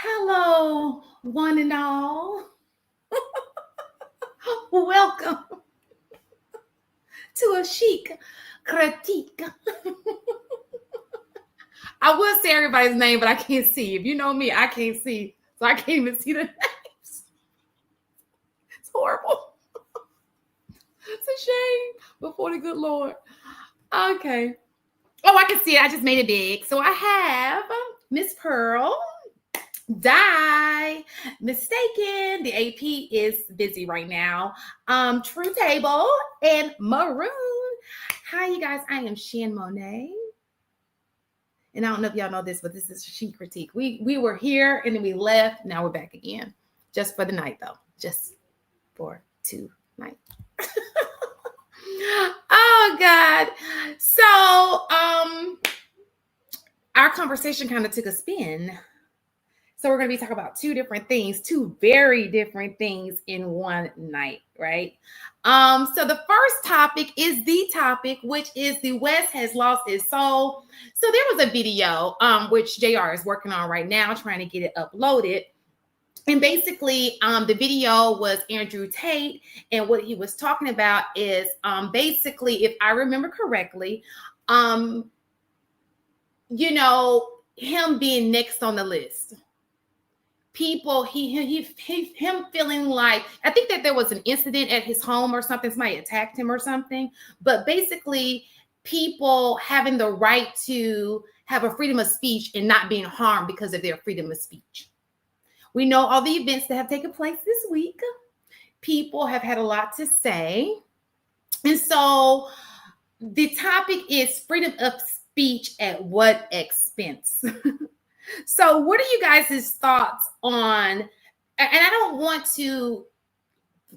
Hello, one and all. Welcome to a chic critique. I will say everybody's name, but I can't see. If you know me, I can't see. So I can't even see the names. It's horrible. It's a shame before the good Lord. Okay. Oh, I can see it. I just made it big. So I have Miss Pearl. Die mistaken. The AP is busy right now. True Table and Maroon. Hi, you guys. I am Shan Monet. And I don't know if y'all know this, but this is Chic Critique. We were here and then we left. Now we're back again. Just for the night, though. Just for tonight. Oh, God. So, our conversation kind of took a spin. So we're going to be talking about two very different things in one night, right? So the first topic is the topic, which is the West has lost its soul. So there was a video, which JR is working on right now, trying to get it uploaded. And basically, the video was Andrew Tate. And what he was talking about is basically, if I remember correctly, him being next on the list. People, him feeling like, I think that there was an incident at his home or something, somebody attacked him or something, but basically people having the right to have a freedom of speech and not being harmed because of their freedom of speech. We know all the events that have taken place this week. People have had a lot to say. And so the topic is freedom of speech at what expense? So what are you guys' thoughts on, and I don't want to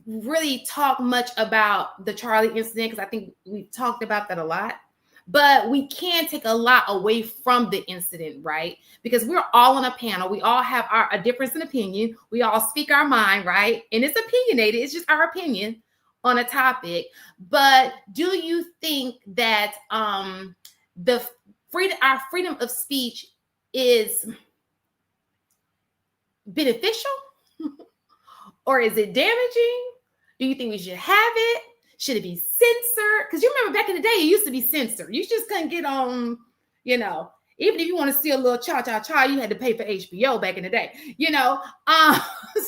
really talk much about the Charlie incident because I think we've talked about that a lot, but we can take a lot away from the incident, right? Because we're all on a panel. We all have a difference in opinion. We all speak our mind, right? And it's opinionated. It's just our opinion on a topic. But do you think that our freedom of speech is beneficial or is it damaging? Do you think we should have it? Should it be censored? Because you remember back in the day, it used to be censored. You just couldn't get on, even if you want to see a little cha-cha-cha, you had to pay for HBO back in the day,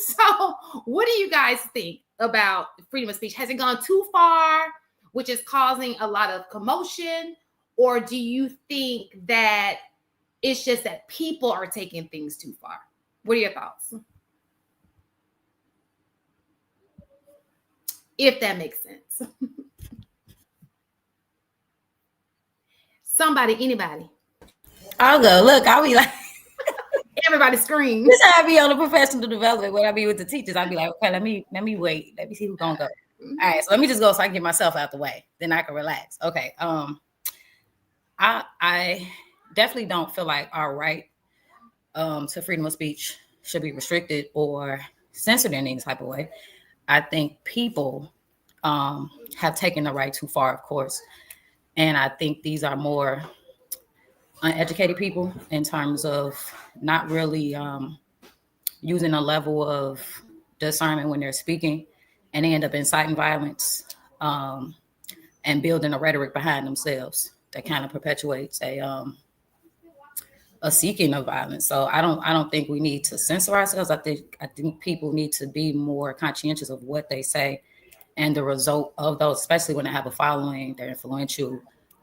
So what do you guys think about freedom of speech? Has it gone too far, which is causing a lot of commotion? Or do you think that it's just that people are taking things too far? What are your thoughts? If that makes sense. Somebody, anybody. I'll go. Look, I'll be like, everybody scream. This is how I be on the professional development when I be with the teachers. I'll be like, okay, let me wait. Let me see who's gonna go. All right, so let me just go so I can get myself out the way. Then I can relax. Okay. I definitely don't feel like our right to freedom of speech should be restricted or censored in any type of way. I think people have taken the right too far, of course. And I think these are more uneducated people in terms of not really using a level of discernment when they're speaking, and they end up inciting violence and building a rhetoric behind themselves that kind of perpetuates a seeking of violence. So I don't think we need to censor ourselves. I think people need to be more conscientious of what they say and the result of those, especially when they have a following, they're influential,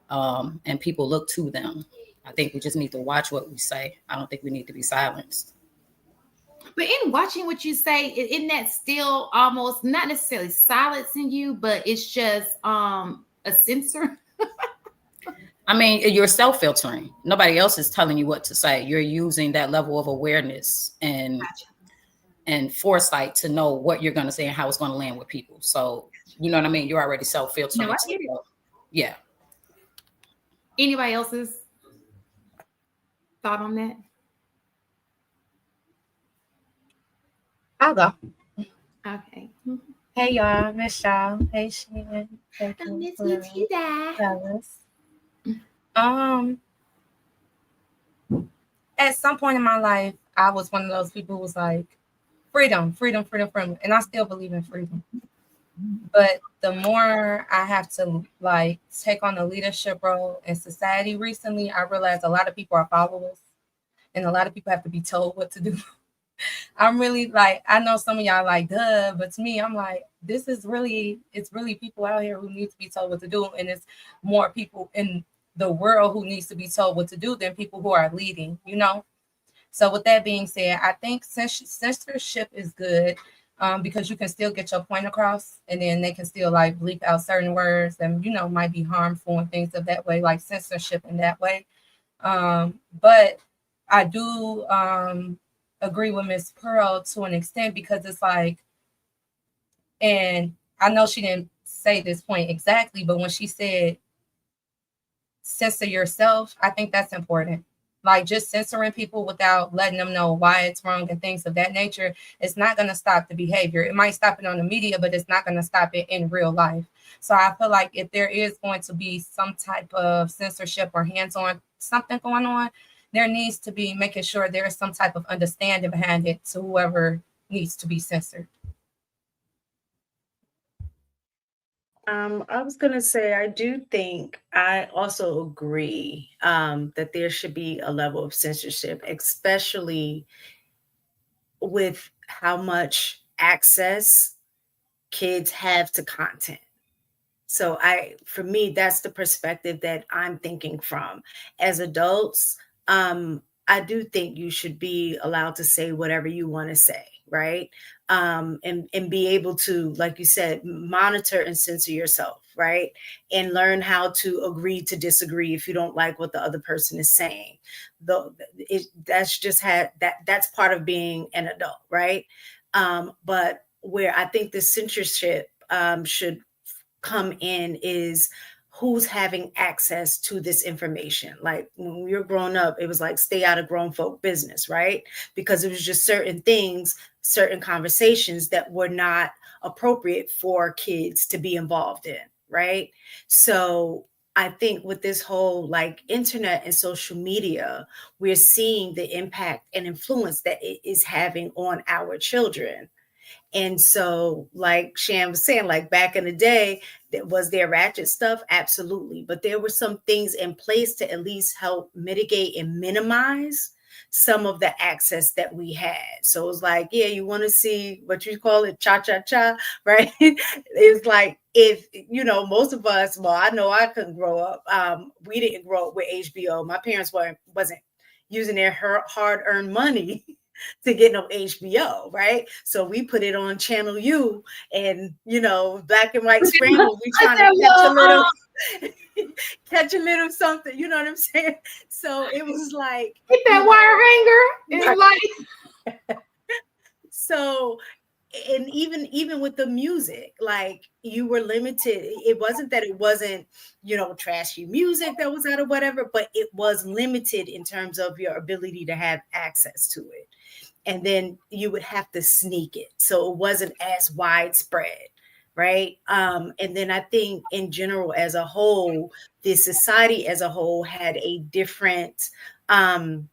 and people look to them. I think we just need to watch what we say. I don't think we need to be silenced. But in watching what you say, isn't that still almost not necessarily silencing you, but it's just a censor? I mean, you're self-filtering. Nobody else is telling you what to say. You're using that level of awareness and foresight to know what you're going to say and how it's going to land with people. So, you know what I mean? You're already self-filtering. No, I get it. Yeah. Anybody else's thought on that? I'll go. Okay. Hey, y'all. Miss y'all. Hey, Shan. I miss you too, fellas. At some point in my life, I was one of those people who was like, freedom, freedom, freedom, freedom. And I still believe in freedom. But the more I have to like take on a leadership role in society recently, I realized a lot of people are followers and a lot of people have to be told what to do. I'm really like, I know some of y'all like, duh, but to me, I'm like, this is really, it's really people out here who need to be told what to do. And it's more people in the world who needs to be told what to do than people who are leading, you know? So with that being said, I think censorship is good because you can still get your point across and then they can still like bleep out certain words and, you know, might be harmful and things of that way, like censorship in that way. But I do agree with Miss Pearl to an extent because it's like, and I know she didn't say this point exactly, but when she said censor yourself, I think that's important. Like just censoring people without letting them know why it's wrong and things of that nature, it's not going to stop the behavior. It might stop it on the media, but it's not going to stop it in real life. So I feel like if there is going to be some type of censorship or hands-on something going on, there needs to be making sure there is some type of understanding behind it to whoever needs to be censored. I was going to say, I do think I also agree that there should be a level of censorship, especially with how much access kids have to content. So for me, that's the perspective that I'm thinking from. As adults, I do think you should be allowed to say whatever you want to say, right? And be able to, like you said, monitor and censor yourself, right? And learn how to agree to disagree if you don't like what the other person is saying. That's part of being an adult, right? But where I think the censorship should come in is who's having access to this information. Like when we were growing up, it was like stay out of grown folk business, right? Because it was just certain things, certain conversations that were not appropriate for kids to be involved in, right? So I think with this whole like internet and social media, we're seeing the impact and influence that it is having on our children. And so, like Shan was saying, like back in the day, was there ratchet stuff? Absolutely. But there were some things in place to at least help mitigate and minimize some of the access that we had. So it was like, yeah, you want to see what you call it, cha-cha-cha, right? It's like, if, you know, most of us, well, I know I couldn't grow up. We didn't grow up with HBO. My parents wasn't using their hard-earned money to get no HBO, right? So we put it on Channel U and, you know, black and white scramble. We trying to catch a little something, you know what I'm saying? So it was like, get that wire hanger. It's like, so, and even with the music, like you were limited. It wasn't that it wasn't, you know, trashy music that was out or whatever, but it was limited in terms of your ability to have access to it. And then you would have to sneak it. So it wasn't as widespread, right? And then I think in general, as a whole, the society as a whole had a different mindset,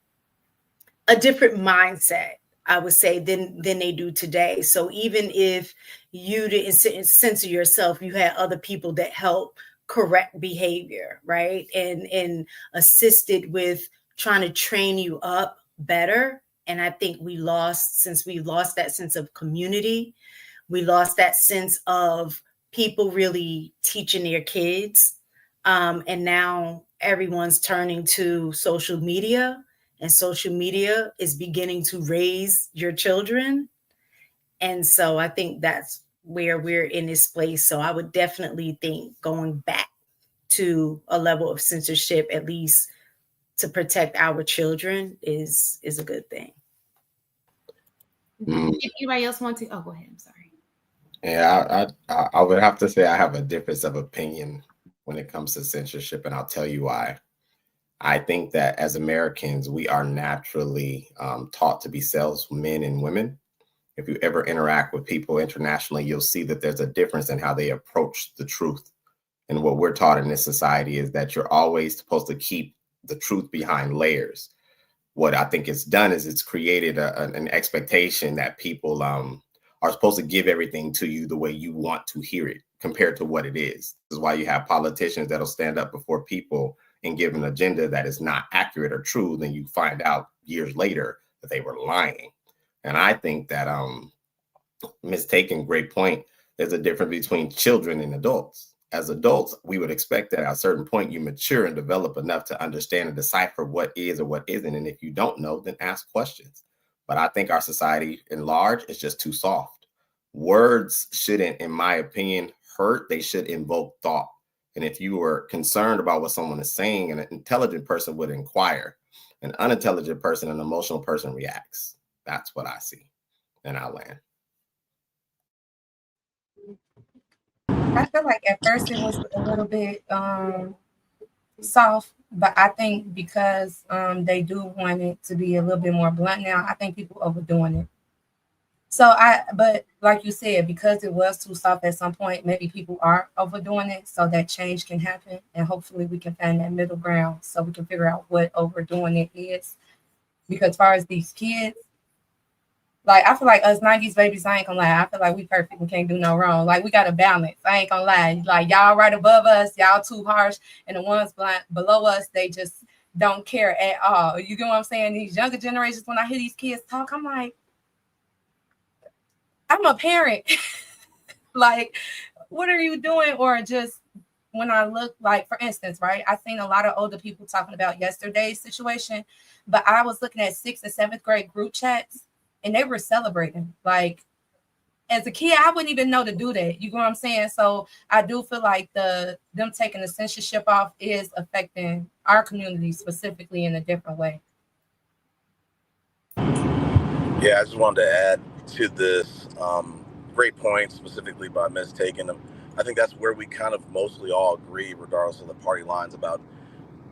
I would say, than they do today. So even if you didn't censor yourself, you had other people that helped correct behavior, right? And assisted with trying to train you up better. And I think since we lost that sense of community, we lost that sense of people really teaching their kids. And now everyone's turning to social media, and social media is beginning to raise your children. And so I think that's where we're in this place. So I would definitely think going back to a level of censorship, at least to protect our children, is a good thing. If anybody else want to, go ahead. I'm sorry. Yeah, I would have to say I have a difference of opinion when it comes to censorship, and I'll tell you why. I think that as Americans, we are naturally taught to be salesmen and women. If you ever interact with people internationally, you'll see that there's a difference in how they approach the truth. And what we're taught in this society is that you're always supposed to keep the truth behind layers. what I think it's done is it's created an expectation that people are supposed to give everything to you the way you want to hear it compared to what it is. This is why you have politicians that'll stand up before people and give an agenda that is not accurate or true. Then you find out years later that they were lying. And I think that Ms. Taken, great point. There's a difference between children and adults. As adults, we would expect that at a certain point you mature and develop enough to understand and decipher what is or what isn't. And if you don't know, then ask questions. But I think our society in large is just too soft. Words shouldn't, in my opinion, hurt. They should invoke thought. And if you were concerned about what someone is saying, an intelligent person would inquire. An unintelligent person, an emotional person reacts. That's what I see. And I land. I feel like at first it was a little bit soft, but I think because they do want it to be a little bit more blunt now, I think people overdoing it. But like you said, because it was too soft at some point, maybe people are overdoing it so that change can happen. And hopefully we can find that middle ground so we can figure out what overdoing it is. Because as far as these kids, like, I feel like us 90s babies, I ain't gonna lie, I feel like we perfect, we can't do no wrong. Like, we got a balance, I ain't gonna lie. Like, y'all right above us, y'all too harsh, and the ones below us, they just don't care at all. You get what I'm saying? These younger generations, when I hear these kids talk, I'm like, I'm a parent. Like, what are you doing? Or just when I look, like, for instance, right, I seen a lot of older people talking about yesterday's situation, but I was looking at 6th and 7th grade group chats, and they were celebrating. Like, as a kid, I wouldn't even know to do that. You know what I'm saying? So I do feel like them taking the censorship off is affecting our community specifically in a different way. Yeah, I just wanted to add to this. Great point, specifically by Ms. Taken. I think that's where we kind of mostly all agree, regardless of the party lines, about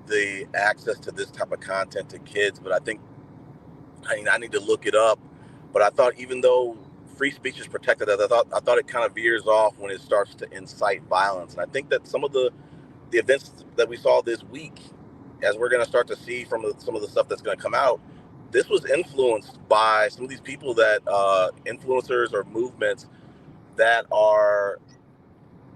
the access to this type of content to kids. But I need to look it up. But I thought, even though free speech is protected, I thought it kind of veers off when it starts to incite violence. And I think that some of the events that we saw this week, as we're going to start to see from some of the stuff that's going to come out, this was influenced by some of these people that influencers or movements that are,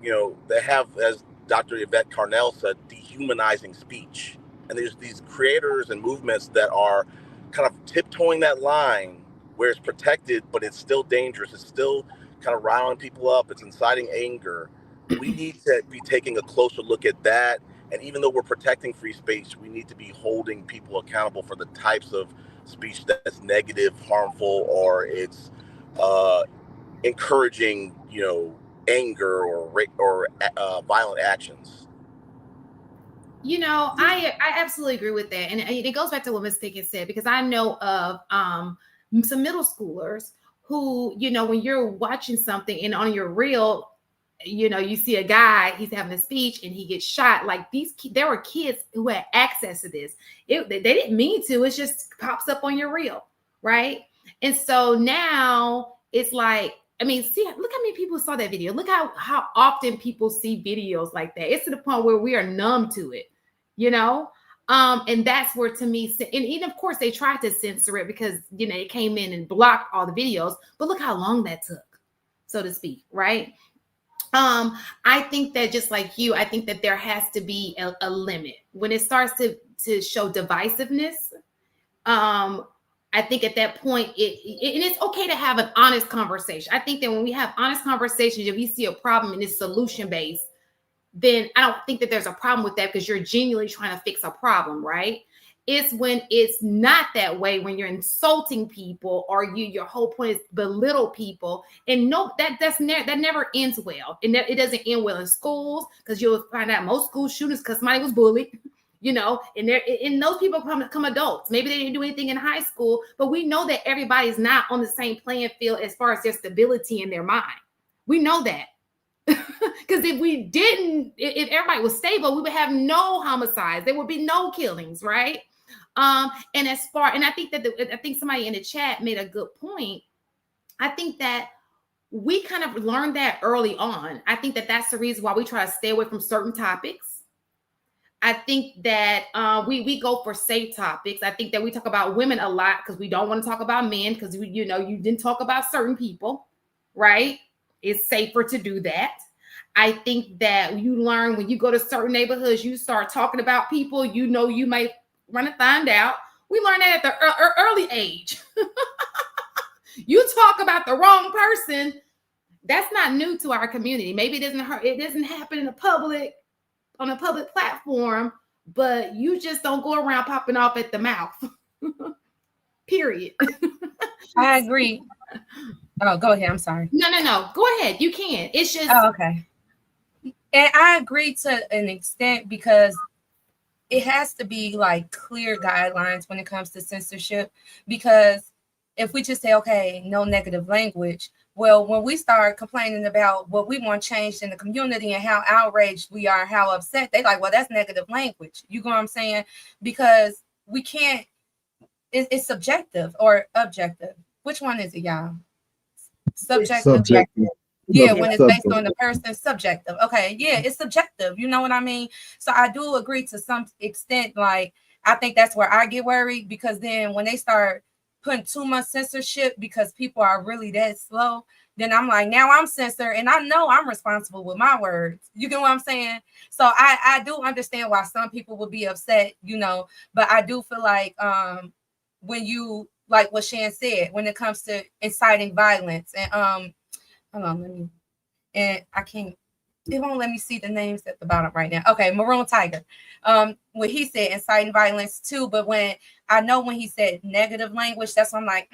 they have, as Dr. Yvette Carnell said, dehumanizing speech. And there's these creators and movements that are kind of tiptoeing that line where it's protected, but it's still dangerous. It's still kind of riling people up. It's inciting anger. We need to be taking a closer look at that. And even though we're protecting free speech, we need to be holding people accountable for the types of speech that's negative, harmful, or it's encouraging, anger or violent actions. I absolutely agree with that. And it goes back to what Ms. Taken said, because I know of some middle schoolers who, when you're watching something and on your reel, you see a guy, he's having a speech and he gets shot. Like, there were kids who had access to this. They didn't mean to. It just pops up on your reel, right? And so now it's like, look how many people saw that video. Look how often people see videos like that. It's to the point where we are numb to it, and that's where, to me, and even, of course, they tried to censor it because, it came in and blocked all the videos, but look how long that took, so to speak, right? I think that, just like you, I think that there has to be a limit when it starts to show divisiveness. I think at that point, and it's okay to have an honest conversation. I think that when we have honest conversations, if you see a problem and it's solution-based, then I don't think that there's a problem with that, because you're genuinely trying to fix a problem, right? It's when it's not that way, when you're insulting people, or your whole point is belittle people. And no, that never ends well. And it doesn't end well in schools, because you'll find out most school shootings because somebody was bullied. And those people become adults. Maybe they didn't do anything in high school, but we know that everybody's not on the same playing field as far as their stability in their mind. We know that. Because if everybody was stable, we would have no homicides. There would be no killings, right? And I think I think somebody in the chat made a good point. I think that we kind of learned that early on. I think that that's the reason why we try to stay away from certain topics. I think that we go for safe topics. I think that we talk about women a lot because we don't want to talk about men because you didn't talk about certain people, right? It's safer to do that. I think that you learn when you go to certain neighborhoods, you start talking about people you might run and find out. We learn that at the early age. You talk about the wrong person, that's not new to our community. Maybe it doesn't happen on a public platform, but you just don't go around popping off at the mouth. Period. I agree. Oh, go ahead. I'm sorry. No. Go ahead. You can. It's just okay. And I agree to an extent because it has to be like clear guidelines when it comes to censorship. Because if we just say, okay, no negative language, well, when we start complaining about what we want changed in the community and how outraged we are, how upset, they like, well, that's negative language. You know what I'm saying? Because we can't, it's subjective or objective. Which one is it, y'all? Subjective. Yeah, when it's based on the person's subjective. Okay, yeah, it's subjective. You know what I mean? So I do agree to some extent. Like, I think that's where I get worried because then when they start putting too much censorship because people are really that slow, then I'm like, now I'm censored and I know I'm responsible with my words. You get what I'm saying? So I do understand why some people would be upset, but I do feel like when you, like what Shan said, when it comes to inciting violence and hold on, it won't let me see the names at the bottom right now. Okay, Maroon Tiger. When he said inciting violence too, but when he said negative language, that's when I'm like,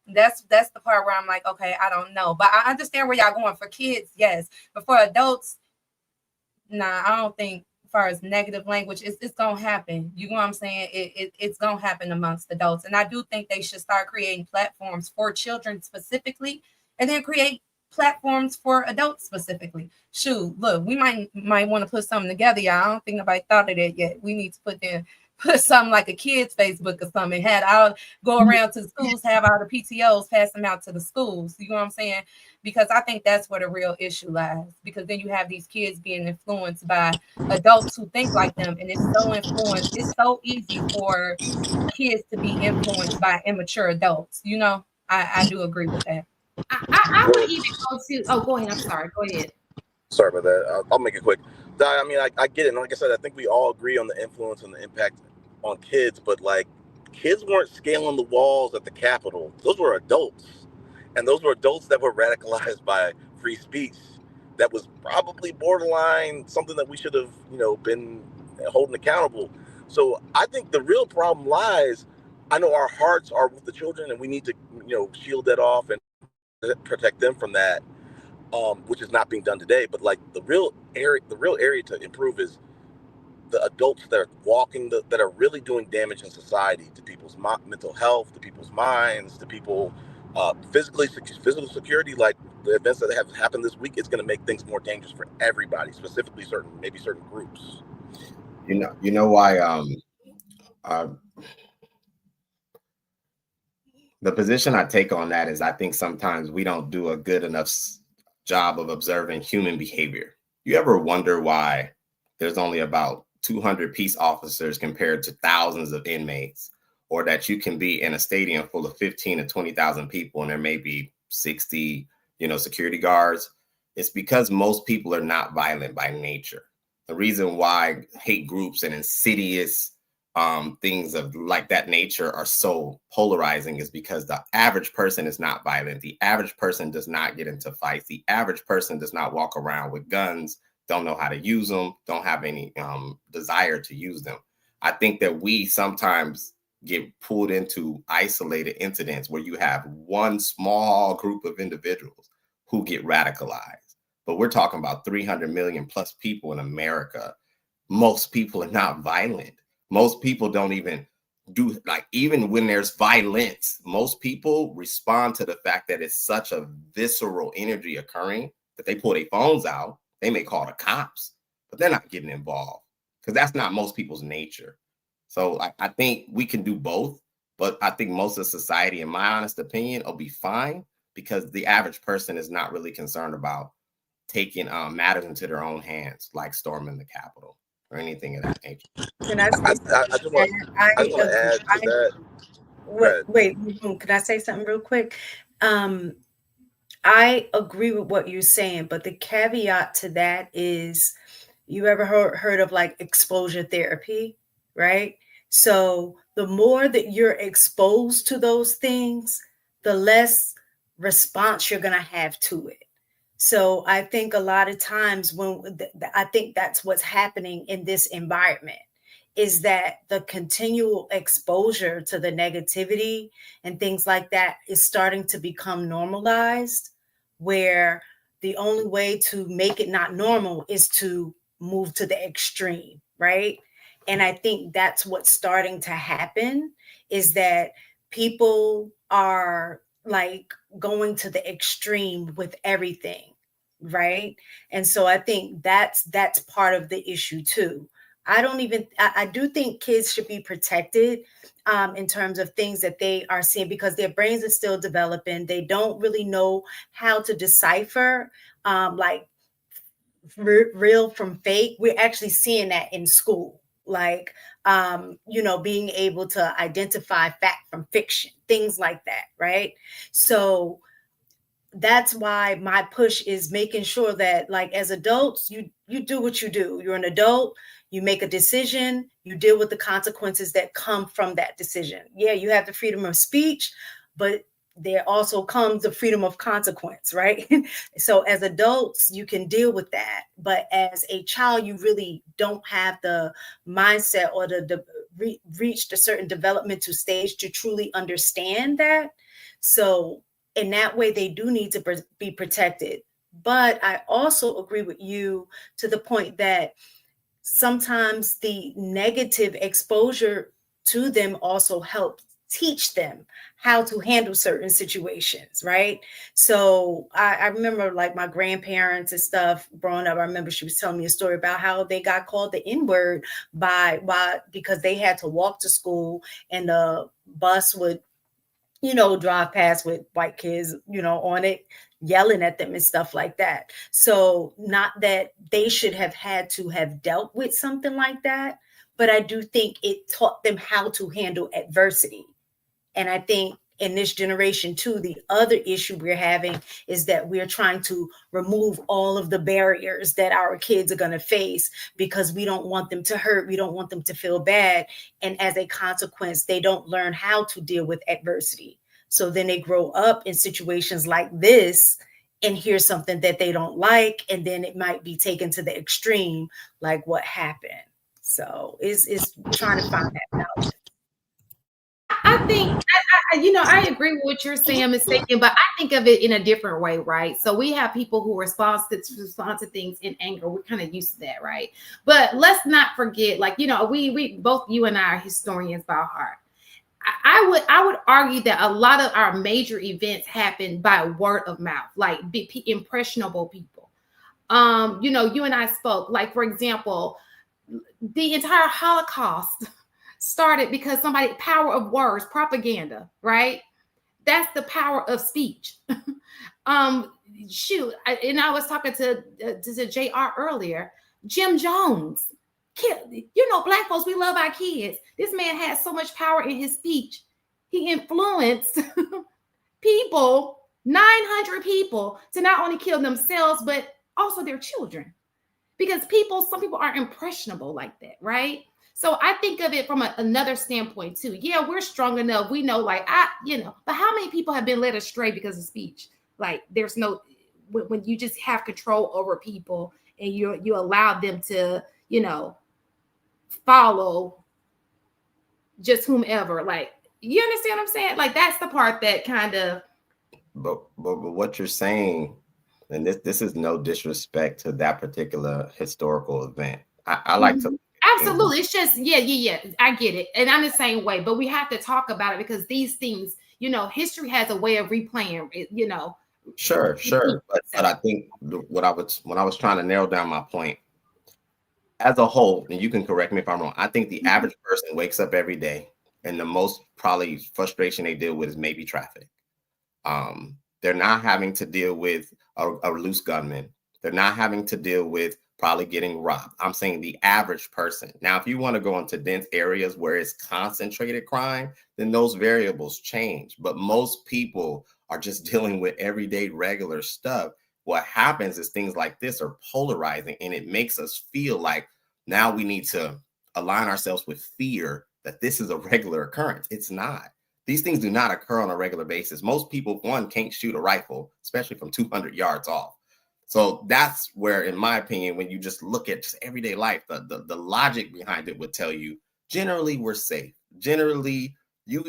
that's the part where I'm like, okay, I don't know. But I understand where y'all going. For kids, yes. But for adults, nah, I don't think as far as negative language, it's gonna happen. You know what I'm saying? It's gonna happen amongst adults. And I do think they should start creating platforms for children specifically, and then create platforms for adults specifically. Shoot, look, we might want to put something together, y'all. I don't think nobody thought of that yet. We need to put something like a kids Facebook or something. Go around to the schools, have all the PTOs pass them out to the schools. You know what I'm saying? Because I think that's where the real issue lies. Because then you have these kids being influenced by adults who think like them, and it's so influenced. It's so easy for kids to be influenced by immature adults. I do agree with that. I would even go to. Oh, go ahead. I'm sorry. Go ahead. Sorry about that. I'll make it quick. I mean, I get it. And like I said, I think we all agree on the influence and the impact on kids. But like, kids weren't scaling the walls at the Capitol. Those were adults, and those were adults that were radicalized by free speech. That was probably borderline something that we should have, been holding accountable. So I think the real problem lies. I know our hearts are with the children, and we need to, shield that off and protect them from that, which is not being done today. But like the real area to improve is the adults that are that are really doing damage in society to people's mental health, to people's minds, to people physical security. Like the events that have happened this week, it's going to make things more dangerous for everybody, specifically certain groups. You know why the position I take on that is I think sometimes we don't do a good enough job of observing human behavior. You ever wonder why there's only about 200 peace officers compared to thousands of inmates, or that you can be in a stadium full of 15 to 20,000 people and there may be 60, security guards? It's because most people are not violent by nature. The reason why hate groups and insidious things of like that nature are so polarizing is because the average person is not violent. The average person does not get into fights. The average person does not walk around with guns, don't know how to use them, don't have any desire to use them. I think that we sometimes get pulled into isolated incidents where you have one small group of individuals who get radicalized. But we're talking about 300 million plus people in America. Most people are not violent. Most people don't even do, like, even when there's violence, most people respond to the fact that it's such a visceral energy occurring that they pull their phones out. They may call the cops, but they're not getting involved because that's not most people's nature. So I think we can do both, but I think most of society, in my honest opinion, will be fine because the average person is not really concerned about taking matters into their own hands, like storming the Capitol. or anything of that nature. Can I say something? I just want to add to that. Wait, can I say something real quick? I agree with what you're saying, but the caveat to that is, you ever heard of like exposure therapy, right? So the more that you're exposed to those things, the less response you're going to have to it. So I think a lot of times I think that's what's happening in this environment, is that the continual exposure to the negativity and things like that is starting to become normalized, where the only way to make it not normal is to move to the extreme, right? And I think that's what's starting to happen, is that people are like going to the extreme with everything, right? And so I think that's part of the issue too. I do think kids should be protected in terms of things that they are seeing, because their brains are still developing. They don't really know how to decipher like real from fake. We're actually seeing that in school, like being able to identify fact from fiction, things like that, right? So that's why my push is making sure that, like, as adults, you do what you do. You're an adult, you make a decision, you deal with the consequences that come from that decision. Yeah, you have the freedom of speech, but there also comes the freedom of consequence, right? So as adults, you can deal with that. But as a child, you really don't have the mindset or reached a certain developmental stage to truly understand that. So in that way, they do need to be protected. But I also agree with you to the point that sometimes the negative exposure to them also helps teach them how to handle certain situations, right? So I remember, like, my grandparents and stuff growing up. I remember she was telling me a story about how they got called the N-word because they had to walk to school, and the bus would drive past with white kids, on it, yelling at them and stuff like that. So not that they should have had to have dealt with something like that, but I do think it taught them how to handle adversity. And I think in this generation too, the other issue we're having is that we're trying to remove all of the barriers that our kids are going to face, because we don't want them to hurt. We don't want them to feel bad. And as a consequence, they don't learn how to deal with adversity. So then they grow up in situations like this and hear something that they don't like, and then it might be taken to the extreme, like what happened. So it's trying to find that balance. I think I agree with what you're saying, mistaken, but I think of it in a different way, right? So we have people who respond to things in anger. We're kind of used to that, right? But let's not forget, like, we both, you and I, are historians by heart. I would argue that a lot of our major events happen by word of mouth, like impressionable people. You and I spoke, like, for example, the entire Holocaust started because power of words, propaganda, right? That's the power of speech. I was talking to JR earlier. Jim Jones, Black folks, we love our kids. This man had so much power in his speech. He influenced people, 900 people, to not only kill themselves, but also their children. Because some people are impressionable like that, right? So I think of it from another standpoint too. Yeah, we're strong enough. We know, like, but how many people have been led astray because of speech? Like, there's when you just have control over people and you allow them to, follow just whomever. Like, you understand what I'm saying? Like, that's the part that kind of. But what you're saying, and this is no disrespect to that particular historical event. I like to. Absolutely. It's just, yeah. I get it. And I'm the same way, but we have to talk about it because these things, history has a way of replaying it, Sure. But I think when I was trying to narrow down my point, as a whole, and you can correct me if I'm wrong, I think the average person wakes up every day and the most probably frustration they deal with is maybe traffic. They're not having to deal with a loose gunman. They're not having to deal with probably getting robbed. I'm saying the average person. Now, if you want to go into dense areas where it's concentrated crime, then those variables change. But most people are just dealing with everyday regular stuff. What happens is things like this are polarizing, and it makes us feel like now we need to align ourselves with fear that this is a regular occurrence. It's not. These things do not occur on a regular basis. Most people, one, can't shoot a rifle, especially from 200 yards off. So that's where, in my opinion, when you just look at just everyday life, the logic behind it would tell you, generally, we're safe. Generally, you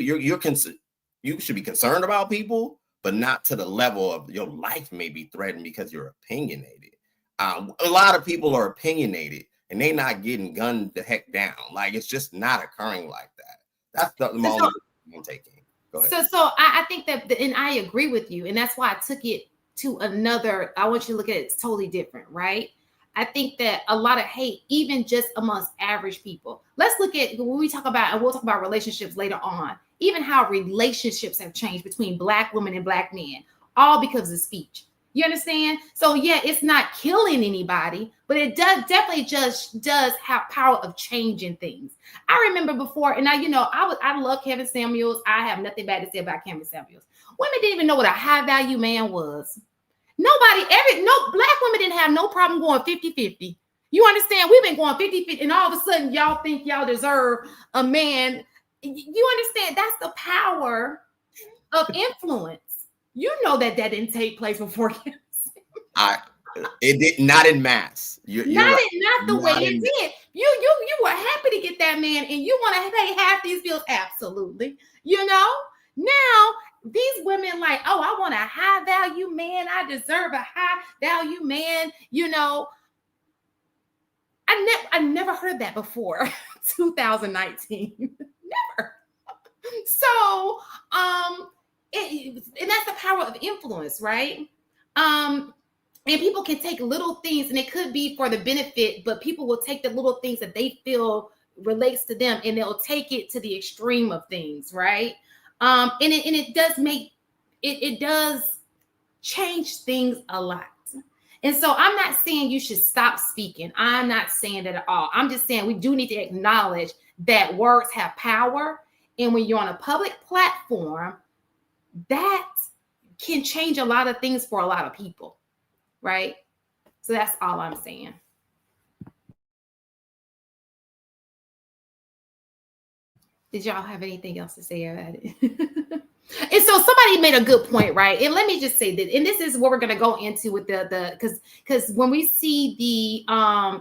should be concerned about people, but not to the level of your life may be threatened because you're opinionated. A lot of people are opinionated, and they're not getting gunned the heck down. Like, it's just not occurring like that. That's the only I'm taking. Go ahead. So I think that, and I agree with you, and that's why I took it to another. I want you to look at it totally different, right? I think that a lot of hate, even just amongst average people. Let's look at when we talk about, and we'll talk about relationships later on, even how relationships have changed between Black women and Black men, all because of speech. You understand? So yeah, it's not killing anybody, but it definitely just does have power of changing things. I remember before, and I love Kevin Samuels. I have nothing bad to say about Kevin Samuels. Women didn't even know what a high value man was. No Black women didn't have no problem going 50-50. You understand? We've been going 50-50, and all of a sudden y'all think y'all deserve a man. You understand? That's the power of influence. You know that didn't take place before. It did not in mass. Not the way it did. You were happy to get that man, and you want to pay half these bills. Absolutely. Now these women like, oh, I want a high value man. I deserve a high value man. I never heard that before. 2019, never. So, and that's the power of influence, right? And people can take little things, and it could be for the benefit, but people will take the little things that they feel relates to them, and they'll take it to the extreme of things, right? And it does make it does change things a lot. And so I'm not saying you should stop speaking. I'm not saying that at all. I'm just saying we do need to acknowledge that words have power, and when you're on a public platform, that can change a lot of things for a lot of people, right? So that's all I'm saying. Did y'all have anything else to say about it? And so somebody made a good point, right? And let me just say that, and this is what we're going to go into with because when we see the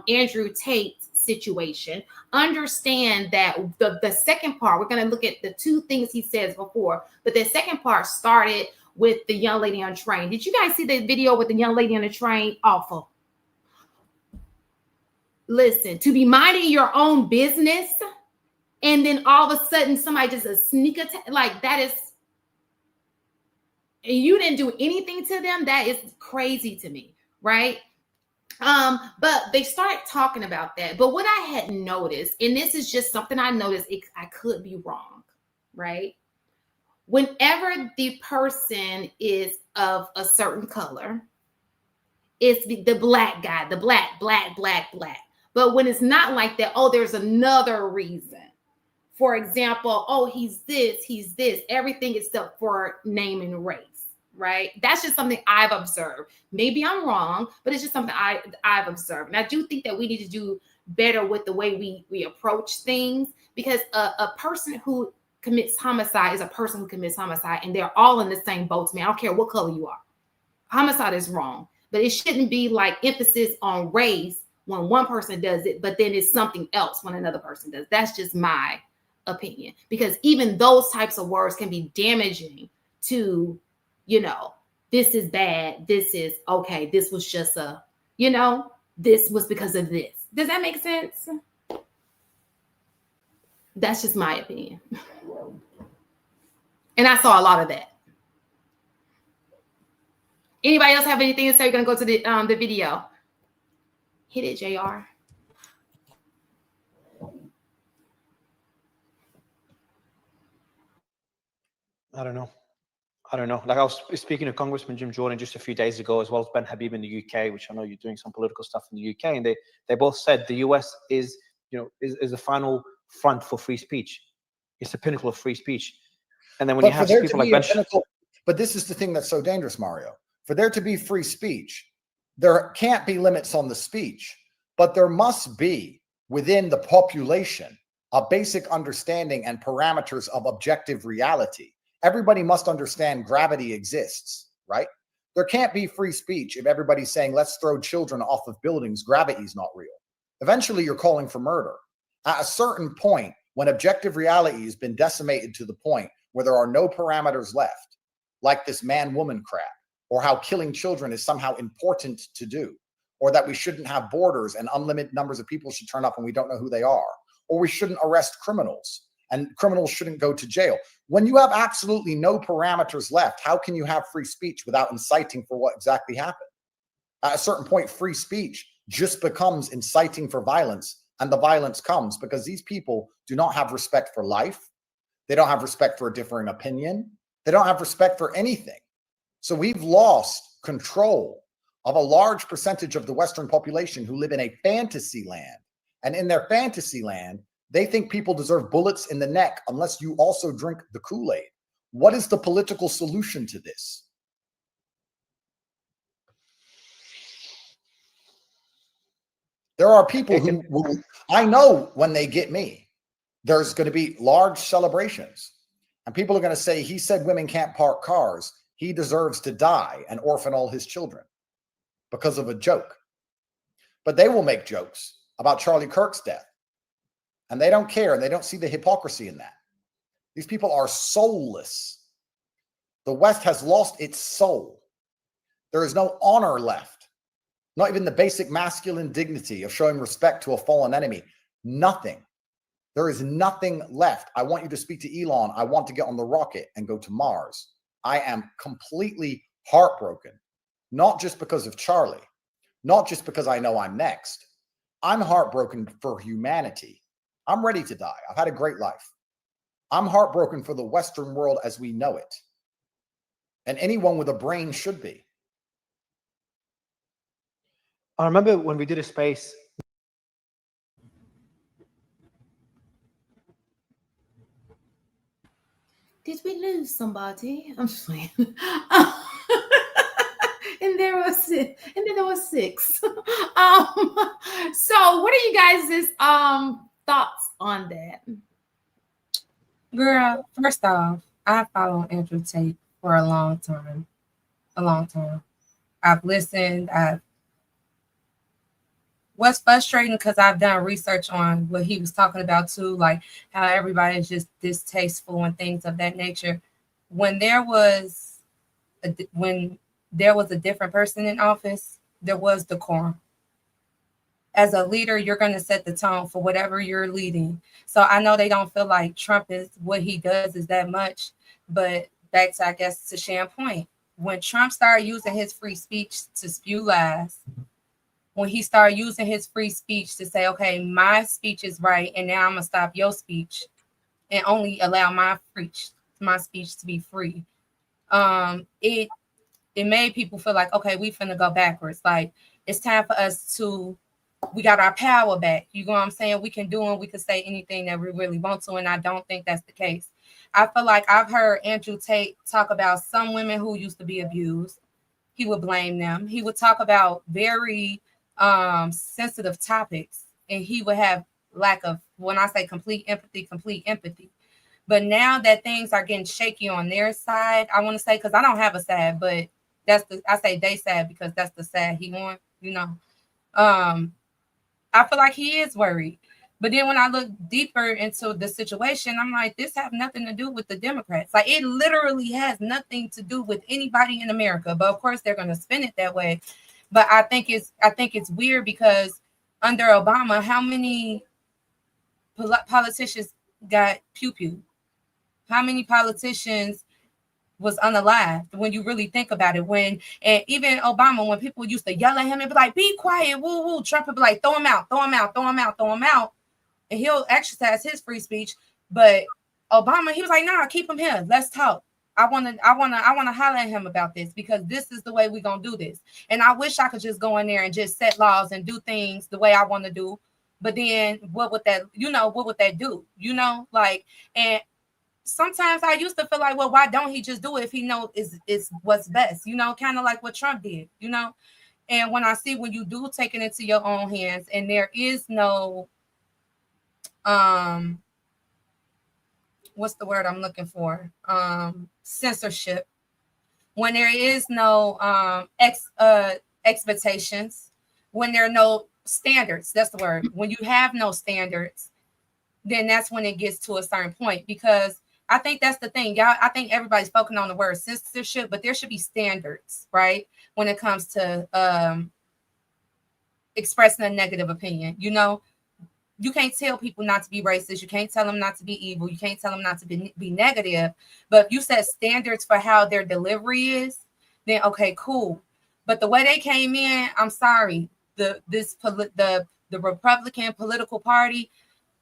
Andrew Tate situation, understand that the second part, we're going to look at the two things he says before, but the second part started with the young lady on the train. Did you guys see the video with the young lady on the train? Awful. Listen, to be minding your own business, and then all of a sudden somebody just a sneak attack, like that is, and you didn't do anything to them. That is crazy to me, right? But they start talking about that. But what I had noticed, and this is just something I noticed, I could be wrong, right? Whenever the person is of a certain color, it's the Black guy, the black. But when it's not like that, oh, there's another reason. For example, oh, he's this, everything except for name and race, right? That's just something I've observed. Maybe I'm wrong, but it's just something I've observed. And I do think that we need to do better with the way we approach things, because a person who commits homicide is a person who commits homicide, and they're all in the same boat to me. I don't care what color you are. Homicide is wrong, but it shouldn't be like emphasis on race when one person does it, but then it's something else when another person does. That's just my opinion, because even those types of words can be damaging to, this is bad, this is okay, this was just this was because of this. Does that make sense? That's just my opinion. And I saw a lot of that. Anybody else have anything to say? We're gonna go to the video. Hit it, JR. I don't know. I don't know. Like I was speaking to Congressman Jim Jordan just a few days ago, as well as Ben Habib in the UK, which I know you're doing some political stuff in the UK, and they both said the US is, you know, is the final front for free speech. It's the pinnacle of free speech. And then when you have people like Ben, but this is the thing that's so dangerous, Mario. For there to be free speech, there can't be limits on the speech, but there must be within the population a basic understanding and parameters of objective reality. Everybody must understand gravity exists, right? There can't be free speech if everybody's saying, let's throw children off of buildings. Gravity is not real. Eventually, you're calling for murder. At a certain point, when objective reality has been decimated to the point where there are no parameters left, like this man-woman crap, or how killing children is somehow important to do, or that we shouldn't have borders and unlimited numbers of people should turn up and we don't know who they are, or we shouldn't arrest criminals and criminals shouldn't go to jail. When you have absolutely no parameters left, how can you have free speech without inciting for what exactly happened? At a certain point, free speech just becomes inciting for violence, and the violence comes because these people do not have respect for life. They don't have respect for a differing opinion. They don't have respect for anything. So we've lost control of a large percentage of the Western population who live in a fantasy land. And in their fantasy land, they think people deserve bullets in the neck unless you also drink the Kool-Aid. What is the political solution to this? There are people who will, I know when they get me, there's going to be large celebrations. And people are going to say, he said women can't park cars. He deserves to die and orphan all his children because of a joke. But they will make jokes about Charlie Kirk's death. And they don't care, and they don't see the hypocrisy in that. These people are soulless. The West has lost its soul. There is no honor left. Not even the basic masculine dignity of showing respect to a fallen enemy. Nothing. There is nothing left. I want you to speak to Elon. I want to get on the rocket and go to Mars. I am completely heartbroken. Not just because of Charlie. Not just because I know I'm next. I'm heartbroken for humanity. I'm ready to die. I've had a great life. I'm heartbroken for the Western world as we know it. And anyone with a brain should be. I remember when we did a space. Did we lose somebody? I'm just playing. And there was six. And then there was six. So what are you guys' thoughts on that? Girl, first off, I follow Andrew Tate for a long time. I've listened. What's frustrating, because I've done research on what he was talking about too, like how everybody is just distasteful and things of that nature. When there was a different person in office, there was decorum. As a leader, you're going to set the tone for whatever you're leading. So I know they don't feel like Trump is what he does is that much, but back to, I guess, to Shan's point, when Trump started using his free speech to spew lies, when he started using his free speech to say, okay, my speech is right, and now I'm going to stop your speech and only allow my speech to be free, it made people feel like, okay, we finna go backwards. Like, it's time for us to, we got our power back. You know what I'm saying? We can do and we can say anything that we really want to, and I don't think that's the case. I feel like I've heard Andrew Tate talk about some women who used to be abused. He would blame them. He would talk about very sensitive topics, and he would have lack of, when I say complete empathy. But now that things are getting shaky on their side, I want to say, because I don't have a side, but I say they sad because that's the side he on, you know. I feel like he is worried. But then when I look deeper into the situation, I'm like, this have nothing to do with the Democrats. Like, it literally has nothing to do with anybody in America. But of course, they're going to spin it that way. But I think it's weird because under Obama, how many politicians got pew-pew? How many politicians was unalived when you really think about it? And even Obama, when people used to yell at him and be like, be quiet, woo, woo, Trump would be like, throw him out. And he'll exercise his free speech. But Obama, he was like, nah, keep him here. Let's talk. I want to holler at him about this, because this is the way we're going to do this. And I wish I could just go in there and just set laws and do things the way I want to do. But then what would that do? Like, and sometimes I used to feel like, well, why don't he just do it if he knows is what's best, kind of like what Trump did, And when I see, when you do take it into your own hands and there is no, what's the word I'm looking for? Censorship. When there is no expectations, when there are no standards, that's the word. When you have no standards, then that's when it gets to a certain point. Because I think that's the thing, y'all. I think everybody's focusing on the word censorship, but there should be standards, right? When it comes to expressing a negative opinion, you can't tell people not to be racist. You can't tell them not to be evil. You can't tell them not to be negative. But if you set standards for how their delivery is, then okay, cool. But the way they came in, I'm sorry, the Republican political party,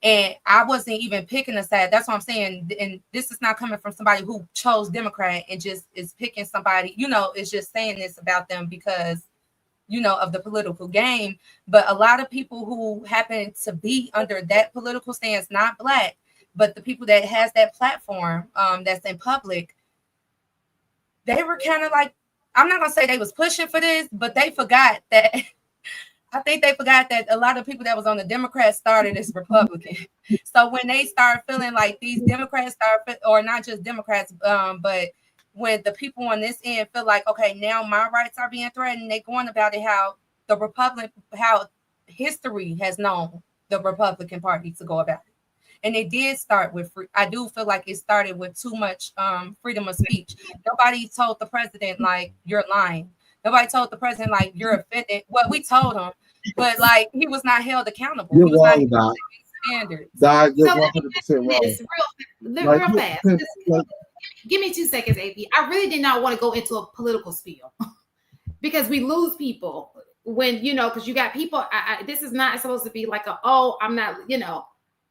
and I wasn't even picking a side. That's what I'm saying. And this is not coming from somebody who chose Democrat and just is picking somebody, is just saying this about them because, of the political game. But a lot of people who happen to be under that political stance, not Black, but the people that has that platform that's in public, they were kind of like, I'm not going to say they was pushing for this, but they forgot that. I think they forgot that a lot of people that was on the Democrats started as Republican. So when they start feeling like these Democrats or not just Democrats, but when the people on this end feel like, okay, now my rights are being threatened, they going about it how history has known the Republican Party to go about it. And it did start with I do feel like it started with too much freedom of speech. Nobody told the president, like, you're lying. Nobody told the president, like, you're offended. Well, we told him, but like he was not held accountable. You're he was wrong, not Doc. standards. Doc, you're So 100% wrong. real fast. Give me 2 seconds, AP. I really did not want to go into a political spiel because we lose people when, because you got people. This is not supposed to be like I'm not,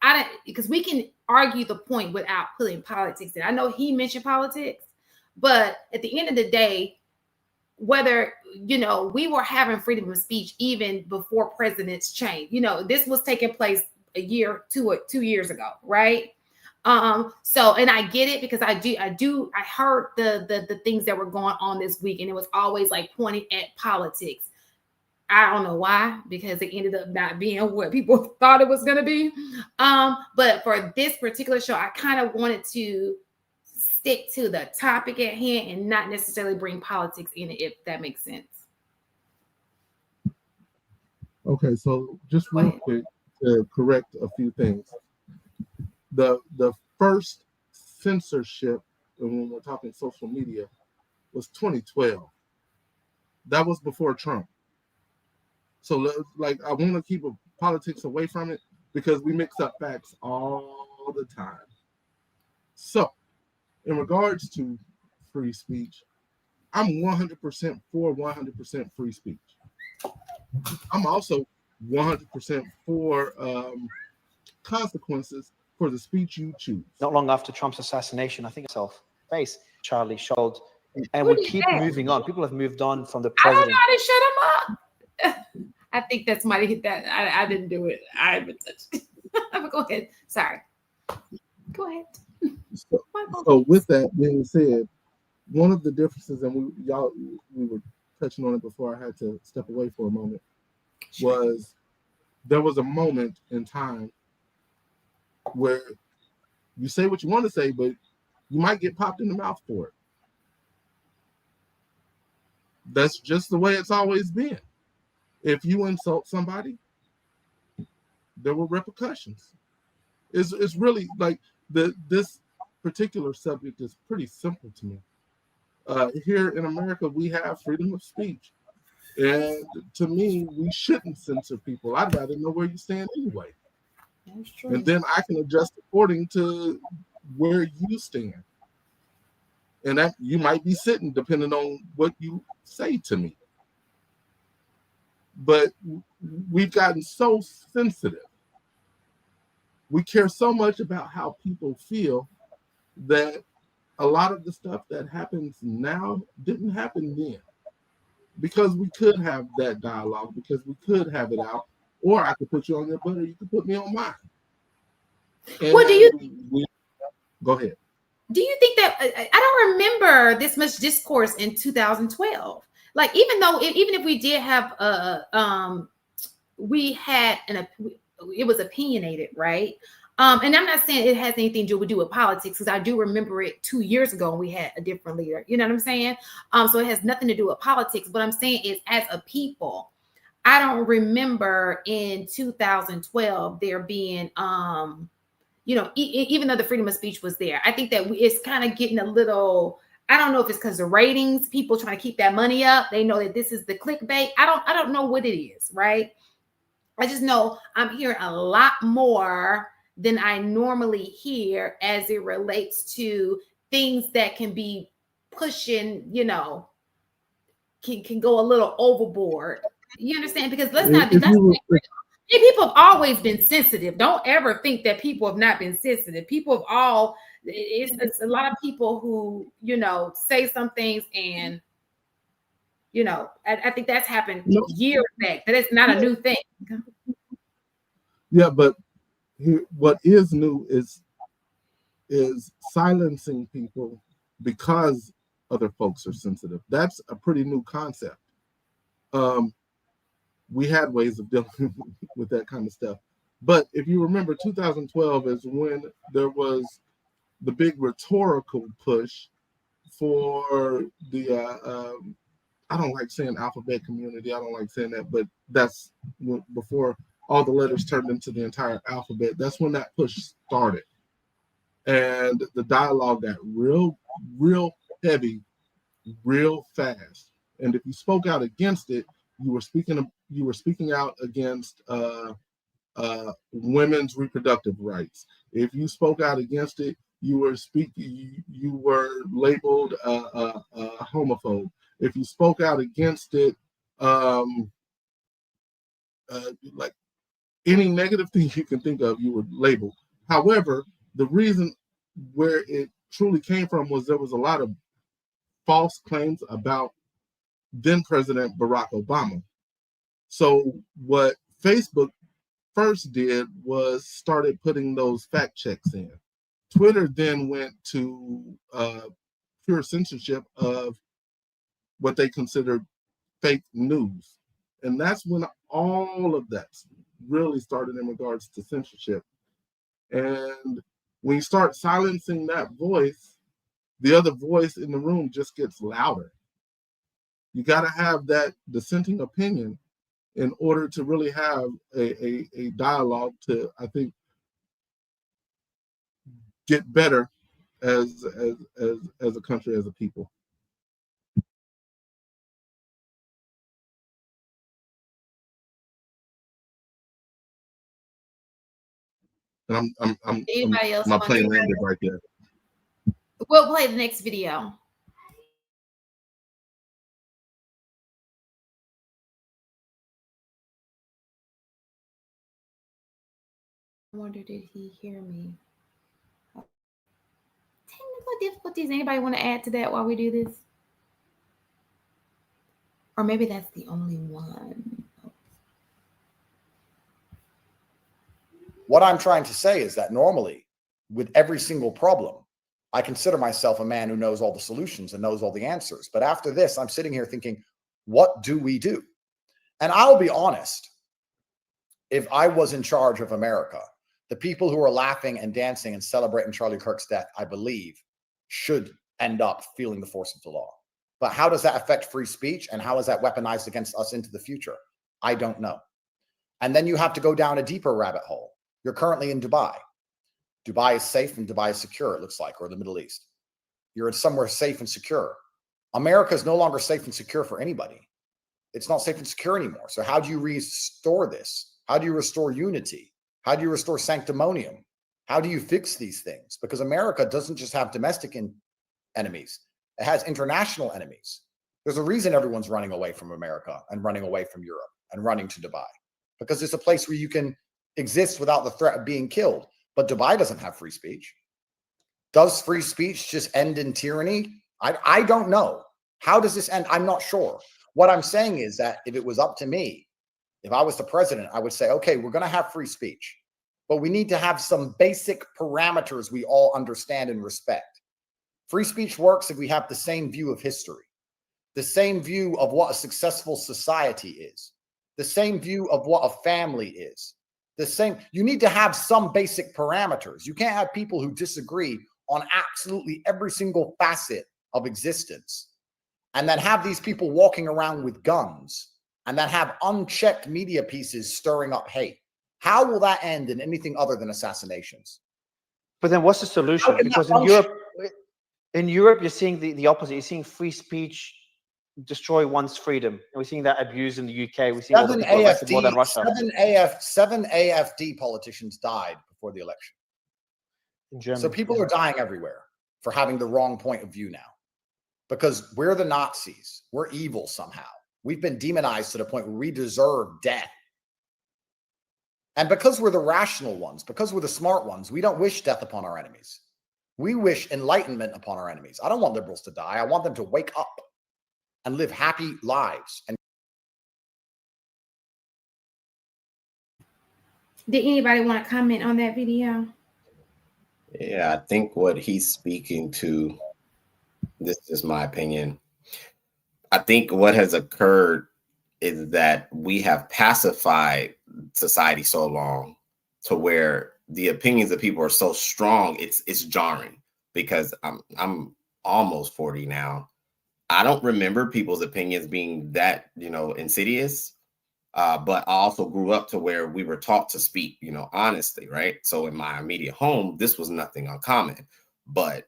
I don't, because we can argue the point without putting politics in. I know he mentioned politics, but at the end of the day, whether, we were having freedom of speech even before presidents changed. This was taking place a year, 2 years ago, right? So, and I get it because I heard the things that were going on this week, and it was always like pointing at politics. I don't know why, because it ended up not being what people thought it was going to be. But for this particular show, I kind of wanted to stick to the topic at hand and not necessarily bring politics in it, if that makes sense. Okay, so just real quick to correct a few things. The first censorship, and when we're talking social media, was 2012. That was before Trump. So, like, I want to keep politics away from it because we mix up facts all the time. So, in regards to free speech, I'm 100% for 100% free speech. I'm also 100% for consequences for the speech you choose. Not long after Trump's assassination, I think itself, Charlie showed, and we keep moving on. People have moved on from the president. I don't know how to shut him up. I think that somebody hit that. I didn't do it. I haven't touched it. But go ahead. Sorry. Go ahead. So with that being said, one of the differences, and we were touching on it before I had to step away for a moment, was there was a moment in time where you say what you want to say, but you might get popped in the mouth for it. That's just the way it's always been. If you insult somebody, there were repercussions. It's really like this particular subject is pretty simple to me. Here in America, we have freedom of speech. And to me, we shouldn't censor people. I'd rather know where you stand anyway. That's true. And then I can adjust according to where you stand. And that you might be sitting depending on what you say to me. But we've gotten so sensitive. We care so much about how people feel that a lot of the stuff that happens now didn't happen then, because we could have that dialogue, because we could have it out, or I could put you on your butt, or you could put me on mine. And What do you go ahead? Do you think that I don't remember this much discourse in 2012? Like, even if we did have we had it was opinionated, right? And I'm not saying it has anything to do with politics, because I do remember it 2 years ago when we had a different leader. You know what I'm saying? So it has nothing to do with politics. What I'm saying is, as a people, I don't remember in 2012 there being even though the freedom of speech was there. I think that it's kind of getting a little, I don't know if it's because the ratings, people trying to keep that money up. They know that this is the clickbait. I don't know what it is, right? I just know I'm hearing a lot more than I normally hear as it relates to things that can be pushing, can go a little overboard. You understand? Because let's not do that. People have always been sensitive. Don't ever think that people have not been sensitive. People have it's a lot of people who, say some things, and, I think that's happened years back. That is not a new thing. Yeah, but what is new is silencing people because other folks are sensitive. That's a pretty new concept. We had ways of dealing with that kind of stuff. But if you remember, 2012 is when there was the big rhetorical push for the, I don't like saying alphabet community. I don't like saying that, but that's before all the letters turned into the entire alphabet. That's when that push started. And the dialogue got real heavy, real fast. And if you spoke out against it, you were speaking out against women's reproductive rights. If you spoke out against it, you were labeled a homophobe. If you spoke out against it, like any negative thing you can think of, you were labeled. However, the reason where it truly came from was there was a lot of false claims about then President Barack Obama. So what Facebook first did was started putting those fact checks in. Twitter then went to pure censorship of what they considered fake news. And that's when all of that really started in regards to censorship. And when you start silencing that voice, the other voice in the room just gets louder. You got to have that dissenting opinion in order to really have a dialogue to, I think, get better as a country, as a people. And Anybody else? My plane landed right there. We'll play the next video. I wonder, did he hear me? Technical difficulties. Anybody want to add to that while we do this? Or maybe that's the only one. What I'm trying to say is that normally, with every single problem, I consider myself a man who knows all the solutions and knows all the answers. But after this, I'm sitting here thinking, what do we do? And I'll be honest, if I was in charge of America, the people who are laughing and dancing and celebrating Charlie Kirk's death, I believe, should end up feeling the force of the law. But how does that affect free speech? And how is that weaponized against us into the future? I don't know. And then you have to go down a deeper rabbit hole. You're currently in Dubai. Dubai is safe and Dubai is secure, it looks like, or the Middle East. You're in somewhere safe and secure. America is no longer safe and secure for anybody. It's not safe and secure anymore. So how do you restore this? How do you restore unity? How do you restore sanctimonium? How do you fix these things? Because America doesn't just have domestic enemies. It has international enemies. There's a reason everyone's running away from America and running away from Europe and running to Dubai, because it's a place where you can exist without the threat of being killed. But Dubai doesn't have free speech. Does free speech just end in tyranny? I don't know. How does this end? I'm not sure. What I'm saying is that if it was up to me, if I was the president, I would say, okay, we're going to have free speech, but we need to have some basic parameters we all understand and respect. Free speech works if we have the same view of history, the same view of what a successful society is, the same view of what a family is, the same. You need to have some basic parameters. You can't have people who disagree on absolutely every single facet of existence, and then have these people walking around with guns, and then have unchecked media pieces stirring up hate. How will that end in anything other than assassinations? But then what's the solution? Because in Europe, you're seeing the opposite. You're seeing free speech destroy one's freedom. And we're seeing that abused in the UK. We're seeing all the people arrested more than Russia. Seven AFD politicians died before the election. In Germany. So people are dying everywhere for having the wrong point of view now. Because we're the Nazis. We're evil somehow. We've been demonized to the point where we deserve death. And because we're the rational ones, because we're the smart ones, we don't wish death upon our enemies. We wish enlightenment upon our enemies. I don't want liberals to die. I want them to wake up and live happy lives. And did anybody want to comment on that video? Yeah, I think what he's speaking to, this is my opinion. I think what has occurred is that we have pacified society so long to where the opinions of people are so strong, it's jarring. Because I'm almost 40 now. I don't remember people's opinions being that, insidious. But I also grew up to where we were taught to speak, honestly, right? So in my immediate home, this was nothing uncommon. But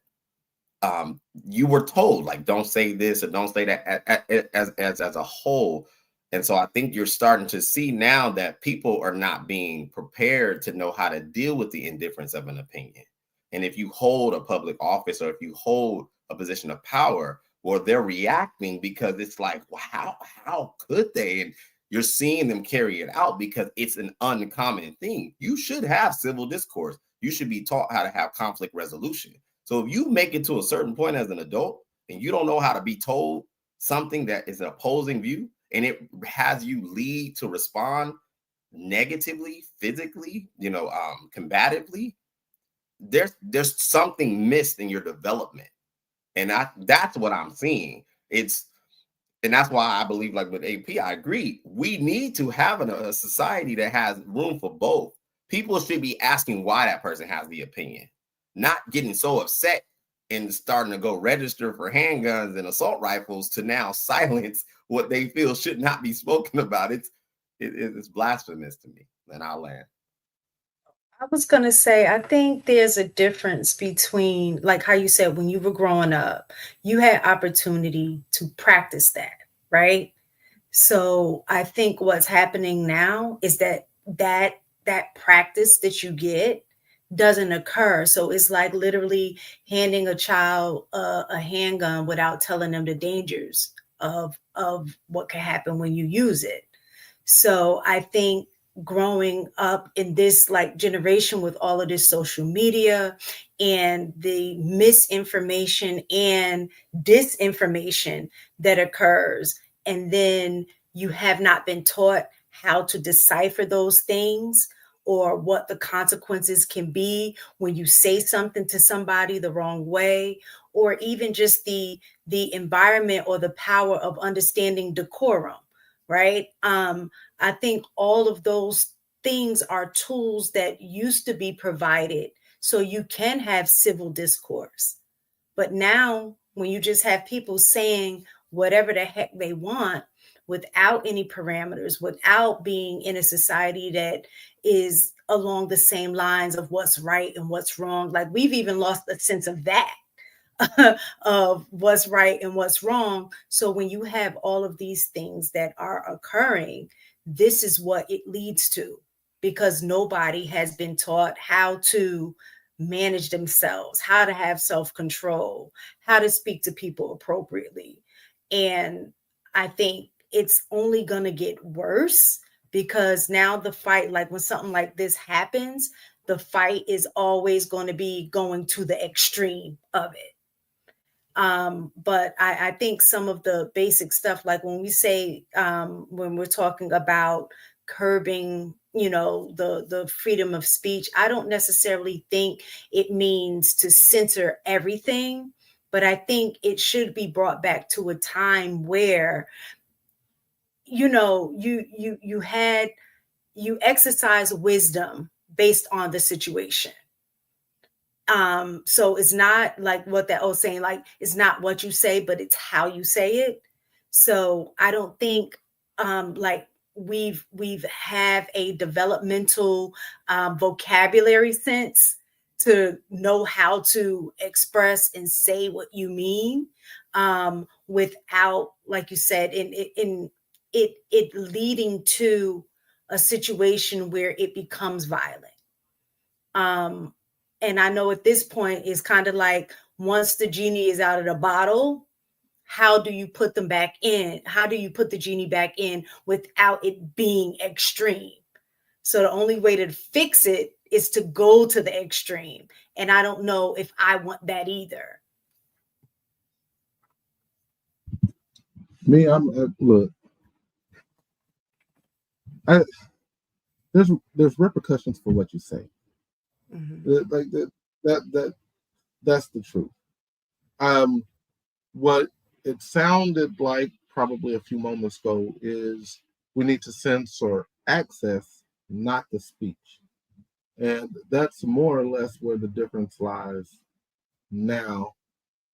you were told, like, don't say this or don't say that as a whole. And so I think you're starting to see now that people are not being prepared to know how to deal with the indifference of an opinion. And if you hold a public office or if you hold a position of power, well, they're reacting because it's like, well, how could they? And you're seeing them carry it out because it's an uncommon thing. You should have civil discourse. You should be taught how to have conflict resolution. So if you make it to a certain point as an adult and you don't know how to be told something that is an opposing view and it has you lead to respond negatively, physically, combatively, there's something missed in your development. And that's what I'm seeing. And that's why I believe, like with AP, I agree. We need to have a society that has room for both. People should be asking why that person has the opinion, not getting so upset and starting to go register for handguns and assault rifles to now silence what they feel should not be spoken about. It's blasphemous to me. And I'll land. I was going to say, I think there's a difference between, like how you said, when you were growing up, you had opportunity to practice that, right? So I think what's happening now is that practice that you get doesn't occur. So it's like literally handing a child a handgun without telling them the dangers of what can happen when you use it. So I think growing up in this like generation with all of this social media and the misinformation and disinformation that occurs, and then you have not been taught how to decipher those things or what the consequences can be when you say something to somebody the wrong way, or even just the environment or the power of understanding decorum, right? I think all of those things are tools that used to be provided so you can have civil discourse. But now when you just have people saying whatever the heck they want without any parameters, without being in a society that is along the same lines of what's right and what's wrong, like we've even lost the sense of that. Of what's right and what's wrong. So when you have all of these things that are occurring, this is what it leads to, because nobody has been taught how to manage themselves, how to have self-control, how to speak to people appropriately. And I think it's only going to get worse, because now the fight, like when something like this happens, the fight is always going to be going to the extreme of it. But I think some of the basic stuff, like when we say, when we're talking about curbing, the freedom of speech, I don't necessarily think it means to censor everything, but I think it should be brought back to a time where, you exercise wisdom based on the situation. So it's not like what that old saying, like, it's not what you say, but it's how you say it. So I don't think like we've have a developmental vocabulary sense to know how to express and say what you mean without, like you said, in it leading to a situation where it becomes violent. And I know at this point it's kind of like, once the genie is out of the bottle, how do you put them back in? How do you put the genie back in without it being extreme? So the only way to fix it is to go to the extreme. And I don't know if I want that either. Me, look. There's repercussions for what you say. Mm-hmm. Like that's the truth. What it sounded like probably a few moments ago is we need to censor access, not the speech. And that's more or less where the difference lies now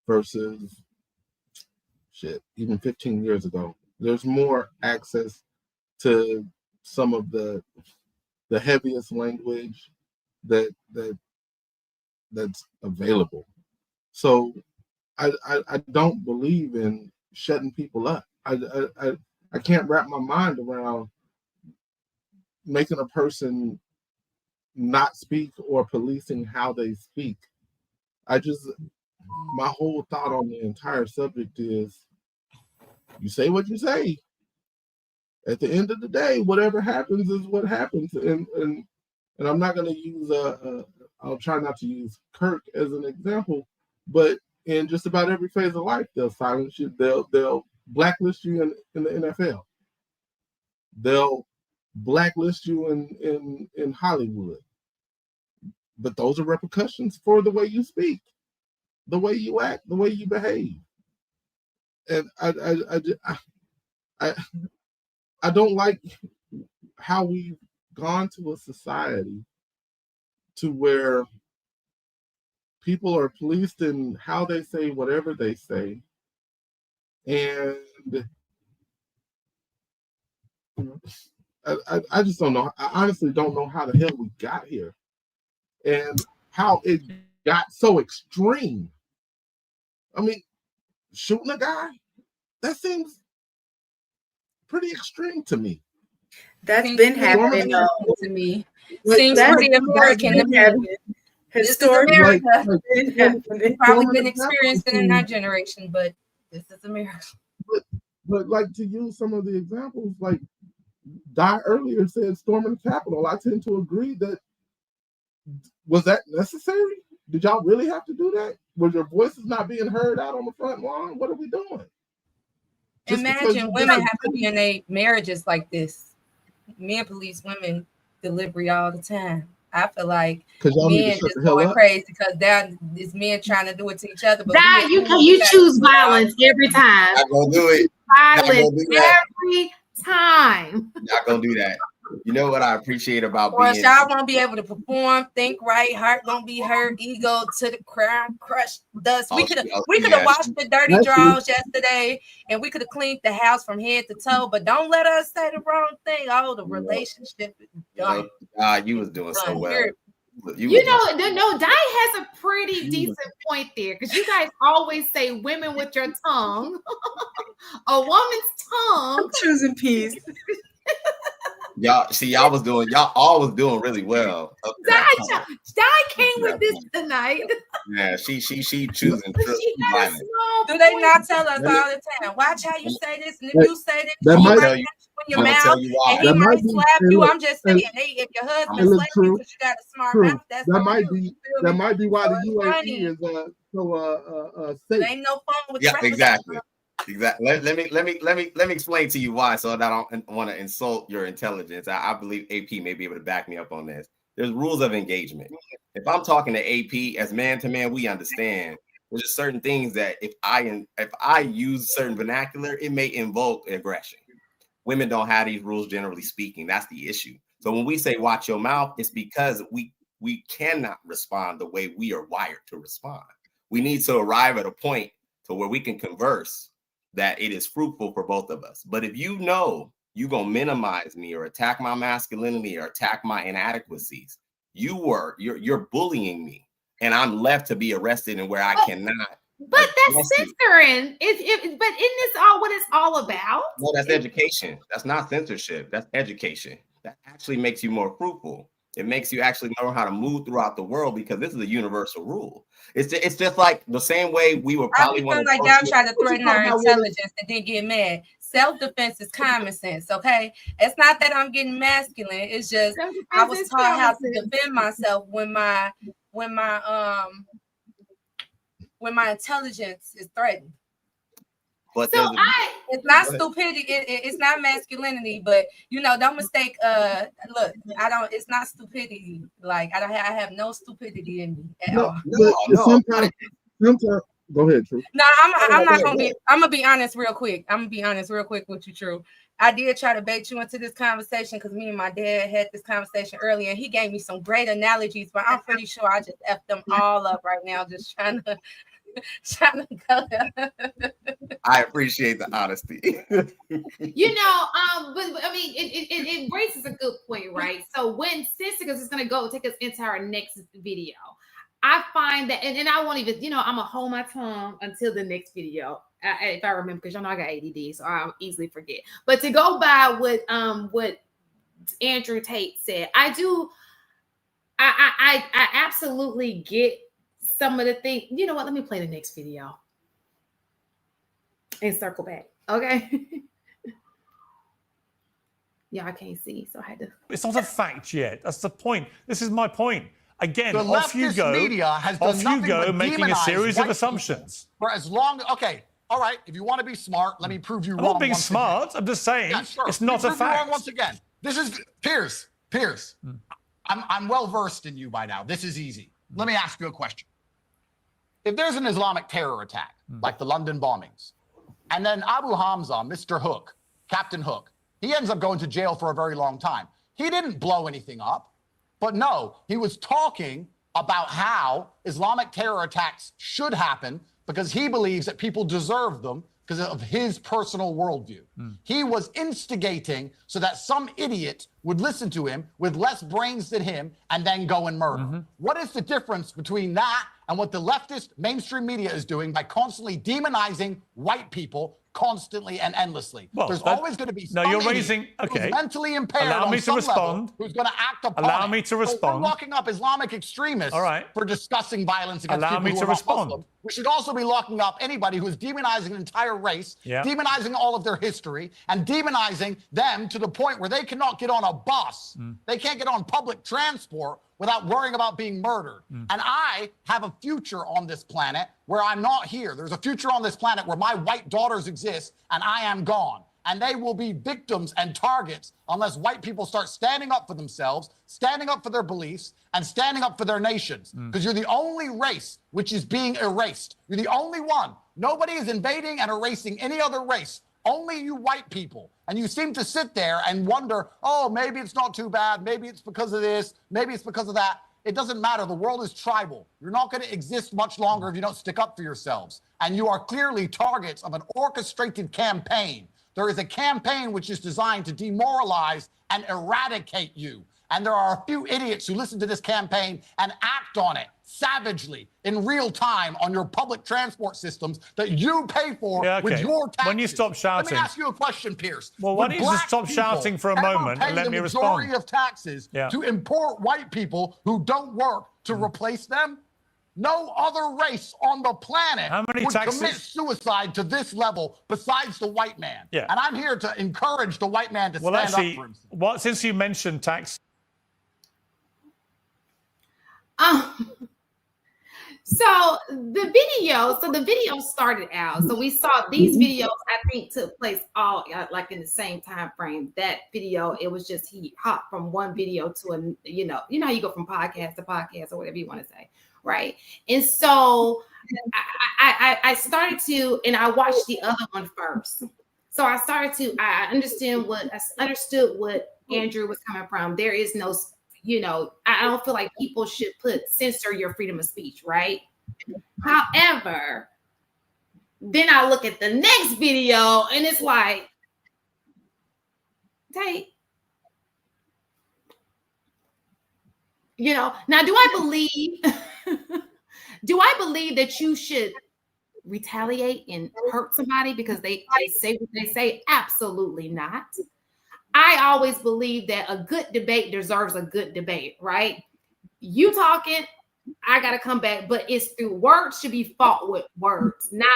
versus even 15 years ago. There's more access to some of the heaviest language that's available. So I don't believe in shutting people up. I can't wrap my mind around making a person not speak or policing how they speak. My whole thought on the entire subject is, you say what you say. At the end of the day, whatever happens is what happens. And I'm not going to use I'll try not to use Kirk as an example, but in just about every phase of life, they'll silence you. They'll blacklist you in the NFL. They'll blacklist you in Hollywood. But those are repercussions for the way you speak, the way you act, the way you behave. And I don't like how we've gone to a society to where people are policed in how they say whatever they say. And I just don't know. I honestly don't know how the hell we got here and how it got so extreme. I mean, shooting a guy, that seems pretty extreme to me. That's been happening to me. Seems pretty American to me. This is America. We've probably been experiencing in our generation, but this is America. But like, to use some of the examples, like Di earlier said, storming the Capitol. I tend to agree that, was that necessary? Did y'all really have to do that? Was your voices not being heard out on the front lawn? What are we doing? Imagine women have to be in a marriages like this. Men police women delivery all the time. I feel like men just going crazy because this men trying to do it to each other. But you choose violence every time. Not gonna do it. Violence every time. Not gonna do that. You know what I appreciate about being? Y'all won't be able to perform, think right, heart gonna be hurt, ego to the crown, crushed dust. We could have washed the dirty drawers yesterday, and we could have cleaned the house from head to toe. But don't let us say the wrong thing. Oh, the relationship is done. You was doing so well. No, Di has a pretty decent point there, because you guys always say women with your tongue, a woman's tongue. I'm choosing peace. Y'all was doing really well. Di came with this tonight. Yeah, she choosing. Do they not tell us all the time? Watch how you say this, and if you say this, your I'm gonna mouth, tell you why. and he That might might be, slap and you. look, I'm just saying, and, hey, if your and husband look, slaps you true, because you got a smart true. mouth, that's That on might you. be, You feel that me? might be why So the it's UAE funny. is It safe. ain't no fun with Yeah, rappers. exactly. Exactly. Let me explain to you why, so that I don't want to insult your intelligence. I believe AP may be able to back me up on this. There's rules of engagement. If I'm talking to AP as man to man, we understand. There's just certain things that if I use certain vernacular, it may invoke aggression. Women don't have these rules, generally speaking. That's the issue. So when we say watch your mouth, it's because we cannot respond the way we are wired to respond. We need to arrive at a point to where we can converse that it is fruitful for both of us. But if you know you're gonna minimize me or attack my masculinity or attack my inadequacies, you're bullying me, and I'm left to be arrested and where I cannot. But that's censoring. But isn't this all what it's all about? No, that's education. That's not censorship. That's education. That actually makes you more fruitful. It makes you actually know how to move throughout the world, because this is a universal rule. It's just like the same way we would probably want to. Like y'all try to threaten our intelligence and then get mad. Self-defense is common sense, okay? It's not that I'm getting masculine. It's just I was taught how to defend myself when my intelligence is threatened. But so it's not stupidity, it's not masculinity, but don't mistake. Look, it's not stupidity. Like I have no stupidity in me at all. No. Sometimes, go ahead, True. No, I'm not gonna be. I'm gonna be honest real quick. I'm gonna be honest real quick with you, True. I did try to bait you into this conversation because me and my dad had this conversation earlier, and he gave me some great analogies, but I'm pretty sure I just effed them all up right now, just trying to go there. I appreciate the honesty. But I mean, it raises a good point, right? So when because it's going to take us into our next video, I find that, and I won't even, I'm gonna hold my tongue until the next video, if I remember, because y'all know I got ADD, so I'll easily forget. But to go by what Andrew Tate said, I absolutely get some of the things. You know what? Let me play the next video and circle back. Okay. Yeah, I can't see, so I had to. It's not a fact yet. That's the point. This is my point. Again, the off you go. Media has done off you go, making a series of assumptions. For as long, okay, all right. If you want to be smart, let me prove you wrong. I'm not being smart. Again. I'm just saying it's not a fact. You wrong once again. This is Piers. I'm well versed in you by now. This is easy. Let me ask you a question. If there's an Islamic terror attack, like the London bombings, and then Abu Hamza, Mr. Hook, Captain Hook, he ends up going to jail for a very long time. He didn't blow anything up, but no, he was talking about how Islamic terror attacks should happen because he believes that people deserve them because of his personal worldview. He was instigating so that some idiot would listen to him with less brains than him and then go and murder. What is the difference between that and what the leftist mainstream media is doing by constantly demonizing white people constantly and endlessly? Well, there's always going to be some you're raising. Okay, who's mentally impaired. Allow me to respond. Level, who's going to act upon Allow me to respond. So we're locking up Islamic extremists for discussing violence against Allow people me who to are respond. Muslim. We should also be locking up anybody who is demonizing an entire race, demonizing all of their history, and demonizing them to the point where they cannot get on a bus. They can't get on public transport without worrying about being murdered. And I have a future on this planet where I'm not here. There's a future on this planet where my white daughters exist and I am gone. And they will be victims and targets unless white people start standing up for themselves, standing up for their beliefs, and standing up for their nations. Because you're the only race which is being erased. You're the only one. Nobody is invading and erasing any other race. Only you white people. And you seem to sit there and wonder, oh, maybe it's not too bad. Maybe it's because of this. Maybe it's because of that. It doesn't matter. The world is tribal. You're not going to exist much longer if you don't stick up for yourselves. And you are clearly targets of an orchestrated campaign. There is a campaign which is designed to demoralize and eradicate you. And there are a few idiots who listen to this campaign and act on it savagely in real time on your public transport systems that you pay for with your taxes. When you stop shouting. Let me ask you a question, Pierce. Well, why don't you just stop shouting for a moment and let me respond? Majority of taxes to import white people who don't work to replace them? No other race on the planet How many would taxes? commit suicide to this level besides the white man. Yeah. And I'm here to encourage the white man to stand up for himself. Well, since you mentioned tax. So the video started out. So we saw these videos, I think, took place all like in the same time frame. That video, it was just he hopped from one video to a, you know how you go from podcast to podcast or whatever you want to say, right? And so I started to, and I watched the other one first. So I understood what Andrew was coming from. There is no, I don't feel like people should censor your freedom of speech, right? However, then I look at the next video and it's like, Tate, now do I believe that you should retaliate and hurt somebody because they say what they say? Absolutely not. I always believe that a good debate deserves a good debate, right? You talking, I got to come back, but it's through words, should be fought with words, not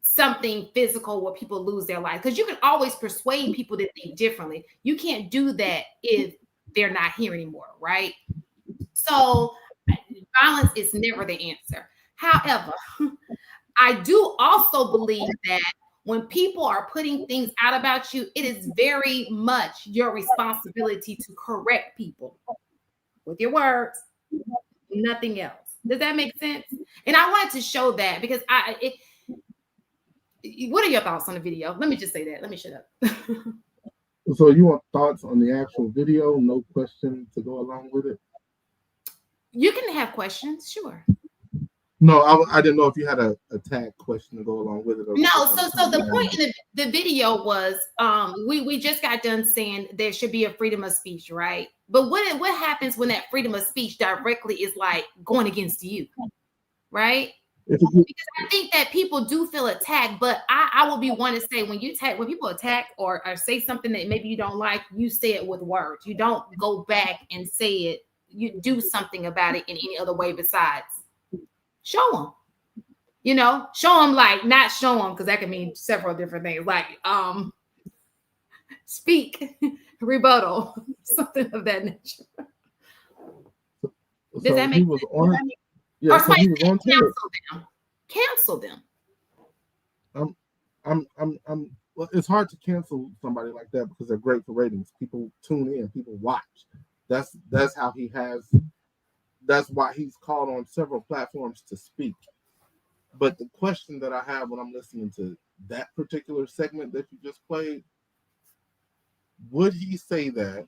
something physical where people lose their life. Because you can always persuade people to think differently. You can't do that if they're not here anymore, right? So violence is never the answer. However, I do also believe that when people are putting things out about you, it is very much your responsibility to correct people with your words, nothing else. Does that make sense? And I wanted to show that because what are your thoughts on the video? Let me just say that. Let me shut up. So you want thoughts on the actual video? No question to go along with it? You can have questions, sure. No, I didn't know if you had a tag question to go along with it. No, so the point in the video was we just got done saying there should be a freedom of speech, right? But what happens when that freedom of speech directly is like going against you, right? Because I think that people do feel attacked, but I will be one to say when people attack or say something that maybe you don't like, you say it with words. You don't go back and say it. You do something about it in any other way besides show them. Show them, like, not show them, because that can mean several different things, like speak, rebuttal, something of that nature. Does that make sense? Yeah, so he was on cancel them. Well, it's hard to cancel somebody like that because they're great for ratings. People tune in, people watch. That's why he's called on several platforms to speak. But the question that I have when I'm listening to that particular segment that you just played, would he say that?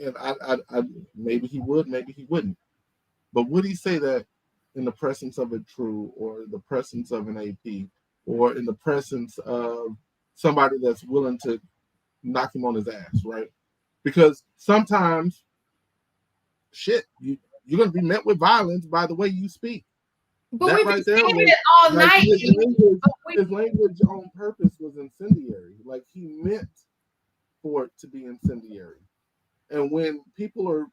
And I maybe he would, maybe he wouldn't. But would he say that in the presence of a True, or the presence of an AP, or in the presence of somebody that's willing to knock him on his ass, right? Because sometimes, shit, you're going to be met with violence by the way you speak. But that we've right been there saying was, it all like, night. His language on purpose was incendiary. Like, he meant for it to be incendiary. And when people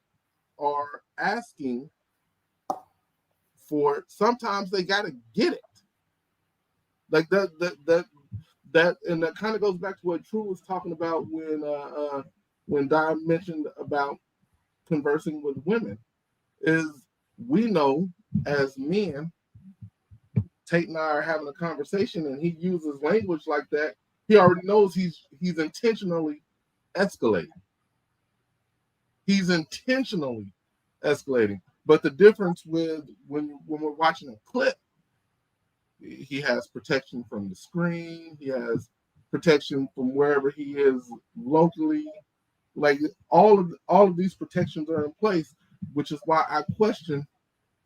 are asking for it, sometimes they got to get it. Like that, and that kind of goes back to what True was talking about when Di mentioned about conversing with women. Is we know as men, Tate and I are having a conversation, and he uses language like that. He already knows he's intentionally escalating. He's intentionally escalating. But the difference with when we're watching a clip, he has protection from the screen. He has protection from wherever he is locally. Like all of these protections are in place, which is why I question,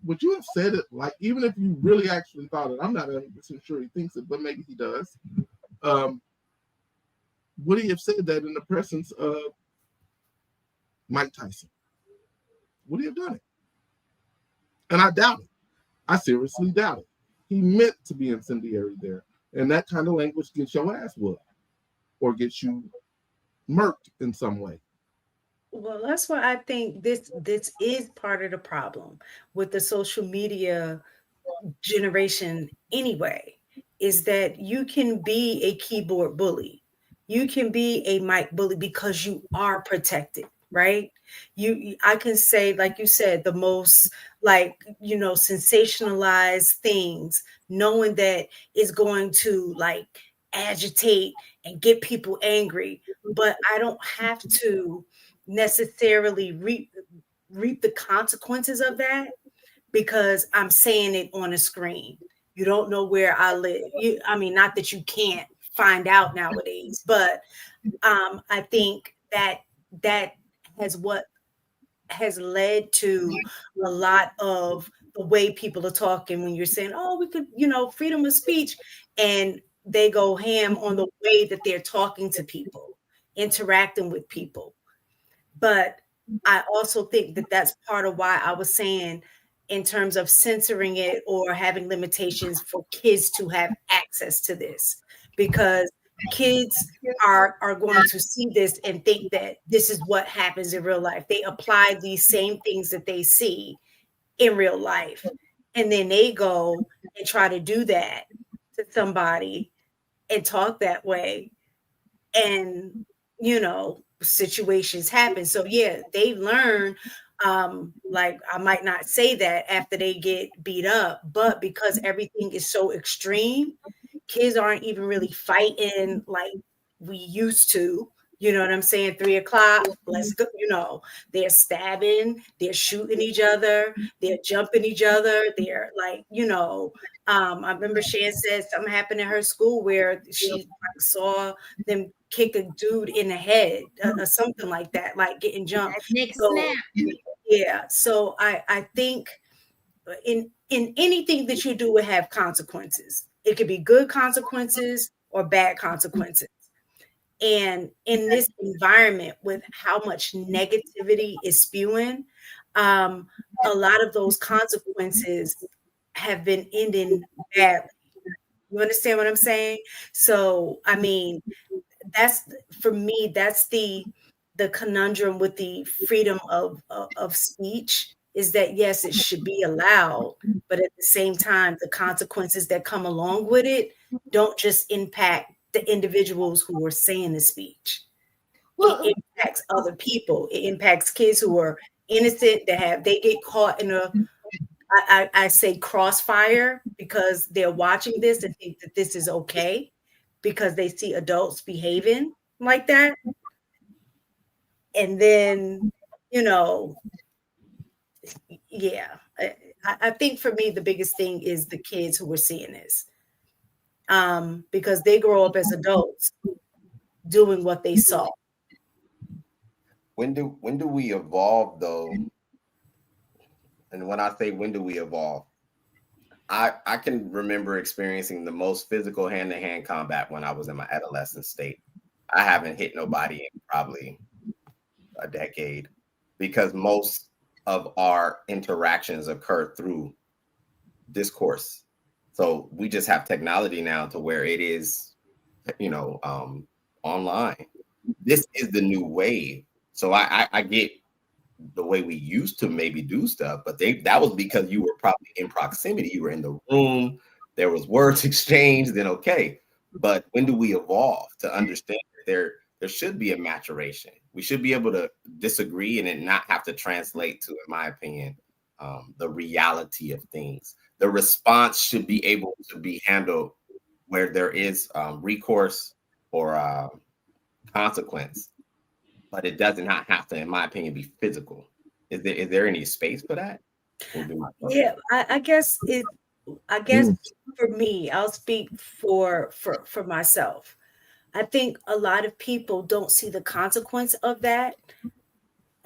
would you have said it, like, even if you really actually thought it? I'm not 100% sure he thinks it, but maybe he does. Would he have said that in the presence of Mike Tyson? Would he have done it? And I doubt it. I seriously doubt it. He meant to be incendiary there. And that kind of language gets your ass whooped or gets you murked in some way. Well, that's why I think this is part of the problem with the social media generation anyway, is that you can be a keyboard bully. You can be a mic bully because you are protected, right? I can say, like you said, the most like, sensationalized things, knowing that it's going to like agitate and get people angry, but I don't have to necessarily reap the consequences of that because I'm saying it on a screen. You don't know where I live. I mean, not that you can't find out nowadays, but I think that has led to a lot of the way people are talking when you're saying, oh, we could, freedom of speech. And they go ham on the way that they're talking to people, interacting with people. But I also think that that's part of why I was saying, in terms of censoring it or having limitations for kids to have access to this, because kids are going to see this and think that this is what happens in real life. They apply these same things that they see in real life, and then they go and try to do that to somebody and talk that way, and situations happen. So yeah, they learn. Like, I might not say that after they get beat up, but because everything is so extreme, kids aren't even really fighting like we used to. You know what I'm saying? 3 o'clock, let's go. They're stabbing, they're shooting each other, they're jumping each other. They're like, I remember Shan said something happened in her school where she saw them kick a dude in the head or something like that, like getting jumped. So, yeah. So I think in anything that you do will have consequences. It could be good consequences or bad consequences. And in this environment with how much negativity is spewing, a lot of those consequences have been ending badly. You understand what I'm saying? So, I mean, that's, for me, that's the conundrum with the freedom of speech, is that yes, it should be allowed, but at the same time, the consequences that come along with it don't just impact the individuals who are saying the speech. Well, it impacts other people. It impacts kids who are innocent, they get caught in I say crossfire, because they're watching this and think that this is okay because they see adults behaving like that. And then, yeah, I think for me, the biggest thing is the kids who are seeing this, because they grow up as adults doing what they saw. When do we evolve, though? And when I say when do we evolve, I can remember experiencing the most physical hand-to-hand combat when I was in my adolescent state. I haven't hit nobody in probably a decade, because most of our interactions occur through discourse. So we just have technology now to where it is, online. This is the new wave. So I get the way we used to maybe do stuff, but that was because you were probably in proximity, you were in the room, there was words exchanged, then okay. But when do we evolve to understand that there should be a maturation? We should be able to disagree and it not have to translate to, in my opinion, the reality of things. The response should be able to be handled where there is recourse or consequence, but it does not have to, in my opinion, be physical. Is there any space for that? Yeah, I guess for me, I'll speak for myself. I think a lot of people don't see the consequence of that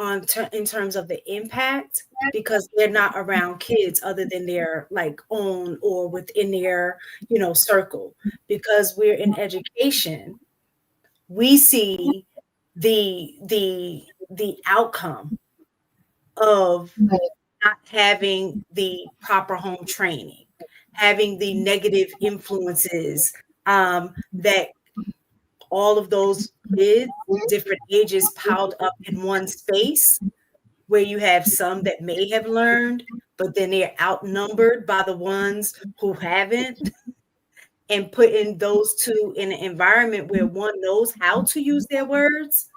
in terms of the impact, because they're not around kids other than their like own or within their circle. Because we're in education, we see the outcome of not having the proper home training, having the negative influences that all of those kids, different ages piled up in one space, where you have some that may have learned, but then they're outnumbered by the ones who haven't, and putting those two in an environment where one knows how to use their words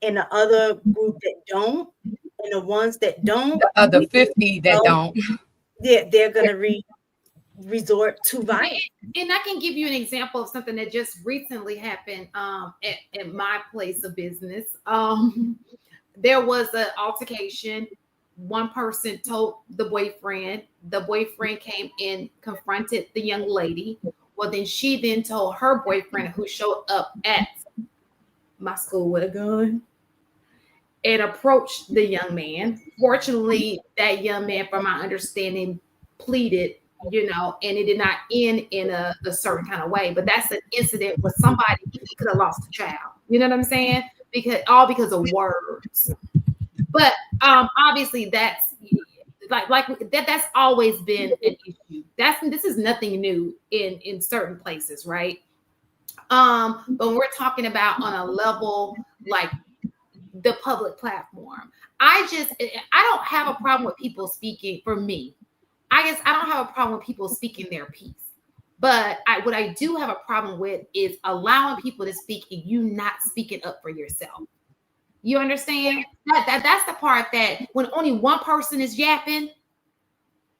and the other group that don't, and the ones that don't, the other 50 that don't, they're going to resort to violence. And I can give you an example of something that just recently happened at my place of business. There was an altercation. One person told the boyfriend came and confronted the young lady. Well, then she then told her boyfriend, who showed up at my school with a gun, and approached the young man. Fortunately, that young man, from my understanding, pleaded, and it did not end in a certain kind of way. But that's an incident where somebody could have lost a child. You know what I'm saying? Because of words. But obviously that's that's always been an issue. This is nothing new in certain places, right? But when we're talking about on a level like the public platform, I don't have a problem with people speaking. For me, I guess I don't have a problem with people speaking their piece. But what I do have a problem with is allowing people to speak and you not speaking up for yourself. You understand? That's the part that when only one person is yapping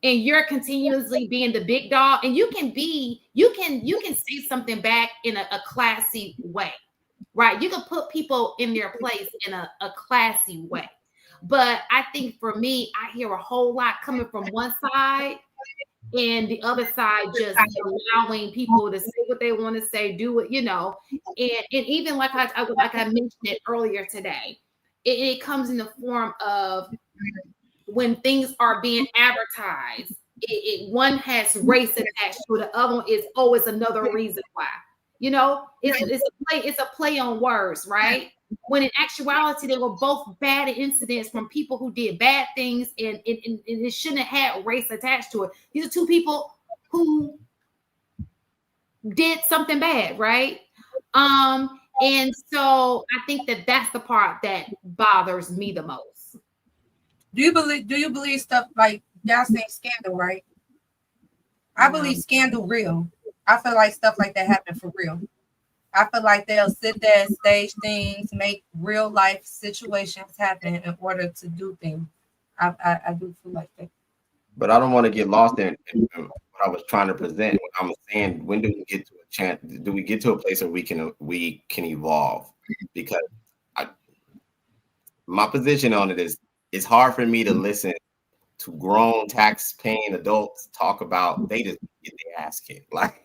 and you're continuously being the big dog, and you can say something back in a classy way, right? You can put people in their place in a classy way. But I think for me, I hear a whole lot coming from one side, and the other side just allowing people to say what they want to say, do it, and even like I mentioned it earlier today, it comes in the form of when things are being advertised, one has race attached to it, the other one is it's another reason why. It's a play on words, right? When in actuality, they were both bad incidents from people who did bad things, and it shouldn't have had race attached to it. These are two people who did something bad, right? And so I think that's the part that bothers me the most. Do you believe stuff like y'all saying scandal, right? I believe scandal real. I feel like stuff like that happened for real. I feel like they'll sit there and stage things, make real life situations happen in order to do things. I do feel like that. But I don't want to get lost in what I was trying to present. When I'm saying, when do we get to a chance? Do we get to a place where we can evolve? Because my position on it is, it's hard for me to listen to grown tax-paying adults talk about they just get their ass kicked. Like,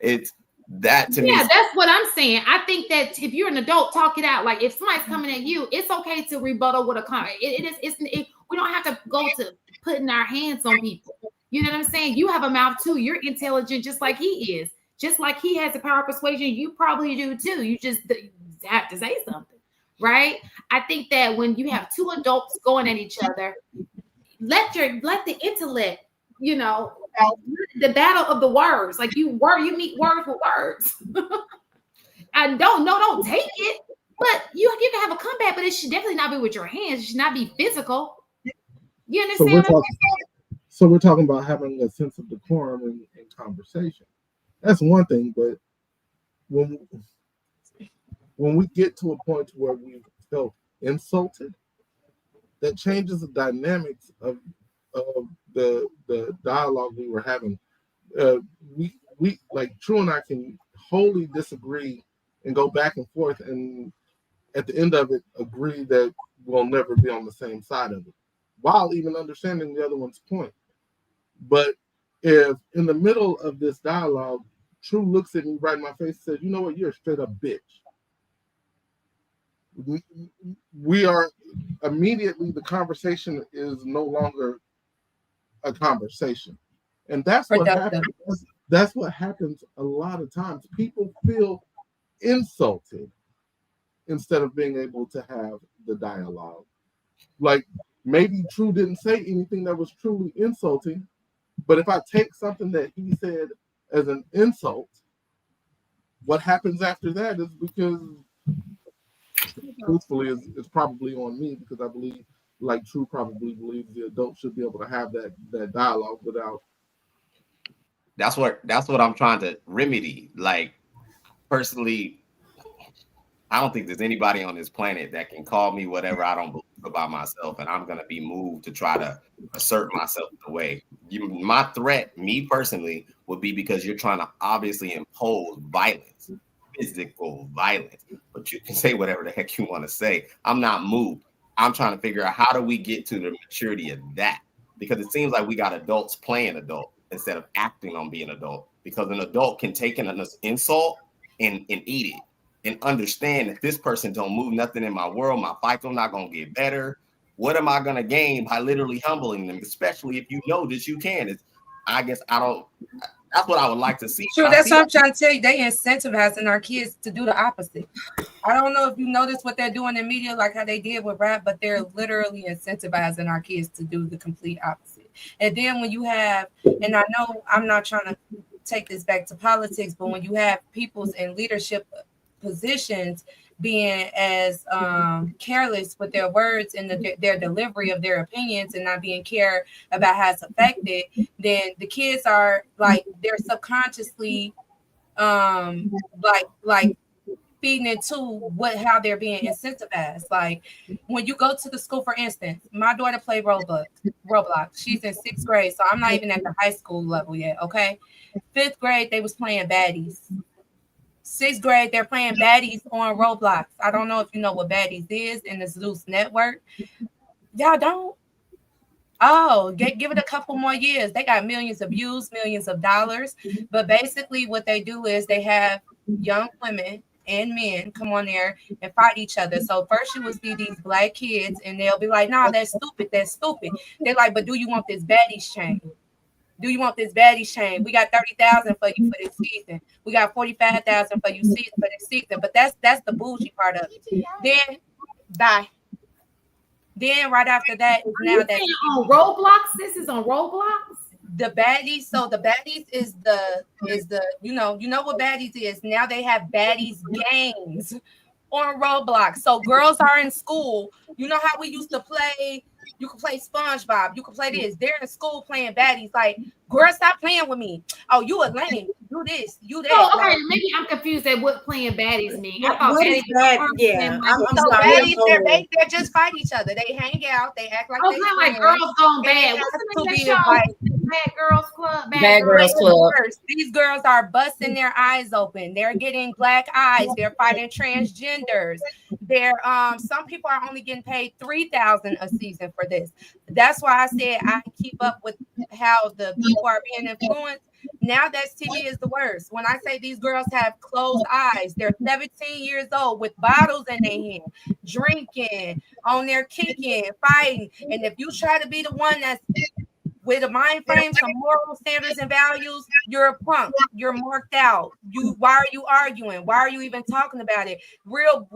it's that to me. Yeah, that's what I'm saying. I think that if you're an adult, talk it out. Like, if somebody's coming at you, it's okay to rebuttal with a comment. We don't have to go to putting our hands on people. You know what I'm saying? You have a mouth too. You're intelligent just like he is. Just like he has the power of persuasion, you probably do too. You just have to say something, right? I think that when you have two adults going at each other, let the intellect, the battle of the words. Like you meet words with words. And don't take it. But you can have a comeback, but it should definitely not be with your hands. It should not be physical. You understand? So we're talking about having a sense of decorum in conversation. That's one thing, but when we get to a point where we felt insulted, that changes the dynamics of the dialogue we were having. We like True and I can wholly disagree and go back and forth, and at the end of it, agree that we'll never be on the same side of it, while even understanding the other one's point. But if in the middle of this dialogue, True looks at me right in my face and says, "You know what? You're a straight up bitch." We are immediately, the conversation is no longer a conversation, and that's what happens. That's what happens a lot of times. People feel insulted instead of being able to have the dialogue. Like, maybe True didn't say anything that was truly insulting, but if I take something that he said as an insult, what happens after that is because, truthfully, it's probably on me, because I believe, like True probably believes, the adult should be able to have that dialogue without. That's what I'm trying to remedy. Like, personally, I don't think there's anybody on this planet that can call me whatever I don't believe about myself, and I'm gonna be moved to try to assert myself the way. My threat, me personally, would be because you're trying to obviously impose violence, physical violence. But you can say whatever the heck you want to say. I'm not moved. I'm trying to figure out how do we get to the maturity of that, because it seems like we got adults playing adult instead of acting on being adult. Because an adult can take an insult and eat it, and understand that this person don't move nothing in my world. My fights are not going to get better. What am I going to gain by literally humbling them? Especially if you know that you can. I guess I don't. That's what I would like to see. True, that's what I'm trying to tell you. They incentivizing our kids to do the opposite. I don't know if you notice what they're doing in media, like how they did with rap, but they're literally incentivizing our kids to do the complete opposite. And then when you have, and I know I'm not trying to take this back to politics, but when you have people's in leadership positions being as careless with their words and their delivery of their opinions and not being care about how it's affected, then the kids are like, they're subconsciously like feeding into how they're being incentivized. Like when you go to the school, for instance, my daughter played Roblox. She's in 6th grade, so I'm not even at the high school level yet. Okay, 5th grade they was playing baddies. 6th grade, they're playing baddies on Roblox. I don't know if you know what baddies is in the Zeus network. Y'all don't? Oh, give it a couple more years. They got millions of views, millions of dollars. But basically what they do is they have young women and men come on there and fight each other. So first you will see these black kids and they'll be like, nah, that's stupid. They're like, but do you want this baddies chain? Do you want this baddies chain? We got 30,000 for you for this season. We got 45,000 for you for this season. But that's the bougie part of it. Then right after that, now that on Roblox, this is on Roblox. The baddies. So the baddies is the you know what baddies is. Now they have baddies games on Roblox. So girls are in school. You know how we used to play. You can play SpongeBob. You can play this. They're in school playing baddies. Like, girl, stop playing with me. Oh, you a lame. Do this. You that. Oh, okay. Maybe I'm confused at what playing baddies mean. I thought baddies. Yeah. So baddies, they just fight each other. They hang out. They act like they like girls gone bad. What's the name of that show? Bad Girls Club. Bad Girls Club. These girls are busting their eyes open. They're getting black eyes. They're fighting transgenders. They're some people are only getting paid $3,000 a season for this. That's why I said I keep up with how the people are being influenced. Now that TV is the worst. When I say these girls have closed eyes, they're 17 years old with bottles in their hand, drinking, on their kicking, fighting. And if you try to be the one that's with a mind frame, some moral standards and values, you're a punk. You're marked out. Why are you arguing? Why are you even talking about it? Real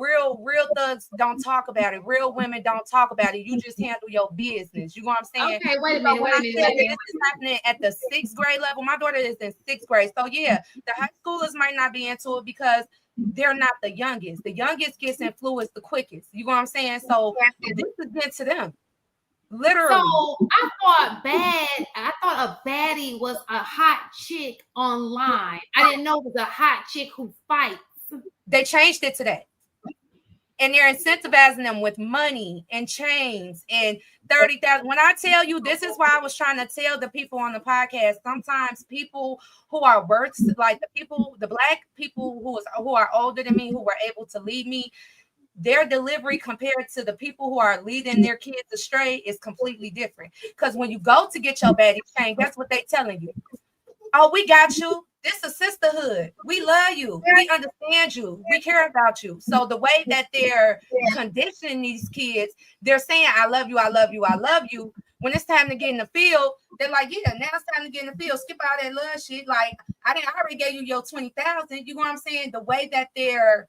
thugs don't talk about it. Real women don't talk about it. You just handle your business. You know what I'm saying? Okay, wait a minute. This is happening at the 6th grade level. My daughter is in 6th grade. So yeah, the high schoolers might not be into it because they're not the youngest. The youngest gets influenced the quickest. You know what I'm saying? So this is good to them. Literally. So I thought a baddie was a hot chick online. I didn't know it was a hot chick who fights. They changed it to that. And they're incentivizing them with money and chains and 30,000. When I tell you, this is why I was trying to tell the people on the podcast, sometimes people who are worth, like the black people who are older than me, who were able to lead me, their delivery compared to the people who are leading their kids astray is completely different. Because when you go to get your baddie chain, that's what they're telling you. Oh, we got you. This is sisterhood. We love you. We understand you. We care about you. So the way that they're conditioning these kids, they're saying, I love you, I love you, I love you. When it's time to get in the field, they're like, yeah, now it's time to get in the field. Skip all that love shit. Like, I already gave you your 20,000. You know what I'm saying? The way that they're,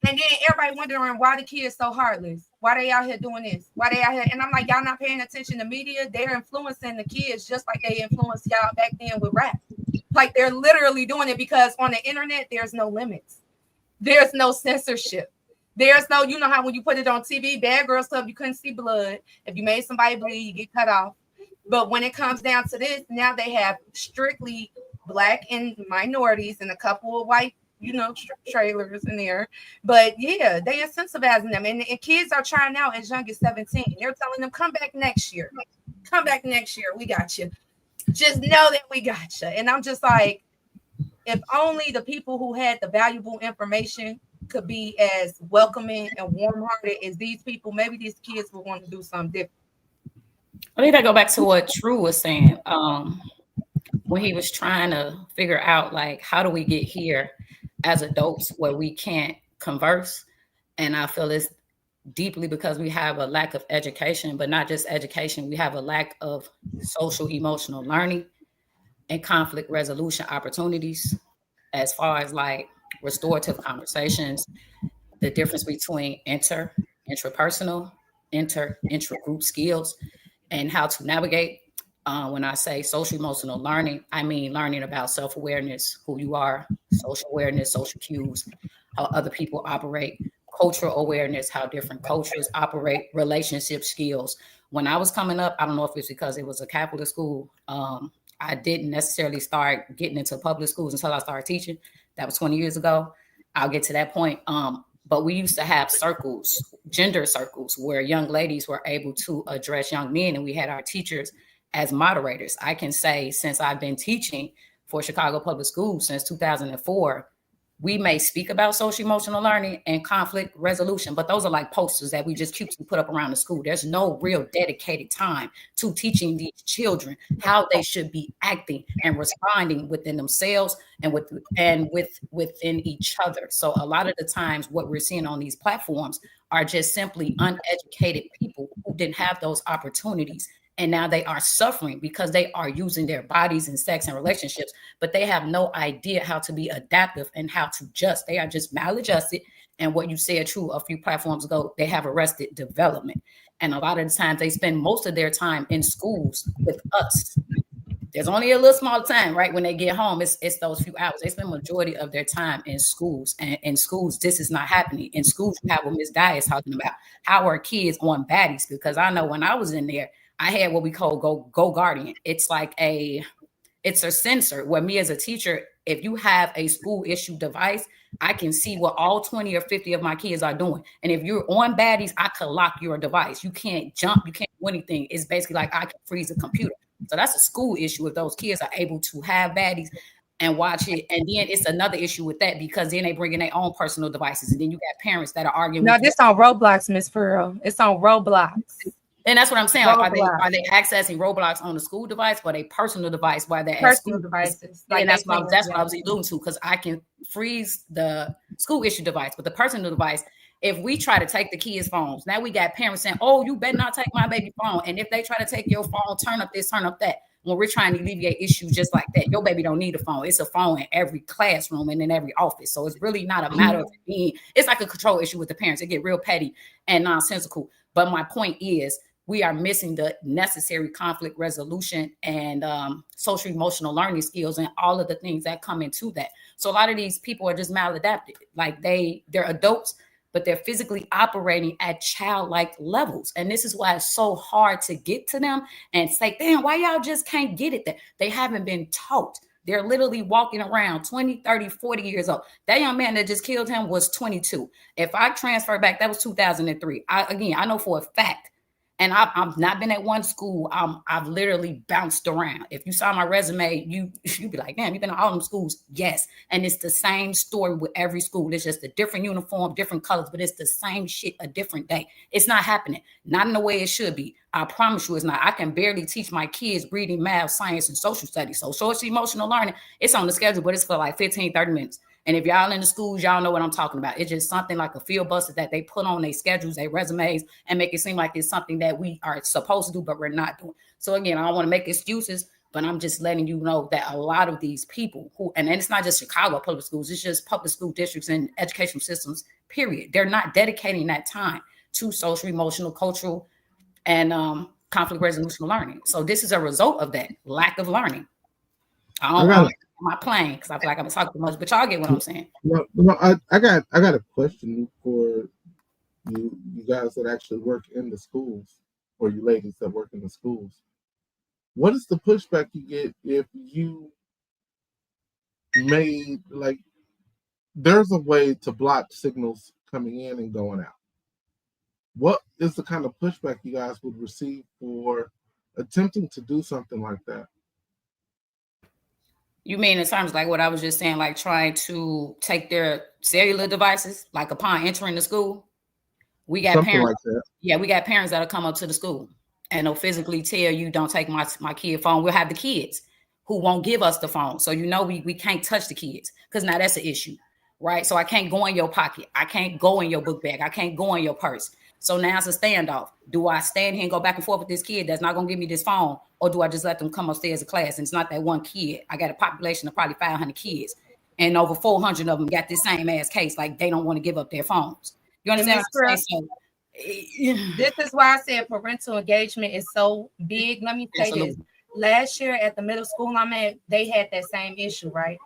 and then everybody wondering why the kids so heartless. Why they out here doing this? Why they out here? And I'm like, y'all not paying attention to media. They're influencing the kids just like they influenced y'all back then with rap. Like they're literally doing it because on the internet, there's no limits. There's no censorship. There's no, you know how when you put it on TV, Bad Girls Club, you couldn't see blood. If you made somebody bleed, you get cut off. But when it comes down to this, now they have strictly Black and minorities and a couple of white, you know, trailers in there. But yeah, they are incentivizing them. And kids are trying out as young as 17. They're telling them, come back next year. Come back next year. We got you. Just know that we got you. And I'm just like, if only the people who had the valuable information could be as welcoming and warm-hearted as these people, maybe these kids will want to do something different. I think I go back to what True was saying when he was trying to figure out, like, how do we get here as adults where we can't converse? And I feel it's deeply because we have a lack of education, but not just education. We have a lack of social emotional learning and conflict resolution opportunities as far as like restorative conversations, the difference between intrapersonal, intra-group skills, and how to navigate. When I say social emotional learning, I mean learning about self-awareness, who you are, social awareness, social cues, how other people operate, cultural awareness, how different cultures operate, relationship skills. When I was coming up, I don't know if it's because it was a Catholic school, I didn't necessarily start getting into public schools until I started teaching. That was 20 years ago. I'll get to that point. But we used to have circles, gender circles, where young ladies were able to address young men, and we had our teachers as moderators. I can say since I've been teaching for Chicago Public Schools since 2004, we may speak about social emotional learning and conflict resolution, but those are like posters that we just keep to put up around the school. There's no real dedicated time to teaching these children how they should be acting and responding within themselves and within each other. So a lot of the times what we're seeing on these platforms are just simply uneducated people who didn't have those opportunities. And now they are suffering because they are using their bodies in sex and relationships, but they have no idea how to be adaptive and how to just, they are just maladjusted. And what you said, True, a few platforms ago, they have arrested development. And a lot of the times they spend most of their time in schools with us. There's only a little small time, right? When they get home, it's those few hours. They spend majority of their time in schools. And in schools, this is not happening. In schools, you have what Ms. Dye is talking about. How are kids on baddies? Because I know when I was in there, I had what we call Go Guardian. It's like it's a sensor where me as a teacher, if you have a school issue device, I can see what all 20 or 50 of my kids are doing. And if you're on baddies, I could lock your device. You can't jump, you can't do anything. It's basically like I can freeze a computer. So that's a school issue if those kids are able to have baddies and watch it. And then it's another issue with that because then they bring in their own personal devices. And then you got parents that are arguing. No, this on Roblox, Miss Pearl. It's on Roblox. And that's what I'm saying. Like, are they accessing Roblox on the school device or their personal device while they're personal devices? Like, and that's what I was alluding to, because I can freeze the school issue device, but the personal device, if we try to take the kids' phones, now we got parents saying, oh, you better not take my baby phone. And if they try to take your phone, turn up this, turn up that. When we're trying to alleviate issues just like that, your baby don't need a phone. It's a phone in every classroom and in every office. So it's really not a matter of being, it's like a control issue with the parents. It get real petty and nonsensical. But my point is, we are missing the necessary conflict resolution and social emotional learning skills and all of the things that come into that. So a lot of these people are just maladapted. Like they're adults, but they're physically operating at childlike levels. And this is why it's so hard to get to them and say, damn, why y'all just can't get it? That they haven't been taught. They're literally walking around 20, 30, 40 years old. That young man that just killed him was 22. If I transfer back, that was 2003. I know for a fact. And I've not been at one school. I've literally bounced around. If you saw my resume, you'd be like, damn, you've been in all them schools. Yes. And it's the same story with every school. It's just a different uniform, different colors, but it's the same shit a different day. It's not happening. Not in the way it should be. I promise you it's not. I can barely teach my kids reading, math, science, and social studies. So social emotional learning, it's on the schedule, but it's for like 15, 30 minutes. And if y'all in the schools, y'all know what I'm talking about. It's just something like a field buster that they put on their schedules, their resumes, and make it seem like it's something that we are supposed to do, but we're not doing. So again, I don't want to make excuses, but I'm just letting you know that a lot of these people and it's not just Chicago public schools, it's just public school districts and educational systems, period. They're not dedicating that time to social, emotional, cultural, and conflict resolution learning. So this is a result of that lack of learning. I Am I playing? Because I feel like I'm talking too much, but y'all get what I'm saying. No, I got a question for you guys that actually work in the schools, or you ladies that work in the schools. What is the pushback you get if you made, like, there's a way to block signals coming in and going out? What is the kind of pushback you guys would receive for attempting to do something like that? You mean in terms like what I was just saying, like trying to take their cellular devices, like upon entering the school? We got Something parents. Like that. Yeah, we got parents that'll come up to the school and they'll physically tell you, don't take my kid phone. We'll have the kids who won't give us the phone. So we can't touch the kids because now that's an issue, right? So I can't go in your pocket. I can't go in your book bag. I can't go in your purse. So now it's a standoff. Do I stand here and go back and forth with this kid that's not going to give me this phone? Or do I just let them come upstairs to class? And it's not that one kid. I got a population of probably 500 kids. And over 400 of them got this same ass case. Like they don't want to give up their phones. You understand what I'm saying? This is why I said parental engagement is so big. Let me say this. Last year at the middle school I'm at, they had that same issue, right?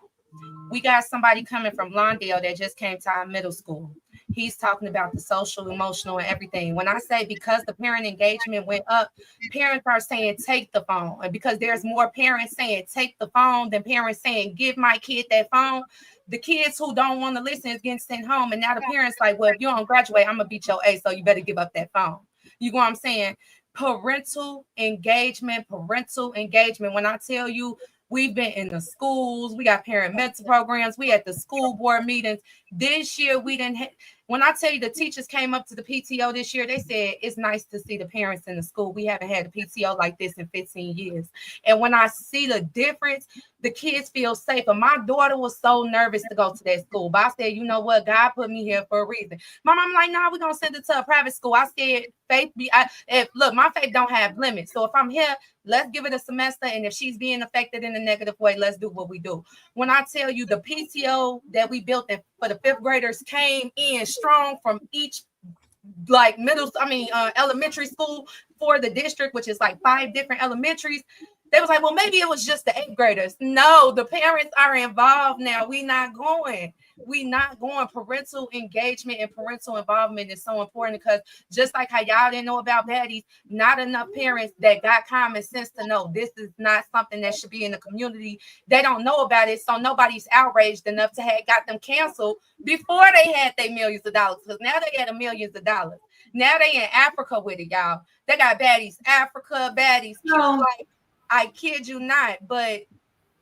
We got somebody coming from Lawndale that just came to our middle school. He's talking about the social, emotional, and everything. When I say because the parent engagement went up, parents are saying take the phone. And because there's more parents saying take the phone than parents saying give my kid that phone, the kids who don't want to listen is getting sent home. And now the parents like, well, if you don't graduate, I'm going to beat your ass, so you better give up that phone. You know what I'm saying? Parental engagement. When I tell you, we've been in the schools, we got parent mentor programs, we at the school board meetings. This year, we didn't when I tell you the teachers came up to the PTO this year, they said it's nice to see the parents in the school. We haven't had a PTO like this in 15 years. And when I see the difference, the kids feel safer. My daughter was so nervous to go to that school, but I said, you know what? God put me here for a reason. My mom like, nah, we're going to send it to a private school. I said, look, my faith don't have limits. So if I'm here, let's give it a semester. And if she's being affected in a negative way, let's do what we do. When I tell you the PTO that we built for the fifth graders came in strong from each elementary school for the district, which is like 5 different elementaries. They was like, well, maybe it was just the 8th graders. No, the parents are involved now. We not going. Parental engagement and parental involvement is so important because just like how y'all didn't know about baddies, not enough parents that got common sense to know this is not something that should be in the community. They don't know about it, so nobody's outraged enough to have got them canceled before they had their millions of dollars. Because now they had millions of dollars. Now they in Africa with it, y'all. They got baddies, Africa, baddies. Like, I kid you not, but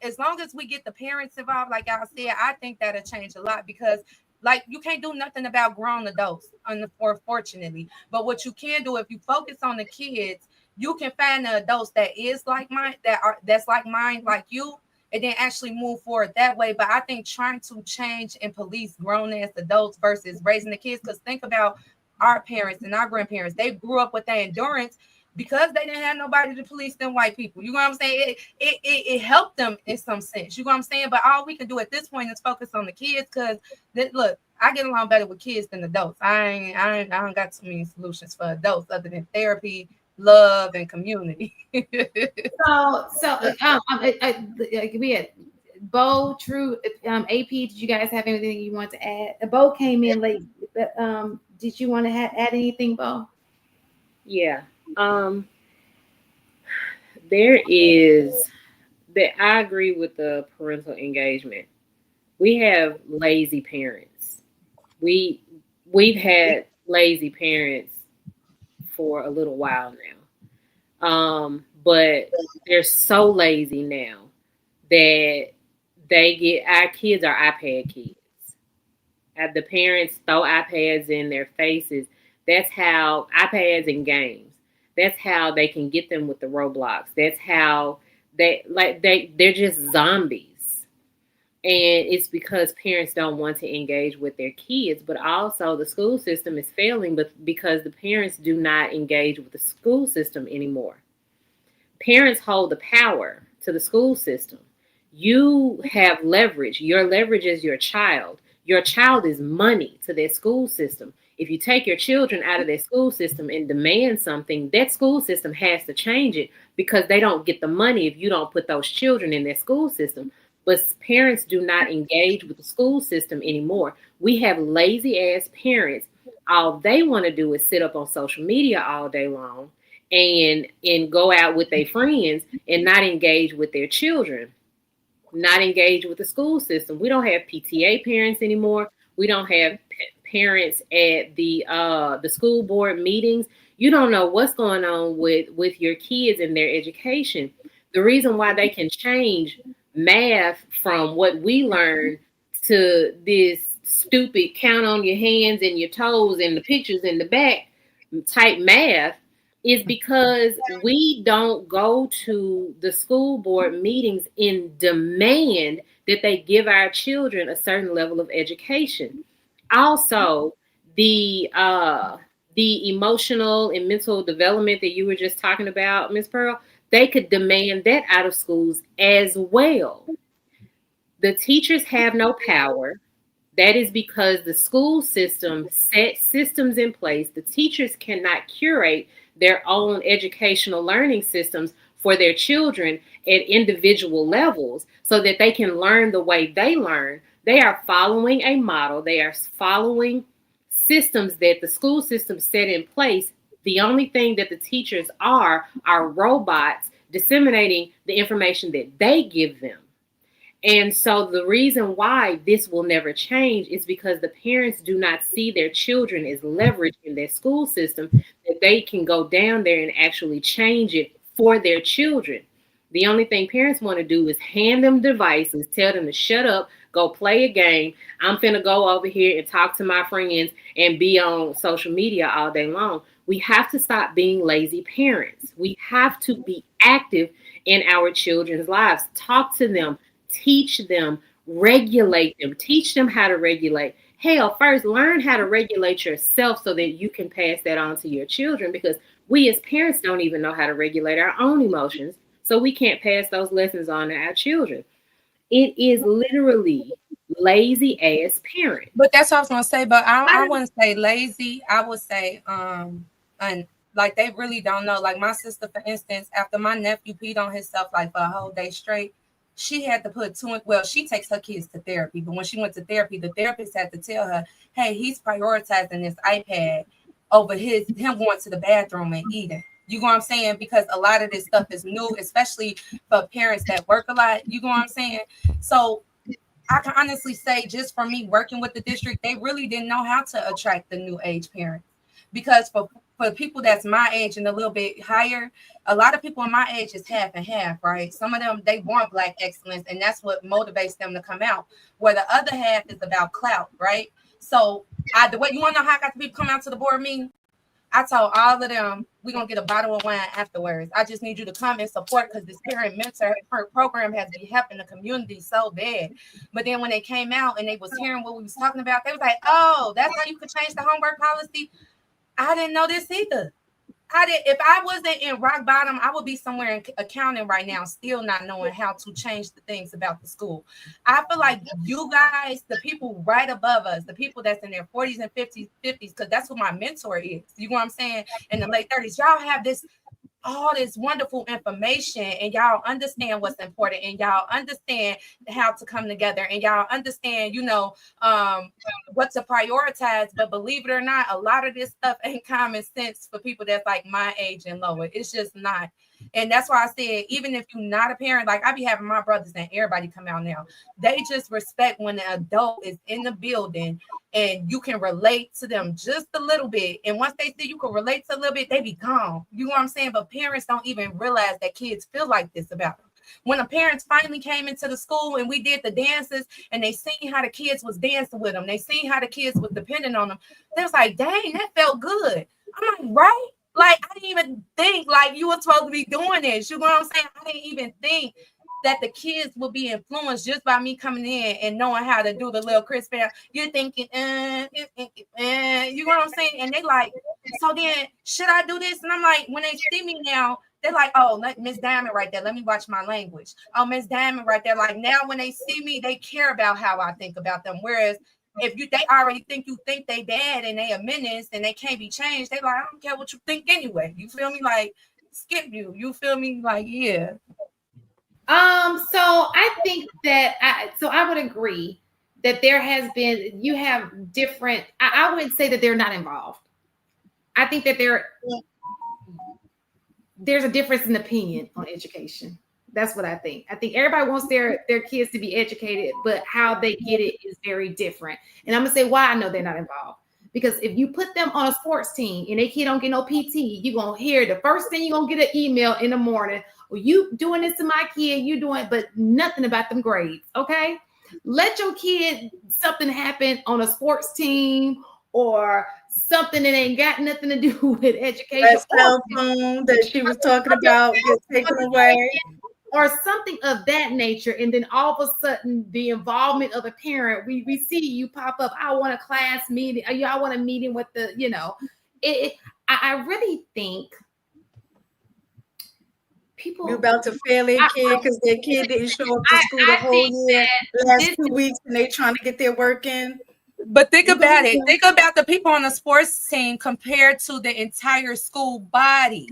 as long as we get the parents involved, like I said, I think that'll change a lot because, like, you can't do nothing about grown adults, unfortunately. But what you can do, if you focus on the kids, you can find the adults that is like mine, that's like mine, like you, and then actually move forward that way. But I think trying to change and police grown-ass adults versus raising the kids, because think about our parents and our grandparents. They grew up with that endurance because they didn't have nobody to police them white people. You know what I'm saying? It helped them in some sense. You know what I'm saying? But all we can do at this point is focus on the kids because, look, I get along better with kids than adults. I don't got too many solutions for adults other than therapy, love, and community. We had Bo, True, AP. Did you guys have anything you want to add? Bo came in late. But, did you want to add anything, Bo? Yeah. There is that I agree with the parental engagement. We have lazy parents. We've had lazy parents for a little while now. But they're so lazy now that our kids are iPad kids. The parents throw iPads in their faces. That's how iPads and games. That's how they can get them with the Roblox. That's how they're just zombies. And it's because parents don't want to engage with their kids, but also the school system is failing, but because the parents do not engage with the school system anymore. Parents hold the power to the school system. You have leverage. Your leverage is your child. Your child is money to their school system. If you take your children out of their school system and demand something, that school system has to change it because they don't get the money if you don't put those children in their school system. but parents do not engage with the school system anymore. We have lazy ass parents. All they want to do is sit up on social media all day long and go out with their friends and not engage with their children, not engage with the school system. We don't have PTA parents anymore. We don't have parents at the school board meetings. You don't know what's going on with your kids and their education. The reason why they can change math from what we learned to this stupid count on your hands and your toes and the pictures in the back type math is because we don't go to the school board meetings in demand that they give our children a certain level of education. Also, the emotional and mental development that you were just talking about, Ms. Pearl, they could demand that out of schools as well. The teachers have no power. That is because the school system set systems in place. The teachers cannot curate their own educational learning systems for their children at individual levels so that they can learn the way they learn. They are following a model. They are following systems that the school system set in place. The only thing that the teachers are robots disseminating the information that they give them. And so the reason why this will never change is because the parents do not see their children as leverage in their school system, that they can go down there and actually change it for their children. The only thing parents want to do is hand them devices, tell them to shut up, go play a game. I'm finna go over here and talk to my friends and be on social media all day long. We have to stop being lazy parents. We have to be active in our children's lives. Talk to them. Teach them, regulate them, teach them how to regulate. Hell, first learn how to regulate yourself so that you can pass that on to your children, because we as parents don't even know how to regulate our own emotions, so we can't pass those lessons on to our children. It is literally lazy ass parent. But that's what I was gonna say. But I wouldn't say lazy. I would say and like they really don't know. Like my sister, for instance, after my nephew peed on himself like for a whole day straight, she had to put she takes her kids to therapy, but when she went to therapy, the therapist had to tell her, hey, he's prioritizing this iPad over him going to the bathroom and eating. You know what I'm saying? Because a lot of this stuff is new, especially for parents that work a lot. You know what I'm saying? So I can honestly say, just for me working with the district, they really didn't know how to attract the new age parents. Because for people that's my age and a little bit higher, a lot of people in my age is half and half, right? Some of them, they want Black excellence, and that's what motivates them to come out, where the other half is about clout, right? So the way, you want to know how I got the people come out to the board meeting? I told all of them, we're going to get a bottle of wine afterwards. I just need you to come and support, because this parent mentor program has been helping the community so bad. But then when they came out and they was hearing what we was talking about, they was like, oh, that's how you could change the homework policy? I didn't know this either. If I wasn't in rock bottom, I would be somewhere in accounting right now, still not knowing how to change the things about the school. I feel like you guys, the people right above us, the people that's in their 40s and 50s, because that's what my mentor is. You know what I'm saying? In the late 30s, y'all have all this wonderful information, and y'all understand what's important, and y'all understand how to come together, and y'all understand, what to prioritize. But believe it or not, a lot of this stuff ain't common sense for people that's like my age and lower. It's just not. And that's why I said, even if you're not a parent, like I be having my brothers and everybody come out now, they just respect when the adult is in the building and you can relate to them just a little bit. And once they see you can relate to a little bit, they be gone. You know what I'm saying? But parents don't even realize that kids feel like this about them. When the parents finally came into the school and we did the dances and they seen how the kids was dancing with them, they seen how the kids was depending on them, they was like, dang, that felt good. I'm like, right? Like, I didn't even think like you were supposed to be doing this. You know what I'm saying? I didn't even think that the kids will be influenced just by me coming in and knowing how to do the little crisp band. You're thinking, you know what I'm saying? And they like, so then should I do this? And I'm like, when they see me now, they're like, oh, Miss Diamond right there. Let me watch my language. Oh, Miss Diamond right there. Like now when they see me, they care about how I think about them. Whereas if they already think you think they bad and they a menace and they can't be changed, they like, I don't care what you think anyway. You feel me? Like skip you. You feel me? Like, yeah. So I think that I would agree that there has been, you have different, I wouldn't say that they're not involved. I think that there's a difference in opinion on education. That's what I think. I think everybody wants their kids to be educated, but how they get it is very different. And I'm gonna say why I know they're not involved. Because if you put them on a sports team and they kid don't get no PT, you're gonna hear the first thing you're gonna get an email in the morning. Well, you doing this to my kid, you doing, but nothing about them grades. Okay. Let your kid something happen on a sports team or something that ain't got nothing to do with education. That cell phone that she was talking about gets taken away. Or something of that nature, and then all of a sudden the involvement of a parent, we see you pop up. I want a class meeting. I want a meeting with the, I really think people. You're about to fail their kid because their kid didn't show up to school the whole year, last 2 weeks, and they trying to get their work in. But think about it. Think about the people on the sports team compared to the entire school body.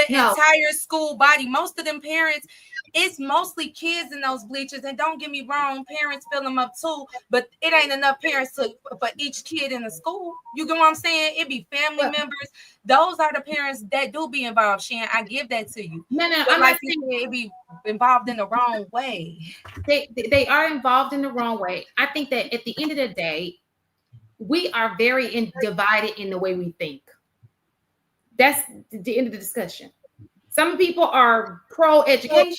Entire school body. Most of them parents, it's mostly kids in those bleachers. And don't get me wrong, parents fill them up too, but it ain't enough parents for each kid in the school. You get what I'm saying? It be family members. Those are the parents that do be involved, Shan. I give that to you. No, I'm like it be involved in the wrong way. They are involved in the wrong way. I think that at the end of the day, we are very divided in the way we think. That's the end of the discussion. Some people are pro-education.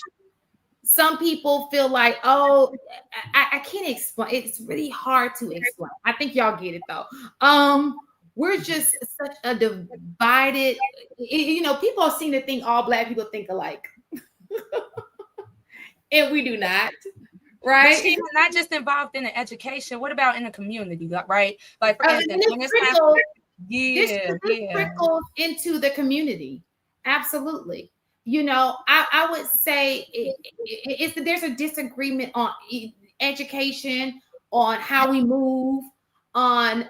Some people feel like, oh, I can't explain. It's really hard to explain. I think y'all get it though. We're just such a divided, people seem to think all Black people think alike. And we do not. Right? But not just involved in the education. What about in the community, right? Like for instance, when it's this trickles into the community. Absolutely. I would say there's a disagreement on education, on how we move, on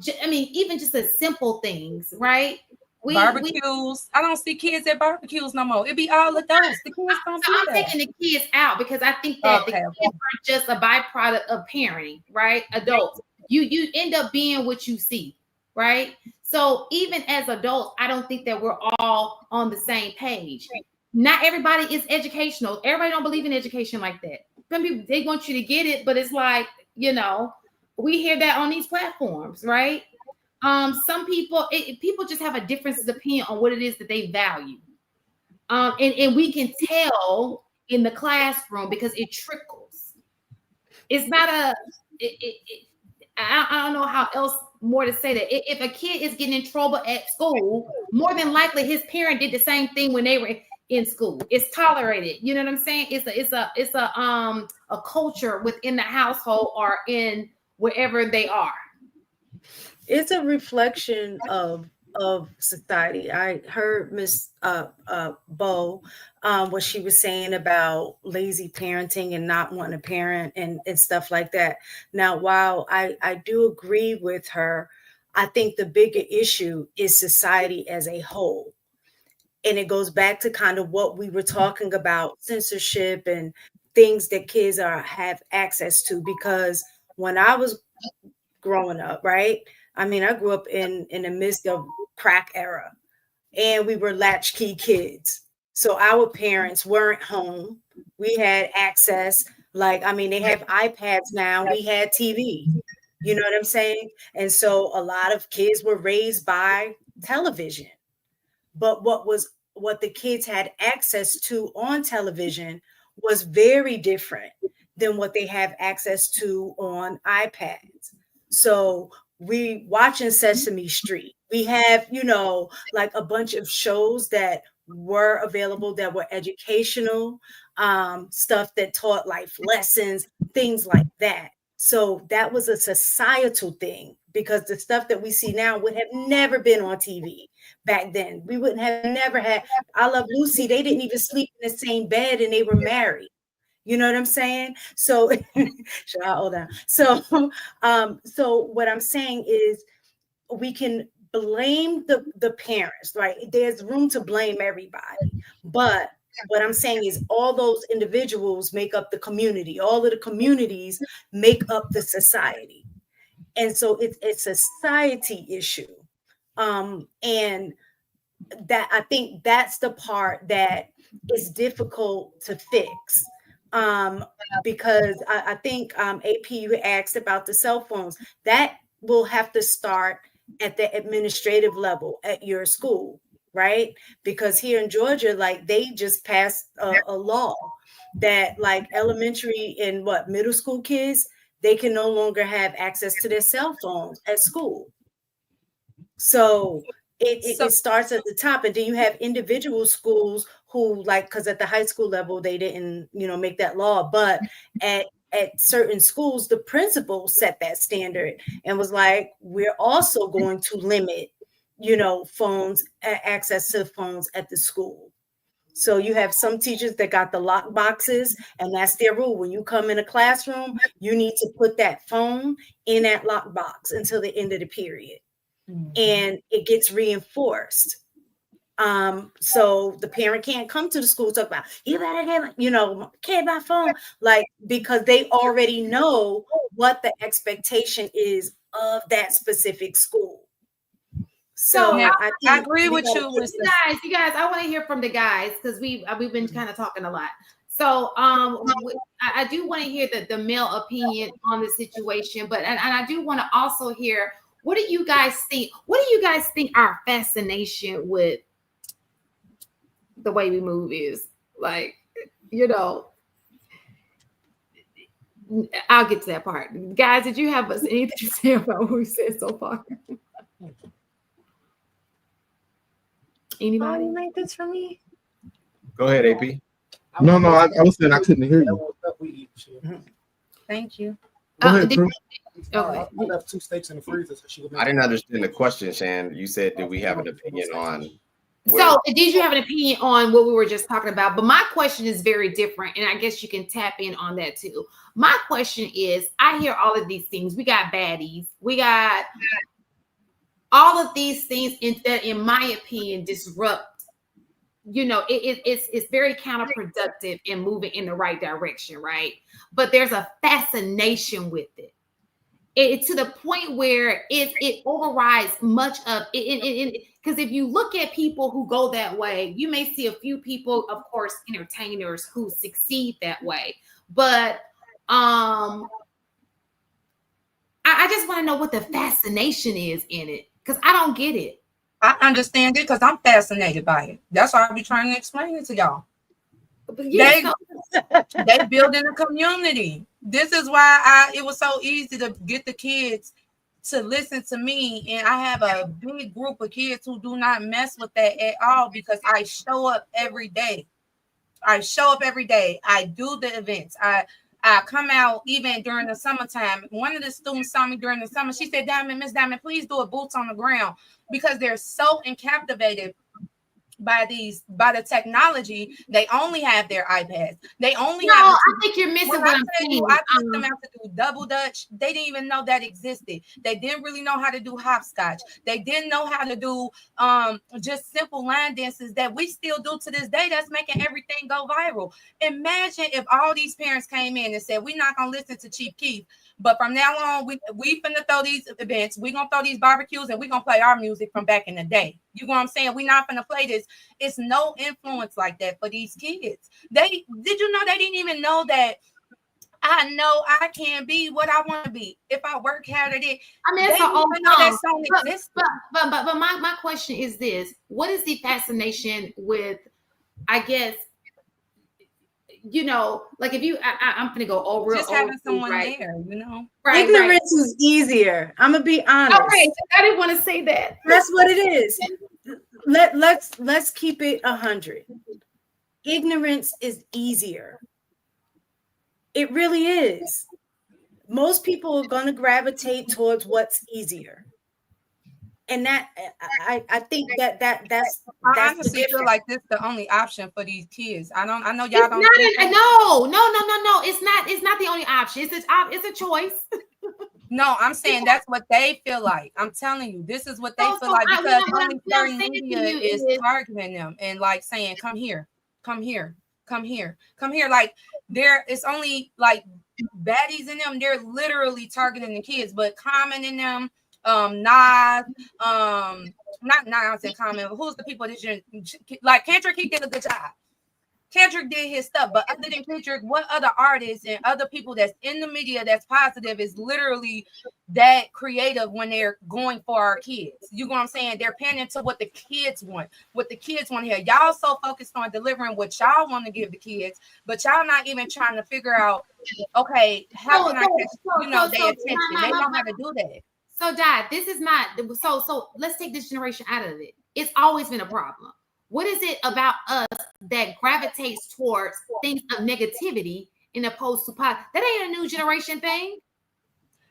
even just the simple things, right? Barbecues. I don't see kids at barbecues no more. It be all adults. The kids don't I'm taking the kids out because I think that the kids are just a byproduct of parenting, right? Adults. You end up being what you see. Right. So even as adults, I don't think that we're all on the same page. Not everybody is educational. Everybody don't believe in education like that. Some people, they want you to get it, but it's like, we hear that on these platforms, right? Some people, people just have a difference of opinion on what it is that they value. And we can tell in the classroom because it trickles. It's not I don't know how else more to say that. If a kid is getting in trouble at school, more than likely his parent did the same thing when they were in school. It's tolerated. You know what I'm saying? It's a culture within the household or in wherever they are. It's a reflection of society. I heard Miss Bo what she was saying about lazy parenting and not wanting to parent and stuff like that. Now, while I do agree with her, I think the bigger issue is society as a whole. And it goes back to kind of what we were talking about, censorship and things that kids have access to. Because when I was growing up, right? I mean, I grew up in the midst of crack era, and we were latchkey kids. So our parents weren't home. We had access. They have iPads now. We had TV. You know what I'm saying? And so a lot of kids were raised by television. But what the kids had access to on television was very different than what they have access to on iPads. So we watching Sesame Street. We have, a bunch of shows that were available that were educational, stuff that taught life lessons, things like that. So that was a societal thing, because the stuff that we see now would have never been on TV back then. We wouldn't have never had I Love Lucy. They didn't even sleep in the same bed and they were married. You know what I'm saying? So should I hold on? So what I'm saying is we can blame the parents, right? There's room to blame everybody, but What I'm saying is all those individuals make up the community. All of the communities make up the society. And so it's a society issue. And that I think that's the part that is difficult to fix. Because I think AP, you asked about the cell phones. That will have to start at the administrative level at your school, right? Because here in Georgia, like they just passed a law that like elementary and middle school kids, they can no longer have access to their cell phones at school. So it starts at the top, and then you have individual schools who like, because at the high school level they didn't make that law, but at certain schools the principal set that standard and was like, we're also going to limit phones, access to phones at the school. So you have some teachers that got the lock boxes, and that's their rule. When you come in a classroom, you need to put that phone in that lock box until the end of the period. And it gets reinforced. So the parent can't come to the school talk about, you better get, kid my phone, like, because they already know what the expectation is of that specific school. So Yeah, I agree with you. You guys, I want to hear from the guys because we've been kind of talking a lot. So I do want to hear the male opinion on the situation, but and I do want to also hear, what do you guys think? What do you guys think our fascination with the way we move is? Like, I'll get to that part. Guys, did you have anything to say about what we said so far? Anybody make this for me? Go ahead, AP. No, I was saying I couldn't hear you. Thank you. Go ahead, Drew. Okay. I left 2 steaks in the freezer. So I didn't understand the question, Shan. You said, do we have an opinion on? So did you have an opinion on what we were just talking about? But my question is very different, and I guess you can tap in on that too. My question is, I hear all of these things. We got baddies. We got all of these things that, in my opinion, disrupt. It's very counterproductive in moving in the right direction, right? But there's a fascination with it. It to the point where it overrides much of it. Because if you look at people who go that way, you may see a few people, of course, entertainers who succeed that way. But I just want to know what the fascination is in it, because I don't get it. I understand it because I'm fascinated by it. That's why I be trying to explain it to y'all. They building a community. This is why it was so easy to get the kids to listen to me, and I have a big group of kids who do not mess with that at all because I show up every day. I do the events. I come out even during the summertime. One of the students saw me during the summer. She said, Miss Diamond, please do a boots on the ground, because they're so captivated by the technology. They only have their iPads. They only have. I think you're missing what I'm saying. I taught them how to do double dutch. They didn't even know that existed. They didn't really know how to do hopscotch. They didn't know how to do just simple line dances that we still do to this day. That's making everything go viral. Imagine if all these parents came in and said, we're not gonna listen to Chief Keef, but from now on, we finna throw these events, we gonna throw these barbecues, and we gonna play our music from back in the day. You know what I'm saying? We not finna play this. It's no influence like that for these kids. Did you know they didn't even know that I know I can be what I want to be if I work hard at it? I mean, it's an old song. But my question is this: what is the fascination with, I guess, like if you, I'm gonna go over just having someone there, right? Ignorance is easier. I'm gonna be honest. Okay, I didn't want to say that. That's what it is. Let's keep it 100. Ignorance is easier. It really is. Most people are gonna gravitate towards what's easier. And that I think that's I honestly feel like this is the only option for these kids. I know y'all don't. No. It's not the only option. It's a choice. No, I'm saying that's what they feel like. I'm telling you, this is what they feel like, because only certain media is targeting them and like saying, "Come here." come here, come here, come here. Like it's only like baddies in them. They're literally targeting the kids, but Common in them, Nas, not Nas and Common. Who's the people that like Kendrick? He did a good job. Kendrick did his stuff, but other than Kendrick, what other artists and other people that's in the media that's positive is literally that creative when they're going for our kids? You know what I'm saying? They're paying into what the kids want, what the kids want to hear. Y'all so focused on delivering what y'all want to give the kids, but y'all not even trying to figure out, okay, how can I catch, their attention? They know how to do that. So, Dad, this is not so let's take this generation out of it. It's always been a problem. What is it about us that gravitates towards things of negativity in opposed to positive? That ain't a new generation thing.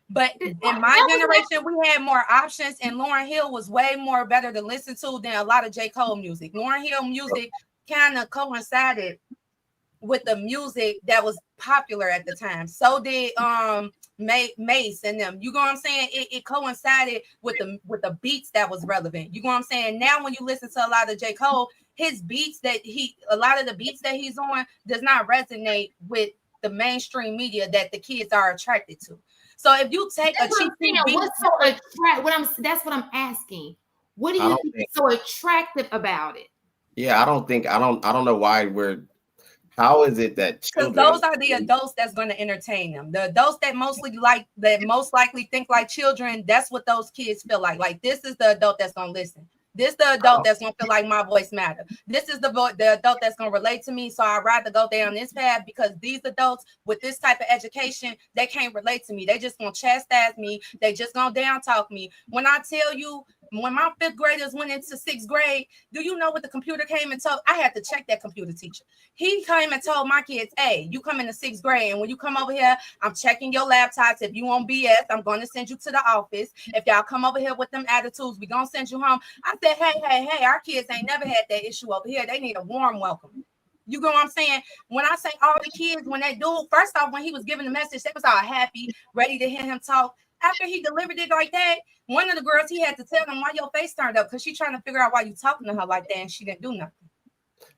But in my generation, we had more options, and Lauryn Hill was way more better to listen to than a lot of J. Cole music. Lauryn Hill music kind of coincided with the music that was popular at the time. So did Mace and them. You know what I'm saying? It coincided with the beats that was relevant. You know what I'm saying? Now when you listen to a lot of J. Cole, his beats a lot of the beats that he's on does not resonate with the mainstream media that the kids are attracted to. So if you take that's a cheap beat, that's what I'm asking. What do you think is so attractive about it? Yeah, I don't know why how is it that because those are the adults that's going to entertain them. The adults that most likely think like children, that's what those kids feel like. Like, this is the adult that's going to listen. This is the adult that's going to feel like my voice matters. This is the adult that's going to relate to me. So I'd rather go down this path, because these adults with this type of education, they can't relate to me. They just going to chastise me. They just going to down talk me. When I tell you, when my 5th graders went into 6th grade, do you know what the computer came and told? I had to check that computer teacher. He came and told my kids, hey, you come into 6th grade, and when you come over here, I'm checking your laptops. If you on BS, I'm going to send you to the office. If y'all come over here with them attitudes, we going to send you home. I said, hey, our kids ain't never had that issue over here. They need a warm welcome. You know what I'm saying? When I say all the kids, when they do, first off, when he was giving the message, they was all happy, ready to hear him talk. After he delivered it like that, one of the girls, he had to tell them, why your face turned up, because she's trying to figure out why you talking to her like that, and she didn't do nothing.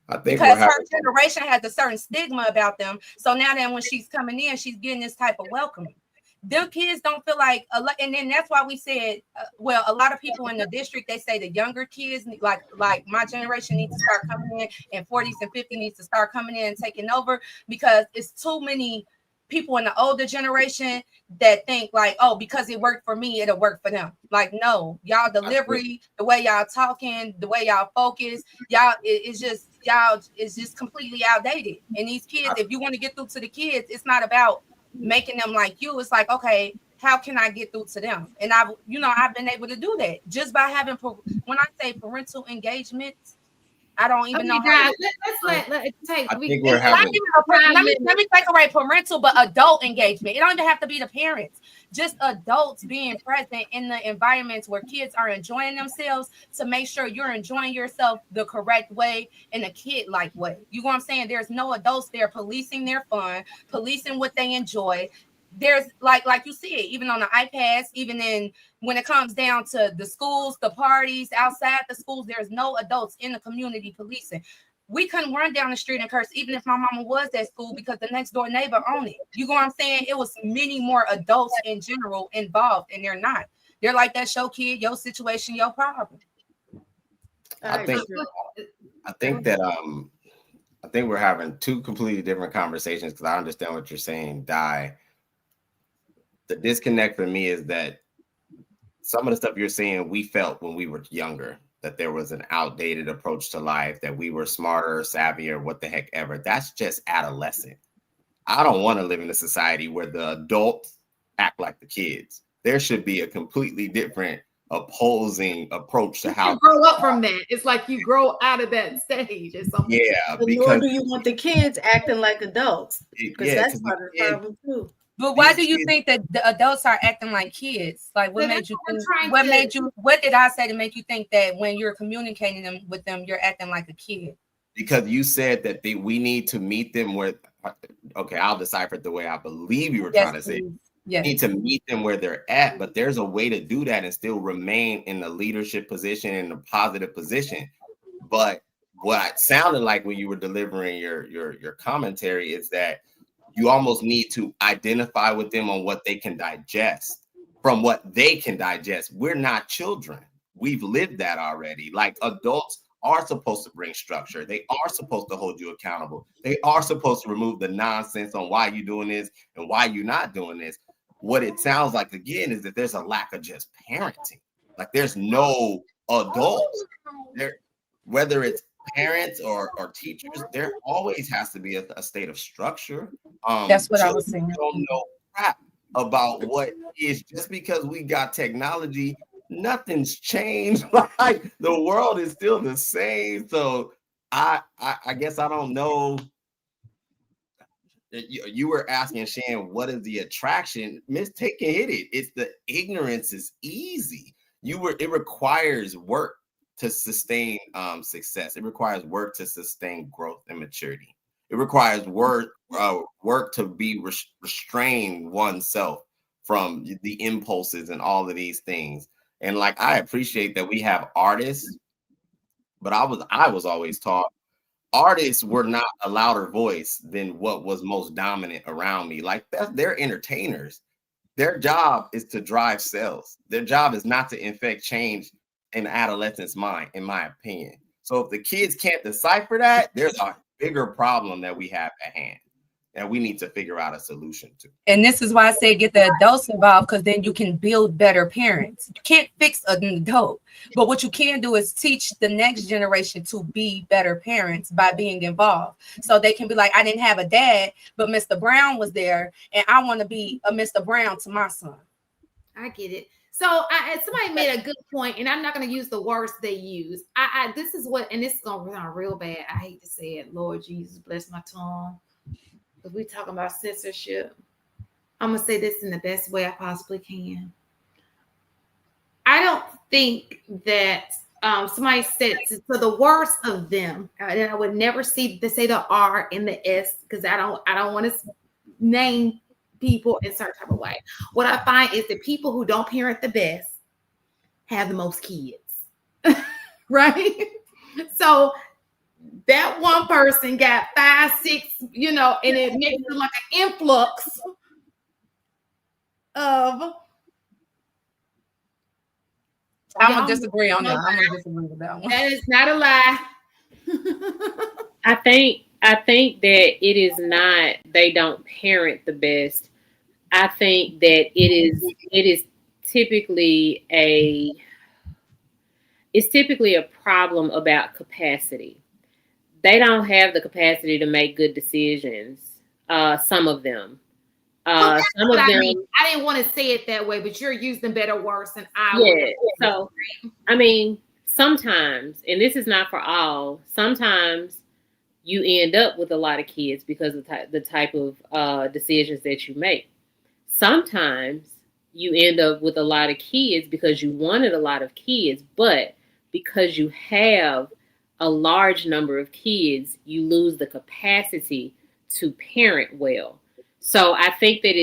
I think because her generation has a certain stigma about them. So now that when she's coming in, she's getting this type of welcoming. Their kids don't feel like a lot, and then that's why we said, a lot of people in the district, they say the younger kids, like my generation, needs to start coming in, and 40s and 50s needs to start coming in and taking over, because it's too many people in the older generation that think like, oh, because it worked for me, it'll work for them. Like, no, y'all delivery, the way y'all talking, the way y'all focus, it's just completely outdated. And these kids, if you want to get through to the kids, it's not about making them like you. It's like, okay, how can I get through to them? And I've been able to do that just by having, when I say parental engagement, I don't even know how. Let's take. I think we're having. Let me take away parental, but adult engagement. It don't even have to be the parents. Just adults being present in the environments where kids are enjoying themselves, to make sure you're enjoying yourself the correct way, in a kid-like way. You know what I'm saying? There's no adults there policing their fun, policing what they enjoy. There's like you see it even on the iPads, even in when it comes down to the schools, the parties outside the schools, there's no adults in the community policing. We couldn't run down the street and curse, even if my mama was at school, because the next door neighbor owned it. You know what I'm saying? It was many more adults in general involved, and they're not. They're like that show kid, your situation, your problem. I think we're having two completely different conversations, because I understand what you're saying, Di. The disconnect for me is that some of the stuff you're saying we felt when we were younger, that there was an outdated approach to life, that we were smarter, savvier, what the heck ever. That's just adolescent. I don't want to live in a society where the adults act like the kids. There should be a completely different opposing approach to how you grow up from that. It's like you grow out of that stage or something. Yeah, because do you want the kids acting like adults? Because that's part of the problem too. But why do you think that the adults are acting like kids? Like, what made you think, what did I say to make you think that when you're communicating with them, you're acting like a kid? Because you said that we need to meet them where, okay, I'll decipher it the way I believe you were trying to say. Yes. We need to meet them where they're at, but there's a way to do that and still remain in the leadership position, in the positive position. But what it sounded like when you were delivering your commentary is that you almost need to identify with them on what they can digest from what they can digest. We're not children. We've lived that already. Like, adults are supposed to bring structure. They are supposed to hold you accountable. They are supposed to remove the nonsense on why you're doing this and why you're not doing this. What it sounds like, again, is that there's a lack of just parenting. Like, there's no adults there, whether it's parents or teachers. There always has to be a state of structure. That's what I was saying. Don't know crap about what is. Just because we got technology, nothing's changed. Like, the world is still the same. So I guess I don't know. You were asking Shan, what is the attraction? Miss Tate can hit it. It's the ignorance is easy. It requires work to sustain success. It requires work to sustain growth and maturity. It requires work to be restrain oneself from the impulses and all of these things. And like, I appreciate that we have artists, but I was always taught artists were not a louder voice than what was most dominant around me. Like, they're entertainers. Their job is to drive sales. Their job is not to infect change in adolescent's mind, in my opinion. So if the kids can't decipher that, there's a bigger problem that we have at hand that we need to figure out a solution to. And this is why I say get the adults involved, because then you can build better parents. You can't fix an adult, but what you can do is teach the next generation to be better parents by being involved. So they can be like, I didn't have a dad, but Mr. Brown was there, and I want to be a Mr. Brown to my son. I get it. So somebody made a good point, and I'm not going to use the words they use. This is what, and this is going to sound real bad. I hate to say it. Lord Jesus, bless my tongue. Because we talking about censorship. I'm going to say this in the best way I possibly can. I don't think that somebody said, for the worst of them, and I would never say the R and the S, because I don't want to name people in a certain type of way. What I find is that people who don't parent the best have the most kids, right? So that one person got 5, 6, and it makes it like an influx of. I'm gonna disagree on that. I'm gonna disagree with that one. That is not a lie. I think that it is not they don't parent the best. I think that it is typically a problem about capacity. They don't have the capacity to make good decisions. Some of them. Some of them. I didn't want to say it that way, but you're using better words than I would. Yeah. So, I mean, sometimes, and this is not for all, sometimes you end up with a lot of kids because of the type of decisions that you make. Sometimes you end up with a lot of kids because you wanted a lot of kids, but because you have a large number of kids, you lose the capacity to parent well. So I think that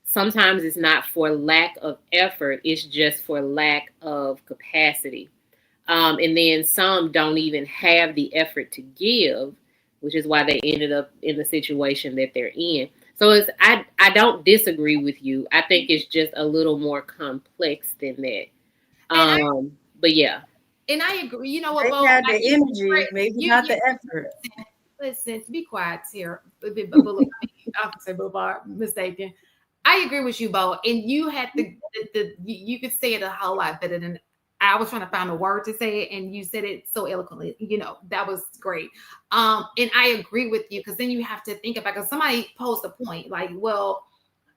sometimes it's not for lack of effort, it's just for lack of capacity. And then some don't even have the effort to give, which is why they ended up in the situation that they're in. So I don't disagree with you. I think it's just a little more complex than that. But yeah. And I agree. You know what? They had the energy, maybe not the effort. Listen, be quiet here. Officer Bobar, mistaken. I agree with you, Bo. And you had you could say it a whole lot better than I was trying to find a word to say it, and you said it so eloquently. That was great. And I agree with you, because then you have to think about, because somebody posed a point like, well,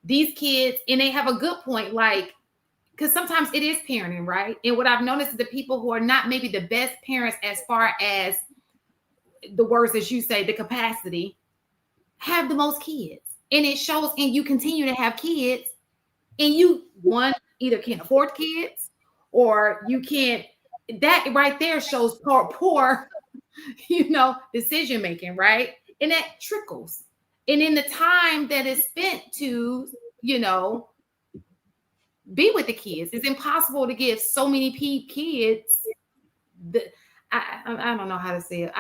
these kids, and they have a good point, like, because sometimes it is parenting, right? And what I've noticed is the people who are not maybe the best parents as far as the words as you say, the capacity, have the most kids. And it shows, and you continue to have kids, and you, one, either can't afford kids, or you can't. That right there shows poor decision making, right? And that trickles. And in the time that is spent to, be with the kids, it's impossible to give so many kids. I don't know how to say it.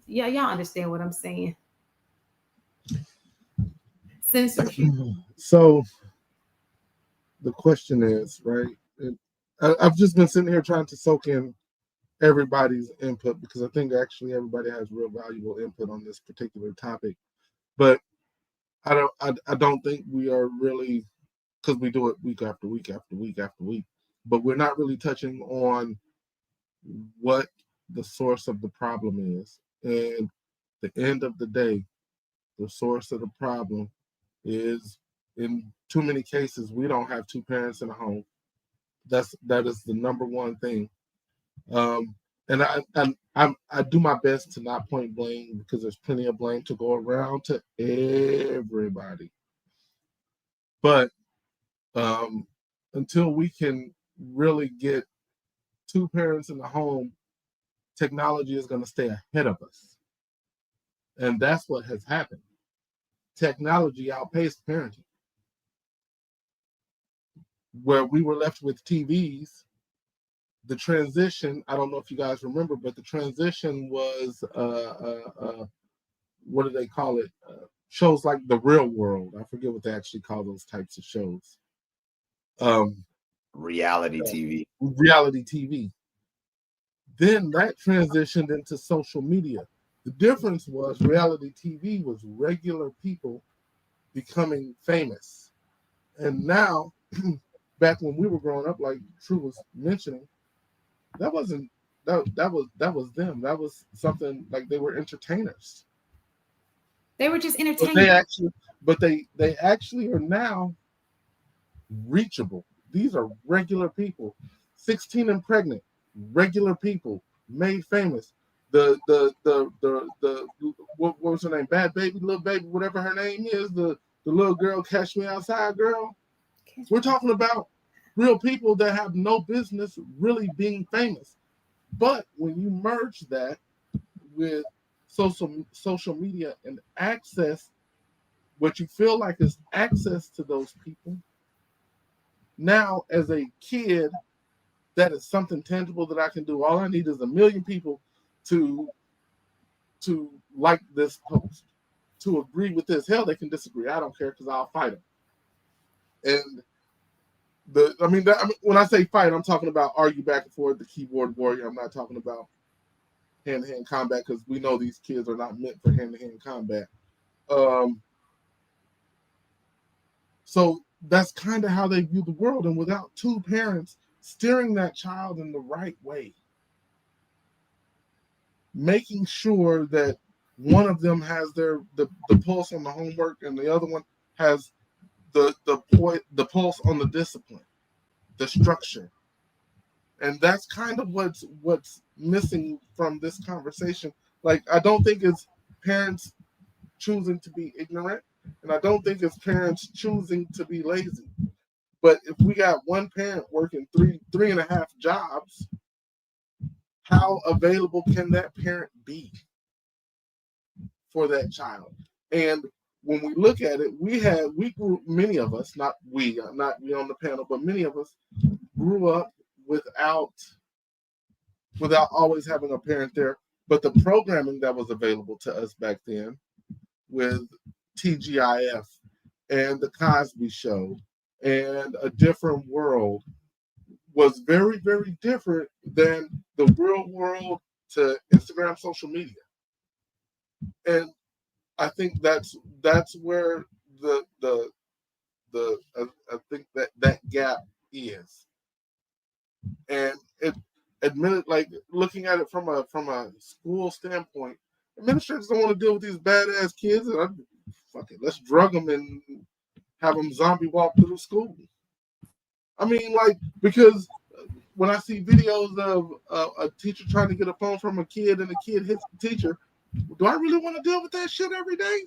Yeah, y'all understand what I'm saying. Censorship. So the question is, right? I've just been sitting here trying to soak in everybody's input because I think actually everybody has real valuable input on this particular topic. But I don't think we are really, because we do it week after week after week after week, but we're not really touching on what the source of the problem is. And at the end of the day, the source of the problem is, in too many cases, we don't have two parents in a home. That is the number one thing. And I do my best to not point blame because there's plenty of blame to go around to everybody. But until we can really get two parents in the home, technology is going to stay ahead of us. And that's what has happened. Technology outpaced parenting. Where we were left with TVs, the transition, I don't know if you guys remember, but the transition was, what do they call it? Shows like The Real World. I forget what they actually call those types of shows. Reality TV. Reality TV. Then that transitioned into social media. The difference was reality TV was regular people becoming famous. And now, back when we were growing up, like True was mentioning, that wasn't that was them. That was something like they were entertainers. They were just entertainers. But they actually are now reachable. These are regular people, 16 and pregnant, regular people made famous. The what was her name? Bad Baby, Little Baby, whatever her name is, the little girl, Catch Me Outside girl. We're talking about real people that have no business really being famous. But when you merge that with social media and access, what you feel like is access to those people, now as a kid, that is something tangible that I can do. All I need is 1 million people to like this post, to agree with this. Hell, they can disagree. I don't care because I'll fight them. And when I say fight, I'm talking about argue back and forth, the keyboard warrior. I'm not talking about hand-to-hand combat because we know these kids are not meant for hand-to-hand combat. So that's kind of how they view the world. And without two parents steering that child in the right way, making sure that one of them has the pulse on the homework and the other one has the pulse on the discipline, the structure. And that's kind of what's missing from this conversation. Like, I don't think it's parents choosing to be ignorant, and I don't think it's parents choosing to be lazy. But if we got one parent working three and a half jobs, how available can that parent be for that child? And when we look at it, we grew, many of us, not we on the panel, but many of us grew up without always having a parent there. But the programming that was available to us back then with TGIF and the Cosby Show and A Different World was very, very different than the real world to Instagram, social media. And I think that's where I think that gap is. And like looking at it from a school standpoint, administrators don't want to deal with these badass kids. Fuck it, let's drug them and have them zombie walk through school. I mean, like, because when I see videos of a teacher trying to get a phone from a kid and the kid hits the teacher, do I really want to deal with that shit every day?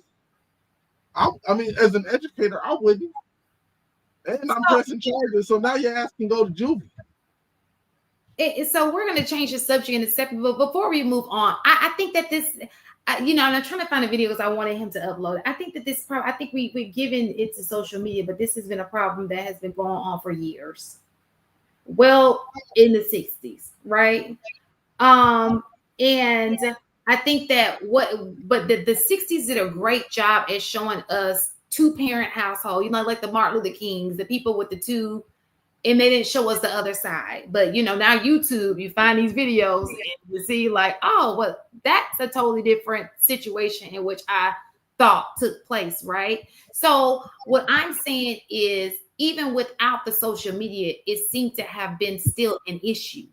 I mean, as an educator, I wouldn't. And I'm pressing charges, so now your ass can go to juvie. So we're going to change the subject in a second, but before we move on, I think that this, and I'm trying to find the videos I wanted him to upload. I think that this problem, I think we've given it to social media, but this has been a problem that has been going on for years. Well, in the 60s, right? And I think that but the 60s did a great job at showing us two-parent household, like the Martin Luther Kings, the people with the two, and they didn't show us the other side. But now YouTube, you find these videos and you see like, oh, well, that's a totally different situation in which I thought took place, right? So what I'm saying is, even without the social media, it seemed to have been still an issue.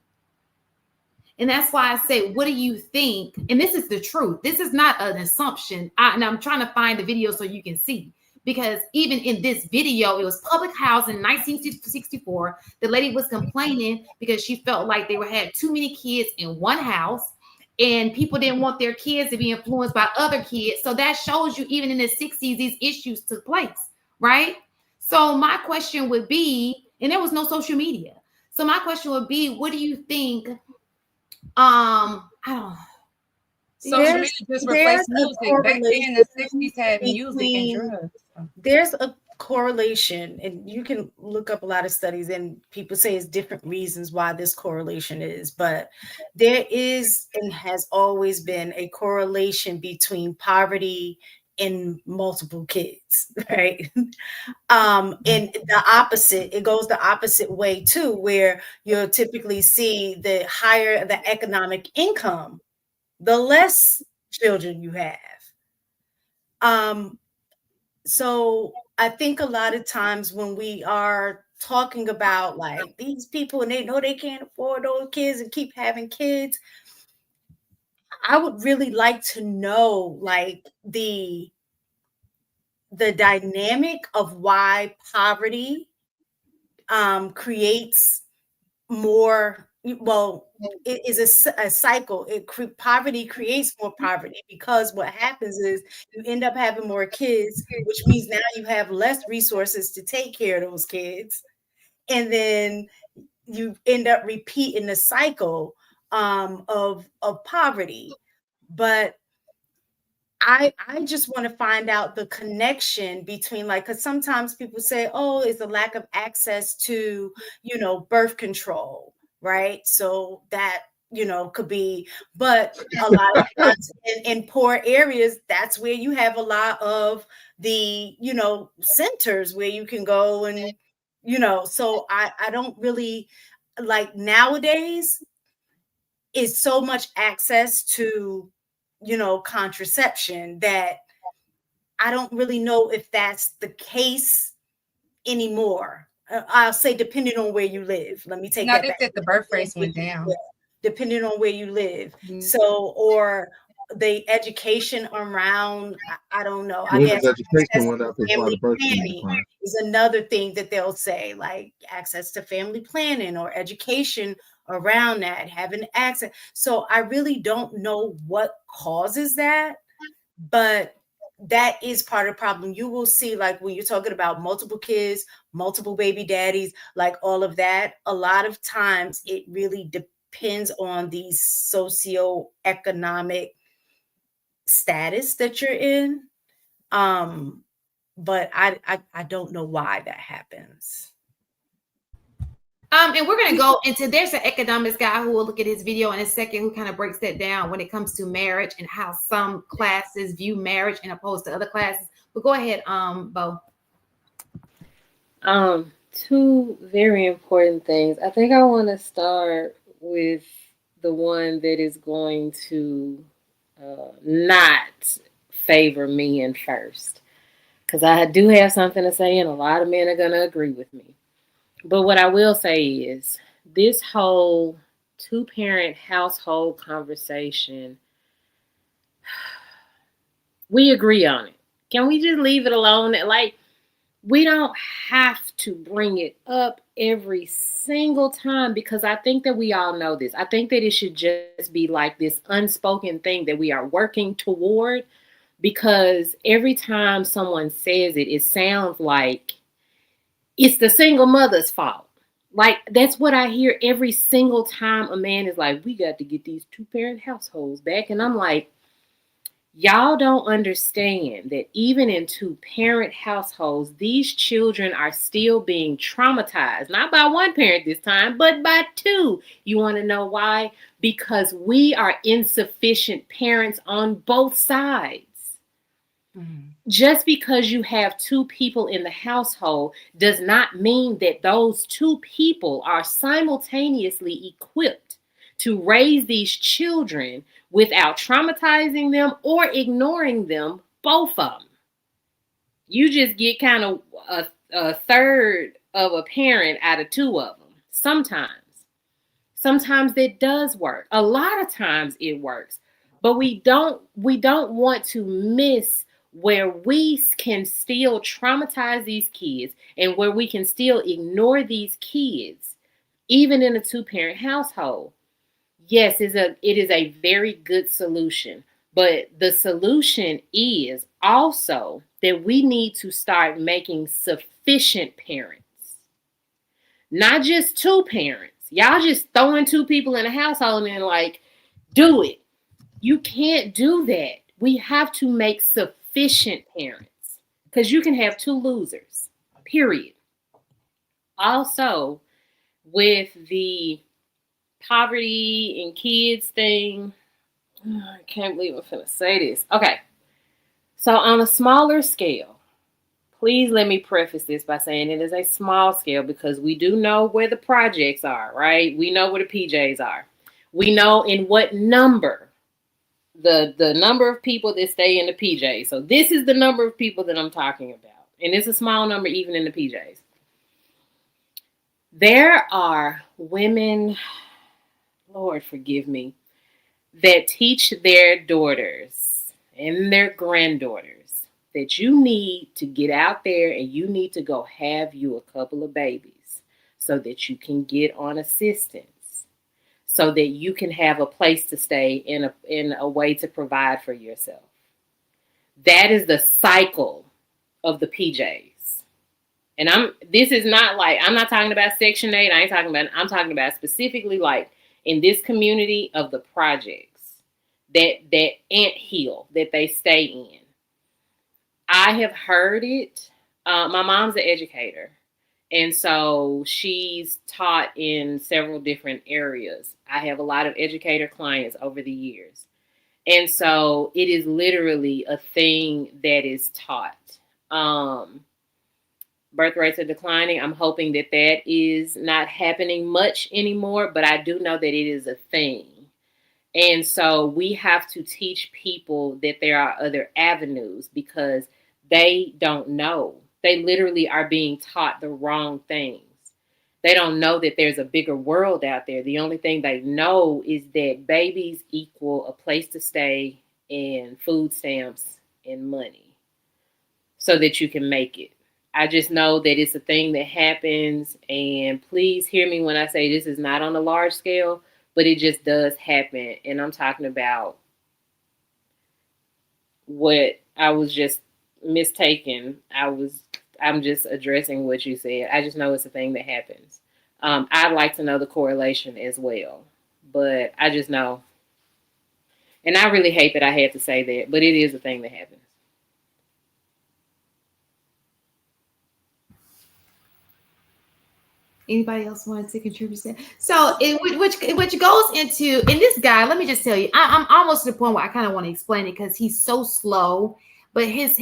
And that's why I say, what do you think? And this is the truth. This is not an assumption. And I'm trying to find the video so you can see. Because even in this video, it was public housing in 1964. The lady was complaining because she felt like they had too many kids in one house, and people didn't want their kids to be influenced by other kids. So that shows you, even in the 60s, these issues took place, right? So my question would be, and there was no social media. So my question would be, what do you think? I don't know. Social media just replaced music. Back then, the 60s had music and drugs. There's a correlation, and you can look up a lot of studies, and people say it's different reasons why this correlation is, but there is and has always been a correlation between poverty and multiple kids, right? And the opposite, it goes the opposite way too, where you'll typically see the higher the economic income, the less children you have. So I think a lot of times when we are talking about like these people and they know they can't afford those kids and keep having kids, I would really like to know like the dynamic of why poverty creates more. Well, it is a cycle. Poverty creates more poverty, because what happens is you end up having more kids, which means now you have less resources to take care of those kids. And then you end up repeating the cycle of poverty. But I just want to find out the connection between, like, because sometimes people say, oh, it's a lack of access to, birth control. Right. So that, could be, but a lot of times in poor areas, that's where you have a lot of the, centers where you can go and, so I don't really like nowadays is so much access to, contraception that I don't really know if that's the case anymore. I'll say depending on where you live. Let me take that back. That the birth rates went down. Depending on where you live. Mm-hmm. So, or the education around, I don't know. I guess education went up family planning is another thing that they'll say, like access to family planning or education around that, having access. So I really don't know what causes that, but that is part of the problem. You will see, like, when you're talking about multiple kids, multiple baby daddies, like all of that, a lot of times it really depends on the socioeconomic status that you're in. But I don't know why that happens. And we're going to go into, there's an economics guy who will look at his video in a second, who kind of breaks that down when it comes to marriage and how some classes view marriage and opposed to other classes. But go ahead, Bo. Two very important things. I think I want to start with the one that is going to not favor men first, because I do have something to say and a lot of men are going to agree with me. But what I will say is this whole two-parent household conversation, we agree on it. Can we just leave it alone? Like, we don't have to bring it up every single time, because I think that we all know this. I think that it should just be like this unspoken thing that we are working toward, because every time someone says it, it sounds like it's the single mother's fault. Like, that's what I hear every single time a man is like, we got to get these two-parent households back. And I'm like, Y'all don't understand that even in 2-parent households, these children are still being traumatized, not by one parent this time, but by 2. You want to know why? Because we are insufficient parents on both sides. Just because you have 2 people in the household does not mean that those 2 people are simultaneously equipped to raise these children without traumatizing them or ignoring them, both of them. You just get kind of a third of a parent out of 2 of them. Sometimes that does work. A lot of times it works, but we don't want to miss where we can still traumatize these kids and where we can still ignore these kids, even in a 2-parent household. Yes, it is a very good solution, but the solution is also that we need to start making sufficient parents, not just 2 parents. Y'all just throwing 2 people in a household and like, do it. You can't do that. We have to make sufficient parents, because you can have 2 losers, period. Also, with the poverty and kids thing, I can't believe I'm finna say this. Okay, so on a smaller scale, please let me preface this by saying it is a small scale because we do know where the projects are, right? We know where the PJs are. We know in what number, the number of people that stay in the PJs. So this is the number of people that I'm talking about. And it's a small number even in the PJs. There are women, Lord forgive me, that teach their daughters and their granddaughters that you need to get out there and you need to go have you a couple of babies so that you can get on assistance, so that you can have a place to stay in a way to provide for yourself. That is the cycle of the PJs. And this is not like, I'm not talking about Section 8. I'm talking about specifically like in this community of the projects, that anthill that they stay in. I have heard it. My mom's an educator, and so she's taught in several different areas. I have a lot of educator clients over the years. And so it is literally a thing that is taught. Birth rates are declining. I'm hoping that is not happening much anymore, but I do know that it is a thing. And so we have to teach people that there are other avenues because they don't know. They literally are being taught the wrong things. They don't know that there's a bigger world out there. The only thing they know is that babies equal a place to stay and food stamps and money so that you can make it. I just know that it's a thing that happens, and please hear me when I say this is not on a large scale, but it just does happen. And I'm talking about what I was just mistaken. I'm just addressing what you said. I just know it's a thing that happens. I'd like to know the correlation as well, but I just know. And I really hate that I had to say that, but it is a thing that happens. Anybody else wanted to contribute to that? So, which goes into, and this guy, let me just tell you, I'm almost to the point where I kind of want to explain it because he's so slow, but his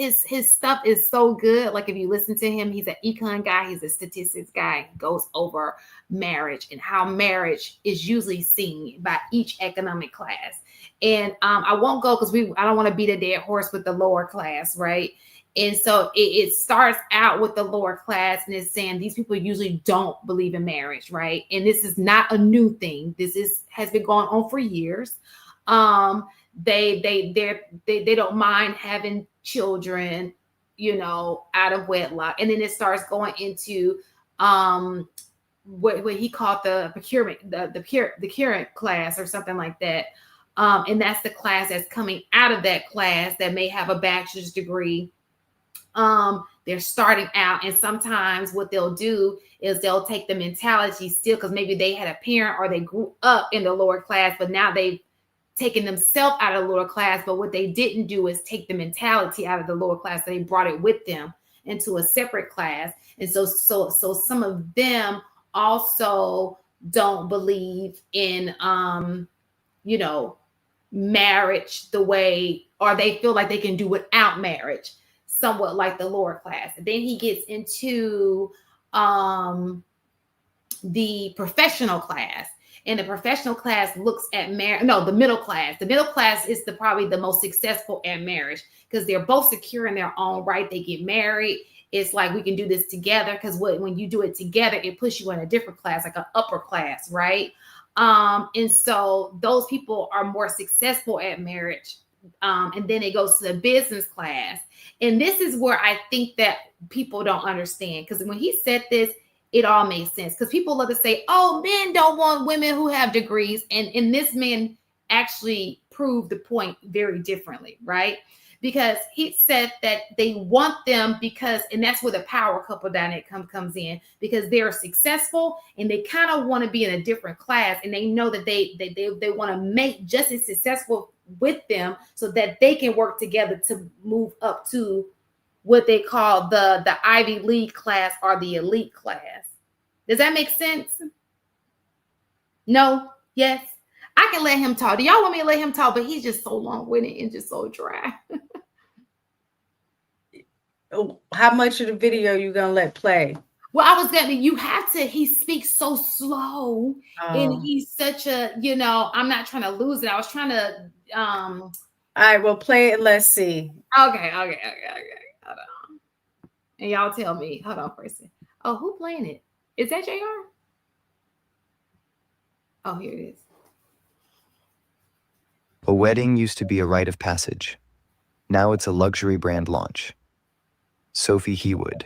stuff is so good. Like if you listen to him, he's an econ guy, he's a statistics guy. He goes over marriage and how marriage is usually seen by each economic class. And I won't go because I don't want to beat a dead horse with the lower class, right? And so it starts out with the lower class and it's saying these people usually don't believe in marriage, right? And this is not a new thing. This has been going on for years. They don't mind having children, out of wedlock. And then it starts going into what he called the procurement, the procurement class or something like that. And that's the class that's coming out of that class that may have a bachelor's degree. They're starting out, and sometimes what they'll do is they'll take the mentality still because maybe they had a parent or they grew up in the lower class, but now they taking themselves out of the lower class, but what they didn't do is take the mentality out of the lower class. They brought it with them into a separate class. And so some of them also don't believe in, you know, marriage the way, or they feel like they can do without marriage, somewhat like the lower class. And then he gets into the professional class. And the professional class looks at marriage. No, the middle class. The middle class is probably the most successful at marriage because they're both secure in their own right. They get married. It's like, we can do this together, because when you do it together, it puts you in a different class, like an upper class, right? And so those people are more successful at marriage. And then it goes to the business class. And this is where I think that people don't understand, because when he said this, it all made sense, because people love to say, oh, men don't want women who have degrees. And this man actually proved the point very differently, right? Because he said that they want them because, and that's where the power couple dynamic comes in, because they're successful and they kind of want to be in a different class, and they know that they want to make just as successful with them so that they can work together to move up to what they call the Ivy League class or the elite class. Does that make sense? No? Yes? I can let him talk. Do y'all want me to let him talk? But he's just so long-winded and just so dry. How much of the video you gonna let play? Well, I was gonna, you have to, he speaks so slow, and he's such a, you know, I'm not trying to lose it. I was trying to all right, well, play it. Let's see. Okay. Hold on. And y'all tell me. Hold on for a second. Oh, who playing it? Is that JR? Oh, here it is. A wedding used to be a rite of passage. Now it's a luxury brand launch. Sophie Hewood.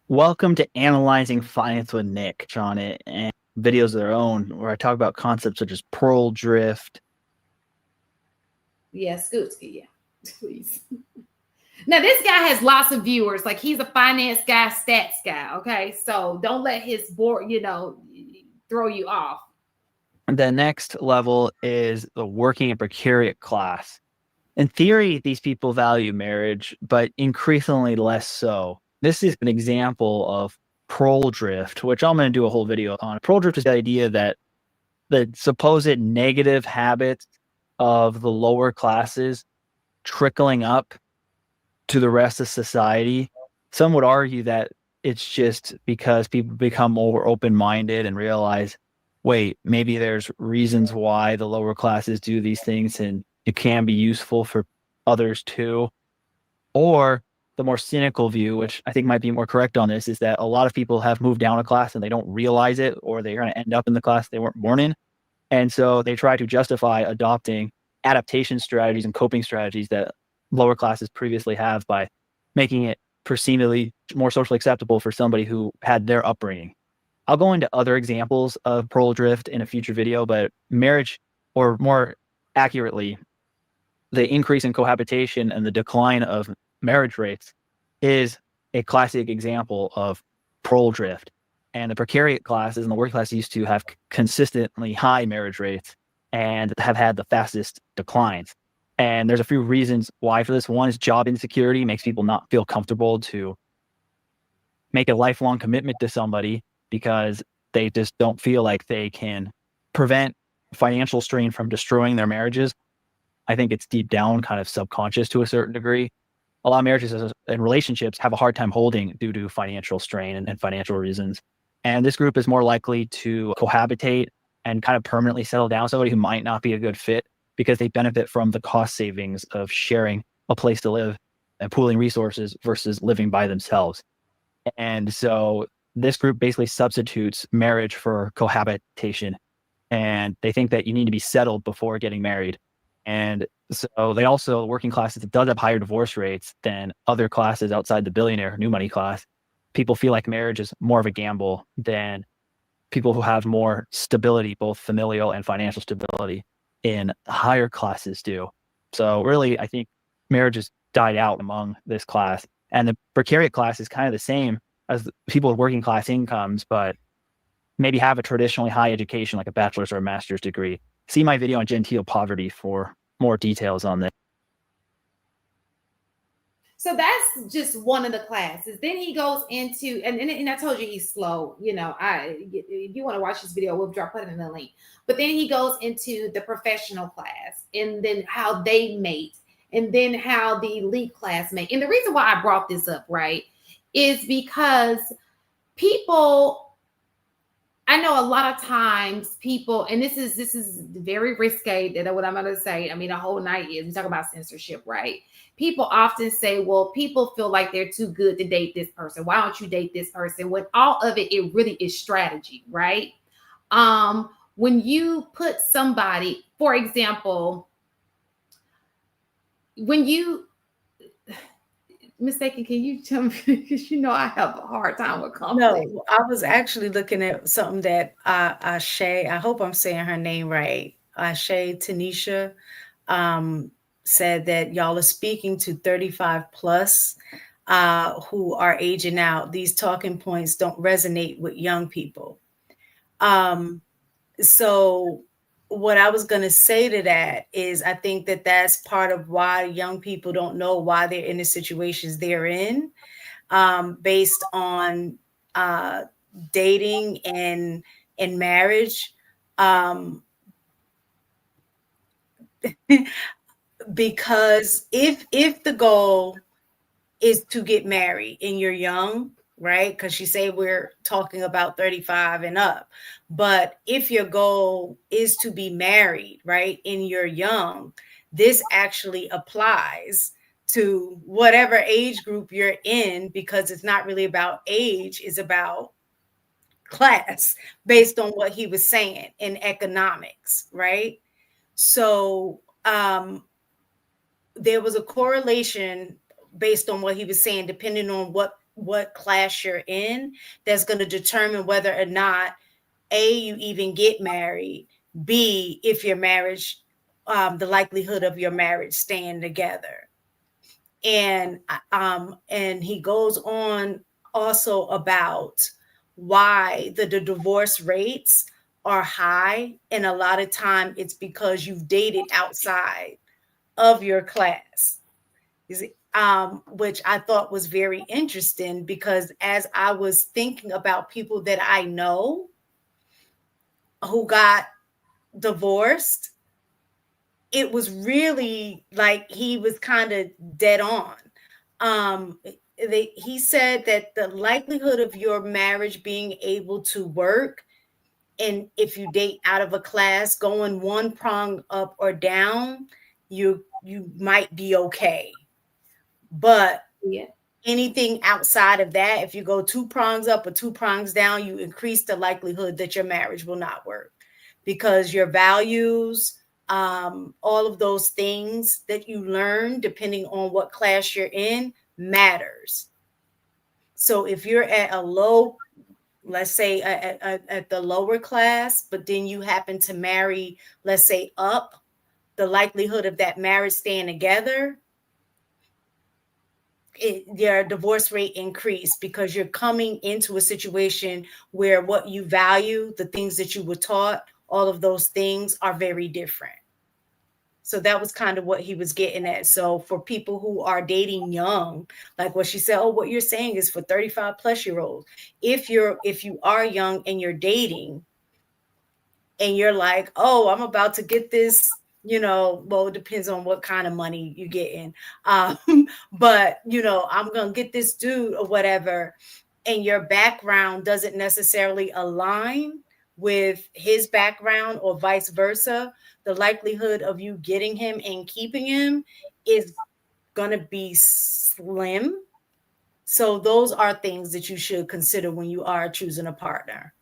Welcome to Analyzing Finance with Nick on it, and videos of their own where I talk about concepts such as pearl drift. Yeah, Scootsky, yeah, please. Now, this guy has lots of viewers. Like, he's a finance guy, stats guy, okay? So don't let his board, you know, throw you off. The next level is the working and precariat class. In theory, these people value marriage, but increasingly less so. This is an example of pearl drift, which I'm going to do a whole video on. Pearl drift is the idea that the supposed negative habits of the lower classes trickling up to the rest of society. Some would argue that it's just because people become more open-minded and realize, wait, maybe there's reasons why the lower classes do these things and it can be useful for others too. Or the more cynical view, which I think might be more correct on this, is that a lot of people have moved down a class and they don't realize it, or they're going to end up in the class they weren't born in. And so they try to justify adopting adaptation strategies and coping strategies that lower classes previously have by making it perceivably more socially acceptable for somebody who had their upbringing. I'll go into other examples of pearl drift in a future video, but marriage, or more accurately, the increase in cohabitation and the decline of marriage rates, is a classic example of pearl drift. And the precariat classes and the working class used to have consistently high marriage rates and have had the fastest declines. And there's a few reasons why for this. One is job insecurity makes people not feel comfortable to make a lifelong commitment to somebody because they just don't feel like they can prevent financial strain from destroying their marriages. I think it's deep down kind of subconscious to a certain degree. A lot of marriages and relationships have a hard time holding due to financial strain and financial reasons. And this group is more likely to cohabitate and kind of permanently settle down with somebody who might not be a good fit, because they benefit from the cost savings of sharing a place to live and pooling resources versus living by themselves. And so this group basically substitutes marriage for cohabitation. And they think that you need to be settled before getting married. And so they also, working classes, it does have higher divorce rates than other classes outside the billionaire new money class. People feel like marriage is more of a gamble than people who have more stability, both familial and financial stability, in higher classes do. So really, I think marriage has died out among this class. And the precariat class is kind of the same as the people with working class incomes, but maybe have a traditionally high education, like a bachelor's or a master's degree. See my video on genteel poverty for more details on this. So that's just one of the classes. Then he goes into, and I told you he's slow. You know, if you want to watch this video, we'll put it in the link. But then he goes into the professional class, and then how they mate, and then how the elite class mate. And the reason why I brought this up, right, is because people, I know a lot of times people, and this is very risque that what I'm going to say. I mean, the whole night is we talk about censorship, right? People often say, well, people feel like they're too good to date this person. Why don't you date this person? When all of it really is strategy, right? When you put somebody, for example, when you mistaken, can you tell me, because you know I have a hard time with conflict. No, I was actually looking at something that Ashe, I hope I'm saying her name right, Ashe Tanisha, said that y'all are speaking to 35 plus who are aging out. These talking points don't resonate with young people. So what I was going to say to that is I think that that's part of why young people don't know why they're in the situations they're in, based on dating and marriage. Because if the goal is to get married and you're young, right? Because you say we're talking about 35 and up. But if your goal is to be married, right, and you're young, this actually applies to whatever age group you're in, because it's not really about age, it's about class, based on what he was saying in economics, right? So there was a correlation based on what he was saying, depending on what class you're in, that's going to determine whether or not A, you even get married, B, if your marriage, the likelihood of your marriage staying together. And he goes on also about why the divorce rates are high, and a lot of time it's because you've dated outside of your class. Which I thought was very interesting, because as I was thinking about people that I know who got divorced, it was really like he was kind of dead on. He said that the likelihood of your marriage being able to work, and if you date out of a class, going one prong up or down, you might be okay. But anything outside of that, if you go two prongs up or two prongs down, you increase the likelihood that your marriage will not work, because your values, all of those things that you learn depending on what class you're in matters. So if you're at a low, let's say at the lower class, but then you happen to marry, let's say up, the likelihood of that marriage staying together, your divorce rate increased, because you're coming into a situation where what you value, the things that you were taught, all of those things are very different. So that was kind of what he was getting at. So for people who are dating young, like what she said, oh, what you're saying is for 35 plus year olds. If you are young and you're dating and you're like, oh, I'm about to get this, well, it depends on what kind of money you get in. But, I'm going to get this dude or whatever, and your background doesn't necessarily align with his background or vice versa, the likelihood of you getting him and keeping him is going to be slim. So those are things that you should consider when you are choosing a partner.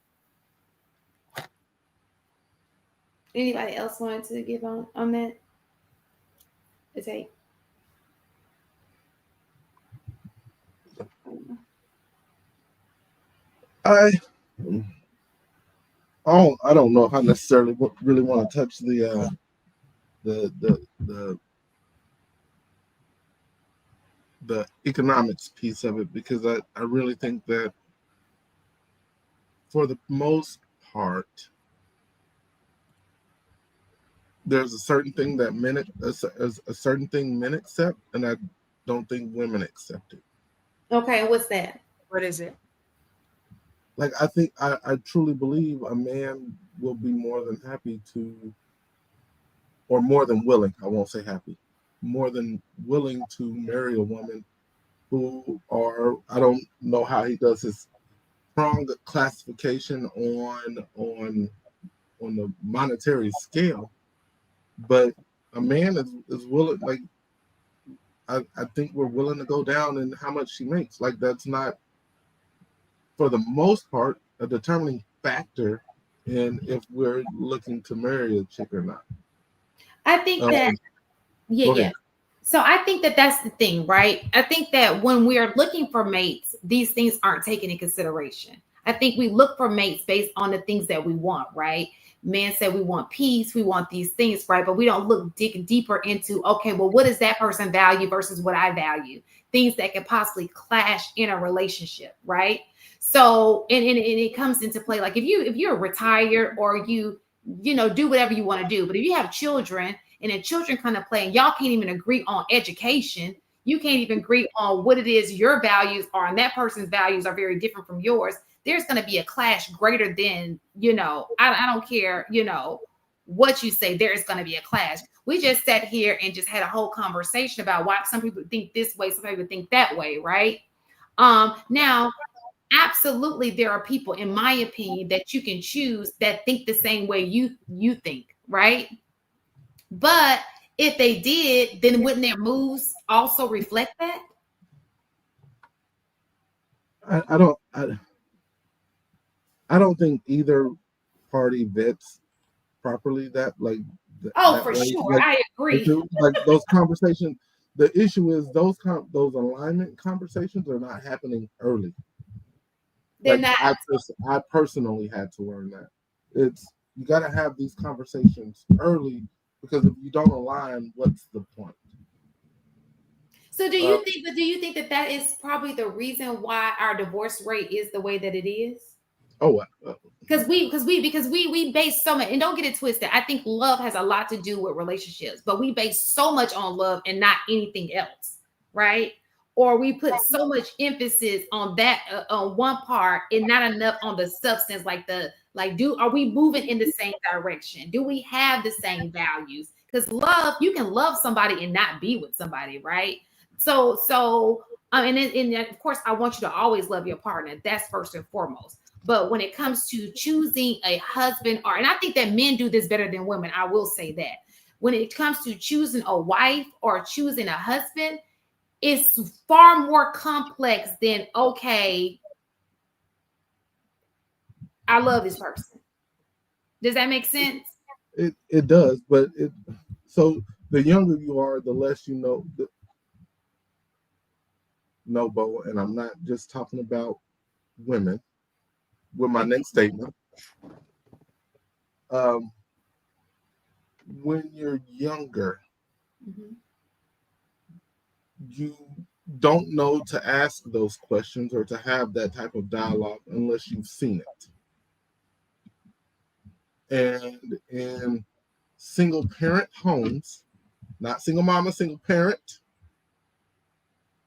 Anybody else wanted to give on that? Tate? I don't know if I necessarily really want to touch the economics piece of it, because I really think that for the most part, there's a certain thing that a certain thing men accept, and I don't think women accept it. Okay, what's that? What is it? Like, I think I truly believe a man will be more than happy to, or more than willing, I won't say happy, more than willing to marry a woman who are, I don't know how he does his strong classification on the monetary scale, but a man is willing, like, I think we're willing to go down in how much she makes. Like, that's not, for the most part, a determining factor in if we're looking to marry a chick or not. I think that, yeah. So I think that that's the thing, right? I think that when we are looking for mates, these things aren't taken in consideration. I think we look for mates based on the things that we want, right? Men say we want peace, we want these things, right? But we don't dig deeper into, okay, well, what does that person value versus what I value? Things that can possibly clash in a relationship, right? So, and it comes into play, like if you're retired or you do whatever you want to do, but if you have children and then children kind of play and y'all can't even agree on education, you can't even agree on what it is your values are, and that person's values are very different from yours, there's going to be a clash greater than, I don't care, what you say, there is going to be a clash. We just sat here and just had a whole conversation about why some people think this way, some people think that way, right? Now, absolutely, there are people, in my opinion, that you can choose that think the same way you think, right? But if they did, then wouldn't their moves also reflect that? I don't think either party vets properly that, like, that for way. Sure, like, I agree. Like those conversations, the issue is those alignment conversations are not happening early. They're like, not. I personally had to learn that you got to have these conversations early, because if you don't align, what's the point? So do you think that is probably the reason why our divorce rate is the way that it is? Oh, because we base so much, and don't get it twisted. I think love has a lot to do with relationships, but we base so much on love and not anything else, right? Or we put so much emphasis on that on one part and not enough on the substance, are we moving in the same direction? Do we have the same values? Because love, you can love somebody and not be with somebody, right? So and of course, I want you to always love your partner. That's first and foremost. But when it comes to choosing a husband, and I think that men do this better than women, I will say that. When it comes to choosing a wife or choosing a husband, it's far more complex than, okay, I love this person. Does that make sense? It does, but so the younger you are, the less you know. No, Bo, and I'm not just talking about women with my next statement. When you're younger, you don't know to ask those questions or to have that type of dialogue unless you've seen it. And in single parent homes, not single mama, single parent,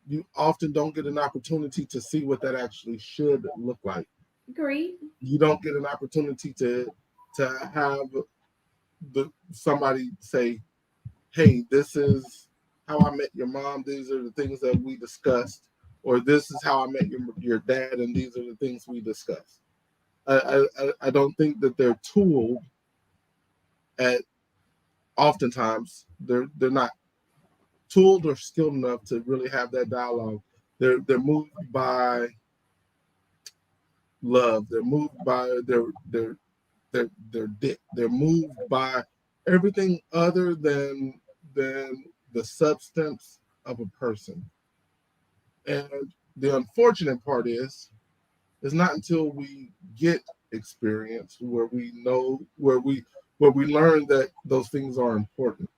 you often don't get an opportunity to see what that actually should look like. Agreed. You don't get an opportunity to have somebody say, hey, this is how I met your mom. These are the things that we discussed. Or this is how I met your dad, and these are the things we discussed. I don't think that they're tooled oftentimes they're not tooled or skilled enough to really have that dialogue. They're moved by love. They're moved by their dick. They're moved by everything other than the substance of a person. And the unfortunate part is not until we get experience where we know where we learn that those things are important.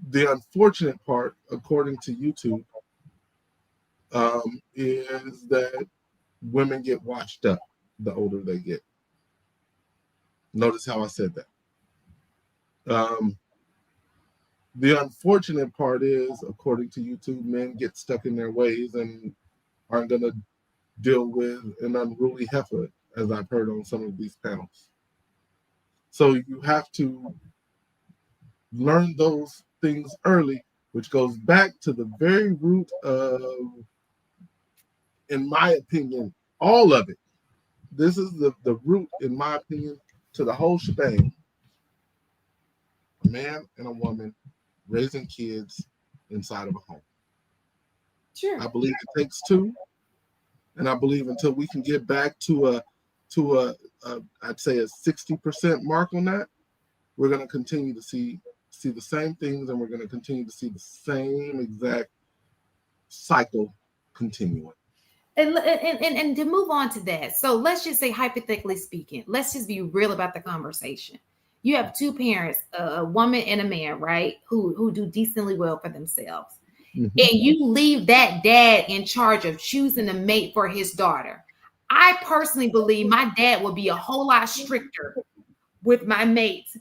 The unfortunate part, according to YouTube, is that women get washed up the older they get. Notice how I said that. Um, the unfortunate part is, according to YouTube, men get stuck in their ways and aren't going to deal with an unruly heifer, as I've heard on some of these panels. So you have to learn those things early, which goes back to the very root of, in my opinion, all of it. This is the root, in my opinion, to the whole shebang. A man and a woman raising kids inside of a home. Sure. I believe it takes two, and I believe until we can get back to a I'd say a 60% mark on that, we're going to continue to see the same things, and we're going to continue to see the same exact cycle continuing. And to move on to that, so let's just say, hypothetically speaking, let's just be real about the conversation. You have two parents, a woman and a man, right, who do decently well for themselves. Mm-hmm. And you leave that dad in charge of choosing a mate for his daughter. I personally believe my dad would be a whole lot stricter with my mates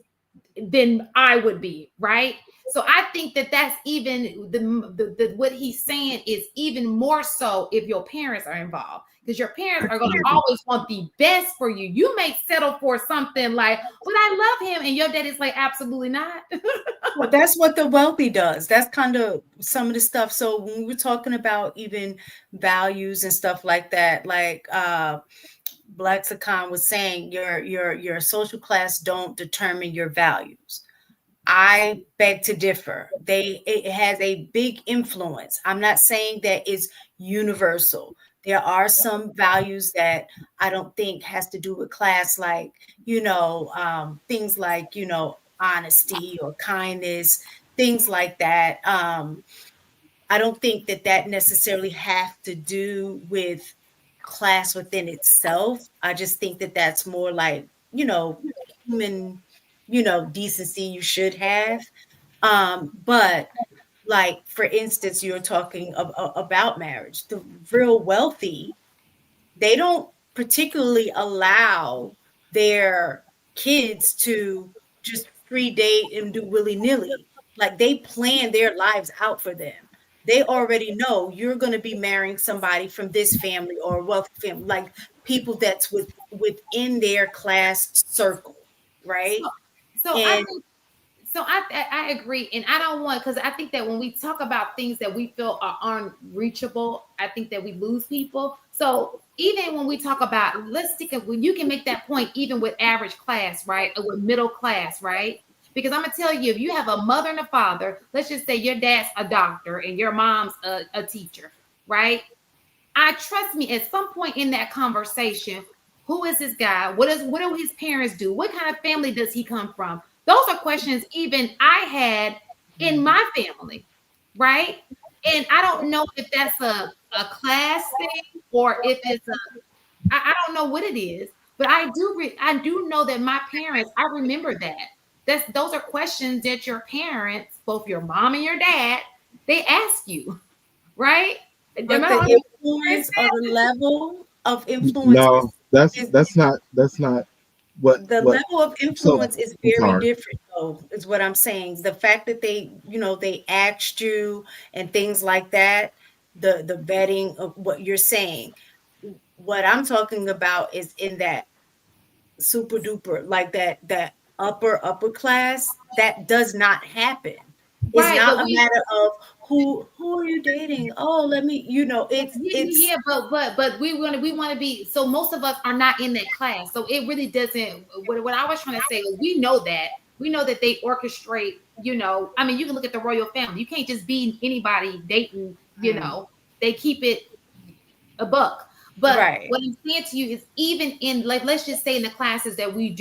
than I would be, right? So I think that that's even the what he's saying is even more so if your parents are involved, because your parents are going to always want the best for you. You may settle for something like, "But I love him," and your dad is like, "Absolutely not." Well, that's what the wealthy does. That's kind of some of the stuff. So when we're talking about even values and stuff like that, like Blaxicon was saying, your social class don't determine your values. I beg to differ. It has a big influence. I'm not saying that it's universal. There are some values that I don't think has to do with class, like, things like, honesty or kindness, things like that. I don't think that necessarily has to do with class within itself. I just think that that's more like, human, decency you should have. But like, for instance, you're talking about marriage. The real wealthy, they don't particularly allow their kids to just free date and do willy-nilly. Like, they plan their lives out for them. They already know you're going to be marrying somebody from this family or a wealthy family, like people that's within their class circle, right? I agree, and I don't want, because I think that when we talk about things that we feel are unreachable, I think that we lose people. So even when we talk about, let's stick it, when you can make that point, even with average class, right, or with middle class, right? Because I'm gonna tell you, if you have a mother and a father, let's just say your dad's a doctor and your mom's a teacher, right? Trust me, at some point in that conversation, who is this guy? What do his parents do? What kind of family does he come from? Those are questions even I had in my family, right? And I don't know if that's a class thing or if it's I don't know what it is, but I do know that my parents, I remember that. Those are questions that your parents, both your mom and your dad, they ask you, right? But the influence or the level of influence. No, that's not what the level of influence is very different, though, is what I'm saying. The fact that they asked you and things like that, the vetting of what you're saying. What I'm talking about is in that super duper, like that upper class, that does not happen. It's right, not a matter of who are you dating? Oh, let me, it's but we want to be, so most of us are not in that class. So it really doesn't, what I was trying to say is we know that they orchestrate, I mean, you can look at the royal family. You can't just be anybody dating, they keep it a buck. But right. What I'm saying to you is, even in, like, let's just say in the classes that we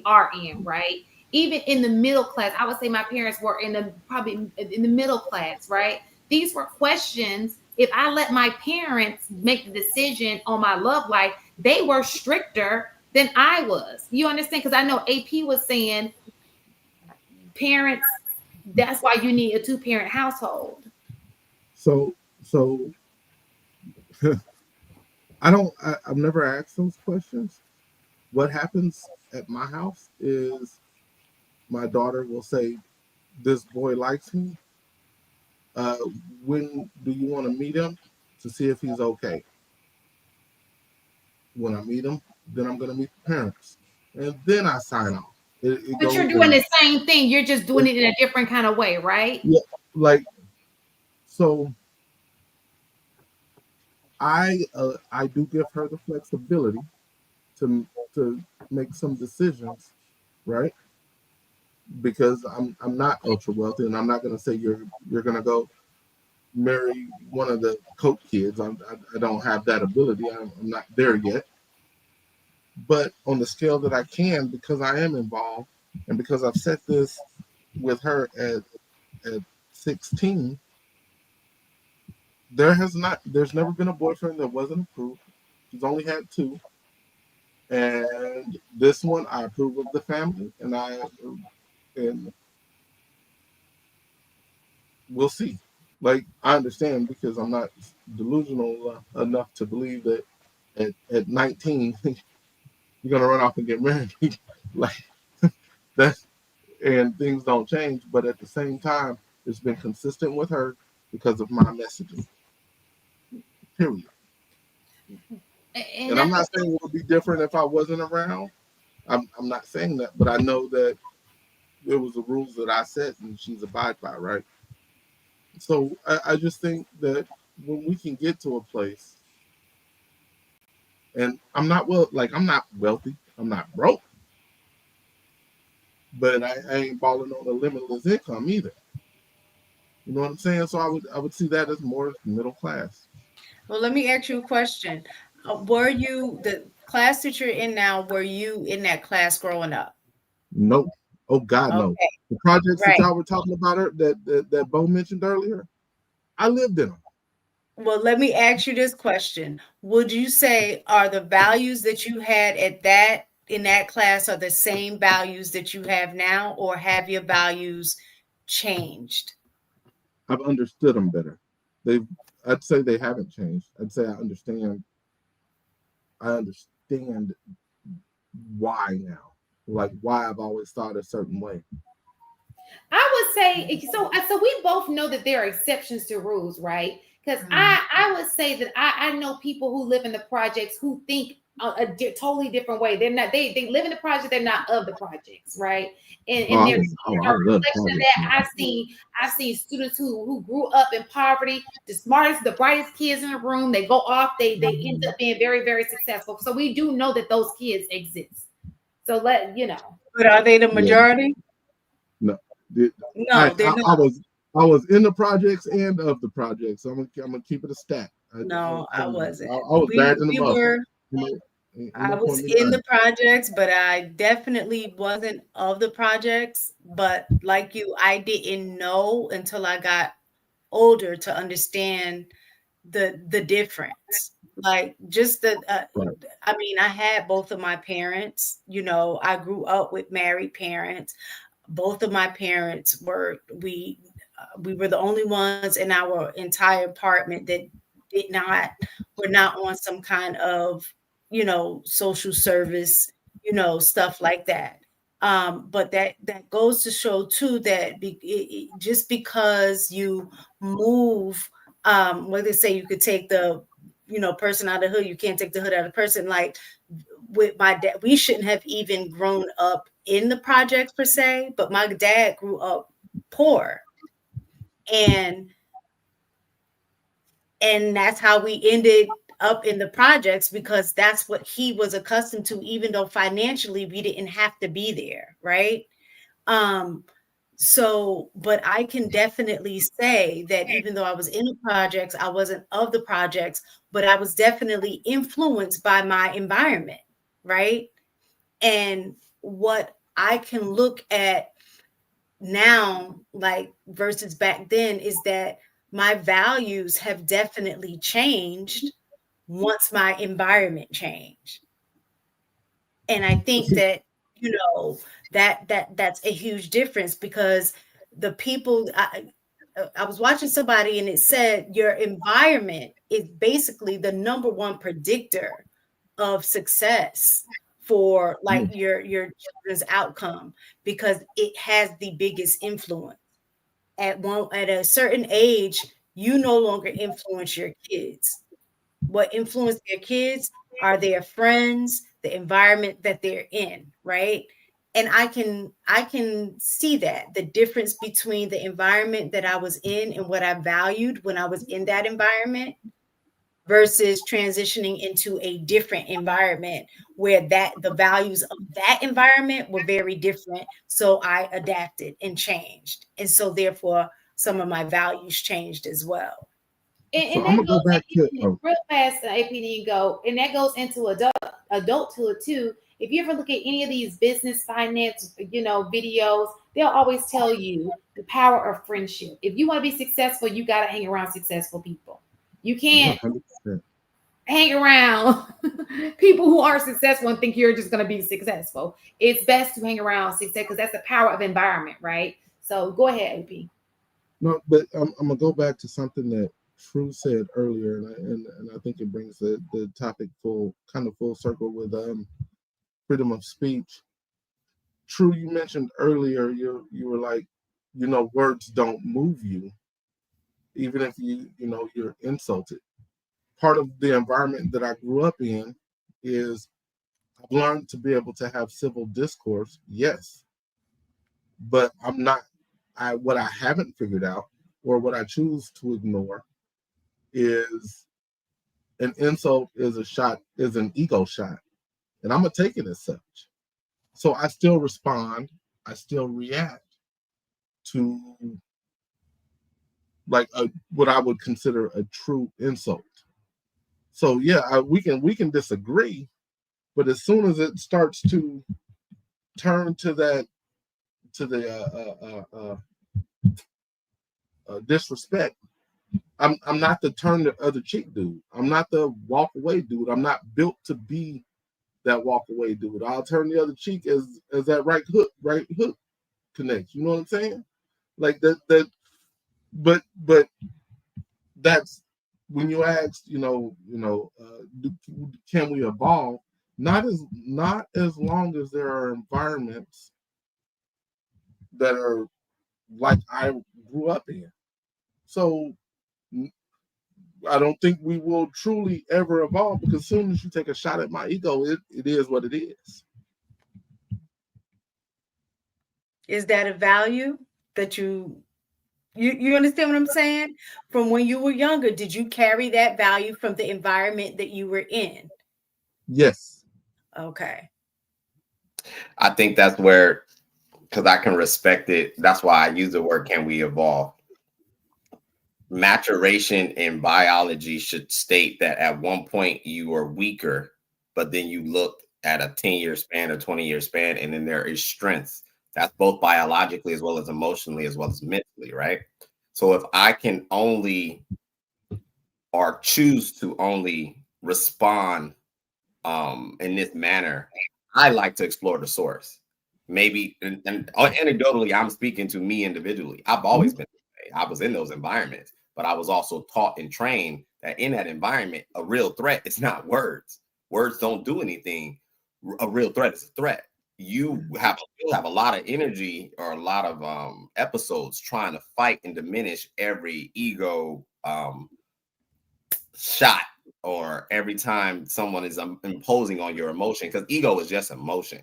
are in, right? Even in the middle class, I would say my parents were probably in the middle class, right? These were questions. If I let my parents make the decision on my love life, they were stricter than I was. You understand? Because I know AP was saying, parents, that's why you need a 2-parent household. So I've never asked those questions. What happens at my house is my daughter will say, "This boy likes me. When do you want to meet him to see if he's okay?" When I meet him, then I'm going to meet the parents, and then I sign off. It But goes you're doing in, the same thing. You're just doing it in a different kind of way, right? yeah, like so. I do give her the flexibility to make some decisions, right? Because I'm not ultra wealthy, and I'm not going to say you're going to go marry one of the Koch kids. I don't have that ability. I'm not there yet. But on the scale that I can, because I am involved, and because I've set this with her at 16, there's never been a boyfriend that wasn't approved. She's only had 2. And this one, I approve of the family, and we'll see. Like, I understand, because I'm not delusional enough to believe that at 19 you're gonna run off and get married, like that, and things don't change. But at the same time, it's been consistent with her because of my messaging. Period. And I'm not saying it would be different if I wasn't around. I'm not saying that, but I know that there was the rules that I set, and she's abide by, right? So I just think that when we can get to a place, and I'm not wealthy, I'm not broke, but I ain't balling on a limitless income either. You know what I'm saying? So I would see that as more middle class. Well, let me ask you a question. Were you the class that you're in now? Were you in that class growing up? Nope. Oh God, no. Okay. The projects Right. that y'all were talking about that Bo mentioned earlier, I lived in them. Well, let me ask you this question. Would you say are the values that you had in that class are the same values that you have now, or have your values changed? I've understood them better. I'd say they haven't changed. I'd say I understand why now. Like, why I've always thought a certain way. I would say so. So we both know that there are exceptions to rules, right? Because I would say that I know people who live in the projects who think totally different way. They're not they live in the project. They're not of the projects, right? And there's a reflection of that. I've seen students who grew up in poverty, the smartest, the brightest kids in the room. They go off. They end up being very, very successful. So we do know that those kids exist. So But are they the majority? No. No, they're not. I was in the projects and of the projects. So I'm gonna keep it a stat. I wasn't. I was bad in the bus. I was in the projects, but I definitely wasn't of the projects. But like you, I didn't know until I got older to understand the difference. Like just I mean, I had both of my parents. I grew up with married parents. Both of my parents were we were the only ones in our entire apartment that were not on some kind of social service, stuff like that. But that goes to show too that just because you move, what they say, you could take the person out of the hood, you can't take the hood out of the person. Like with my dad, we shouldn't have even grown up in the projects per se, but my dad grew up poor, and that's how we ended up in the projects, because that's what he was accustomed to, even though financially we didn't have to be there, right? So, but I can definitely say that even though I was in the projects, I wasn't of the projects, but I was definitely influenced by my environment, right? And what I can look at now, like versus back then, is that my values have definitely changed once my environment changed. And I think that, that's a huge difference, because the people, I was watching somebody and it said your environment is basically the number one predictor of success for like your children's outcome, because it has the biggest influence. At a certain age, you no longer influence your kids. What influence their kids are their friends, the environment that they're in, right? And I can see that the difference between the environment that I was in and what I valued when I was in that environment versus transitioning into a different environment where the values of that environment were very different. So I adapted and changed. And so therefore some of my values changed as well. And that goes back to real fast, APD go, and that goes into adulthood too. If you ever look at any of these business finance, videos, they'll always tell you the power of friendship. If you want to be successful, you got to hang around successful people. You can't 100%. hang around people who aren't successful and think you're just going to be successful. It's best to hang around success because that's the power of environment, right? So go ahead, AP. No, but I'm gonna go back to something that True said earlier, and I think it brings the topic full circle with freedom of speech. True, you mentioned earlier you were like, words don't move you, even if you're insulted. Part of the environment that I grew up in is I've learned to be able to have civil discourse, yes, but what I haven't figured out, or what I choose to ignore, is an insult is an ego shot, and I'm gonna take it as such. So I still respond, I still react to like what I would consider a true insult. So yeah, we can disagree, but as soon as it starts to turn to the disrespect, I'm not the turn the other cheek dude. I'm not the walk away dude. I'm not built to be that walk away dude. I'll turn the other cheek as that right hook connects. You know what I'm saying? Like that. But that's when you ask, can we evolve? Not as long as there are environments that are like I grew up in. So I don't think we will truly ever evolve, because as soon as you take a shot at my ego, it is what it is. Is that a value that you understand what I'm saying? From when you were younger, did you carry that value from the environment that you were in? Yes. Okay. I think that's where, because I can respect it. That's why I use the word, can we evolve? Maturation in biology should state that at one point you were weaker, but then you look at a 10-year span or 20-year span, and then there is strength. That's both biologically as well as emotionally as well as mentally, right? So if I can only or choose to only respond in this manner, I like to explore the source. Maybe, and anecdotally, I'm speaking to me individually. I've always been this way. I was in those environments, but I was also taught and trained that in that environment, a real threat is not words. Words don't do anything. A real threat is a threat. You'll have a lot of energy or a lot of episodes trying to fight and diminish every ego shot, or every time someone is imposing on your emotion, because ego is just emotion.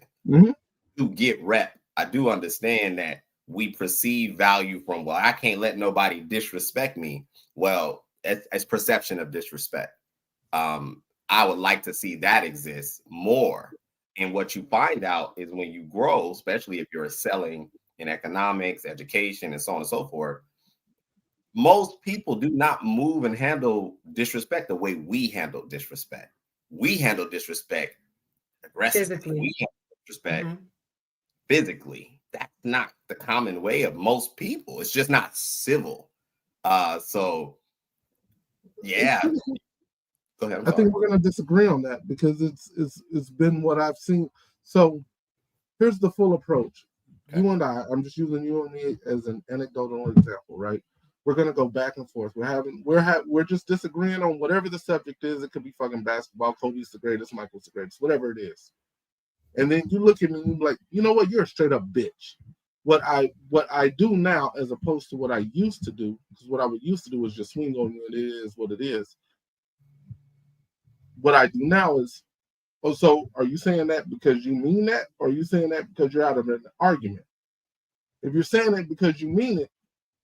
To get rep, I do understand that we perceive value from, well, I can't let nobody disrespect me. Well, it's perception of disrespect. I would like to see that exist more. And what you find out is when you grow, especially if you're selling in economics, education, and so on and so forth, most people do not move and handle disrespect the way we handle disrespect. We handle disrespect aggressively. Physically. We handle disrespect physically. That's not the common way of most people. It's just not civil. So yeah. Go ahead. I think we're going to disagree on that, because it's been what I've seen. So here's the full approach. Okay. You and I'm just using you and me as an anecdotal example, right? We're going to go back and forth. We're just disagreeing on whatever the subject is. It could be fucking basketball. Kobe's the greatest, Michael's the greatest, whatever it is. And then you look at me and you're like, you know what? You're a straight up bitch. What I do now, as opposed to what I used to do, because what I would used to do was just swing on you, and it is what it is. What I do now is, oh, so are you saying that because you mean that, or are you saying that because you're out of an argument? If you're saying it because you mean it,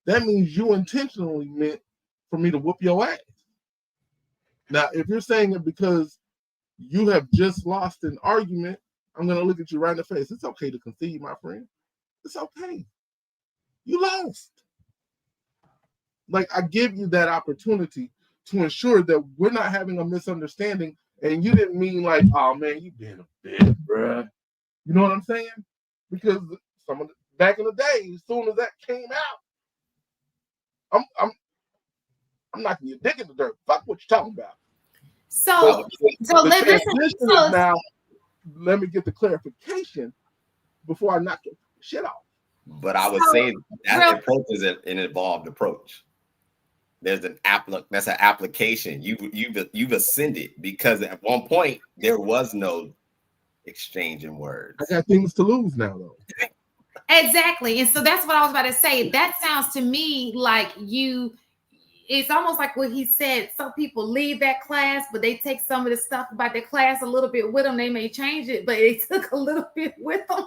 that means you intentionally meant for me to whoop your ass. Now, if you're saying it because you have just lost an argument, I'm going to look at you right in the face. It's okay to concede, my friend. It's okay. You lost. Like, I give you that opportunity to ensure that we're not having a misunderstanding, and you didn't mean like, oh man, you being a bitch, bruh. You know what I'm saying? Because back in the day, as soon as that came out, I'm knocking your dick in the dirt. Fuck what you're talking about. So now, let me get the clarification before I knock your shit off. But I would say that approach is an evolved approach. There's that's an application. You've ascended, because at one point there was no exchange in words. I got things to lose now, though. Exactly. And so that's what I was about to say. That sounds to me like it's almost like what he said. Some people leave that class, but they take some of the stuff about their class a little bit with them. They may change it, but they took a little bit with them.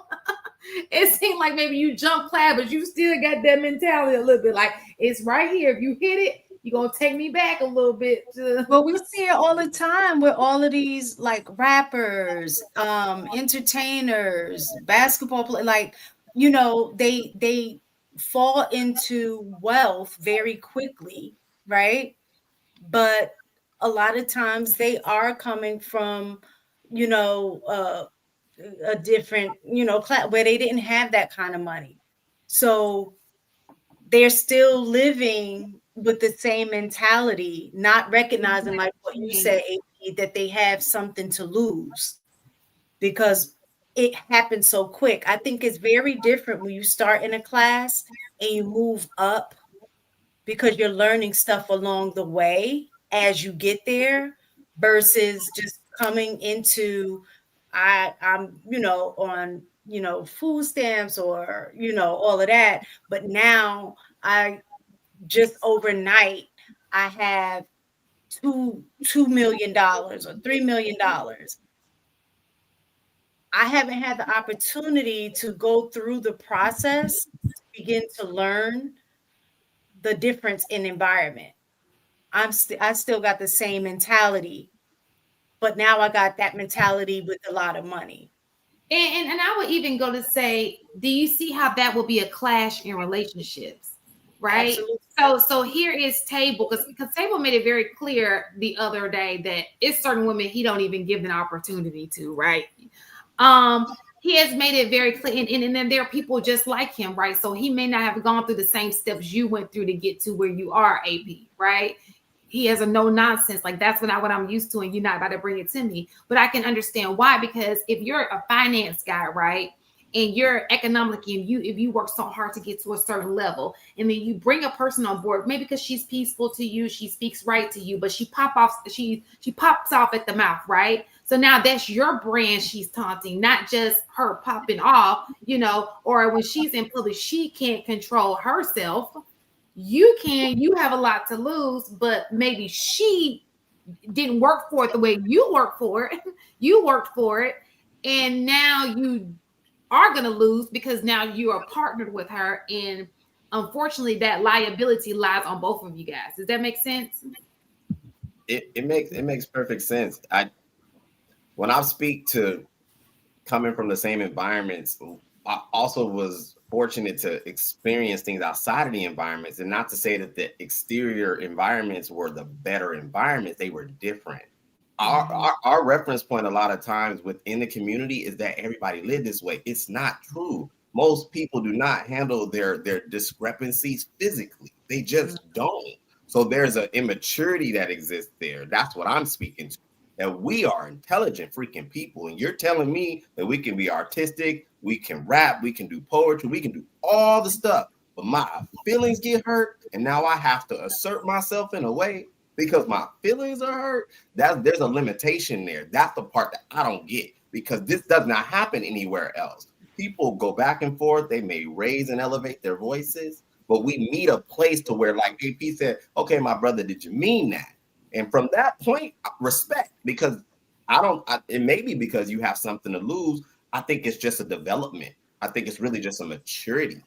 It seemed like maybe you jump class, but you still got that mentality a little bit like, it's right here. If you hit it, you're going to take me back a little bit. Well, we see it all the time with all of these like rappers, entertainers, basketball players, like, you know, they fall into wealth very quickly, right? But a lot of times they are coming from, you know, a different, you know, class where they didn't have that kind of money. So they're still living with the same mentality, not recognizing, like what you said, AP, that they have something to lose because it happens so quick. I think it's very different when you start in a class and you move up because you're learning stuff along the way as you get there versus just coming into I'm, you know, on, you know, food stamps or, you know, all of that. But now I just overnight, I have $2 million or $3 million. I haven't had the opportunity to go through the process to begin to learn the difference in environment. I still got the same mentality, but now I got that mentality with a lot of money. And I would even go to say, do you see how that will be a clash in relationships, right? Absolutely. So here is Table, because Table made it very clear the other day that it's certain women he don't even give an opportunity to, right? He has made it very clear, and then there are people just like him, right? So he may not have gone through the same steps you went through to get to where you are, AP, right? He has a no nonsense, like that's what I'm used to, and you're not about to bring it to me. But I can understand why, because if you're a finance guy, right, and you're economically, and if you work so hard to get to a certain level, and then you bring a person on board, maybe because she's peaceful to you, she speaks right to you, but she pops off at the mouth, right? So now that's your brand she's taunting, not just her popping off, you know, or when she's in public, she can't control herself. You have a lot to lose, but maybe she didn't work for it the way you worked for it. You worked for it. And now you are going to lose because now you are partnered with her. And unfortunately, that liability lies on both of you guys. Does that make sense? It makes perfect sense. When I speak to coming from the same environments, I also was fortunate to experience things outside of the environments, and not to say that the exterior environments were the better environments. They were different. Our reference point a lot of times within the community is that everybody lived this way. It's not true. Most people do not handle their discrepancies physically. They just don't. So there's an immaturity that exists there. That's what I'm speaking to. That we are intelligent freaking people. And you're telling me that we can be artistic, we can rap, we can do poetry, we can do all the stuff. But my feelings get hurt, and now I have to assert myself in a way. because my feelings are hurt, there's a limitation there. That's the part that I don't get, because this does not happen anywhere else. People go back and forth. They may raise and elevate their voices, but we meet a place to where, like AP said, okay, my brother, did you mean that? And from that point, respect, because it may be because you have something to lose. I think it's just a development. I think it's really just a maturity.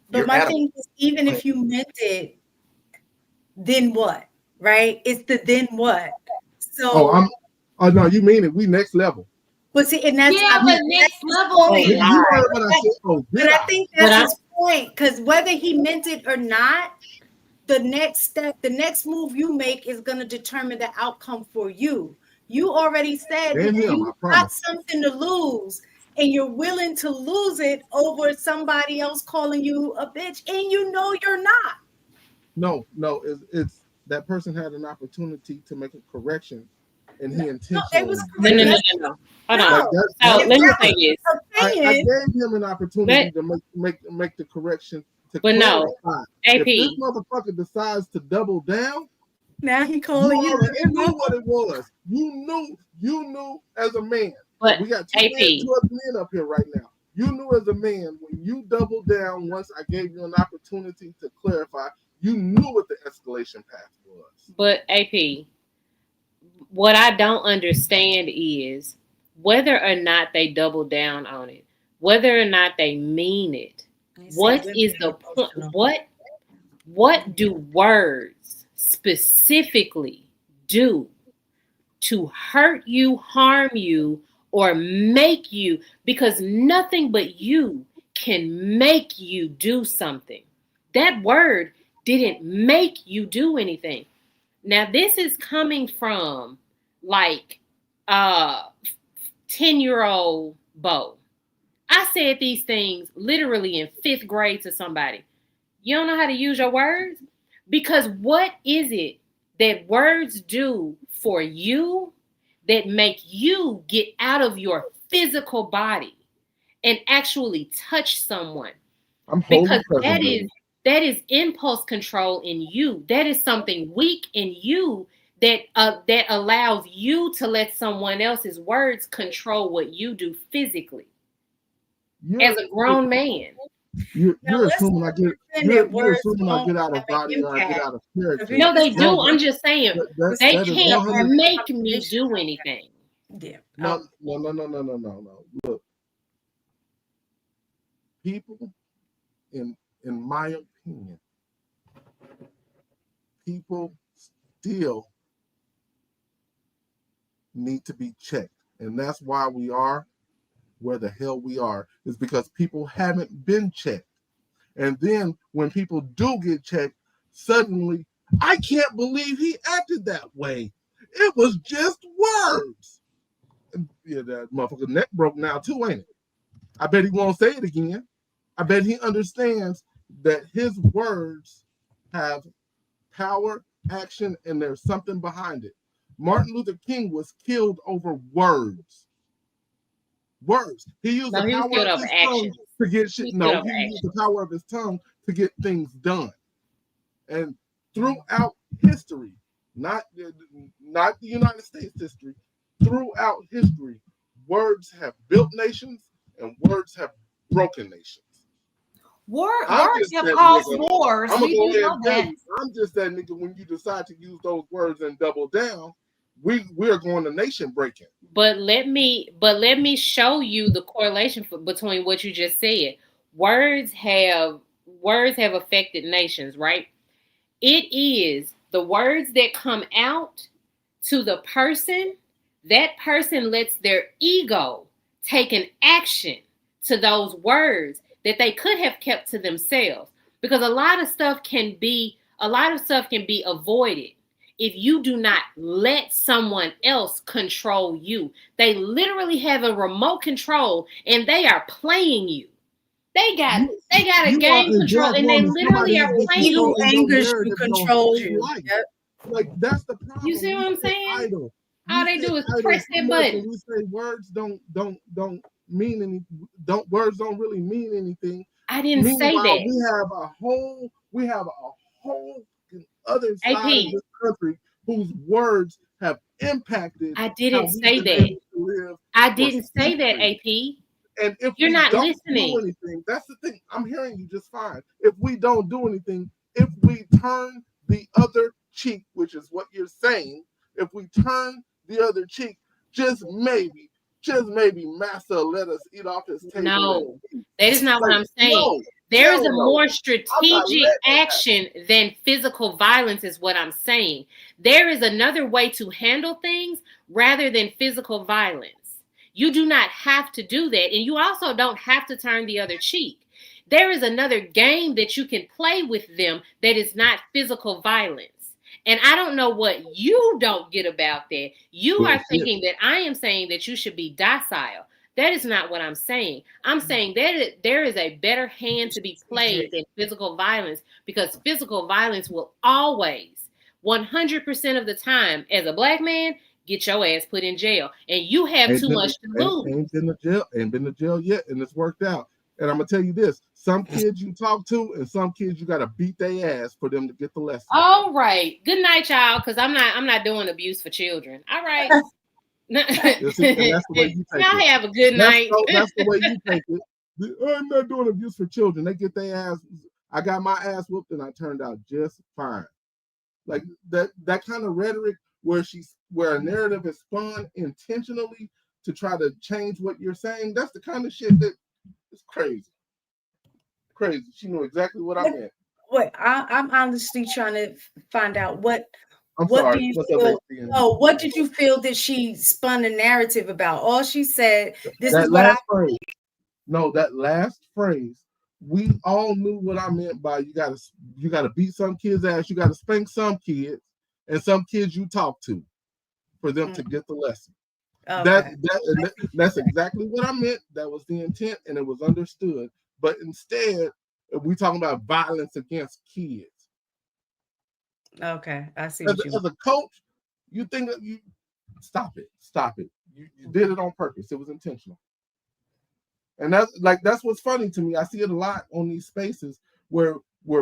But my thing is, even if you meant it, then what? Right? It's the then what? So no, you mean it. We next level. But see, and that's next level. You heard what I said. But I think that's his point, because whether he meant it or not, the next step, the next move you make is going to determine the outcome for you. You already said that you got something to lose, and you're willing to lose it over somebody else calling you a bitch, and you know you're not. No, it's that person had an opportunity to make a correction, and he intentionally. No. Hold on. Let me say this. I gave him an opportunity to make the correction. But no, AP. If this motherfucker decides to double down, now he calling you. You knew what it was. You knew as a man. But we got AP. two men up here right now. You knew as a man, when you doubled down, once I gave you an opportunity to clarify, you knew what the escalation path was. But AP, what I don't understand is whether or not they double down on it, whether or not they mean it. What is the point? What do words specifically do to hurt you, harm you, or make you? Because nothing but you can make you do something. That word didn't make you do anything. Now, this is coming from like 10-year-old Bo. I said these things literally in 5th grade to somebody. You don't know how to use your words? Because what is it that words do for you that make you get out of your physical body and actually touch someone? Because that is impulse control in you. That is something weak in you that allows you to let someone else's words control what you do physically. As a grown man, you're assuming I get out of body or I get out of character. No, they do. I'm just saying they can't make me do anything. Yeah. No. Look, people, in my opinion, people still need to be checked, and that's why we are where the hell we are, is because people haven't been checked. And then when people do get checked, suddenly, I can't believe he acted that way. It was just words. Yeah, that motherfucker's neck broke now too, ain't it? I bet he won't say it again. I bet he understands that his words have power, action, and there's something behind it. Martin Luther King was killed over words. Words. He used the power of his tongue to get shit. No, he used the power of his tongue to get things done. And throughout history, not the United States history, throughout history, words have built nations and words have broken nations. Words have caused wars. I'm just that nigga. When you decide to use those words and double down, we're going to nation breaking. But let me show you the correlation between what you just said. Words have affected nations, right? It is the words that come out to the person. That person lets their ego take an action to those words that they could have kept to themselves, because a lot of stuff can be avoided if you do not let someone else control you. They literally have a remote control and they are playing you. They got a game control and they literally are playing you. Angers you, control you. Yep. Like that's the problem. You see what I'm saying? All they do is press that button. We say words don't mean any. Words don't really mean anything. I didn't say that. We have a whole other side of this country whose words have impacted. I didn't say that. I didn't say that, AP. And if you're we not don't listening, do anything, that's the thing. I'm hearing you just fine. If we don't do anything, if we turn the other cheek, which is what you're saying, if we turn the other cheek, just maybe Master will let us eat off his table. No, that is not what I'm saying. No, there is a more strategic action than physical violence, is what I'm saying. There is another way to handle things rather than physical violence. You do not have to do that. And you also don't have to turn the other cheek. There is another game that you can play with them that is not physical violence. And I don't know what you don't get about that. You are thinking that I am saying that you should be docile. That is not what I'm saying. I'm saying that there is a better hand to be played than physical violence, because physical violence will always, 100% of the time, as a black man, get your ass put in jail. And you have too much to lose. Ain't been to jail yet, and it's worked out. And I'm gonna tell you this: some kids you talk to, and some kids you gotta beat their ass for them to get the lesson. All right. Good night, y'all. Because I'm not doing abuse for children. All right. That's the way you take y'all it. have a good night. That's the way you take it. I'm not doing abuse for children. They get their ass. I got my ass whooped, and I turned out just fine. Like that kind of rhetoric where a narrative is spun intentionally to try to change what you're saying. That's the kind of shit that is crazy. Crazy. She knew exactly what I meant. Wait, I'm honestly trying to find out what sorry. do you feel? Oh, what did you feel that she spun a narrative about? All she said, this is what phrase. No, that last phrase. We all knew what I meant by you gotta beat some kids' ass, you gotta spank some kids, and some kids you talk to for them to get the lesson. Okay. That's exactly what I meant. That was the intent, and it was understood. But instead, we talking about violence against kids. Okay, I see. As a coach, you think that you stop it. You did it on purpose. It was intentional. And that's what's funny to me. I see it a lot on these spaces where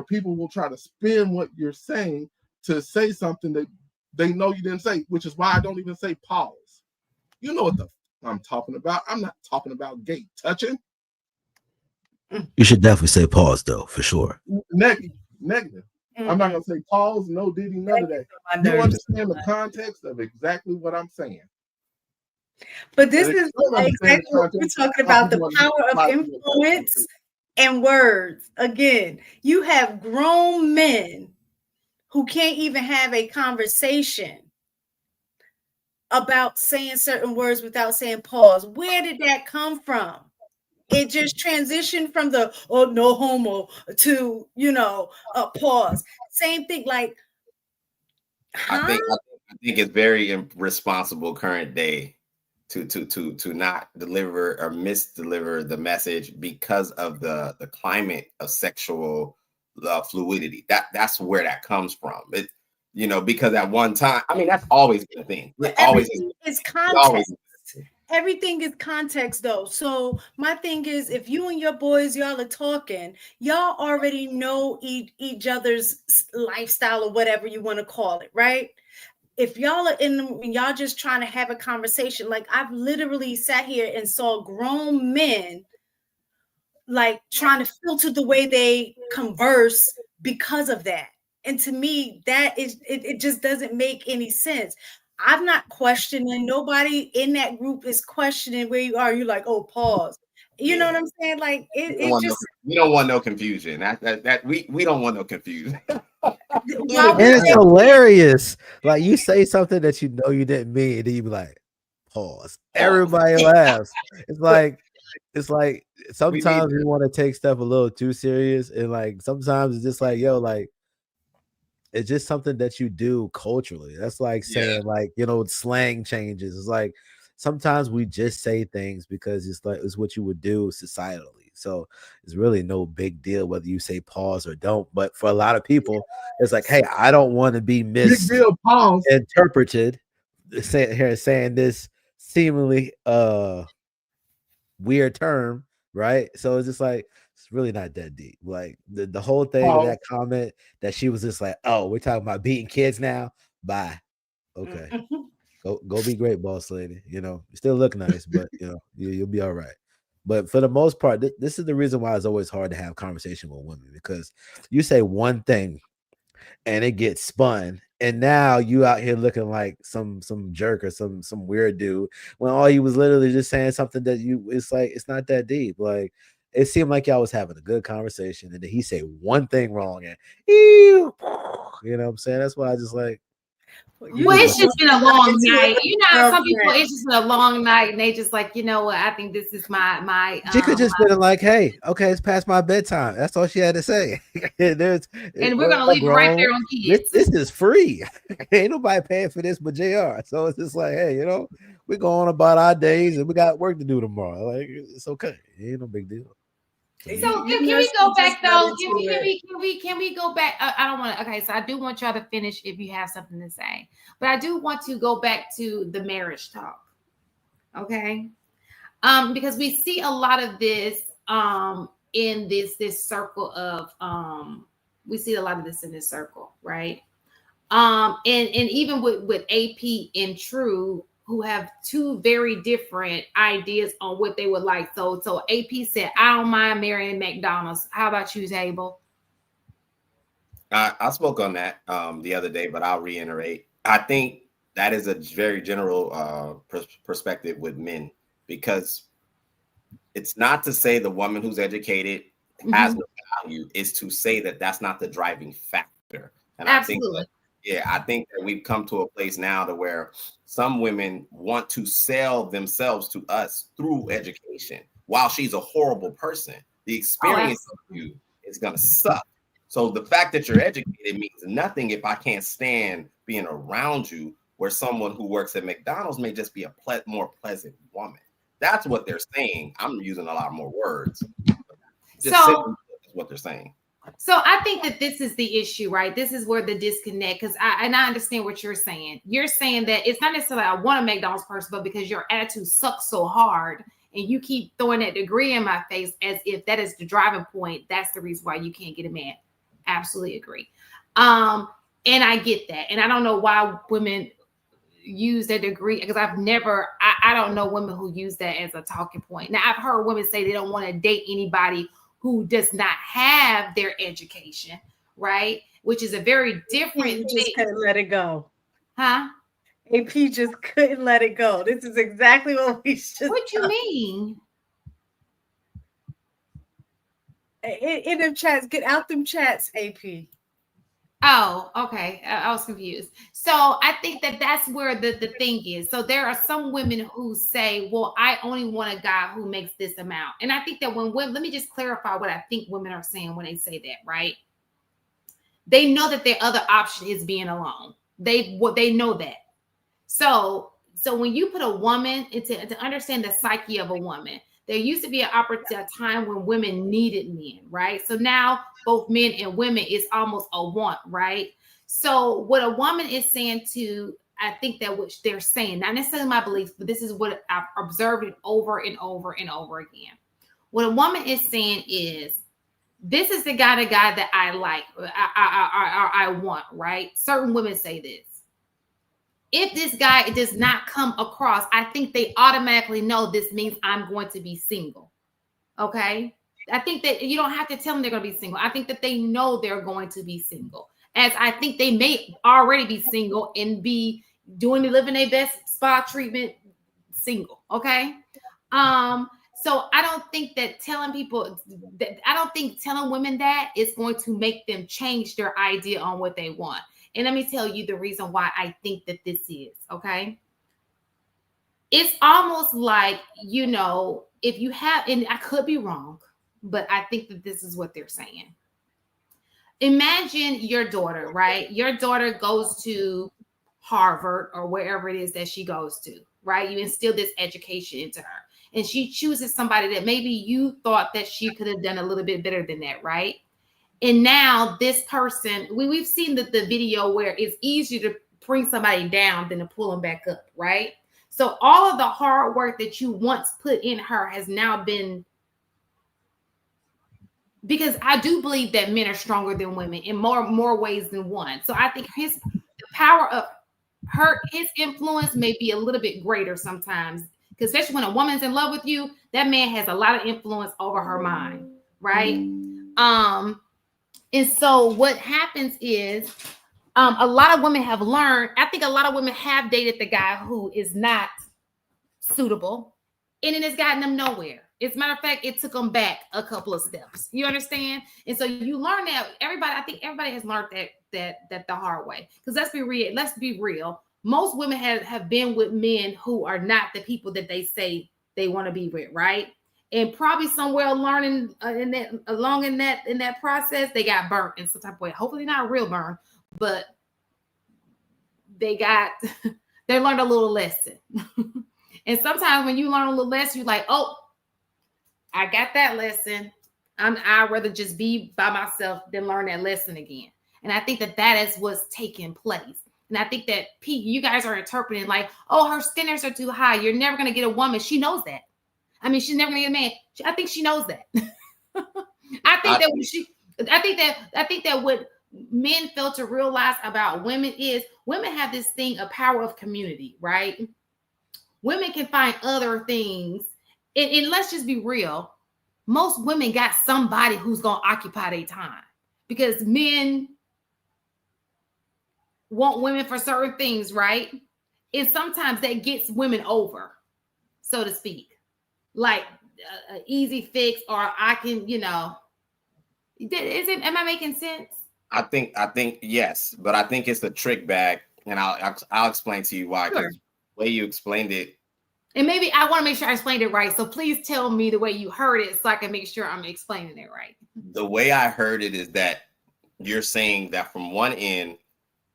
people will try to spin what you're saying to say something that they know you didn't say, which is why I don't even say pause. You know what I'm talking about. I'm not talking about gay touching. You should definitely say pause, though, for sure. Negative. I'm not going to say pause, no diddy, none of that. You understand the context of exactly what I'm saying. But this is exactly what we're talking about, the power of influence and words. Again, you have grown men who can't even have a conversation about saying certain words without saying pause. Where did that come from? It just transitioned from the no homo to a pause. Same thing. Like, I think it's very irresponsible current day to not deliver or misdeliver the message because of the climate of sexual fluidity. That's where that comes from. It, because at one time, I mean, that's always been a thing. It's context. Everything is context, though. So my thing is, if you and your boys, y'all are talking, y'all already know each other's lifestyle or whatever you want to call it, right? If y'all are y'all just trying to have a conversation, like I've literally sat here and saw grown men like trying to filter the way they converse because of that. And to me, that is, it just doesn't make any sense. I'm not questioning. Nobody in that group is questioning where you are. You're like, oh, pause. You know what I'm saying? Like we don't want no confusion. We don't want no confusion. And it's hilarious. Like you say something that you know you didn't mean, and then you be like, pause. Everybody laughs. It's like sometimes you want to take stuff a little too serious, and like sometimes it's just like, yo, like it's just something that you do culturally. That's like saying like, slang changes. It's like sometimes we just say things because it's what you would do societally. So it's really no big deal whether you say pause or don't. But for a lot of people, it's like, hey, I don't want to be misinterpreted saying this seemingly weird term, right? So it's just like, it's really not that deep. Like the whole thing of that comment that she was just like, oh, we're talking about beating kids now. Bye. Okay. Go be great, boss lady. You know, you still look nice, but you know, you'll be all right. But for the most part, this is the reason why it's always hard to have conversation with women, because you say one thing and it gets spun, and now you out here looking like some jerk or some weird dude, when all you was literally just saying something that it's like, it's not that deep. Like, it seemed like y'all was having a good conversation, and then he said one thing wrong, and you know what I'm saying? That's why I just like, well, it's just been a long night. You know, some people, it's just been a long night, and they just like, you know what? I think this is my. She could just been like, "Hey, okay, it's past my bedtime." That's all she had to say. And we're gonna leave it right there on kids. This is free. Ain't nobody paying for this but JR. So it's just like, hey, you know, we go on about our days, and we got work to do tomorrow. Like, it's okay. It ain't no big deal. So can we go back though? Can we go back? I don't want to. Okay, so I do want y'all to finish if you have something to say, but I do want to go back to the marriage talk. Okay, because we see a lot of this in this circle of we see a lot of this in this circle, right? And even with AP and True, who have two very different ideas on what they would like. So AP said, I don't mind marrying McDonald's. How about you, Abel? I spoke on that the other day, but I'll reiterate. I think that is a very general perspective with men, because it's not to say the woman who's educated has no value. It's to say that that's not the driving factor. And absolutely. I think that we've come to a place now to where some women want to sell themselves to us through education. While she's a horrible person, the experience of you is going to suck. So the fact that you're educated means nothing if I can't stand being around you, where someone who works at McDonald's may just be a more pleasant woman. That's what they're saying. I'm using a lot more words. Just simply is what they're saying. So I think that this is the issue, right? This is where the disconnect, because I understand what you're saying. You're saying that it's not necessarily I want a McDonald's person, but because your attitude sucks so hard and you keep throwing that degree in my face as if that is the driving point, that's the reason why you can't get a man. Absolutely agree. And I get that. And I don't know why women use that degree, because I don't know women who use that as a talking point. Now, I've heard women say they don't want to date anybody who does not have their education, right? Which is a very different thing. Just couldn't let it go. Huh? AP just couldn't let it go. This is exactly what we should. What you mean? In them chats, get out them chats, AP. Oh, okay. I was confused. So I think that that's where the thing is. So there are some women who say, well, I only want a guy who makes this amount. And I think that when women, let me just clarify what I think women are saying when they say that, right? They know that their other option is being alone. They know that. So when you put a woman to understand the psyche of a woman, there used to be a time when women needed men, right? So now both men and women is almost a want, right? So what a woman is saying to, I think that what they're saying, not necessarily my beliefs, but this is what I've observed it over and over and over again. What a woman is saying is, this is the guy that I like, I want, right? Certain women say this. If this guy does not come across, I think they automatically know this means I'm going to be single. Okay? I think that you don't have to tell them they're going to be single. I think that they know they're going to be single. As I think they may already be single and be living their best spa treatment single. Okay? So I don't think that telling women that is going to make them change their idea on what they want. And let me tell you the reason why I think that this is, okay? It's almost like, you know, if you have, and I could be wrong, but I think that this is what they're saying. Imagine your daughter, right? Your daughter goes to Harvard or wherever it is that she goes to, right? You instill this education into her. And she chooses somebody that maybe you thought that she could have done a little bit better than that, right? And now this person, we've seen the video where it's easier to bring somebody down than to pull them back up, right? So all of the hard work that you once put in her has now been, because I do believe that men are stronger than women in more ways than one. So I think the power of his influence may be a little bit greater sometimes, because especially when a woman's in love with you, that man has a lot of influence over her mind, right? And so what happens is a lot of women have learned, I think a lot of women have dated the guy who is not suitable, and it has gotten them nowhere. As a matter of fact, it took them back a couple of steps. You understand? And so you learn that I think everybody has learned that the hard way. Because let's be real. Most women have been with men who are not the people that they say they want to be with, right? And probably somewhere learning in that process, they got burnt in some type of way. Hopefully not a real burn, but they learned a little lesson. And sometimes when you learn a little lesson, you're like, oh, I got that lesson. I'd rather just be by myself than learn that lesson again. And I think that is what's taking place. And I think that you guys are interpreting like, oh, her standards are too high. You're never going to get a woman. She knows that. I mean, she's never going to get a man. I think she knows that. I think that what men fail to realize about women is women have this thing, a power of community, right? Women can find other things. And let's just be real. Most women got somebody who's going to occupy their time, because men want women for certain things, right? And sometimes that gets women over, so to speak. Like an easy fix, or I can, am I making sense? I think yes, but I think it's the trick bag, and I'll explain to you why. Because the way you explained it, and maybe I want to make sure I explained it right. So please tell me the way you heard it, so I can make sure I'm explaining it right. The way I heard it is that you're saying that from one end,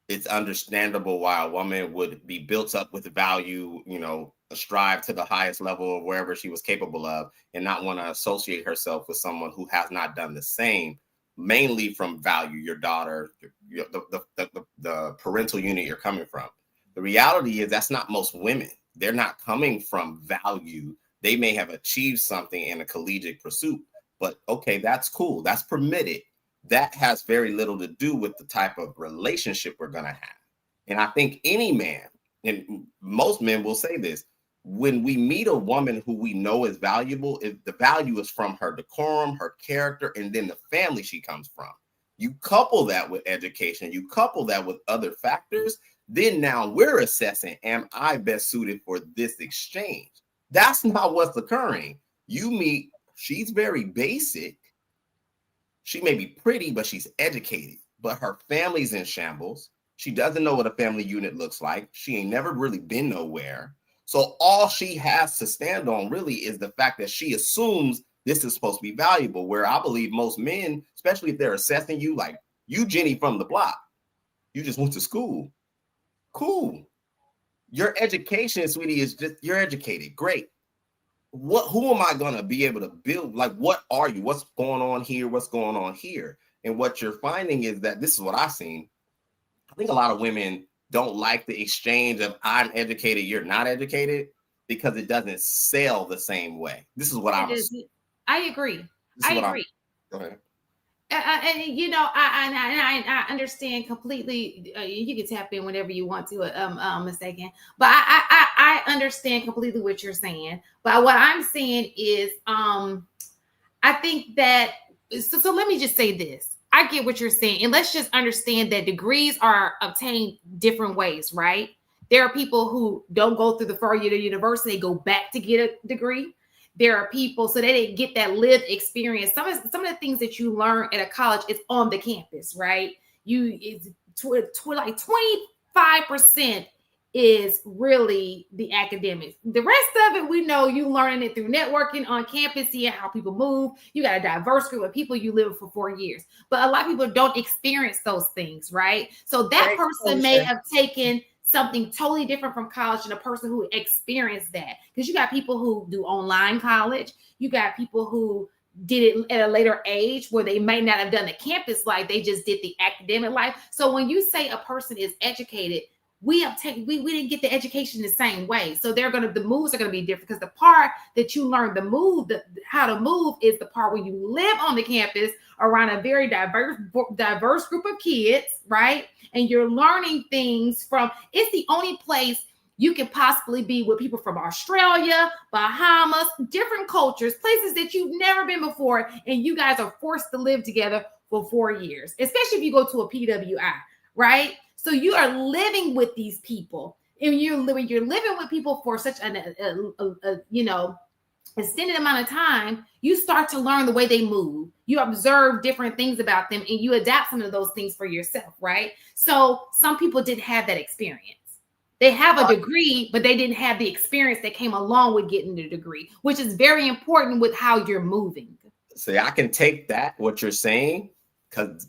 it's understandable why a woman would be built up with value, strive to the highest level of wherever she was capable of, and not want to associate herself with someone who has not done the same, mainly from value, your daughter, the parental unit you're coming from. The reality is that's not most women. They're not coming from value. They may have achieved something in a collegiate pursuit, but okay, that's cool. That's permitted. That has very little to do with the type of relationship we're going to have. And I think any man, and most men will say this, when we meet a woman who we know is valuable, the value is from her decorum, her character, and then the family she comes from. You couple that with education, you couple that with other factors, then now we're assessing, am I best suited for this exchange? That's not what's occurring. You meet, she's very basic. She may be pretty, but she's educated, but her family's in shambles. She doesn't know what a family unit looks like. She ain't never really been nowhere. So all she has to stand on really is the fact that she assumes this is supposed to be valuable, where I believe most men, especially if they're assessing you, like you, Jenny from the block, you just went to school. Cool. Your education, sweetie, is just, you're educated. Great. Who am I going to be able to build? Like, what are you? What's going on here? What's going on here? And what you're finding is that this is what I've seen. I think a lot of women don't like the exchange of I'm educated, you're not educated, because it doesn't sell the same way. This is what I agree. I agree. Go ahead. I understand completely. You can tap in whenever you want to, mistaken. But I understand completely what you're saying. But what I'm saying is, I think that. So let me just say this. I get what you're saying, and let's just understand that degrees are obtained different ways, right? There are people who don't go through the 4-year university; they go back to get a degree. There are people, so they didn't get that lived experience. Some of the things that you learn at a college is on the campus, right? It's like 25% is really the academics. The rest of it, we know you learning it through networking on campus, seeing how people move. You got a diverse group of people you live with for 4 years. But a lot of people don't experience those things, right? So that person may have taken something totally different from college than a person who experienced that. Because you got people who do online college. You got people who did it at a later age where they might not have done the campus life. They just did the academic life. So when you say a person is educated, we didn't get the education the same way. So the moves are gonna be different, because the part that you learn how to move is the part where you live on the campus around a very diverse group of kids, right? And you're learning things from, it's the only place you can possibly be with people from Australia, Bahamas, different cultures, places that you've never been before, and you guys are forced to live together for 4 years, especially if you go to a PWI, right? So you are living with these people, and you're living with people for such a extended amount of time. You start to learn the way they move. You observe different things about them, and you adapt some of those things for yourself, right? So some people didn't have that experience. They have a degree, but they didn't have the experience that came along with getting the degree, which is very important with how you're moving. See, I can take that, what you're saying, because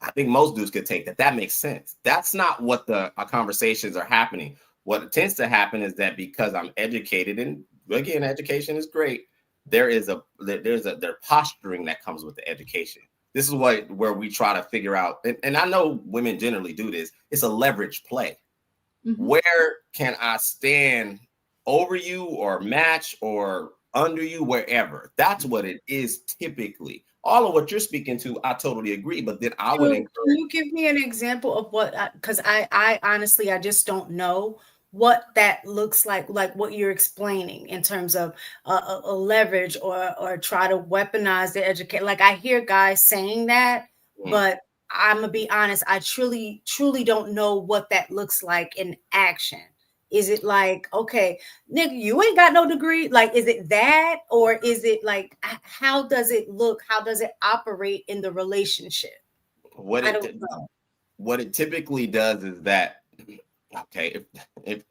I think most dudes could take that. That makes sense. That's not what the conversations are happening. What tends to happen is that because I'm educated, and again, education is great, there's posturing that comes with the education. This is where we try to figure out, and I know women generally do this, it's a leverage play. Mm-hmm. Where can I stand over you or match or under you, wherever? That's what it is typically. All of what you're speaking to, I totally agree. But then I would encourage. Can you give me an example of what? Because I honestly, I just don't know what that looks like what you're explaining in terms of a leverage or try to weaponize the education. Like I hear guys saying that, but I'm gonna be honest, I truly don't know what that looks like in action. Is it like, okay, nigga, you ain't got no degree? Like, is it that? Or is it like, how does it look? How does it operate in the relationship? What it typically does is that, okay, if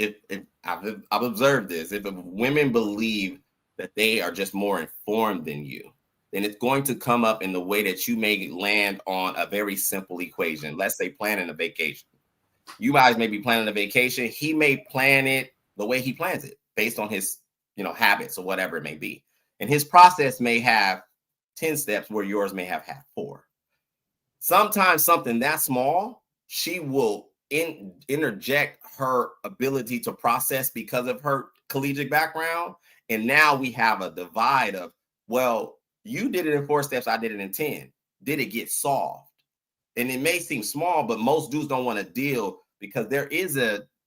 I've observed this, if women believe that they are just more informed than you, then it's going to come up in the way that you may land on a very simple equation. Let's say planning a vacation. You guys may be planning a vacation. He may plan it the way he plans it based on his, habits or whatever it may be. And his process may have 10 steps where yours may have 4. Sometimes something that small, she will interject her ability to process because of her collegiate background. And now we have a divide of, well, you did it in 4 steps. I did it in 10. Did it get solved? And it may seem small, but most dudes don't want to deal because there is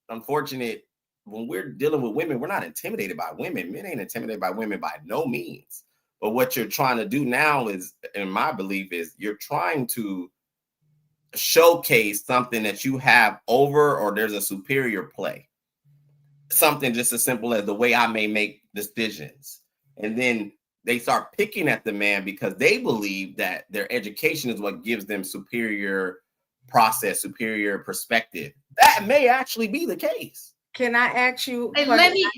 unfortunate, when we're dealing with women, we're not intimidated by women. Men ain't intimidated by women by no means. But what you're trying to do now is, in my belief, is you're trying to showcase something that you have over, or there's a superior play. Something just as simple as the way I may make decisions. And then they start picking at the man because they believe that their education is what gives them superior process, superior perspective. That may actually be the case. Can I ask you? I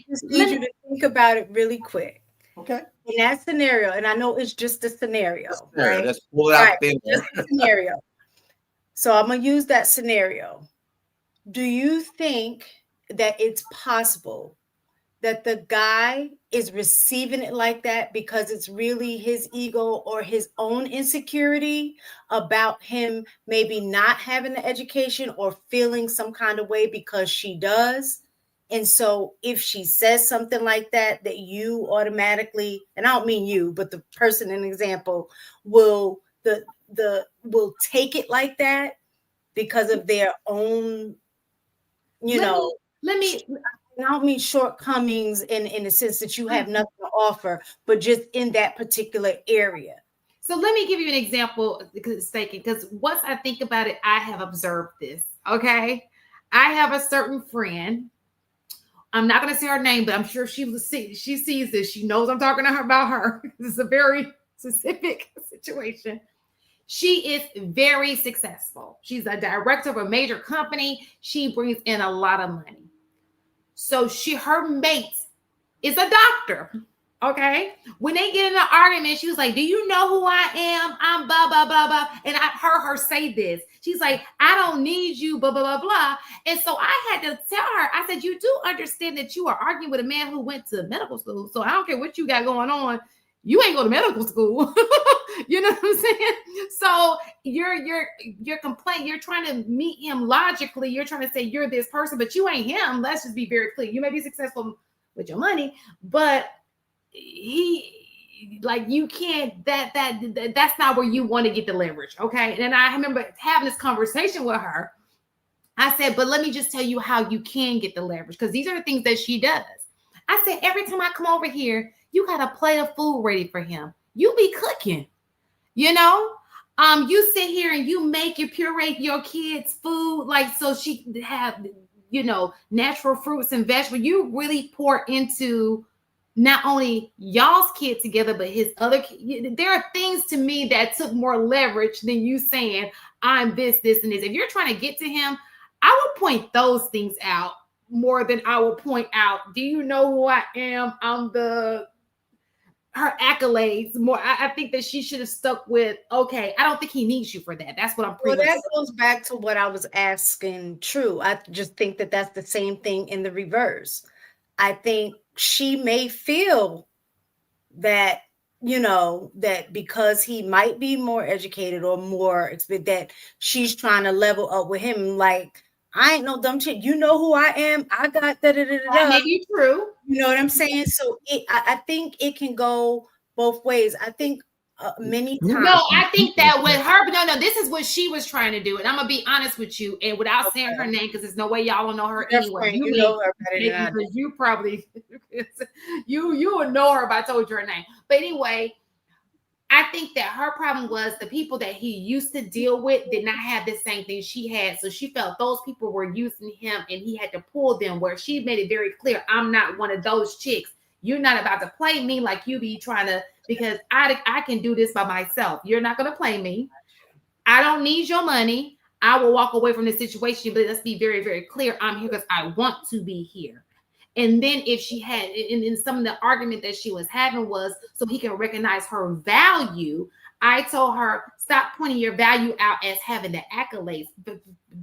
just need you to think about it really quick. Okay. In that scenario, and I know it's just a scenario, right? Let's pull it out there. Just a scenario. So I'm gonna use that scenario. Do you think that it's possible that the guy is receiving it like that because it's really his ego or his own insecurity about him maybe not having the education or feeling some kind of way because she does? And so if she says something like that, that you automatically, and I don't mean you, but the person in example will will take it like that because of their own, I don't mean shortcomings in the sense that you have nothing to offer, but just in that particular area. So let me give you an example, because once I think about it, I have observed this. Okay. I have a certain friend. I'm not going to say her name, but I'm sure she sees this. She knows I'm talking to her about her. This is a very specific situation. She is very successful. She's a director of a major company. She brings in a lot of money. So her mate is a doctor. Okay. When they get in an argument, she was like, do you know who I am? I'm blah, blah, blah, blah. And I heard her say this. She's like, I don't need you, blah, blah, blah, blah. And so I had to tell her, I said, you do understand that you are arguing with a man who went to medical school. So I don't care what you got going on. you ain't go to medical school. You know what I'm saying? So your complaint, you're trying to meet him logically. You're trying to say you're this person, but you ain't him. Let's just be very clear. You may be successful with your money, but you can't, that's not where you want to get the leverage. Okay. And I remember having this conversation with her. I said, but let me just tell you how you can get the leverage, because these are the things that she does. I said, every time I come over here, you got a plate of food ready for him. You be cooking, you know? You sit here and you make and puree your kids' food, like, so she have, you know, natural fruits and vegetables. You really pour into not only y'all's kid together, but his other kid. There are things to me that took more leverage than you saying, I'm this, and this. If you're trying to get to him, I would point those things out more than I will point out, do you know who I am? I'm her accolades more. I think that she should have stuck with, okay, I don't think he needs you for that. That's what I'm pretty Well, that goes back to what I was asking. True. I just think that that's the same thing in the reverse. I think she may feel that, you know, that because he might be more educated or more, that she's trying to level up with him. Like, I ain't no dumb shit. You know who I am. I got that. That may be true. You know what I'm saying? So I think it can go both ways. I think many times. No, I think that with her, no, this is what she was trying to do. And I'm going to be honest with you, and without saying her name, because there's no way y'all will know her anyway. You know her better than I do. You probably, you would know her if I told you her name. But anyway, I think that her problem was the people that he used to deal with did not have the same thing she had. So she felt those people were using him and he had to pull them, where she made it very clear, I'm not one of those chicks. You're not about to play me like you be trying to, because I can do this by myself. You're not going to play me. I don't need your money. I will walk away from this situation, but let's be very, very clear. I'm here because I want to be here. And then if she had, and some of the argument that she was having was so he can recognize her value. I told her, stop pointing your value out as having the accolades. But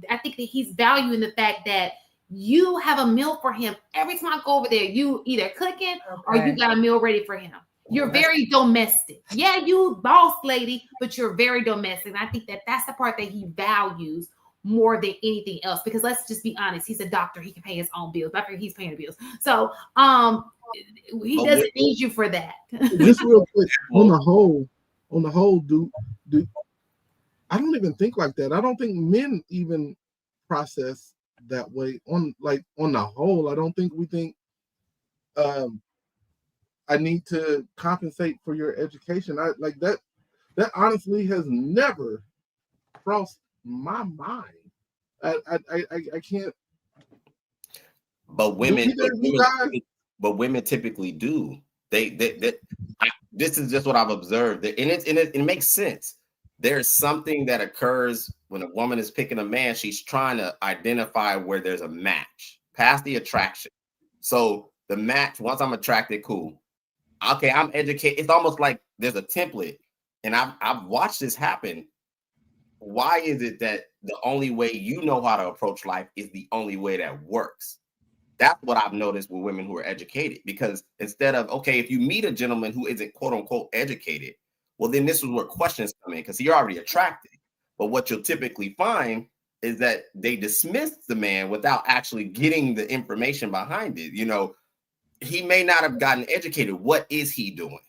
I think that he's valuing the fact that you have a meal for him. Every time I go over there, you either cooking or you got a meal ready for him. You're very domestic. Yeah, you boss lady, but you're very domestic. And I think that that's the part that he values more than anything else, because let's just be honest, he's a doctor, he can pay his own bills. I think he's paying the bills, so he doesn't need you for that. Just real quick, on the whole, do I don't even think like that. I don't think men even process that way. On the whole, I don't think we think I need to compensate for your education. I like that honestly has never crossed my mind. I can't. But women typically do. This is just what I've observed, and it makes sense. There's something that occurs when a woman is picking a man. She's trying to identify where there's a match past the attraction. So the match, once I'm attracted, cool. Okay, I'm educated. It's almost like there's a template, and I've watched this happen. Why is it that the only way you know how to approach life is the only way that works? That's what I've noticed with women who are educated, because instead of, okay, if you meet a gentleman who isn't quote unquote educated, well, then this is where questions come in, because you're already attracted. But what you'll typically find is that they dismiss the man without actually getting the information behind it. You know, he may not have gotten educated. What is he doing?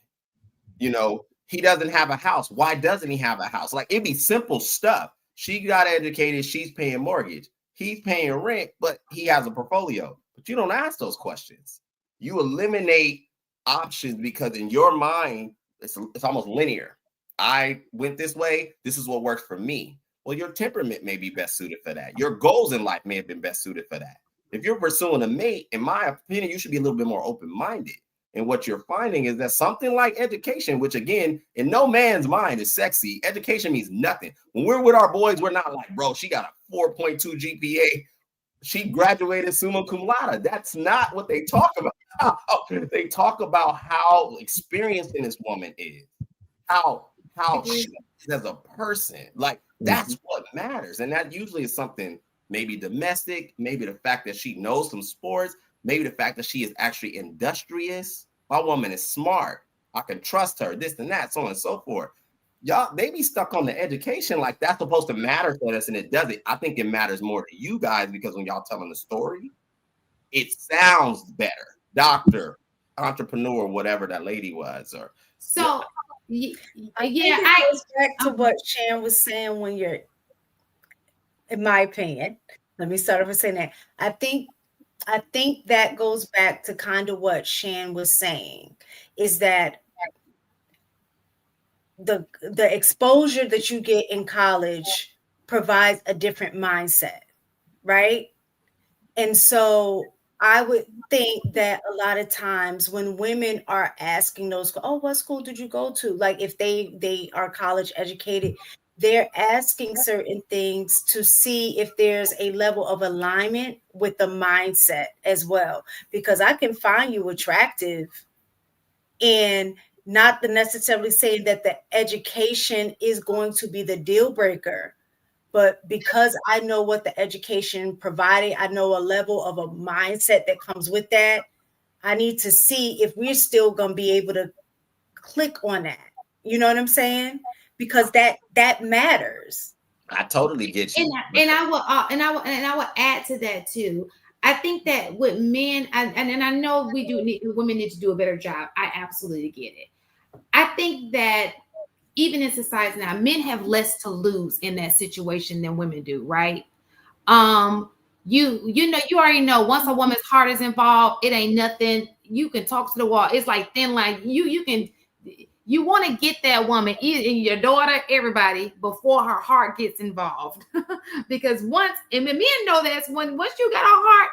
You know, he doesn't have a house. Why doesn't he have a house? Like, it'd be simple stuff. She got educated. She's paying mortgage. He's paying rent, but he has a portfolio. But you don't ask those questions. You eliminate options because in your mind, it's almost linear. I went this way. This is what works for me. Well, your temperament may be best suited for that. Your goals in life may have been best suited for that. If you're pursuing a mate, in my opinion, you should be a little bit more open-minded. And what you're finding is that something like education, which again, in no man's mind is sexy, education means nothing. When we're with our boys, we're not like, bro, she got a 4.2 GPA. She graduated summa cum laude. That's not what they talk about. They talk about how experienced this woman is, how she is as a person. Like, that's what matters. And that usually is something maybe domestic, maybe the fact that she knows some sports, maybe the fact that she is actually industrious. My woman is smart. I can trust her, this and that, so on and so forth. Y'all, they be stuck on the education like that's supposed to matter to us, and it doesn't. I think it matters more to you guys because when y'all telling the story, it sounds better. Doctor, entrepreneur, whatever that lady was, or so I think it goes back to what Shan was saying when you're, in my opinion, let me start off with saying that. I think that goes back to kind of what Shan was saying, is that the exposure that you get in college provides a different mindset, right? And so I would think that a lot of times when women are asking those, oh, what school did you go to? Like if they are college educated, they're asking certain things to see if there's a level of alignment with the mindset as well. Because I can find you attractive and not necessarily saying that the education is going to be the deal breaker. But because I know what the education provided, I know a level of a mindset that comes with that. I need to see if we're still going to be able to click on that. You know what I'm saying? Because that matters. I totally get you. And I will add to that too. I think that with men, and I know women need to do a better job. I absolutely get it. I think that even in society now, men have less to lose in that situation than women do, right? You know, you already know once a woman's heart is involved, it ain't nothing. You can talk to the wall. It's like thin line. You want to get that woman, your daughter, everybody, before her heart gets involved. Because once the men know that's once you got a heart,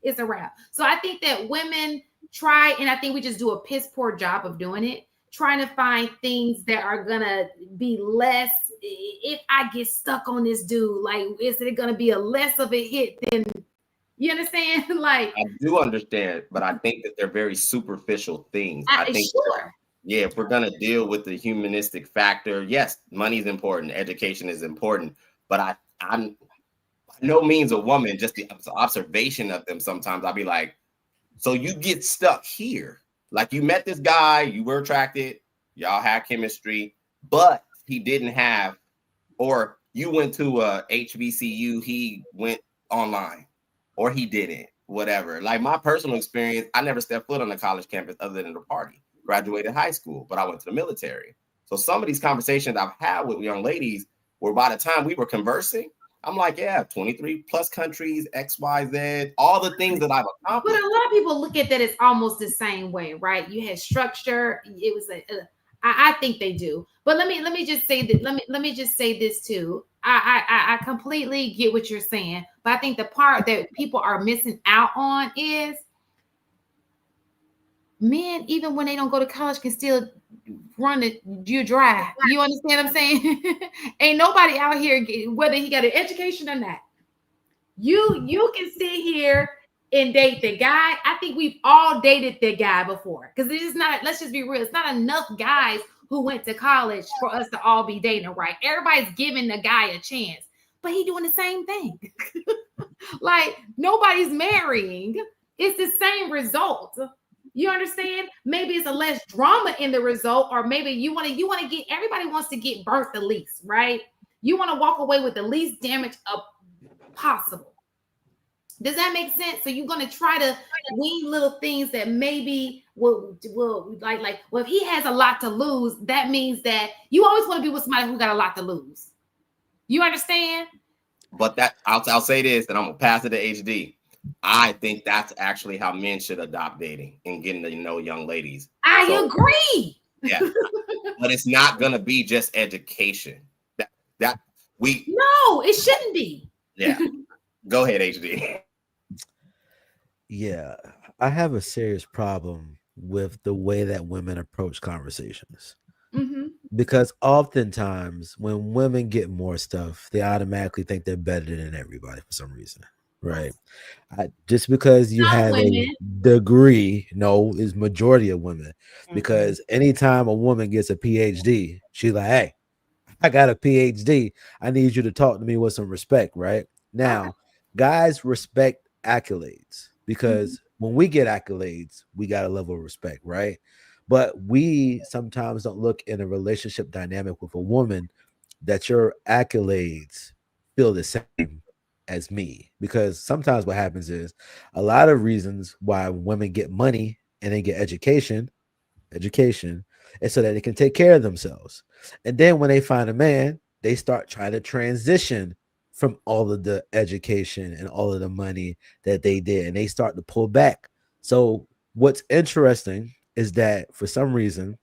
it's a wrap. So I think that women try, and I think we just do a piss poor job of doing it, trying to find things that are gonna be less. If I get stuck on this dude, like, is it gonna be a less of a hit than, you understand? Like, I do understand, but I think that they're very superficial things. I think sure. Yeah, if we're going to deal with the humanistic factor, yes, money is important, education is important, but I'm by no means a woman, just the observation of them sometimes I'll be like, so you get stuck here. Like you met this guy, you were attracted, y'all had chemistry, but he didn't have, or you went to a HBCU, he went online, or he didn't, whatever. Like my personal experience, I never stepped foot on a college campus other than a party. Graduated high school, but I went to the military. So some of these conversations I've had with young ladies where by the time we were conversing, I'm like, yeah, 23 plus countries, X, Y, Z, all the things that I've accomplished. But a lot of people look at that as almost the same way, right? You had structure. It was I think they do. But let me just say that. Let me just say this too. I completely get what you're saying, but I think the part that people are missing out on is men, even when they don't go to college, can still run you dry. You understand what I'm saying? Ain't nobody out here, whether he got an education or not. You can sit here and date the guy. I think we've all dated the guy before. Because it's just not, let's just be real, it's not enough guys who went to college for us to all be dating, right? Everybody's giving the guy a chance, but he doing the same thing. Like nobody's marrying. It's the same result. You understand? Maybe it's a less drama in the result, or maybe you want to get, everybody wants to get birth the least, right? You want to walk away with the least damage possible. Does that make sense? So you're going to try to wean little things that maybe will like, well, if he has a lot to lose, that means that you always want to be with somebody who got a lot to lose. You understand? But that I'll say this, and I'm gonna pass it to HD. I think that's actually how men should adopt dating and getting to know young ladies. I agree. Yeah, but it's not gonna be just education. No, it shouldn't be. Yeah, go ahead, HD. Yeah, I have a serious problem with the way that women approach conversations. Mm-hmm. Because oftentimes when women get more stuff, they automatically think they're better than everybody for some reason. Right. Just because you have a degree, is majority of women. Because anytime a woman gets a PhD, she's like, hey, I got a PhD. I need you to talk to me with some respect. Right now, guys respect accolades because when we get accolades, we got a level of respect. Right. But we sometimes don't look in a relationship dynamic with a woman that your accolades feel the same as me. Because sometimes what happens is a lot of reasons why women get money and they get education is so that they can take care of themselves. And then when they find a man, they start trying to transition from all of the education and all of the money that they did, and they start to pull back. So what's interesting is that for some reason,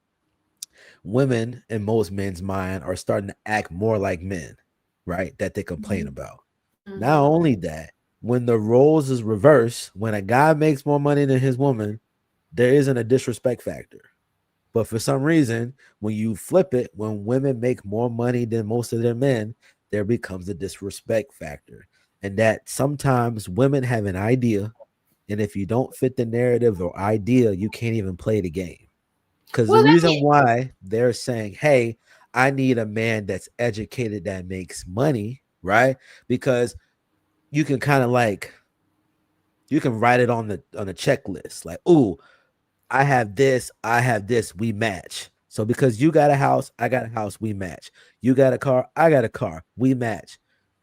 women in most men's mind are starting to act more like men, right? That they complain about. Not only that, when the roles is reversed, when a guy makes more money than his woman, there isn't a disrespect factor. But for some reason, when you flip it, when women make more money than most of their men, there becomes a disrespect factor. And that sometimes women have an idea, and if you don't fit the narrative or idea, you can't even play the game. Because the reason why they're saying, hey, I need a man that's educated that makes money, right? Because you can kind of like, you can write it on the checklist, like, ooh, I have this, we match. So because you got a house, I got a house, we match. You got a car, I got a car, we match.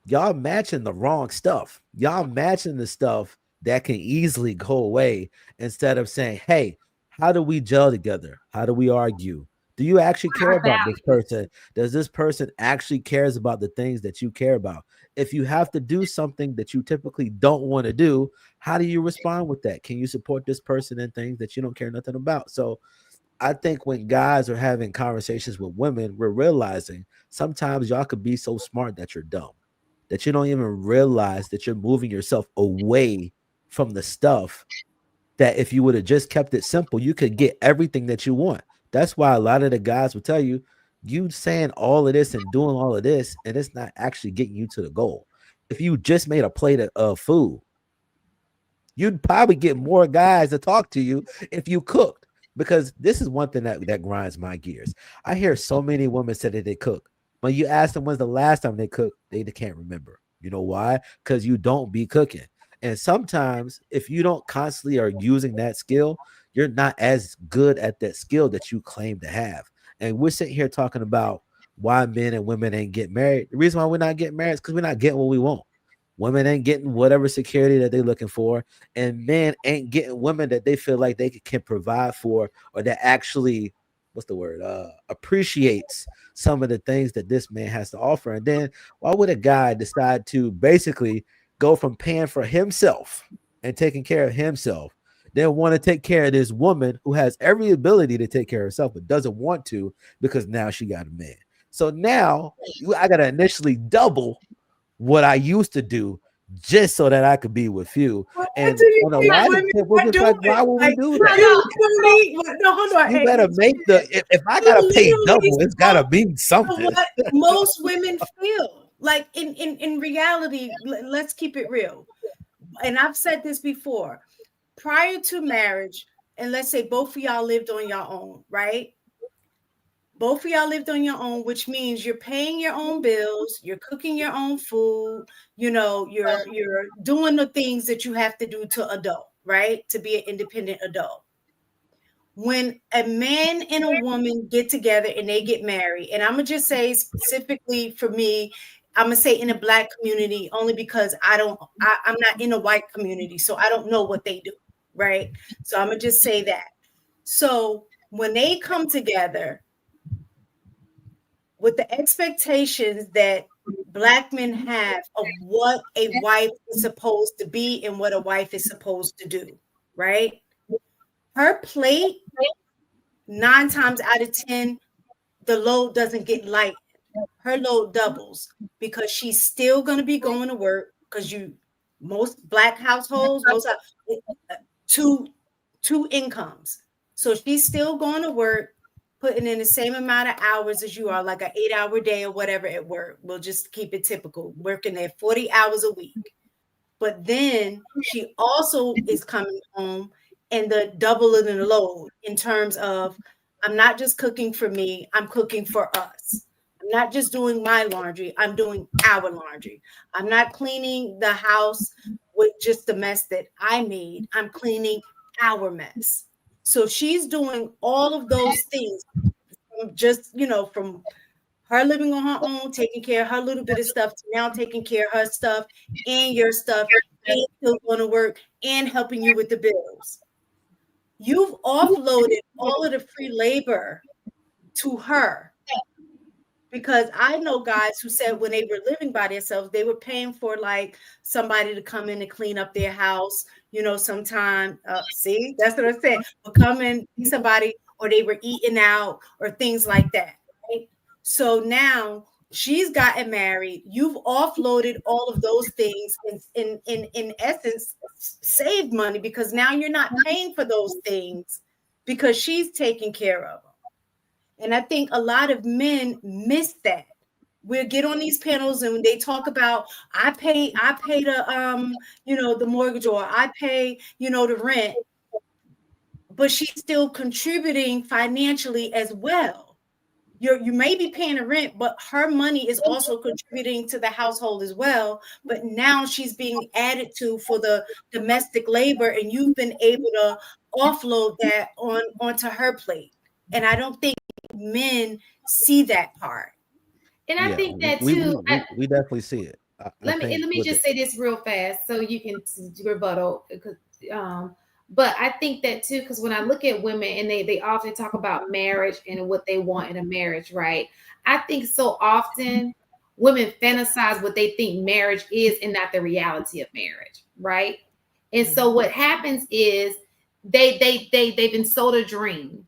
Y'all matching the wrong stuff. Y'all matching the stuff that can easily go away instead of saying, hey, how do we gel together? How do we argue? Do you actually care about this person? Does this person actually cares about the things that you care about? If you have to do something that you typically don't want to do, how do you respond with that? Can you support this person in things that you don't care nothing about? So I think when guys are having conversations with women, we're realizing sometimes y'all could be so smart that you're dumb, that you don't even realize that you're moving yourself away from the stuff that if you would have just kept it simple, you could get everything that you want. That's why a lot of the guys will tell you, you saying all of this and doing all of this, and it's not actually getting you to the goal. If you just made a plate of food, you'd probably get more guys to talk to you if you cooked. Because this is one thing that grinds my gears. I hear so many women say that they cook. When you ask them when's the last time they cooked, they can't remember. You know why? Because you don't be cooking. And sometimes if you don't constantly are using that skill, you're not as good at that skill that you claim to have. And we're sitting here talking about why men and women ain't get married. The reason why we're not getting married is because we're not getting what we want. Women ain't getting whatever security that they're looking for, and men ain't getting women that they feel like they can provide for, or that actually, what's the word, appreciates some of the things that this man has to offer. And then why would a guy decide to basically go from paying for himself and taking care of himself, then want to take care of this woman who has every ability to take care of herself but doesn't want to because now she got a man? So now I got to initially double what I used to do just so that I could be with you. And on a lot of people, we're just like, why would we do that? You better make if I gotta pay double, it's gotta mean something. What most women feel like in reality, let's keep it real. And I've said this before, prior to marriage, and let's say both of y'all lived on your own, right? Both of y'all lived on your own, which means you're paying your own bills, you're cooking your own food, you know, you're doing the things that you have to do to adult, right? To be an independent adult. When a man and a woman get together and they get married, and I'm gonna just say specifically for me, I'm gonna say in the Black community only because I'm not in a white community, so I don't know what they do, right? So I'm gonna just say that. So when they come together, with the expectations that Black men have of what a wife is supposed to be and what a wife is supposed to do, right? Her plate, 9 times out of 10, the load doesn't get light. Her load doubles because she's still going to be going to work, because most Black households, two incomes. So she's still going to work, putting in the same amount of hours as you are, like an 8-hour day or whatever at work. We'll just keep it typical, working there 40 hours a week. But then she also is coming home and the double in the load in terms of, I'm not just cooking for me, I'm cooking for us. I'm not just doing my laundry, I'm doing our laundry. I'm not cleaning the house with just the mess that I made, I'm cleaning our mess. So she's doing all of those things, just, from her living on her own, taking care of her little bit of stuff, to now taking care of her stuff and your stuff, and still going to work and helping you with the bills. You've offloaded all of the free labor to her. Because I know guys who said when they were living by themselves, they were paying for like somebody to come in and clean up their house, sometime. See, that's what I'm saying. Or come in, see somebody, or they were eating out or things like that. Right? So now she's gotten married. You've offloaded all of those things, in essence, saved money, because now you're not paying for those things because she's taking care of them. And I think a lot of men miss that. We'll get on these panels and they talk about, I pay the the mortgage, or I pay, the rent, but she's still contributing financially as well. You may be paying the rent, but her money is also contributing to the household as well. But now she's being added to for the domestic labor, and you've been able to offload that onto her plate. And I don't think men see that part. And I think that we too. we definitely see it. Let me just say this real fast so you can rebuttal. But I think that too, because when I look at women and they often talk about marriage and what they want in a marriage, right? I think so often women fantasize what they think marriage is and not the reality of marriage, right? And so what happens is they've been sold a dream.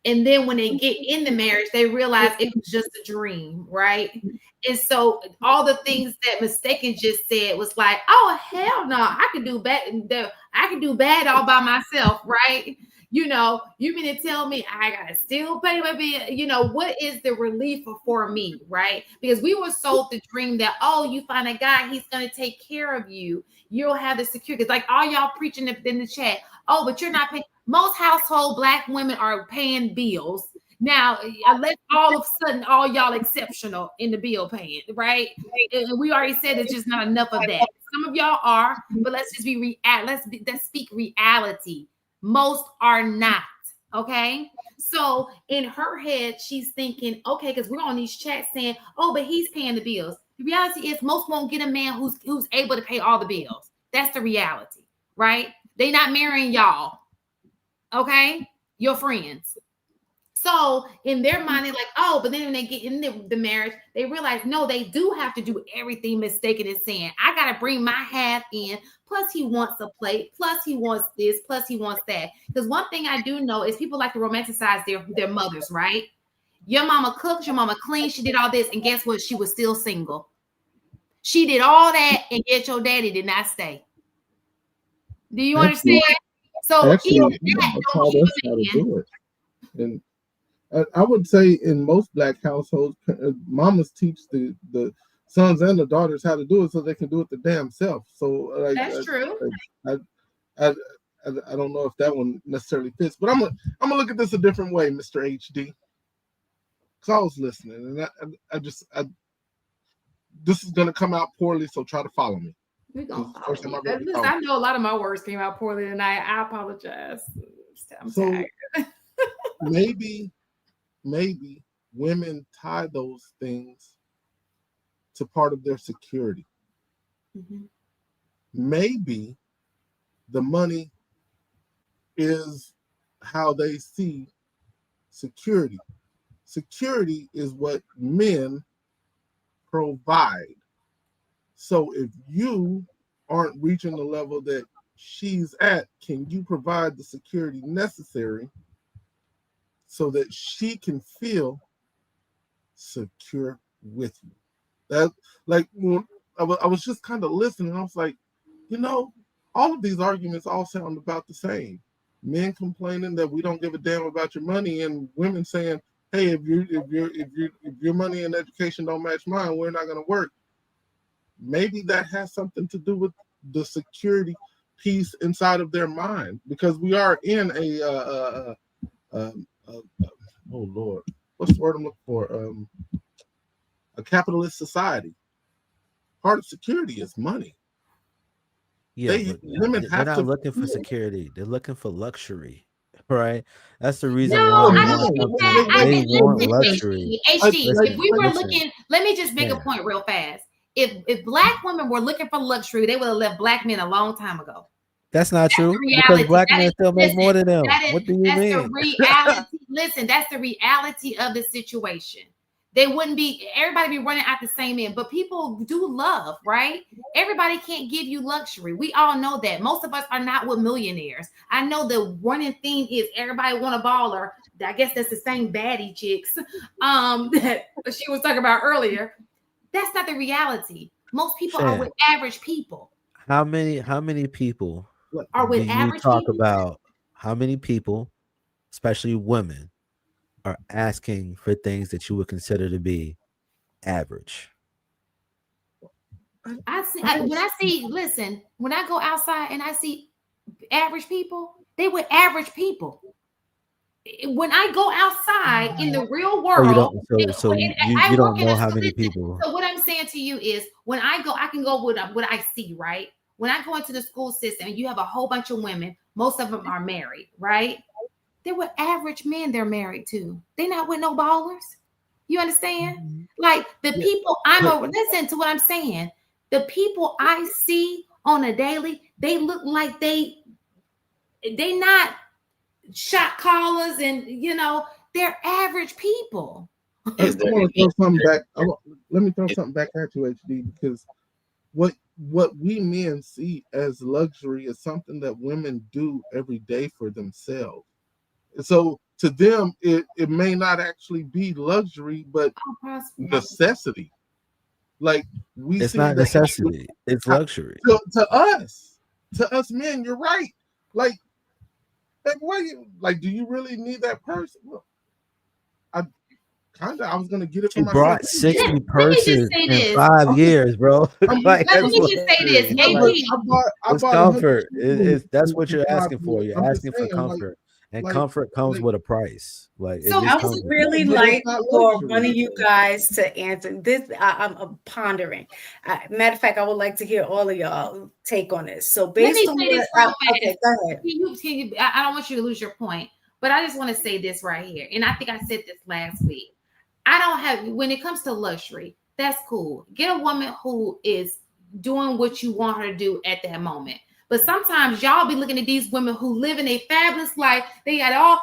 And then when they get in the marriage, they realize it was just a dream, right? And so all the things that Mistaken just said was like, oh, hell no, I can do bad. I can do bad all by myself, right? You mean to tell me I gotta still pay my bill? What is the relief for me, right? Because we were sold the dream that, oh, you find a guy, he's gonna take care of you. You'll have the security. It's like all y'all preaching in the chat. Oh, but you're not paying. Most household Black women are paying bills. Now, unless all of a sudden all y'all exceptional in the bill paying, right? And we already said it's just not enough of that. Some of y'all are, but let's just be let's speak reality. Most are not, okay? So in her head, she's thinking, okay, because we're on these chats saying, oh, but he's paying the bills. The reality is most won't get a man who's able to pay all the bills. That's the reality, right? They not marrying y'all, okay? Your friends. So in their mind, they're like, oh, but then when they get in the marriage, they realize, no, they do have to do everything Mistaken is saying. I got to bring my half in. Plus he wants a plate. Plus he wants this. Plus he wants that. Because one thing I do know is people like to romanticize their mothers, right? Your mama cooks, your mama cleans, she did all this. And guess what? She was still single. She did all that, and yet your daddy did not stay. Do you understand? So actually, that taught us how to do it. And I would say in most Black households, mamas teach the sons and the daughters how to do it so they can do it the damn self. So that's true. I don't know if that one necessarily fits, but I'm gonna look at this a different way, Mr. HD. Because I was listening, and this is gonna come out poorly, so try to follow me. I know a lot of my words came out poorly tonight. I apologize. I'm tired. maybe women tie those things to part of their security. Mm-hmm. Maybe the money is how they see security. Security is what men provide. So if you aren't reaching the level that she's at, can you provide the security necessary so that she can feel secure with you? That, like, when I was just kind of listening, I was like, all of these arguments all sound about the same. Men complaining that we don't give a damn about your money, and women saying, hey, if your money and education don't match mine, we're not going to work. Maybe that has something to do with the security piece inside of their mind, because we are in oh Lord, what's the word I'm looking for? A capitalist society. Part of security is money. Yeah, they're not looking for security. They're looking for luxury. right? That's the reason No, why I they don't want think something. that. They want Listen, luxury. HD. If Listen, we were listen. looking, let me just make a Yeah. point real fast. If black women were looking for luxury, they would have left black men a long time ago. That's not true The because reality. black That men is, still make more listen, than them. that is, What do you that's the mean? reality. Listen, that's the reality of the situation. They wouldn't be, everybody be running out the same end, but people do love, right? Everybody can't give you luxury. We all know that. Most of us are not with millionaires. I know the running thing is everybody want a baller. I guess that's the same baddie chicks that she was talking about earlier. That's not the reality. Most people are Fam, with average people. how many people Are do with you average talk people. about? How many people, especially women, are asking for things that you would consider to be average? When I see, listen, when I go outside and I see average people, they with average people. When I go outside in the real Oh, you world, don't. So I you work don't in know a, how so many listen, people. so what I'm saying to you is when I go, I can go with what I see, right? When I go into the school system, you have a whole bunch of women, most of them are married, right? They're with average men they're married to. They're not with no ballers. You understand? Like the people listen to what I'm saying. The people I see on a daily, they look like they not shot callers and they're average people. I want to throw something back. Let me throw something back at you, HD, because what we men see as luxury is something that women do every day for themselves. So to them, it may not actually be luxury, but necessity. Like It's not necessity; it's luxury. To us men. You're right. Like do you really need that person? Well, I was gonna get it She for myself. brought 60 Let me just purses say in this. 5 years, bro. Like, Let that's me just say this. luxury. It's comfort. That's what you're $100 asking for. You're I'm just asking for saying, comfort, and comfort comes with a price. Like it So just I comes would with really it. like for one of you guys to answer this. I'm pondering. Matter of fact, I would like to hear all of y'all take on this. So Let based me on say this what, real fast. okay, go ahead. Can you, I don't want you to lose your point, but I just want to say this right here. And I think I said this last week. I don't have, when it comes to luxury, that's cool. Get a woman who is doing what you want her to do at that moment. But sometimes y'all be looking at these women who live in a fabulous life. They got it all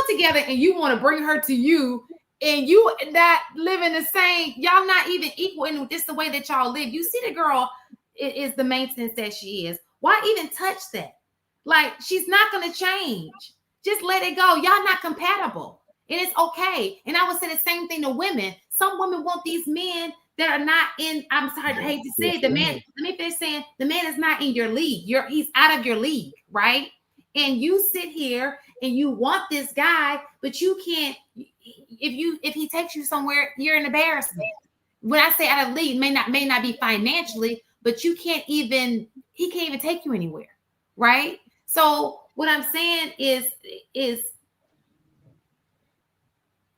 together, and you want to bring her to you, and you not living the same. Y'all not even equal in just the way that y'all live. You see the girl is the maintenance that she is. Why even touch that? Like, she's not going to change. Just let it go. Y'all not compatible. And it's okay. And I would say the same thing to women. Some women want these men that are not in, I'm sorry, I hate to say it, the man, let me finish saying, the man is not in your league. He's out of your league, right? And you sit here and you want this guy, but you can't, if he takes you somewhere, you're an embarrassment. When I say out of league, may not be financially, but he can't even take you anywhere, right? So what I'm saying is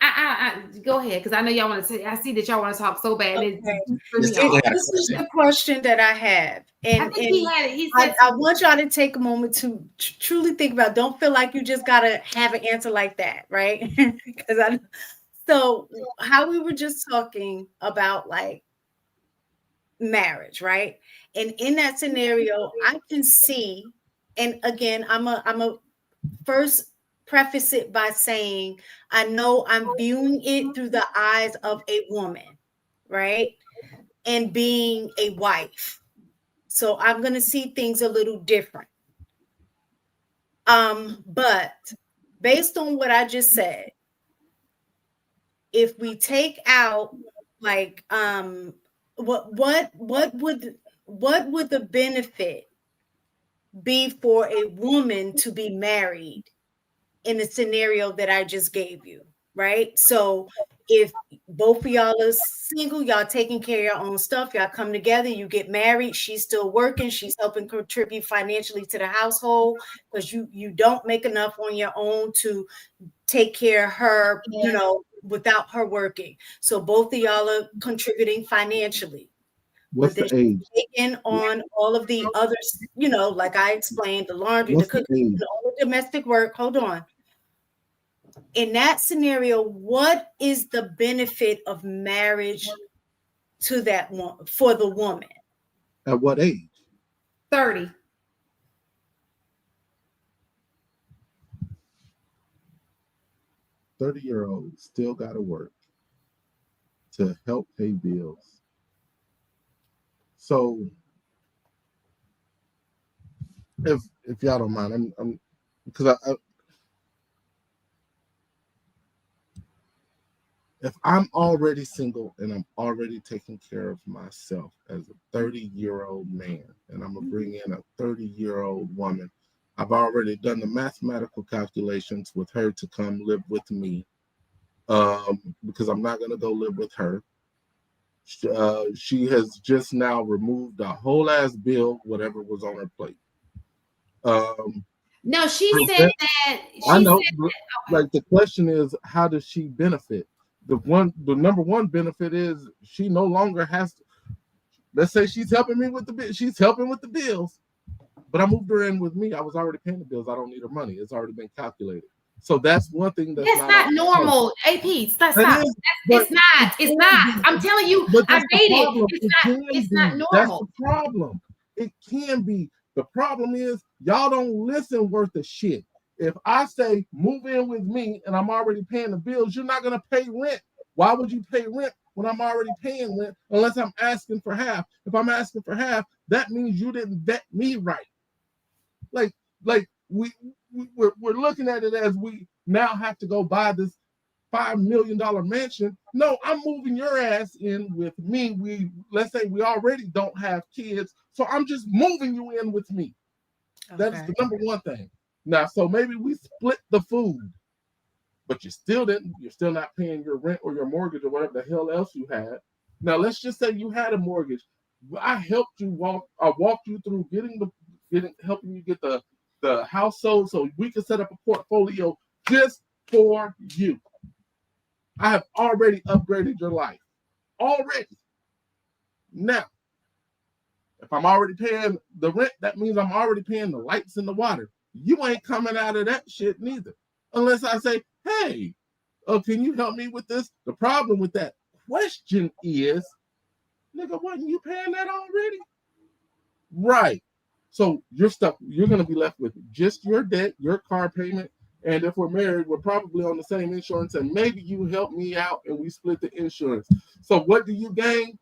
I go ahead, because I know y'all want to say. I see that y'all want to talk so bad. Okay. This is the question that I have, and I think he had it. He said, I want y'all to take a moment to truly think about. Don't feel like you just gotta have an answer like that, right? Because so how we were just talking about like marriage, right? And in that scenario, I can see, and again, I'm a first preface it by saying I know I'm viewing it through the eyes of a woman, right? And being a wife. So I'm going to see things a little different. But based on what I just said, if we take out like what would the benefit be for a woman to be married in the scenario that I just gave you, right? So if both of y'all are single, y'all taking care of your own stuff, y'all come together, you get married, she's still working, she's helping contribute financially to the household because you don't make enough on your own to take care of her, without her working. So both of y'all are contributing financially. What's the age? Taking on all of the others, like I explained, the laundry, the cooking, all the domestic work. Hold on. in that scenario, what is the benefit of marriage to that one for the woman? At what age? 30. 30-year-old still got to work to help pay bills. So if y'all don't mind, I'm because if I'm already single and I'm already taking care of myself as a 30-year-old man, and I'm gonna bring in a 30-year-old woman, I've already done the mathematical calculations with her to come live with me, because I'm not gonna go live with her. She has just now removed a whole ass bill, whatever was on her plate. No, she said that. I know. Said that, like the question is, how does she benefit? The number one benefit is she no longer has to. Let's say she's helping me with she's helping with the bills, but I moved her in with me. I was already paying the bills. I don't need her money. It's already been calculated. So that's one thing that's not normal. AP, stop. It's not. It's not. I'm telling you, I dated. It's not normal. That's the problem. It can be. The problem is y'all don't listen worth a shit. If I say move in with me and I'm already paying the bills, you're not gonna pay rent. Why would you pay rent when I'm already paying rent unless I'm asking for half? If I'm asking for half, that means you didn't vet me right. Like we're looking at it as we now have to go buy this $5 million mansion. No, I'm moving your ass in with me. Let's say we already don't have kids, so I'm just moving you in with me. Okay. That's the number one thing. Now, so maybe we split the food, but you're still not paying your rent or your mortgage or whatever the hell else you had. Now, let's just say you had a mortgage. I helped you I walked you through helping you get the house sold so we could set up a portfolio just for you. I have already upgraded your life. Already. Now, if I'm already paying the rent, that means I'm already paying the lights and the water. You ain't coming out of that shit neither. Unless I say, hey, can you help me with this? The problem with that question is, nigga, wasn't you paying that already? Right. So you're going to be left with just your debt, your car payment. And if we're married, we're probably on the same insurance. And maybe you help me out and we split the insurance. So what do you gain?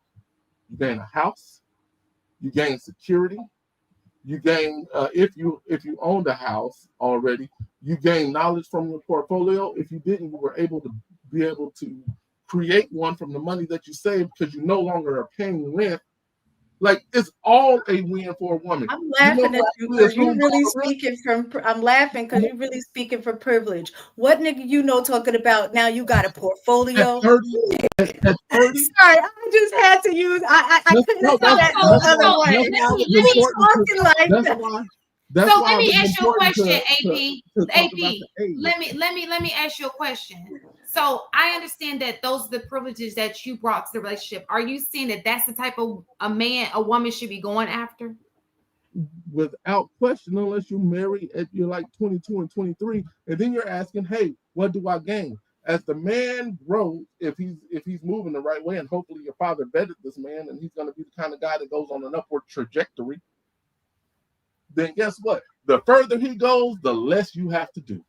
You gain a house. You gain security. You gain, if you owned a house already, you gain knowledge from your portfolio. If you didn't, you were able to create one from the money that you saved because you no longer are paying rent. Like, it's all a win for a woman. I'm laughing at you because you're really speaking from. I'm laughing because you're really speaking from privilege. What nigga you know talking about now? You got a portfolio. At 30, Sorry, I just had to use. I couldn't say that no other way. Let me talking like that. So let me ask you a question, AP. Let me ask you a question. So I understand that those are the privileges that you brought to the relationship. Are you saying that that's the type of a woman should be going after? Without question, unless you marry at you're like 22 and 23, and then you're asking, hey, what do I gain? As the man grows, if he's moving the right way, and hopefully your father vetted this man, and he's going to be the kind of guy that goes on an upward trajectory, then guess what? The further he goes, the less you have to do.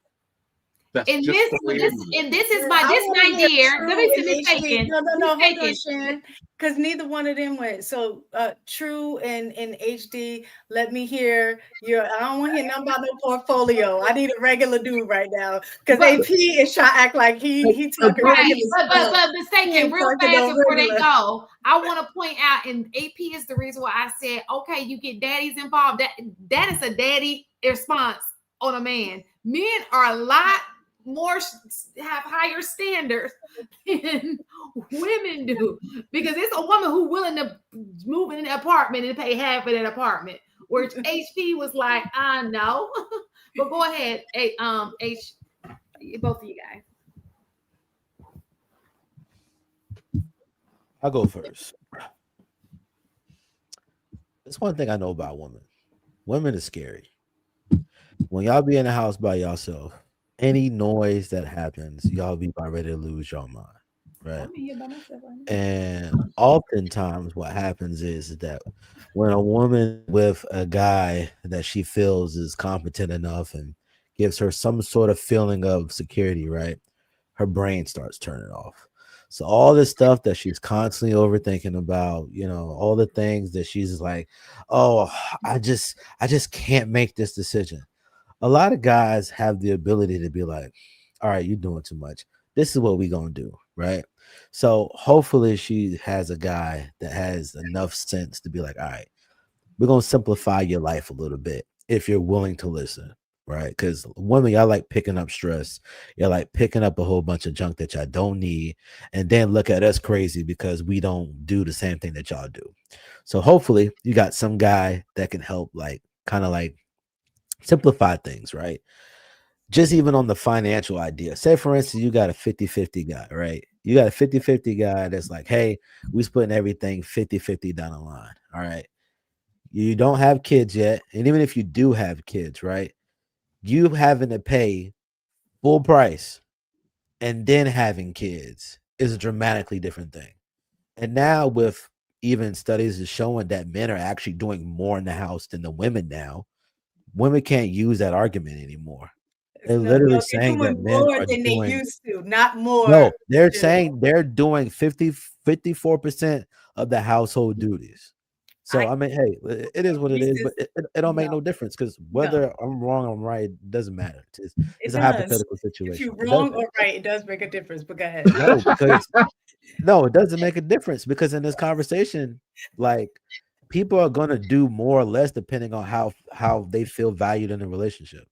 This is my dear. Let me see mistaken. No, hold on, Sharon, because neither one of them went. So True and HD, let me hear your. I don't want to hear nothing about no portfolio. I need a regular dude right now because AP is trying to act like he talking right. But mistaken, real fast before they go. I want to point out, and AP is the reason why I said, okay, you get daddies involved. That is a daddy response on a man. Men are a lot more, have higher standards than women do, because it's a woman who's willing to move in an apartment and pay half of that apartment, which HP was like, I know. But go ahead, both of you guys. I'll go first. That's one thing I know about women. Women are scary. When y'all be in the house by yourself any noise that happens, y'all be about ready to lose your mind, right? I'm here by myself. And oftentimes, what happens is that when a woman with a guy that she feels is competent enough and gives her some sort of feeling of security, right? Her brain starts turning off. So all this stuff that she's constantly overthinking about, all the things that she's like, oh, I just can't make this decision. A lot of guys have the ability to be like, all right, you're doing too much. This is what we're gonna do, right? So hopefully she has a guy that has enough sense to be like, all right, we're gonna simplify your life a little bit if you're willing to listen, right? Because women, y'all like picking up stress, you're like picking up a whole bunch of junk that y'all don't need, and then look at us crazy because we don't do the same thing that y'all do. So hopefully you got some guy that can help, like, kind of like simplify things, right? Just even on the financial idea. Say, for instance, you got a 50-50 guy, right? You got a 50-50 guy that's like, hey, we splitting everything 50-50 down the line. All right. You don't have kids yet. And even if you do have kids, right? You having to pay full price and then having kids is a dramatically different thing. And now with even studies is showing that men are actually doing more in the house than the women now, women can't use that argument anymore. They're literally They're saying that doing men more are than they doing used to, not more. no, they're saying they're doing 54% of the household duties. So I mean, hey, it is what it is, but it don't make no difference because whether I'm wrong or I'm right, it doesn't matter. It's It a does. hypothetical If situation. you're It wrong doesn't. or right, it does make a difference. But go ahead. No, because no, it doesn't make a difference because in this conversation, like, people are gonna do more or less depending on how they feel valued in a relationship.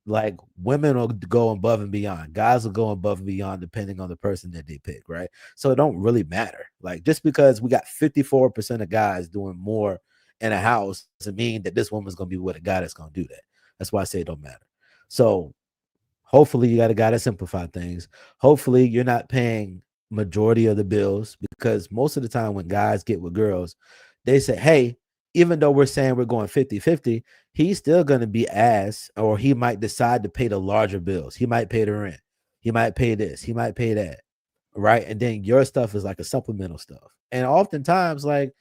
Like, women will go above and beyond, guys will go above and beyond depending on the person that they pick, right? So it don't really matter. Like, just because we got 54% of guys doing more in a house doesn't mean that this woman's gonna be with a guy that's gonna do that. That's why I say it don't matter. So hopefully you got a guy to simplify things. Hopefully you're not paying majority of the bills, because most of the time when guys get with girls, they say, hey, even though we're saying we're going 50-50, he's still going to be ass, or he might decide to pay the larger bills. He might pay the rent. He might pay this. He might pay that. Right. And then your stuff is like a supplemental stuff. And oftentimes, like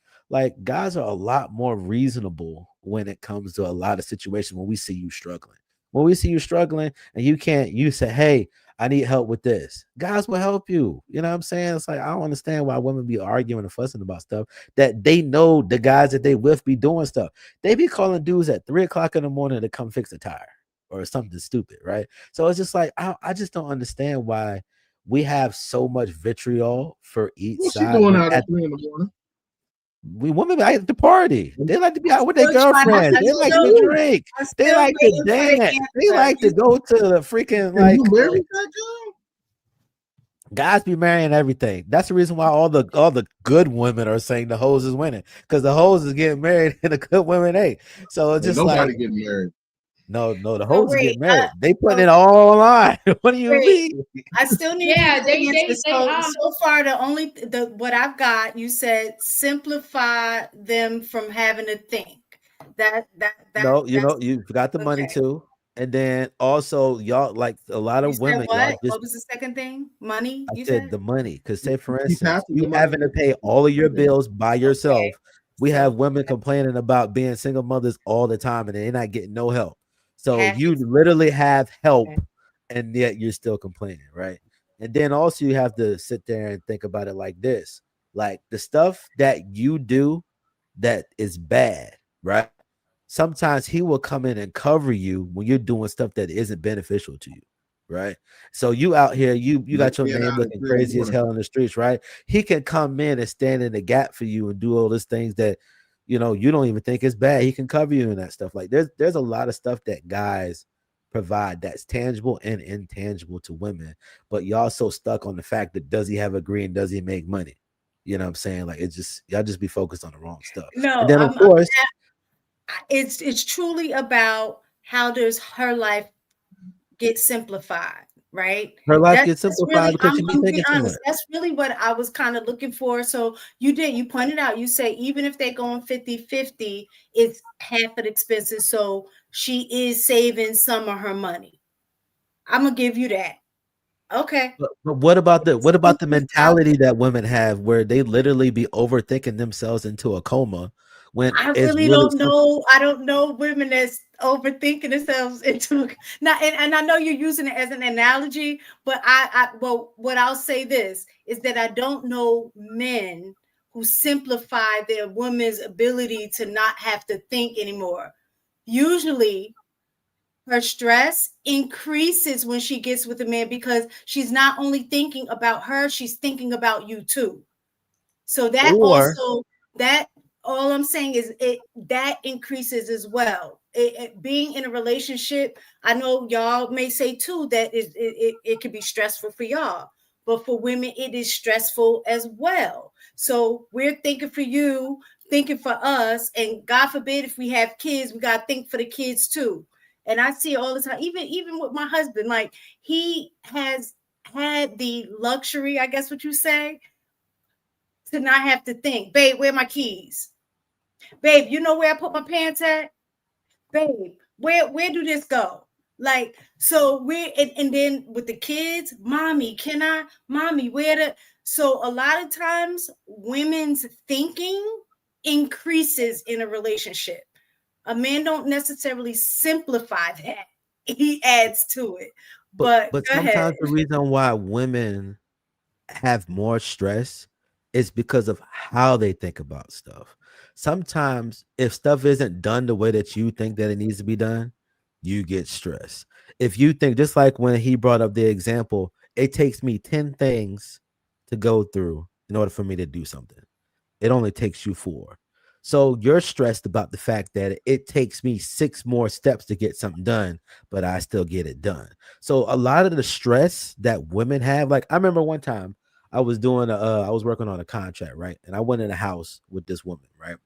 guys are a lot more reasonable when it comes to a lot of situations when we see you struggling. When we see you struggling and you say, hey, I need help with this. Guys will help you. You know what I'm saying? It's like, I don't understand why women be arguing and fussing about stuff that they know the guys that they with be doing stuff. They be calling dudes at 3:00 in the morning to come fix a tire or something stupid, right? So it's just like, I just don't understand why we have so much vitriol for each What's she side. doing out at 3 in the morning? We women like at the party. They like to be out with their Still trying to- girlfriends. I'm They like still- to drink. I'm They still like to waiting for the dance. They answer. like to go to the freaking, And like, you married that girl? guys be marrying everything. That's the reason why all the good women are saying the hoes is winning, because the hoes is getting married and the good women ain't. So it's Ain't just nobody like, getting married. no, the So hoes is wait, getting married. They putting it all online. What do you wait. mean? I still need Yeah, to they answer. So far, what I've got, you said simplify them from having to think. No, That's you forgot the money okay. too. And then also, y'all, like, a lot You of said women, y'all what? just, What was the second thing? Money, I you said said? the money. Because say, for Keep instance, half of you the money. having to pay all of your bills by yourself. We So have women complaining about being single mothers all the time and they're not getting no help. So half you is literally have help okay. and yet you're still complaining, right? And then also you have to sit there and think about it like this. Like, the stuff that you do that is bad, right? Sometimes he will come in and cover you when you're doing stuff that isn't beneficial to you, right? So you out here, you Like got your being name out at looking 3 in the crazy as morning. hell in the streets, right? He can come in and stand in the gap for you and do all these things that, you don't even think is bad. He can cover you in that stuff. Like, there's a lot of stuff that guys provide that's tangible and intangible to women, but y'all so stuck on the fact that does he have a green, does he make money? You know what I'm saying? Like, it's just, y'all just be focused on the wrong stuff. No, And then of course, it's truly about how does her life get simplified, right? her life That's gets simplified really, because she be I'm being thinking too honest. much. That's really what I was kind of looking for. So you pointed out, you say even if they're going 50-50, it's half of the expenses. So she is saving some of her money. I'm gonna give you that. Okay. But what about the mentality that women have where they literally be overthinking themselves into a coma when I it's really really don't know. I don't know women that's overthinking themselves into now, and I know you're using it as an analogy, but well, what I'll say this is that I don't know men who simplify their woman's ability to not have to think anymore. Usually her stress increases when she gets with a man because she's not only thinking about her, she's thinking about you too. So that also, that all I'm saying is that increases as well. Being in a relationship, I know y'all may say too that it can be stressful for y'all, but for women it is stressful as well. So we're thinking for you, thinking for us, and God forbid if we have kids, we gotta think for the kids too. And I see it all the time, even with my husband, like he has had the luxury, I guess what you say, to not have to think, babe, where are my keys? Babe, you know where I put my pants at? Babe, where do this go? Like, so and then with the kids, mommy, where the, so a lot of times women's thinking increases in a relationship. A man don't necessarily simplify that. He adds to it. But sometimes the reason why women have more stress is because of how they think about stuff. Sometimes if stuff isn't done the way that you think that it needs to be done, you get stressed. If you think, just like when he brought up the example, it takes me 10 things to go through in order for me to do something. It only takes you 4. So you're stressed about the fact that it takes me 6 more steps to get something done, but I still get it done. So a lot of the stress that women have, like I remember one time I was working on a contract, right? And I went in a house with this woman, right?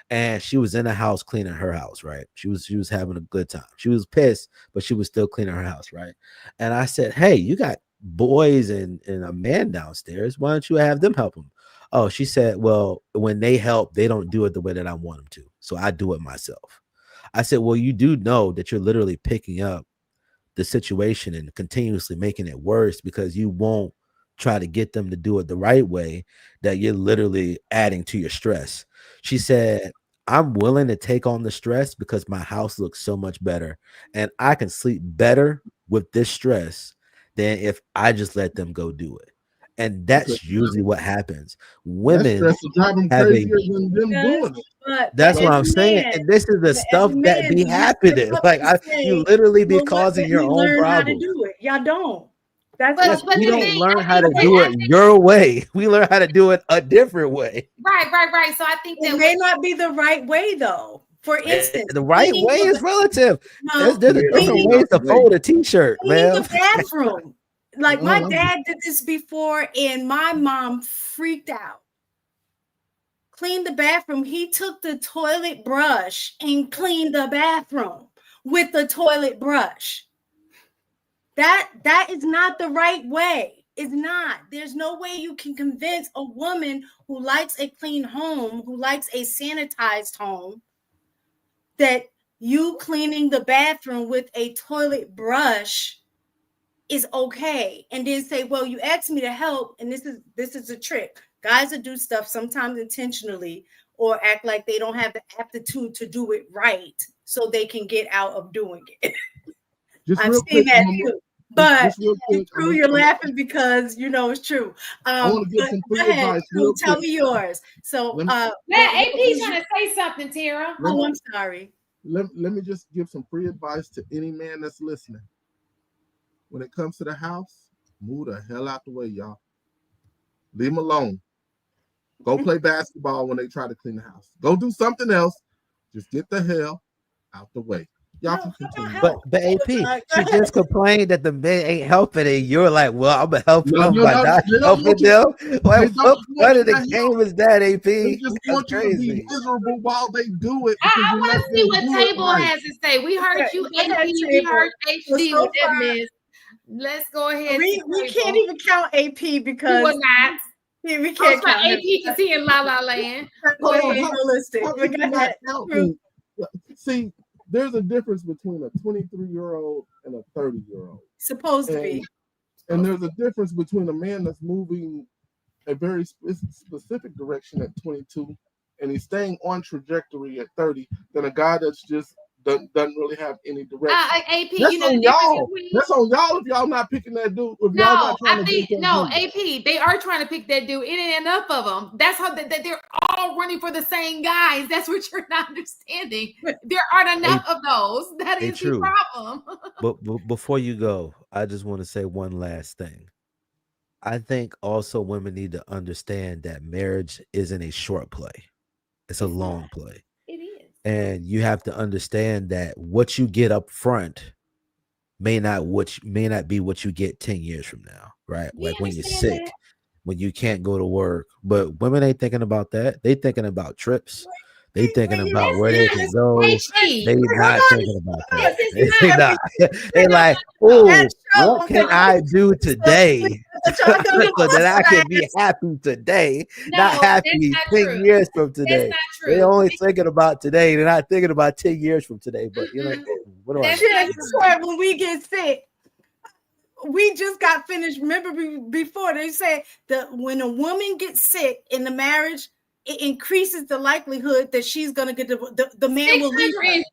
And she was in the house cleaning her house, right? She was having a good time. She was pissed, but she was still cleaning her house, right? And I said, "Hey, you got boys and a man downstairs. Why don't you have them help them?" Oh, she said, "Well, when they help, they don't do it the way that I want them to. So I do it myself." I said, "Well, you do know that you're literally picking up the situation and continuously making it worse because you won't try to get them to do it the right way, that you're literally adding to your stress." She said, "I'm willing to take on the stress because my house looks so much better and I can sleep better with this stress than if I just let them go do it." And that's usually what happens. Women That stress will drive them have crazier than them doing it. that's what I'm saying. And this is the stuff that be happening. Like you literally be causing your own learn how to problems. do it. Y'all don't. That's Yes, we don't learn how to do it your way. We learn how to do it a different way. Right. So I think it may not be the right way though. For instance, The right way is relative. There's different ways to fold a t-shirt, man. The bathroom. Like my dad did this before, and my mom freaked out. Cleaned the bathroom. He took the toilet brush and cleaned the bathroom with the toilet brush. That is not the right way. It's not. There's no way you can convince a woman who likes a clean home, who likes a sanitized home, that you cleaning the bathroom with a toilet brush is okay. And then say, well, you asked me to help, and this is a trick. Guys that do stuff sometimes intentionally or act like they don't have the aptitude to do it right so they can get out of doing it. I've seen that too. But it's true, you're laughing because you know it's true. I want to give some free advice. Tell me yours. So AP's trying to say something, Tara. Oh, I'm sorry. Let me just give some free advice to any man that's listening. When it comes to the house, move the hell out the way, y'all. Leave them alone. Go play basketball when they try to clean the house. Go do something else. Just get the hell out the way. Y'all can continue. But AP, she just complained that the men ain't helping, and you're like, "Well, I'm gonna help them by not helping them." What part of the game is that, AP? They just want you to be miserable while they do it. I want to see what Table has to say. We heard you, AP. We heard HD with that mess. Let's go ahead. We can't even count AP because we're not. We can't count AP because he in La La Land. Realistic. See, there's a difference between a 23-year-old and a 30-year-old. Supposed to be. And there's a difference between a man that's moving a very specific direction at 22 and he's staying on trajectory at 30 than a guy that's just doesn't really have any direction. AP, that's you know, on y'all. That's on y'all if y'all not picking that dude. If y'all not trying to date that dude. AP, they are trying to pick that dude. It ain't enough of them. That's how they're all running for the same guys. That's what you're not understanding. There aren't enough of those. That is the problem. But before you go, I just want to say one last thing. I think also women need to understand that marriage isn't a short play. It's a long play. It is. And you have to understand that what you get up front may not be what you get 10 years from now, right? Like when you're sick, when you can't go to work. But women ain't thinking about that. They thinking about trips. They thinking about where they can go. They not thinking about that. They like, oh, what can I do today so that I can be happy today, not happy 10 years from today. They only thinking about today. They're not thinking about 10 years from today. But you know, what do I swear when we get sick, we just got finished. Remember before they said that when a woman gets sick in the marriage, it increases the likelihood that she's gonna get the man will leave her. 25%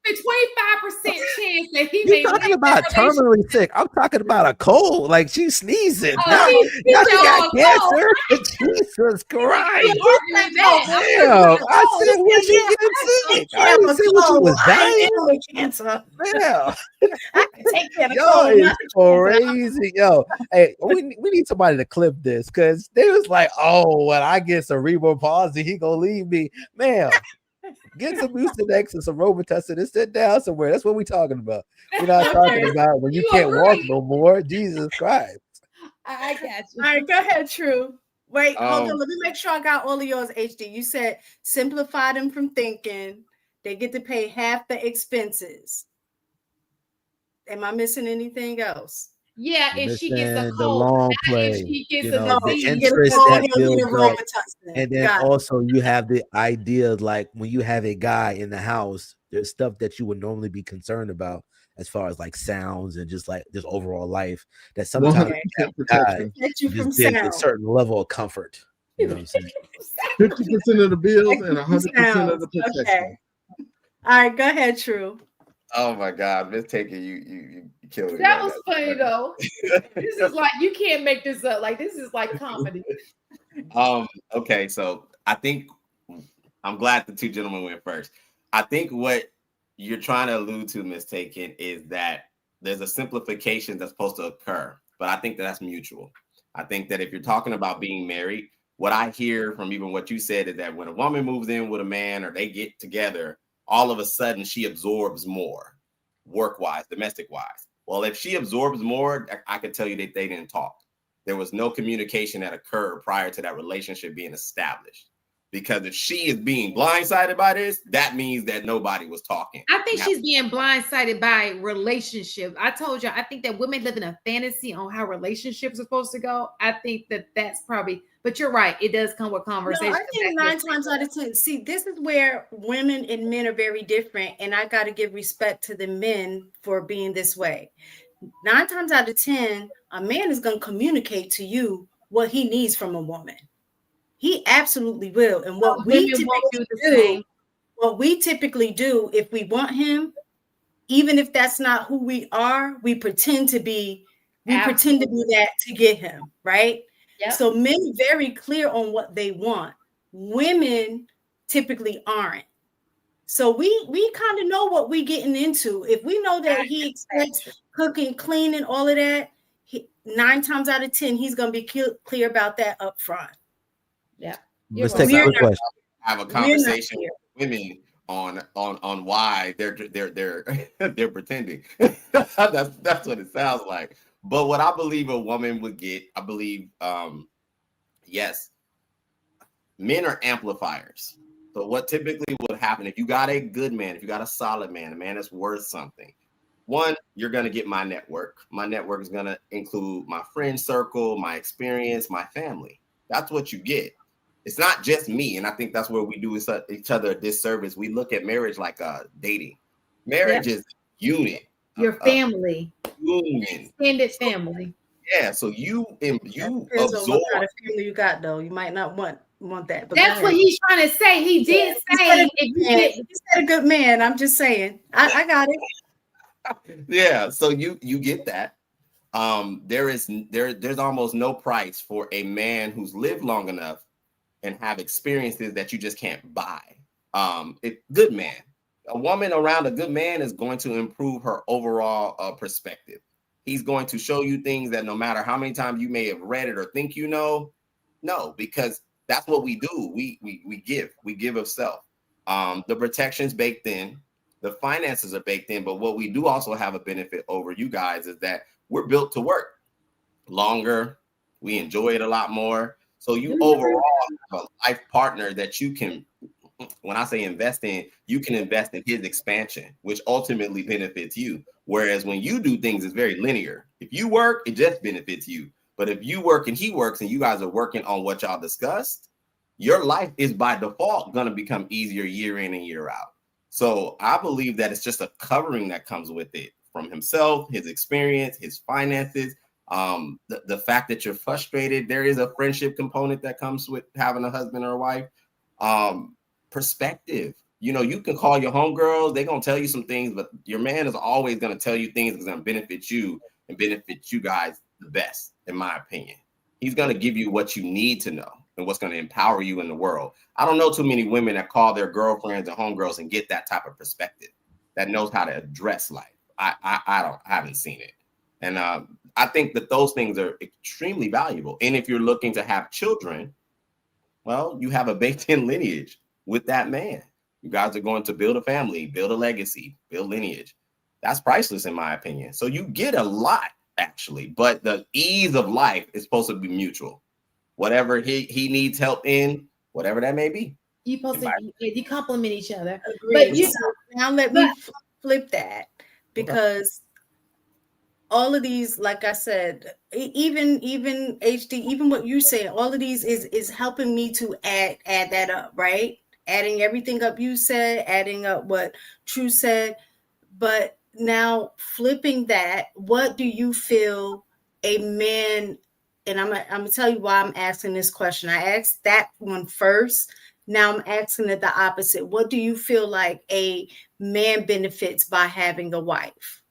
chance that he You're talking about terminally sick. I'm talking about a cold, like she's sneezing. Now she got cancer. Jesus Christ! Damn, I said when she gets sick. I didn't say when she was dying. Cancer. Damn. I can take care of Yo, it's crazy. Yo, hey, we need somebody to clip this because they was like, oh, when I get cerebral palsy, he gonna leave me. Man, get some Mucinex and some Robitussin and sit down somewhere. That's what we talking about. We're not talking about when you can't walk no more. Jesus Christ. I got you. All right, go ahead, True. Wait, hold on. Let me make sure I got all of yours, HD. You said simplify them from thinking. They get to pay half the expenses. Am I missing anything else? Yeah, if she gets a the cold, long play, she gets you know, the disease. interest that builds up, and then also you have the idea like when you have a guy in the house, there's stuff that you would normally be concerned about as far as like sounds and just like just overall life that sometimes just gives a certain level of comfort. You know what I'm saying? 50% of the bills and 100% of the protection. Okay. All right, go ahead, True. Oh my God, Miss Taken, you killed it. That was funny though. This is like you can't make this up. Like this is like comedy. Okay, so I think I'm glad the two gentlemen went first. I think what you're trying to allude to, Miss Taken, is that there's a simplification that's supposed to occur, but I think that's mutual. I think that if you're talking about being married, what I hear from even what you said is that when a woman moves in with a man or they get together, all of a sudden she absorbs more work-wise, domestic-wise. Well, if she absorbs more, I can tell you that they didn't talk. There was no communication that occurred prior to that relationship being established. Because if she is being blindsided by this, that means that nobody was talking. I think she's being blindsided by relationship. I told you, I think that women live in a fantasy on how relationships are supposed to go. I think that that's probably, but you're right. It does come with conversation. No, I think 9 times out of 10, see, this is where women and men are very different. And I got to give respect to the men for being this way. 9 times out of 10, a man is going to communicate to you what he needs from a woman. He absolutely will. And what we typically do, if we want him, even if that's not who we are, we pretend to be that to get him, right? Yep. So men are very clear on what they want. Women typically aren't. So we kind of know what we're getting into. If we know that he expects cooking, cleaning, all of that, 9 times out of 10, he's going to be clear about that up front. Yeah. Let's take a quick question. Have a conversation with women on why they're pretending. that's what it sounds like. But what I believe a woman would get, I believe, yes, men are amplifiers. So what typically would happen if you got a good man, if you got a solid man, a man that's worth something, one, you're going to get my network. My network is going to include my friend circle, my experience, my family. That's what you get. It's not just me. And I think that's where we do each other a disservice. We look at marriage like dating. Marriage is a unit. Your family. Union. Extended family. Yeah, so you Depends on absorb. what kind of family you got, though. You might not want that. But that's what he's trying to say. He did say if you get, he said a good man. I'm just saying. I got it. Yeah, so you get that. There's almost no price for a man who's lived long enough and have experiences that you just can't buy. Good man. A woman around a good man is going to improve her overall perspective. He's going to show you things that no matter how many times you may have read it or think you know, no, because that's what we do. We give of self. The protection's baked in, the finances are baked in, but what we do also have a benefit over you guys is that we're built to work longer. We enjoy it a lot more. So you overall have a life partner that you can, when I say invest in, you can invest in his expansion, which ultimately benefits you. Whereas when you do things, it's very linear. If you work, it just benefits you. But if you work and he works and you guys are working on what y'all discussed, your life is by default going to become easier year in and year out. So I believe that it's just a covering that comes with it from himself, his experience, his finances, the fact that you're frustrated. There is a friendship component that comes with having a husband or a wife. Perspective. You know, you can call your homegirls, they're going to tell you some things, but your man is always going to tell you things that's going to benefit you and benefit you guys the best, in my opinion. He's going to give you what you need to know and what's going to empower you in the world. I don't know too many women that call their girlfriends and homegirls and get that type of perspective that knows how to address life. I haven't seen it. And I think that those things are extremely valuable. And if you're looking to have children, well, you have a baked-in lineage with that man. You guys are going to build a family, build a legacy, build lineage. That's priceless, in my opinion. So you get a lot, actually, but the ease of life is supposed to be mutual. Whatever he needs help in, whatever that may be. You complement each other. Agreed. But now let me flip that, because all of these, like I said, even HD, even what you say, all of these is helping me to add that up, right? Adding everything up you said, adding up what True said. But now flipping that, what do you feel a man, and I'm gonna tell you why I'm asking this question. I asked that one first. Now I'm asking it the opposite. What do you feel like a man benefits by having a wife?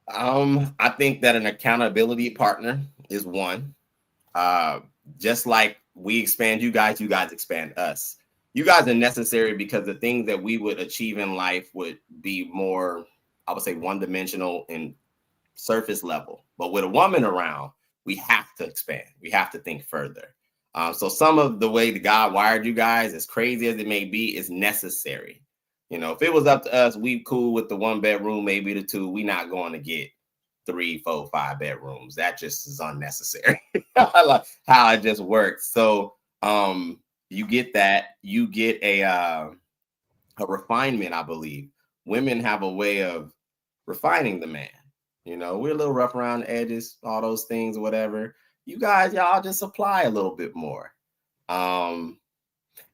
I think that an accountability partner is one. Just like we expand you guys expand us. You guys are necessary because the things that we would achieve in life would be more, I would say, one-dimensional and surface level. But with a woman around, we have to expand. We have to think further. So some of the way the God wired you guys, as crazy as it may be, is necessary. You know, if it was up to us, we cool with the 1 bedroom, maybe the 2. We not going to get 3, 4, 5 bedrooms. That just is unnecessary. Like how it just works. So you get that. You get a refinement, I believe. Women have a way of refining the man. You know, we're a little rough around the edges, all those things, whatever. You guys, y'all just apply a little bit more. And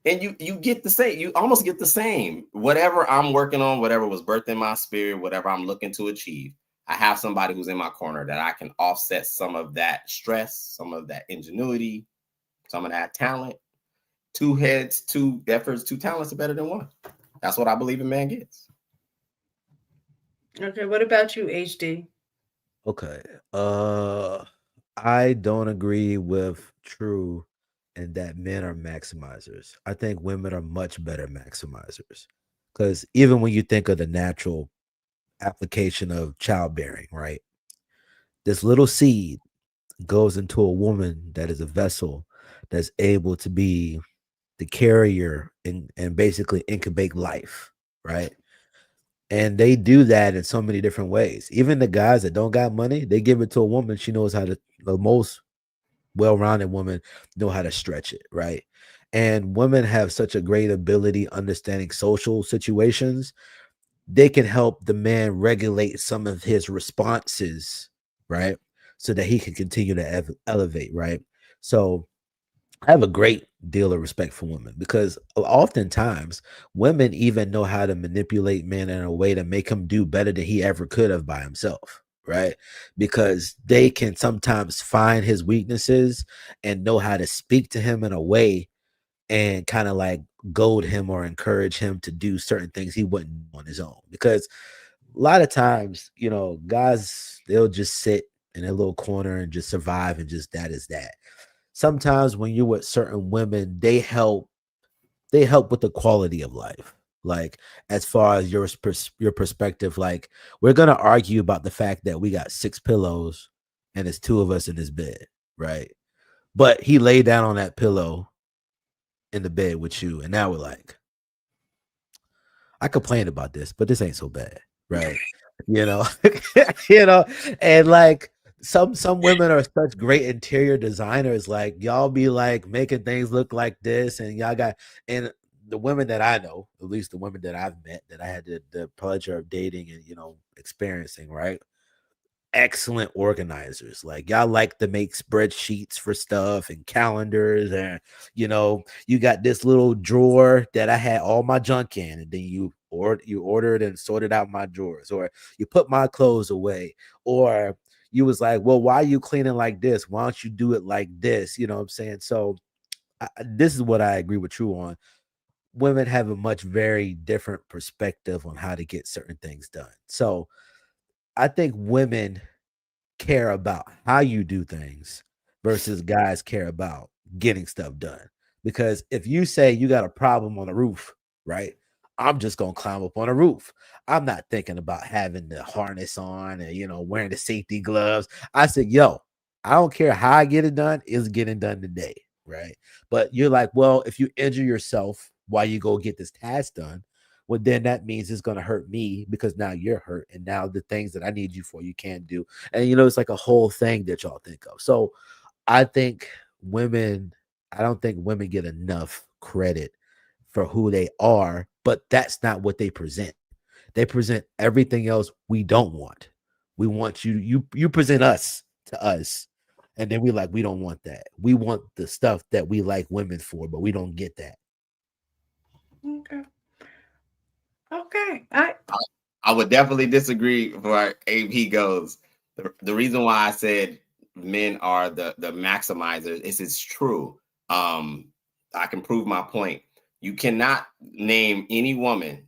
you get the same, you almost get the same. Whatever I'm working on, whatever was birthed in my spirit, whatever I'm looking to achieve, I have somebody who's in my corner that I can offset some of that stress, some of that ingenuity, some of that talent. 2 heads, 2 efforts, 2 talents are better than 1. That's what I believe a man gets. Okay, what about you, HD? Okay. I don't agree with True in that men are maximizers. I think women are much better maximizers. Because even when you think of the natural application of childbearing, right? This little seed goes into a woman that is a vessel that's able to be the carrier and basically incubate life, right? And they do that in so many different ways. Even the guys that don't got money, they give it to a woman. She knows how to, the most well-rounded woman know how to stretch it, right? And women have such a great ability understanding social situations. They can help the man regulate some of his responses, right? So that he can continue to elevate, right? So I have a great deal of respect for women because oftentimes women even know how to manipulate men in a way to make him do better than he ever could have by himself, right? Because they can sometimes find his weaknesses and know how to speak to him in a way and kind of like goad him or encourage him to do certain things he wouldn't do on his own. Because a lot of times, you know, guys, they'll just sit in a little corner and just survive and just that is that. Sometimes when you're with certain women, they help with the quality of life. Like as far as your perspective, like we're gonna argue about the fact that we got 6 pillows and it's 2 of us in this bed, right? But he laid down on that pillow in the bed with you, and now we're like, I complained about this, but this ain't so bad, right? You know, you know, and like some women are such great interior designers, like y'all be like making things look like this, and y'all got and the women that I know, at least the women that I've met that I had the pleasure of dating and experiencing, right? Excellent organizers. Like y'all like to make spreadsheets for stuff and calendars, and you got this little drawer that I had all my junk in, and then you ordered and sorted out my drawers, or you put my clothes away, or you was like, well, why are you cleaning like this? Why don't you do it like this? You know what I'm saying? So this is what I agree with you on. Women have a much very different perspective on how to get certain things done. So I think women care about how you do things versus guys care about getting stuff done. Because if you say you got a problem on the roof, right? I'm just gonna climb up on a roof. I'm not thinking about having the harness on and wearing the safety gloves. I said, yo, I don't care how I get it done, it's getting done today, right? But you're like, well, if you injure yourself while you go get this task done, well, then that means it's going to hurt me because now you're hurt. And now the things that I need you for, you can't do. And, it's like a whole thing that y'all think of. So I don't think women get enough credit for who they are, but that's not what they present. They present everything else we don't want. We want you present us to us. And then we don't want that. We want the stuff that we like women for, but we don't get that. Okay. I would definitely disagree where AP goes. The reason why I said men are the maximizers is it's true. I can prove my point. You cannot name any woman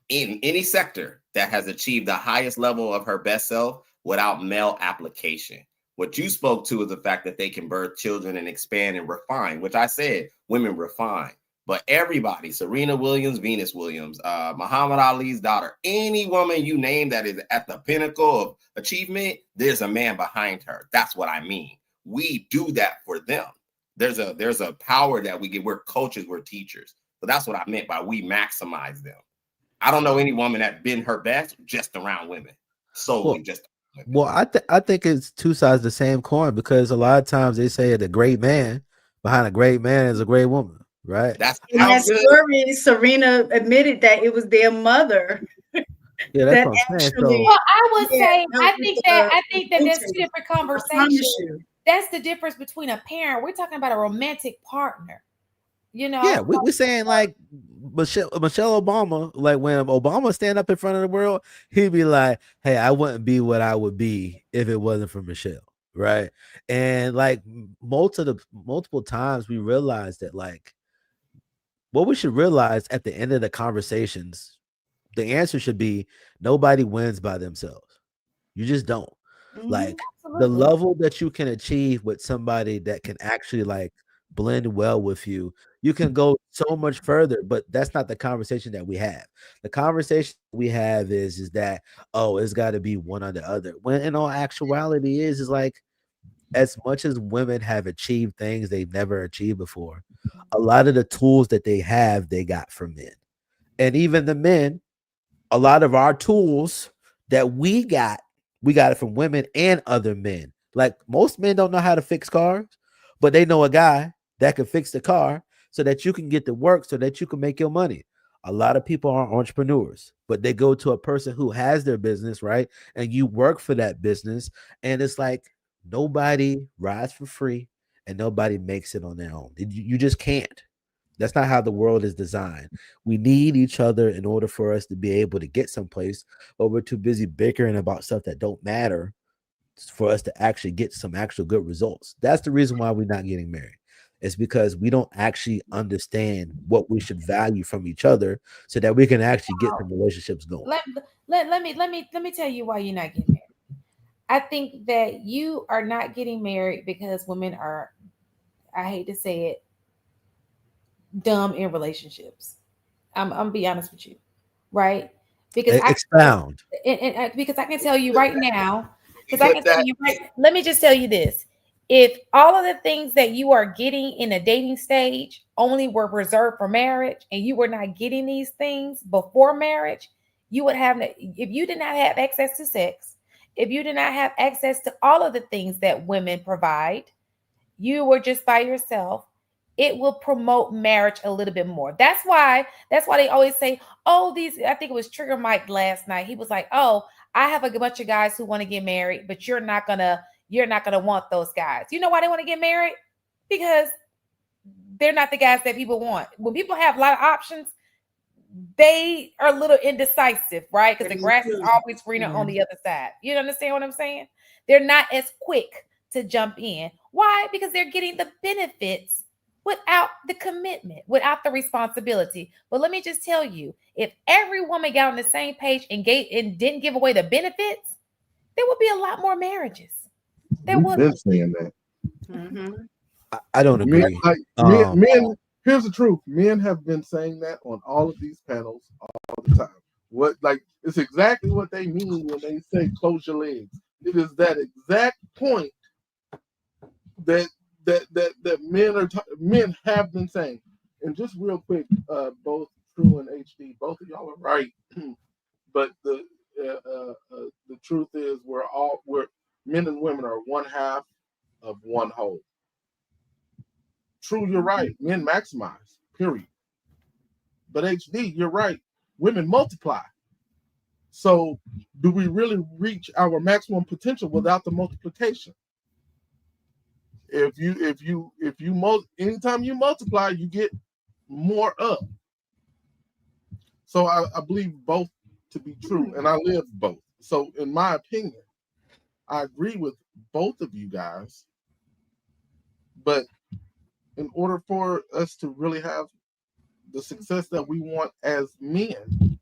in any sector that has achieved the highest level of her best self without male application. What you spoke to is the fact that they can birth children and expand and refine, which I said women refine. But everybody, Serena Williams, Venus Williams, Muhammad Ali's daughter, any woman you name that is at the pinnacle of achievement, there's a man behind her. That's what I mean. We do that for them. There's a power that we get. We're coaches, we're teachers. So that's what I meant by we maximize them. I don't know any woman that's been her best just around women, solely just. Well, I think it's two sides of the same coin, because a lot of times they say the great man behind a great man is a great woman, right? That's where Serena admitted that it was their mother. Yeah, that's what I'm saying. So, well, I would say I think that there's two different conversations. That's the difference between a parent. We're talking about a romantic partner. Yeah, we're saying like Michelle Obama, like when Obama stand up in front of the world, he'd be like, hey, I wouldn't be what I would be if it wasn't for Michelle, right? And like multiple times we realized that, like, what we should realize at the end of the conversations, the answer should be nobody wins by themselves. You just don't. Like the level that you can achieve with somebody that can actually like blend well with you, you can go so much further, but that's not the conversation that we have. The conversation we have is that, oh, it's got to be one or the other, when in all actuality is like, as much as women have achieved things they've never achieved before, a lot of the tools that they have, they got from men. And even the men, a lot of our tools that we got it from women and other men. Like most men don't know how to fix cars, but they know a guy that can fix the car so that you can get to work, so that you can make your money. A lot of people are entrepreneurs, but they go to a person who has their business, right? And you work for that business. And it's like nobody rides for free and nobody makes it on their own. You just can't. That's not how the world is designed. We need each other in order for us to be able to get someplace, but we're too busy bickering about stuff that don't matter for us to actually get some actual good results. That's the reason why we're not getting married. It's because we don't actually understand what we should value from each other so that we can actually get some relationships going. Let me tell you why you're not getting married. I think that you are not getting married because women are, I hate to say it, dumb in relationships. I'm be honest with you, right? Because expound. Because I can tell you right now, let me just tell you this. If all of the things that you are getting in a dating stage only were reserved for marriage, and you were not getting these things before marriage, you would have, if you did not have access to sex, if you did not have access to all of the things that women provide, you were just by yourself, it will promote marriage a little bit more. That's why they always say, oh, I think it was Trigger Mike last night. He was like, oh, I have a bunch of guys who want to get married, but you're not gonna want those guys. You know why they want to get married? Because they're not the guys that people want. When people have a lot of options, they are a little indecisive, right? Because the grass is always greener on the other side. You understand what I'm saying? They're not as quick to jump in. Why? Because they're getting the benefits without the commitment, without the responsibility. But let me just tell you, if every woman got on the same page and didn't give away the benefits, there would be a lot more marriages. We've been saying that. Mm-hmm. I don't agree. Men, here's the truth. Men have been saying that on all of these panels all the time. It's exactly what they mean when they say close your legs. It is that exact point that men have been saying. And just real quick, both True and HD, both of y'all are right. But the truth is, we're men and women are one half of one whole. True, you're right. Men maximize, period. But HD, you're right. Women multiply. So do we really reach our maximum potential without the multiplication? Anytime you multiply, you get more up. So I believe both to be true, and I live both. So in my opinion, I agree with both of you guys. But in order for us to really have the success that we want as men,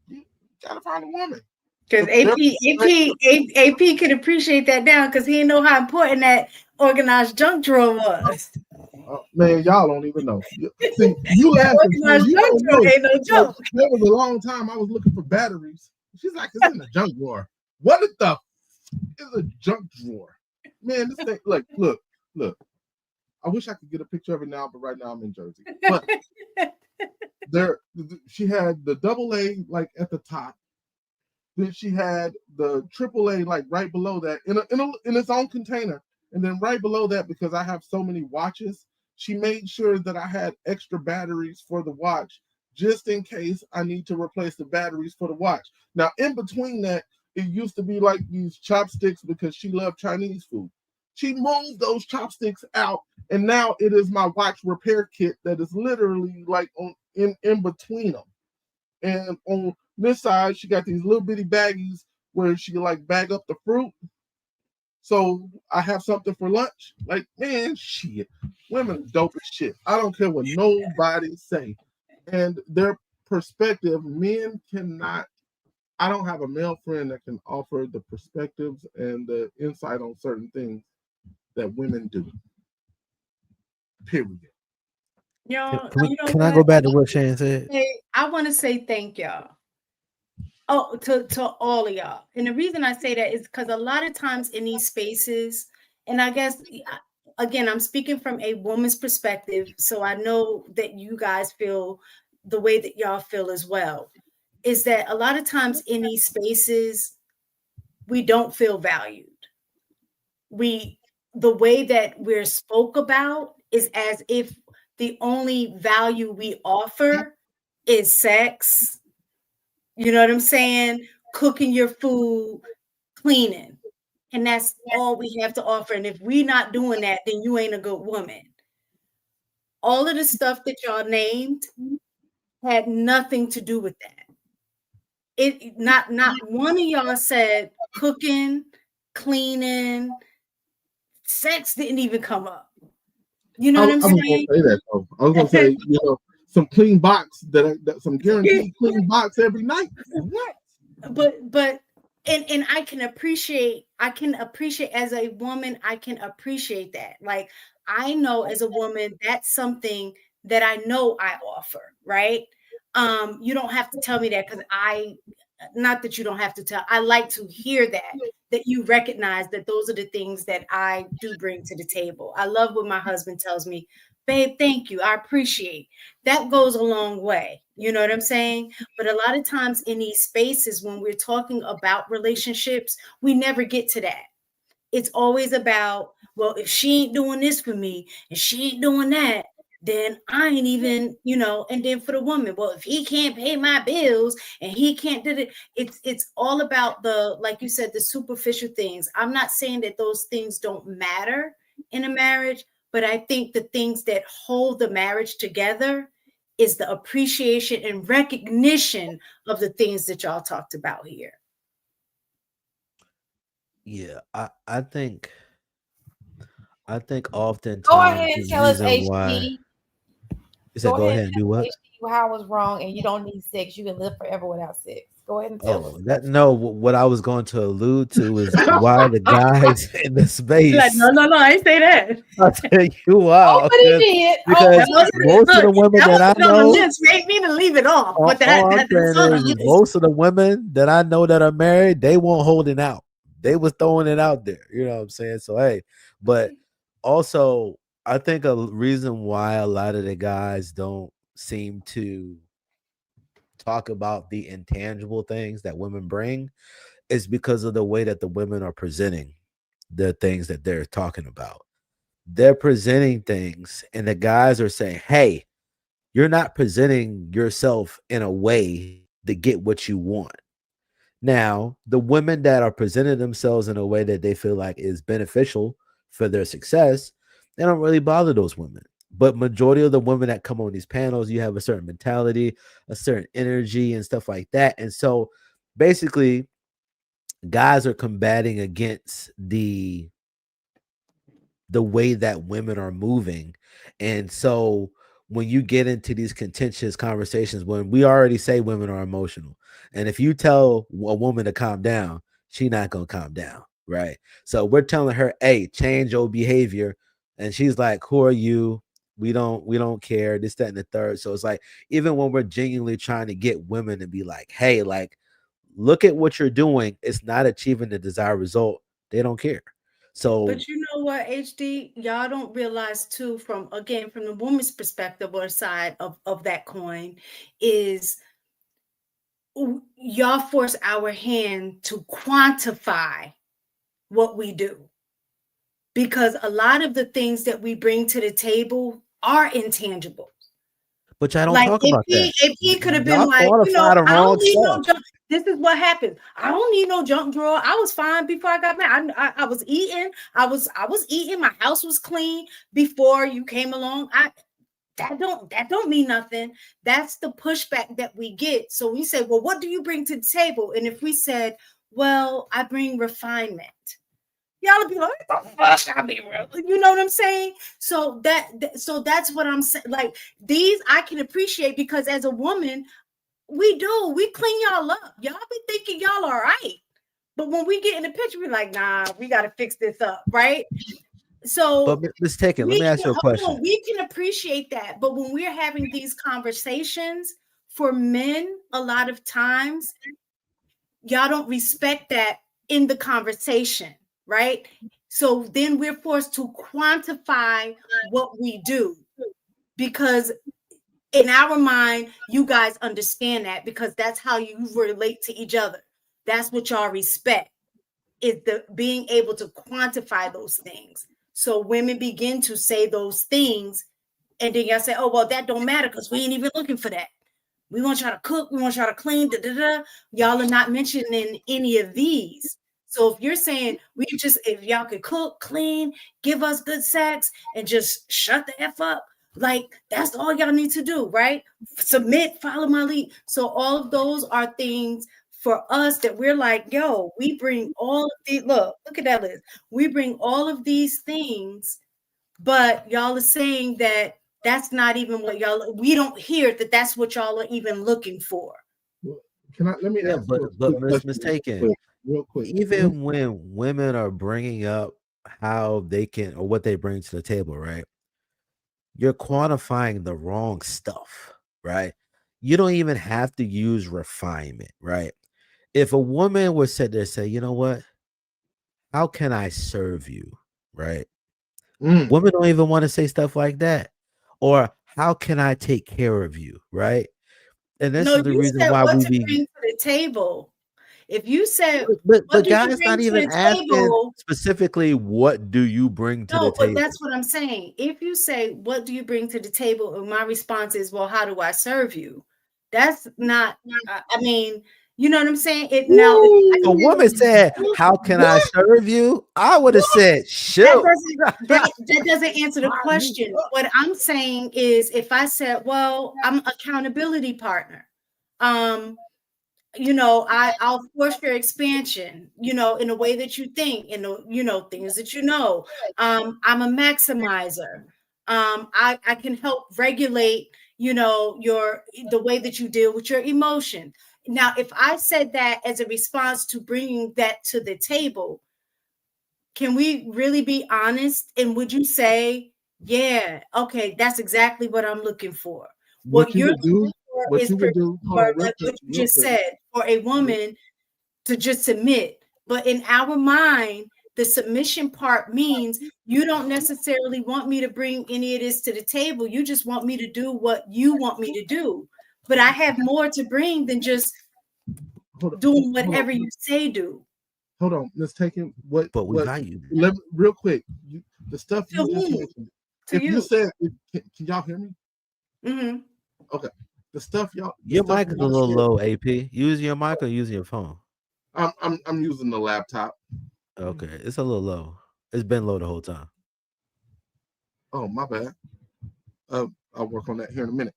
you gotta find a woman. Because AP could appreciate that now, because he didn't know how important that organized junk drawer was. Man, y'all don't even know. See, you laughing. You don't know. Ain't no joke. There was a long time I was looking for batteries. She's like, it's in the junk drawer. What the is a junk drawer? Man, this thing, look. I wish I could get a picture of it now, but right now I'm in Jersey. But she had the AA at the top. Then she had the AAA right below that in its own container. And then right below that, because I have so many watches, she made sure that I had extra batteries for the watch just in case I need to replace the batteries for the watch. Now, in between that, it used to be like these chopsticks because she loved Chinese food. She moved those chopsticks out, and now it is my watch repair kit that is literally in between them. And on this side, she got these little bitty baggies where she bag up the fruit. So I have something for lunch. Man, shit. Women are dope as shit. I don't care what nobody say. And their perspective, men cannot. I don't have a male friend that can offer the perspectives and the insight on certain things that women do. Period. Y'all, can I go back to what Shane said? Hey, I want to say thank y'all. Oh, to all of y'all. And the reason I say that is because a lot of times in these spaces, and I guess, again, I'm speaking from a woman's perspective, so I know that you guys feel the way that y'all feel as well, is that a lot of times in these spaces, we don't feel valued. The way that we're spoke about is as if the only value we offer is sex. You know what I'm saying? Cooking your food, cleaning. And that's all we have to offer. And if we're not doing that, then you ain't a good woman. All of the stuff that y'all named had nothing to do with that. It not one of y'all said cooking, cleaning, sex didn't even come up. You know what I'm I was saying? gonna say that though. I was gonna say, some clean box that some guaranteed clean box every night. What? But and I can appreciate as a woman, I can appreciate that. Like, I know as a woman, that's something that I know I offer, right? You don't have to tell me that, because not that you don't have to tell, I like to hear that you recognize that those are the things that I do bring to the table. I love when my husband tells me, babe, thank you, I appreciate. That goes a long way. You know what I'm saying? But a lot of times in these spaces, when we're talking about relationships, we never get to that. It's always about, well, if she ain't doing this for me and she ain't doing that, then I ain't even, and then for the woman, well, if he can't pay my bills and he can't do it, it's all about like you said, the superficial things. I'm not saying that those things don't matter in a marriage, but I think the things that hold the marriage together is the appreciation and recognition of the things that y'all talked about here. Yeah, I think oftentimes Go ahead and the tell us, reason why HD. you said go ahead and tell do us, what? HD, how I was wrong, and you don't need sex. You can live forever without sex. Go ahead and tell us. What I was going to allude to is why the guys in the space. Like, no, I ain't say that. I'll tell you why. But he did. Because most of the women that I know, on the list, make me to leave it off. But all I'm saying is most of the women that I know that are married, they won't hold it out. They was throwing it out there. You know what I'm saying? So hey, but also I think a reason why a lot of the guys don't seem to talk about the intangible things that women bring is because of the way that the women are presenting the things that they're talking about. They're presenting things and the guys are saying, hey, you're not presenting yourself in a way to get what you want. Now, the women that are presenting themselves in a way that they feel like is beneficial for their success, they don't really bother those women. But majority of the women that come on these panels, you have a certain mentality, a certain energy and stuff like that. And so basically, guys are combating against the way that women are moving. And so when you get into these contentious conversations, when we already say women are emotional, and if you tell a woman to calm down, she's not gonna calm down, right? So we're telling her, hey, change your behavior, and she's like, who are you? We don't care, this, that, and the third. So it's like, even when we're genuinely trying to get women to be like, hey, like, look at what you're doing, it's not achieving the desired result, they don't care. So, but you know what, HD, y'all don't realize too, from the woman's perspective or side of that coin, is y'all force our hand to quantify what we do, because a lot of the things that we bring to the table are intangible. But I don't talk about that. If he could have been like, I don't need no junk. This is what happened. I don't need no junk drawer. I was fine before I got married. I was eating. I was eating. My house was clean before you came along. That don't mean nothing. That's the pushback that we get. So we say, well, what do you bring to the table? And if we said, well, I bring refinement, y'all would be like, I mean, you know what I'm saying? So that's what I'm saying. Like, these I can appreciate, because as a woman, we clean y'all up. Y'all be thinking y'all all right, but when we get in the picture, we're like, nah, we got to fix this up, right? So, but Ms. Taken, let me ask you a question. We can appreciate that, but when we're having these conversations, for men, a lot of times, y'all don't respect that in the conversation, right? So then we're forced to quantify what we do, because in our mind, you guys understand that, because that's how you relate to each other. That's what y'all respect, is the being able to quantify those things. So women begin to say those things, and then y'all say, oh, well, that don't matter because we ain't even looking for that. We want y'all to cook. We want y'all to clean. Y'all are not mentioning any of these. So if you're saying if y'all could cook, clean, give us good sex, and just shut the F up, like that's all y'all need to do, right? Submit, follow my lead. So all of those are things for us that we're like, yo, we bring all of these, look at that list. We bring all of these things, but y'all are saying that that's not even what we don't hear that that's what y'all are even looking for. Let me ask but mistaken. Real quick. Even when women are bringing up how they can or what they bring to the table, right? You're quantifying the wrong stuff, right? You don't even have to use refinement, right? If a woman would sit there and say, you know what? How can I serve you, right? Women don't even want to say stuff like that. Or how can I take care of you, right? And this is the reason why we bring to the table. If you said, but guys not even asking specifically, what do you bring to the table? But that's what I'm saying. If you say, what do you bring to the table? And my response is, well, how do I serve you? That's not, I mean, you know what I'm saying? Now, if a woman said, how can I serve you? I would have said, shoot. That doesn't answer the question. What I'm saying is, if I said, well, I'm accountability partner, I'll force your expansion, in a way that you think, things that I'm a maximizer. I can help regulate, the way that you deal with your emotion. Now, if I said that as a response to bringing that to the table, can we really be honest? And would you say, yeah, okay, that's exactly what I'm looking for? What you're looking for is what you just said, for a woman to just submit. But in our mind, the submission part means you don't necessarily want me to bring any of this to the table. You just want me to do what you want me to do. But I have more to bring than just doing whatever you say do. Hold on, let's take it. But we value real quick. The stuff you just mentioned. You said, can y'all hear me? Mm-hmm. Okay. The stuff y'all. Your mic is a little low, AP. Using your mic or using your phone? I'm using the laptop. Okay, it's a little low. It's been low the whole time. Oh, my bad. I'll work on that here in a minute.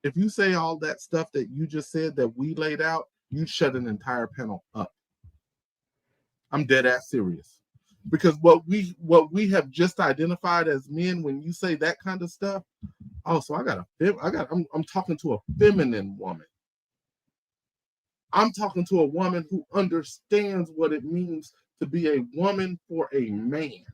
If you say all that stuff that you just said that we laid out, you shut an entire panel up. I'm dead ass serious. Because what we have just identified as men, when you say that kind of stuff, so I'm talking to a feminine woman. I'm talking to a woman who understands what it means to be a woman for a man.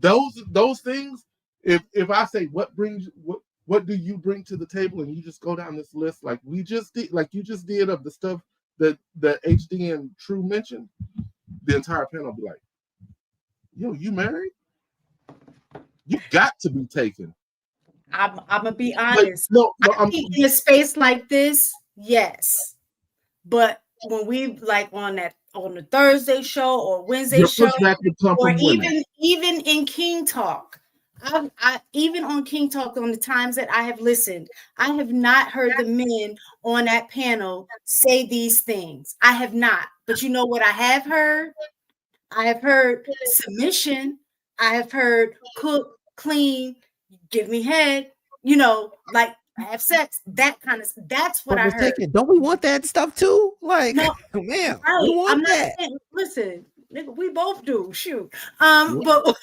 Those things, if I say what do you bring to the table, and you just go down this list like you just did of the stuff that HD and True mentioned, the entire panel will be like, yo, you married? You got to be taken. I'm gonna be honest. I'm in a space like this, yes. But when we on the Thursday show or Wednesday show, or even in King Talk, I even on King Talk, on the times that I have listened, I have not heard the men on that panel say these things. I have not. But you know what I have heard? I have heard submission. I have heard cook, clean, give me head, like have sex, that kind of, that's what I heard. Don't we want that stuff too? Like, no, man, we want that. Listen, nigga, we both do. Shoot. But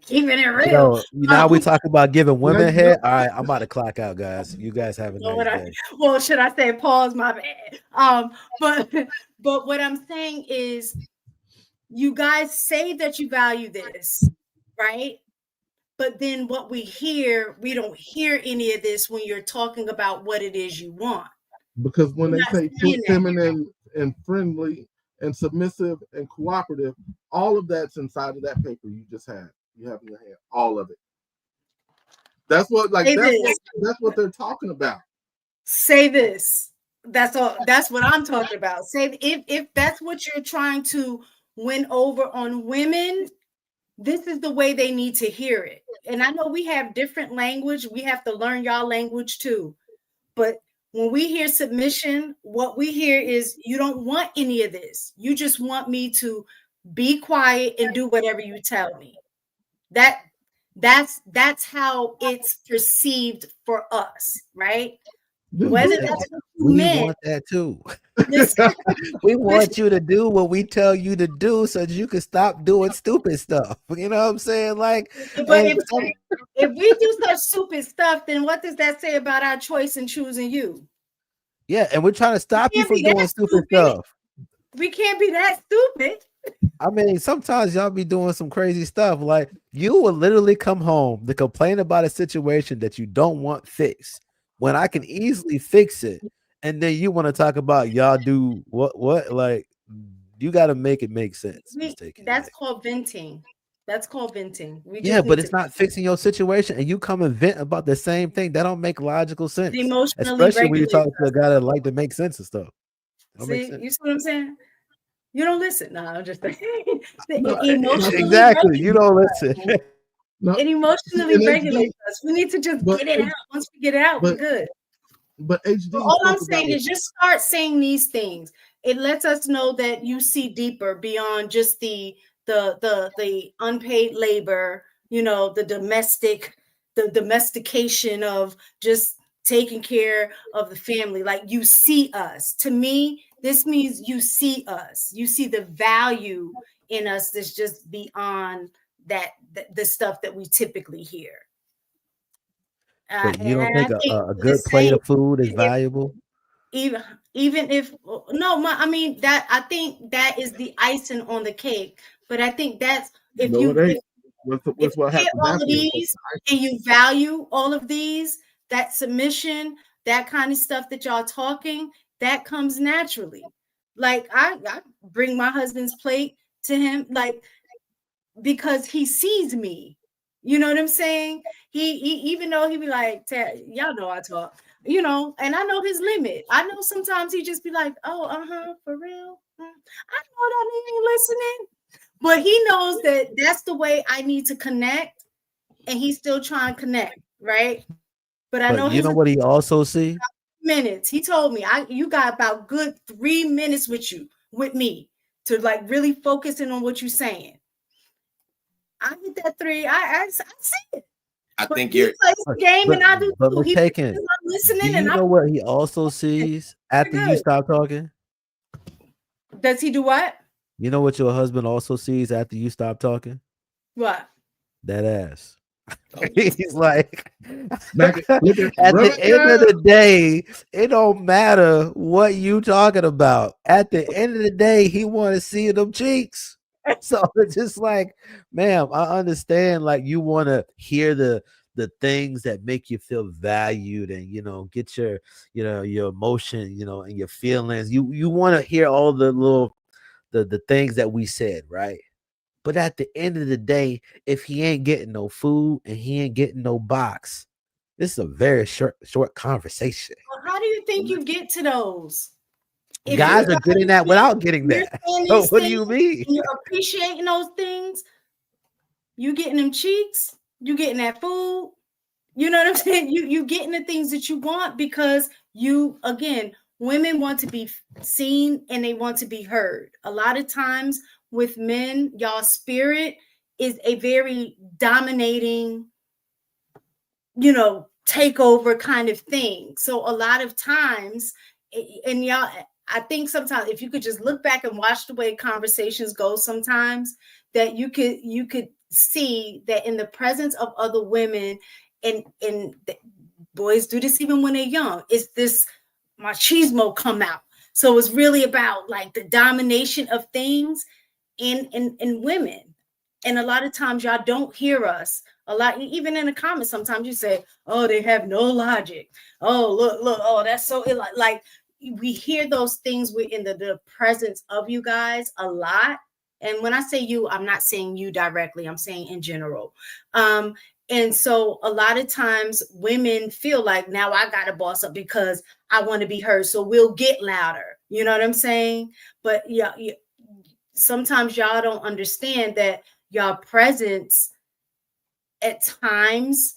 keeping it real. Now we talk about giving women head. All right, I'm about to clock out, guys. You guys have a nice day. Well, should I say pause? My bad. But what I'm saying is, you guys say that you value this, right? But then what we don't hear any of this when you're talking about what it is you want. Because when they say feminine and friendly and submissive and cooperative, all of that's inside of that paper you just had. You have in your hand, all of it. That's what that's what they're talking about. Say this. That's all. That's what I'm talking about. Say if that's what you're trying to win over on women, this is the way they need to hear it. And I know we have different language. We have to learn y'all language too. But when we hear submission, what we hear is you don't want any of this. You just want me to be quiet and do whatever you tell me. That's how it's perceived for us, right? Whether that's we men, want that too. listen, We want you to do what we tell you to do so that you can stop doing stupid stuff. You know what I'm saying? Like, but if we do such stupid stuff, then what does that say about our choice in choosing you? yeah, and we're trying to stop you can't from be that doing stupid stuff. We can't be that stupid. I mean, sometimes y'all be doing some crazy stuff. Like, you will literally come home to complain about a situation that you don't want fixed when I can easily fix it. And then you want to talk about y'all do what? Like, you got to make it make sense. That's called venting. That's called venting. Yeah, but it's not fixing your situation, and you come and vent about the same thing. That don't make logical sense. Emotionally Especially when you talk regulate to a guy that like to make sense of stuff. See, you see what I'm saying? You don't listen. No, I'm just saying. Exactly. You don't listen. It emotionally regulates us. We need to just get it out. Once we get it out, we're good. But HD. All I'm saying is just start saying these things. It lets us know that you see deeper beyond just the unpaid labor, the domestication of just taking care of the family. Like, you see us. To me, this means you see us. You see the value in us that's just beyond the stuff that we typically hear. But you don't think a good plate of food is valuable? Even if I mean that, I think that is the icing on the cake. But I think that's if you hear all of these and you value all of these, that submission, that kind of stuff that y'all talking, that comes naturally. Like, I bring my husband's plate to him, like, because he sees me. You know what I'm saying? He even though he be like, y'all know I talk, and I know his limit. I know sometimes he just be like, oh, for real. I know that he ain't listening, but he knows that that's the way I need to connect, and he's still trying to connect, right? But I know you know what he also see? Minutes. He told me, you got about good 3 minutes with me to like really focus in on what you're saying. I hit that 3. I see it. I think he plays the game, and I do too. He's listening, and you know what he also sees after you stop talking? Does he do what? You know what your husband also sees after you stop talking? What? That ass. He's like, at the end of the day, it don't matter what you talking about. At the end of the day, he want to see them cheeks. So it's just like, ma'am, I understand. Like, you want to hear the things that make you feel valued, and get your your emotion, and your feelings. You want to hear all the little the things that we said, right? But at the end of the day, if he ain't getting no food and he ain't getting no box, this is a very short conversation. Well, how do you think you get to those? Guys are getting that without getting that. So what do you mean? You're appreciating those things. You getting them cheeks. You getting that food. You know what I'm saying? You getting the things that you want because women want to be seen and they want to be heard. A lot of times with men, y'all spirit is a very dominating, takeover kind of thing. So a lot of times, and y'all, I think sometimes if you could just look back and watch the way conversations go sometimes, that you could see that in the presence of other women, and boys do this even when they're young, it's this machismo come out. So it's really about like the domination of things in women. And a lot of times y'all don't hear us a lot, even in the comments. Sometimes you say, oh, they have no logic. Oh, look, oh, that's so like we hear those things within the presence of you guys a lot. And when I say you, I'm not saying you directly, I'm saying in general. And so a lot of times women feel like, now I got to boss up because I want to be heard. So we'll get louder. You know what I'm saying? But yeah, sometimes y'all don't understand that y'all presence at times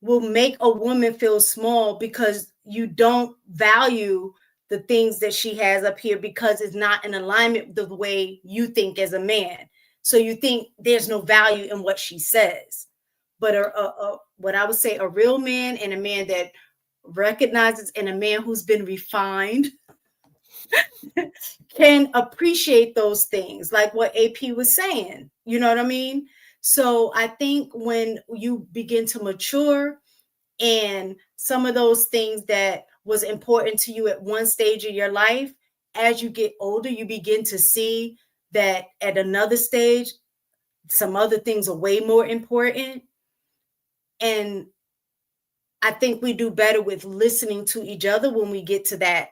will make a woman feel small because you don't value the things that she has up here because it's not in alignment with the way you think as a man. So you think there's no value in what she says. But what I would say, a real man and a man that recognizes, and a man who's been refined can appreciate those things, like what AP was saying. You know what I mean? So I think when you begin to mature, and some of those things that was important to you at one stage of your life, as you get older, you begin to see that at another stage, some other things are way more important. And I think we do better with listening to each other when we get to that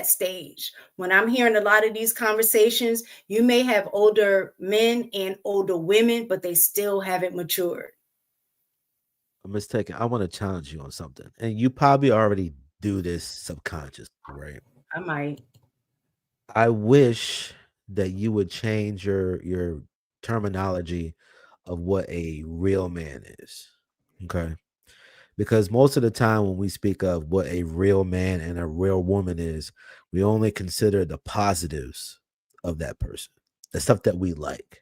stage. When I'm hearing a lot of these conversations, you may have older men and older women, but they still haven't matured. Miss Taken, I want to challenge you on something, and you probably already do this subconsciously, right? I might. I wish that you would change your terminology of what a real man is. Okay. Because most of the time when we speak of what a real man and a real woman is, we only consider the positives of that person, the stuff that we like.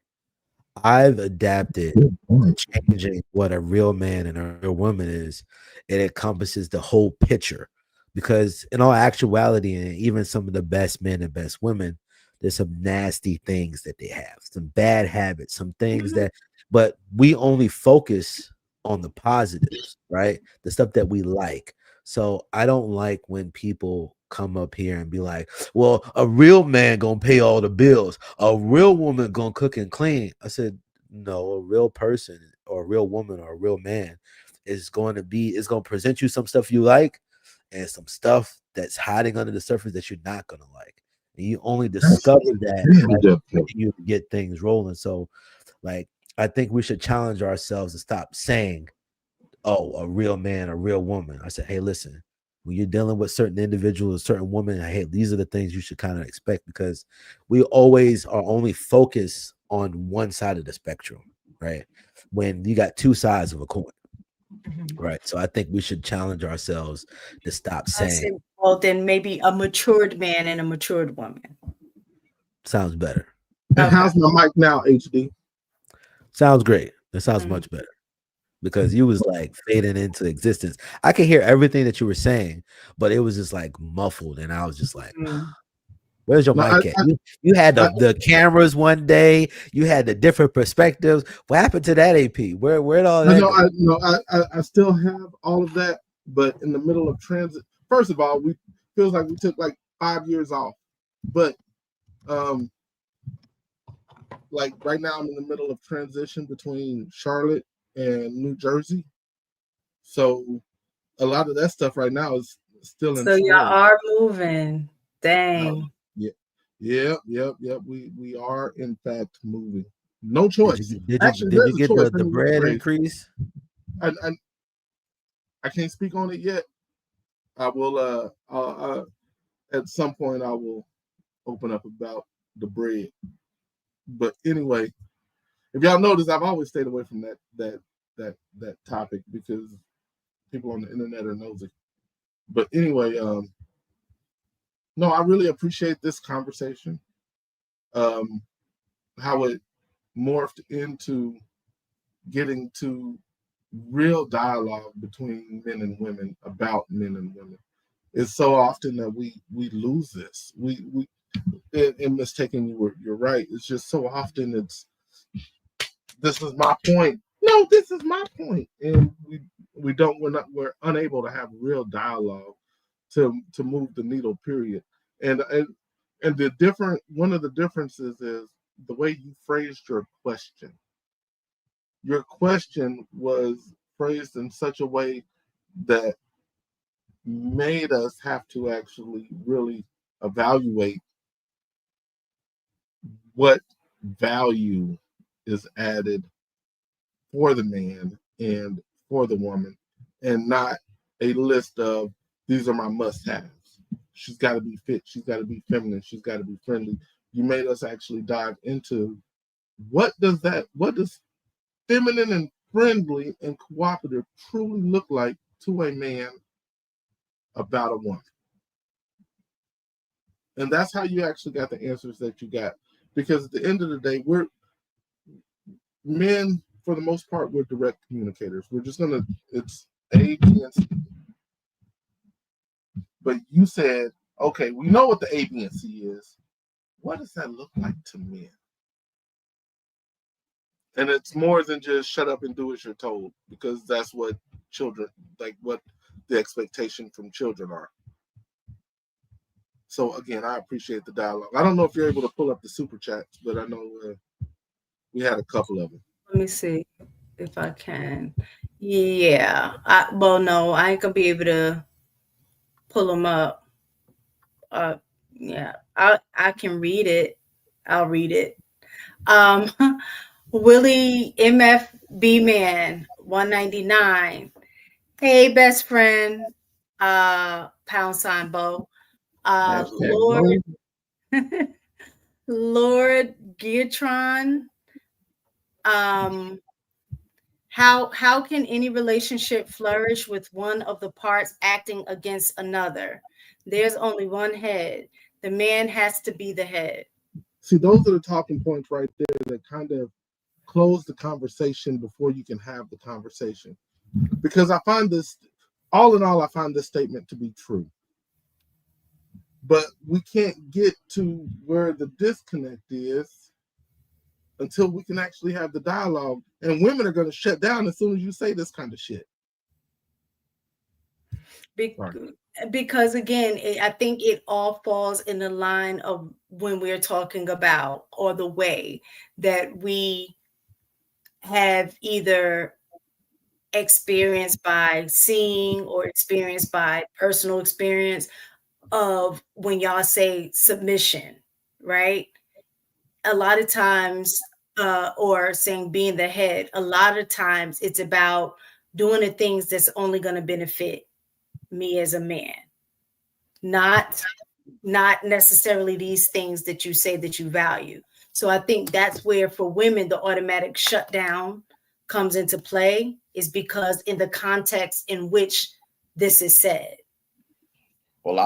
I've adapted to changing what a real man and a real woman is. It encompasses the whole picture, because in all actuality, and even some of the best men and best women, there's some nasty things that they have, some bad habits, some things that, but we only focus on the positives, right? The stuff that we like. So I don't like when people come up here and be like, well, a real man gonna pay all the bills, a real woman gonna cook and clean. I said, no, a real person or a real woman or a real man is going to present you some stuff you like and some stuff that's hiding under the surface that you're not gonna like. And you only discover that when you get things rolling. So like, I think we should challenge ourselves to stop saying, oh, a real man, a real woman. I said, hey, listen, when you're dealing with certain individuals, certain women, hey, these are the things you should kind of expect, because we always are only focused on one side of the spectrum, right? When you got two sides of a coin, right? So I think we should challenge ourselves to stop I say, saying. well, then maybe a matured man and a matured woman. Sounds better. And how's my mic now, HD? Sounds great. That sounds much better. Because you was like fading into existence. I could hear everything that you were saying, but it was just like muffled, and I was just like, where's your mic at? You had the cameras one day, you had the different perspectives. What happened to that, AP? Where'd all that go? I still have all of that, but in the middle of transit. First of all, feels like we took like 5 years off. But like right now I'm in the middle of transition between Charlotte and New Jersey. So a lot of that stuff right now is still in. So y'all are moving. Dang. Yep. We are in fact moving. No choice. Did you get the bread increase? I can't speak on it yet. I will at some point I will open up about the bread. But anyway, if y'all notice, I've always stayed away from that topic because people on the internet are nosy. But anyway, no, I really appreciate this conversation. How it morphed into getting to real dialogue between men and women about men and women. It's so often that we lose this. We in mistaking you're right. It's just so often this is my point. No, this is my point, and we're unable to have real dialogue to move the needle. Period. And one of the differences is the way you phrased your question. Your question was phrased in such a way that made us have to actually really evaluate what value is added for the man and for the woman, and not a list of these are my must-haves. She's got to be fit. She's got to be feminine. She's got to be friendly. You made us actually dive into what does feminine and friendly and cooperative truly look like to a man about a woman. And that's how you actually got the answers that you got. Because at the end of the day, men, for the most part, we're direct communicators. We're just it's A, B, and C. But you said, okay, we know what the A, B, and C is. What does that look like to men? And it's more than just shut up and do as you're told, because that's what children, like what the expectation from children are. So again, I appreciate the dialogue. I don't know if you're able to pull up the super chats, but I know we had a couple of them. Let me see if I can. Yeah. No, I ain't gonna be able to pull them up. Yeah, I can read it. I'll read it. Willie MFB Man 199. Hey, best friend. £, Bo. Lord Geatron. How can any relationship flourish with one of the parts acting against another? There's only one head. The man has to be the head. See, those are the talking points right there that kind of close the conversation before you can have the conversation. Because I find this, all in all, I find this statement to be true. But we can't get to where the disconnect is until we can actually have the dialogue. And women are going to shut down as soon as you say this kind of shit. Because again, I think it all falls in the line of when we're talking about, or the way that we have either experienced by seeing or experienced by personal experience of when y'all say submission, right? A lot of times, or saying being the head, a lot of times it's about doing the things that's only going to benefit me as a man, not necessarily these things that you say that you value. So I think that's where for women the automatic shutdown comes into play, is because in the context in which this is said. Well,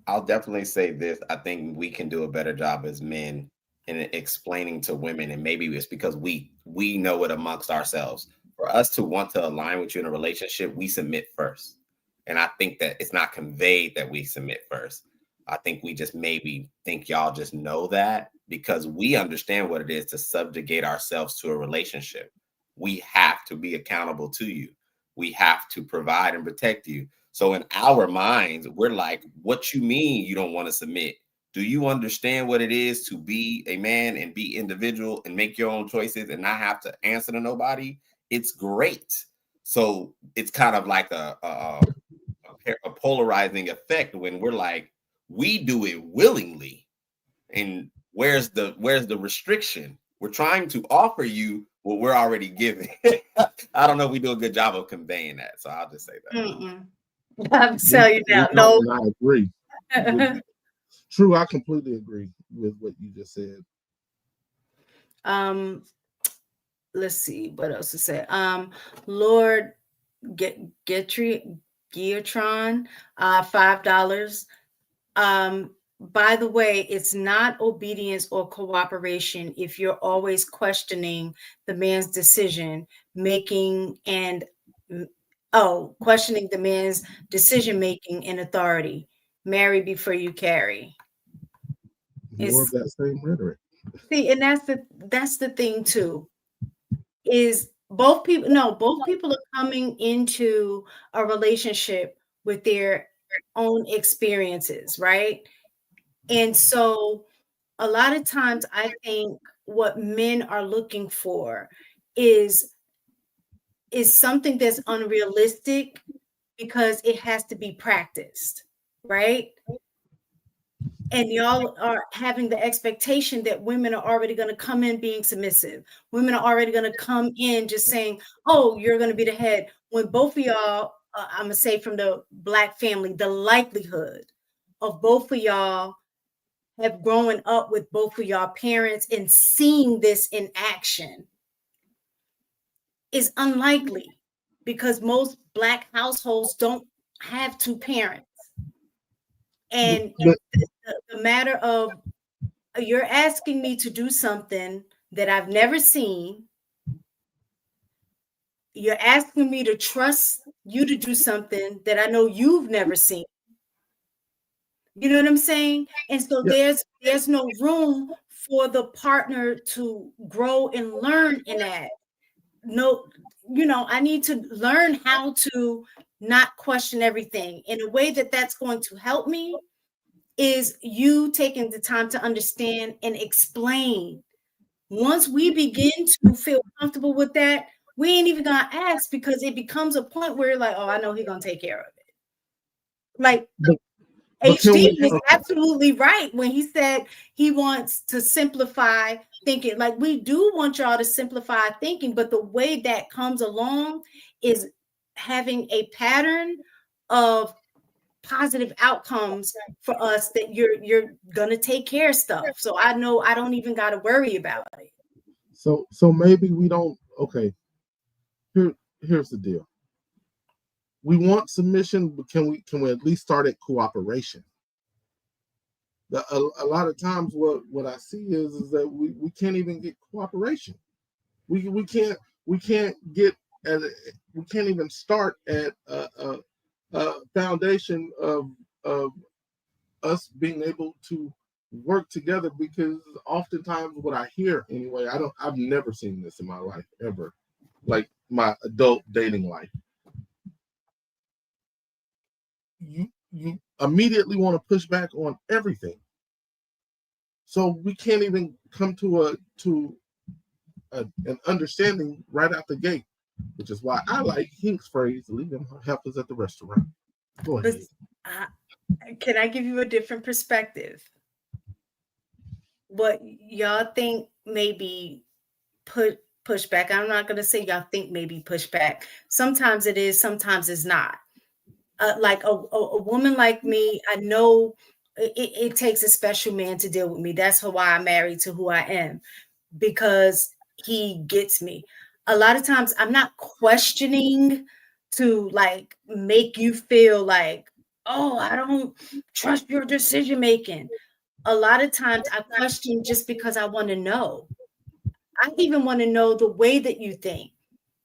I'll definitely say this. I think we can do a better job as men in explaining to women, and maybe it's because we know it amongst ourselves. For us to want to align with you in a relationship, we submit first. And I think that it's not conveyed that we submit first. I think we just maybe think y'all just know that, because we understand what it is to subjugate ourselves to a relationship. We have to be accountable to you. We have to provide and protect you. So in our minds, we're like, what you mean you don't want to submit? Do you understand what it is to be a man and be individual and make your own choices and not have to answer to nobody? It's great. So it's kind of like a polarizing effect when we're like, we do it willingly. And where's the restriction? We're trying to offer you what we're already giving. I don't know if we do a good job of conveying that. So I'll just say that. I'm telling you now. No, I agree. True, I completely agree with what you just said. Let's see what else to say. Lord Geatron, $5. By the way, it's not obedience or cooperation if you're always questioning the man's decision making and questioning the man's decision making and authority. Marry before you carry. More of that same rhetoric. See, and that's the thing too, is both people are coming into a relationship with their own experiences, right? And so a lot of times I think what men are looking for is something that's unrealistic because it has to be practiced, right? And y'all are having the expectation that women are already going to come in being submissive. Women are already going to come in just saying, oh, you're going to be the head. When both of y'all, I'm going to say from the Black family, the likelihood of both of y'all have grown up with both of y'all parents and seeing this in action is unlikely, because most Black households don't have two parents. And the matter of you're asking me to do something that I've never seen. You're asking me to trust you to do something that I know you've never seen. You know what I'm saying? And so there's no room for the partner to grow and learn in that. No, I need to learn how to not question everything. In a way that's going to help me is you taking the time to understand and explain. Once we begin to feel comfortable with that, we ain't even gonna ask, because it becomes a point where you're like, oh, I know he's gonna take care of it. Like HD was absolutely right when he said he wants to simplify thinking. Like, we do want y'all to simplify thinking, but the way that comes along is having a pattern of positive outcomes for us, that you're gonna take care of stuff. So I know I don't even gotta worry about it. So maybe we don't. Okay, here's the deal. We want submission, but can we at least start at cooperation? A lot of times what I see is that we can't even get cooperation. We can't get we can't even start at a foundation of us being able to work together, because oftentimes what I hear anyway, I've never seen this in my life ever, like my adult dating life. You immediately want to push back on everything. So we can't even come to an understanding right out the gate, which is why I like Hink's phrase, leave them helpers at the restaurant. Go ahead. Can I give you a different perspective? What y'all think maybe pushback. I'm not going to say y'all think maybe pushback. Sometimes it is, sometimes it's not. Like a woman like me, I know it takes a special man to deal with me. That's why I'm married to who I am, because he gets me. A lot of times I'm not questioning to like make you feel like, oh, I don't trust your decision making. A lot of times I question just because I want to know. I even want to know the way that you think.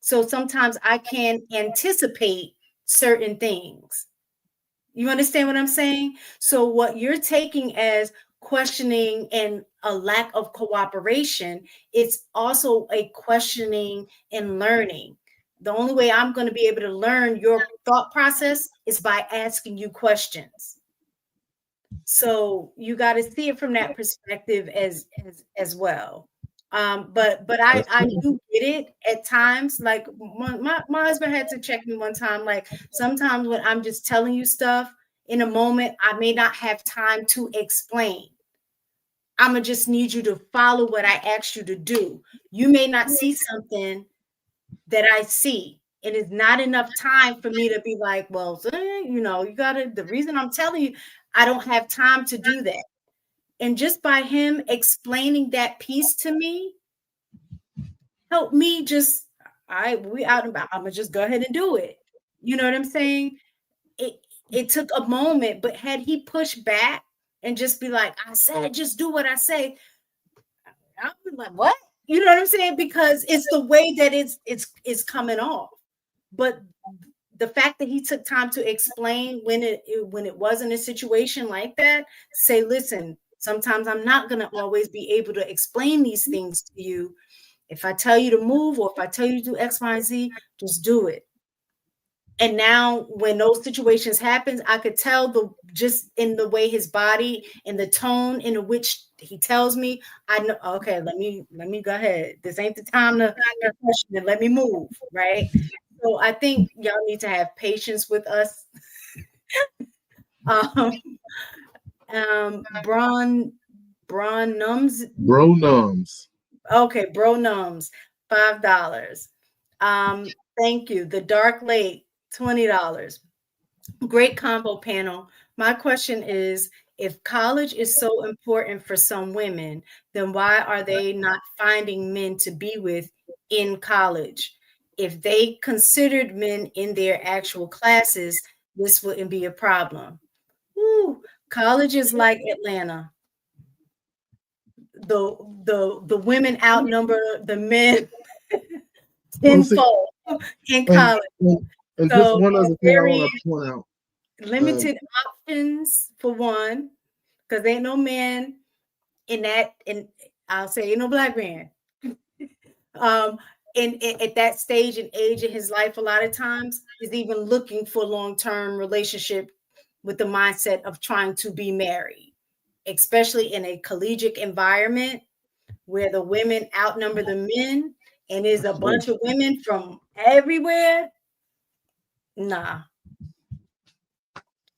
So sometimes I can anticipate certain things. You understand what I'm saying? So what you're taking as questioning and a lack of cooperation, it's also a questioning and learning. The only way I'm going to be able to learn your thought process is by asking you questions. So you got to see it from that perspective as well. But I do get it at times. Like my husband had to check me one time. Like sometimes when I'm just telling you stuff in a moment, I may not have time to explain. I'm gonna just need you to follow what I asked you to do. You may not see something that I see, and it's not enough time for me to be like, well, you gotta, the reason I'm telling you, I don't have time to do that. And just by him explaining that piece to me, help me just, all right, we out and about. I'm gonna just go ahead and do it. You know what I'm saying? It took a moment, but had he pushed back and just be like, I said, just do what I say, I'd be like, what? You know what I'm saying? Because it's the way that it's coming off. But the fact that he took time to explain when it wasn't a situation like that, say, listen, sometimes I'm not going to always be able to explain these things to you. If I tell you to move, or if I tell you to do X, Y, and Z, just do it. And now when those situations happen, I could tell just in the way his body and the tone in which he tells me, I know, okay, let me go ahead. This ain't the time to question it. Let me move, right? So I think y'all need to have patience with us. Bro Nums. Okay, Bro Nums, $5. Thank you. The Dark Lake, $20. Great combo panel. My question is, if college is so important for some women, then why are they not finding men to be with in college? If they considered men in their actual classes, this wouldn't be a problem. Ooh, College is like Atlanta. The women outnumber the men tenfold in college. And So just one other thing I very want to point out. limited options for one, because ain't no man in that, and I'll say ain't no black man. And at that stage and age in his life, a lot of times is even looking for long-term relationship with the mindset of trying to be married, especially in a collegiate environment where the women outnumber the men and there's a bunch of women from everywhere. Nah.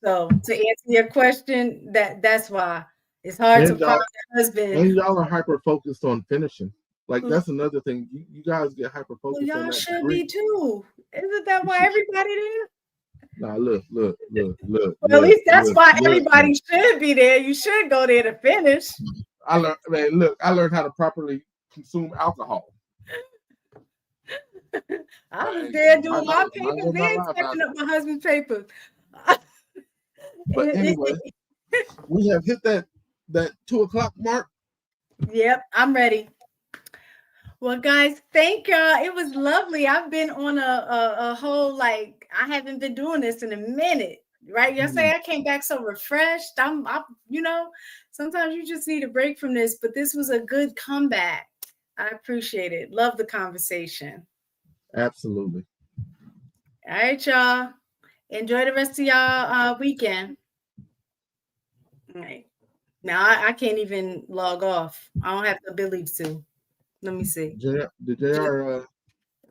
So to answer your question, that's why it's hard to find a husband. And y'all are hyper focused on finishing. Like that's another thing. You guys get hyper focused on y'all that. should be too. Isn't that why everybody there? Nah, look. Well, at least that's why everybody should be there. You should go there to finish. I learned how to properly consume alcohol. I was there doing my papers and typing up my husband's papers. But anyway, we have hit that 2:00 mark. Yep, I'm ready. Well, guys, thank y'all. It was lovely. I've been on a whole, like, I haven't been doing this in a minute, right? Yesterday I came back so refreshed. I'm sometimes you just need a break from this, but this was a good comeback. I appreciate it. Love the conversation. Absolutely. All right, y'all. Enjoy the rest of y'all weekend. All right. Now I can't even log off. I don't have the ability to. Let me see. Did JR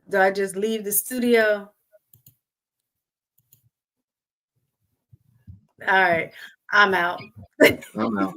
do I just leave the studio? All right. I'm out. I'm out.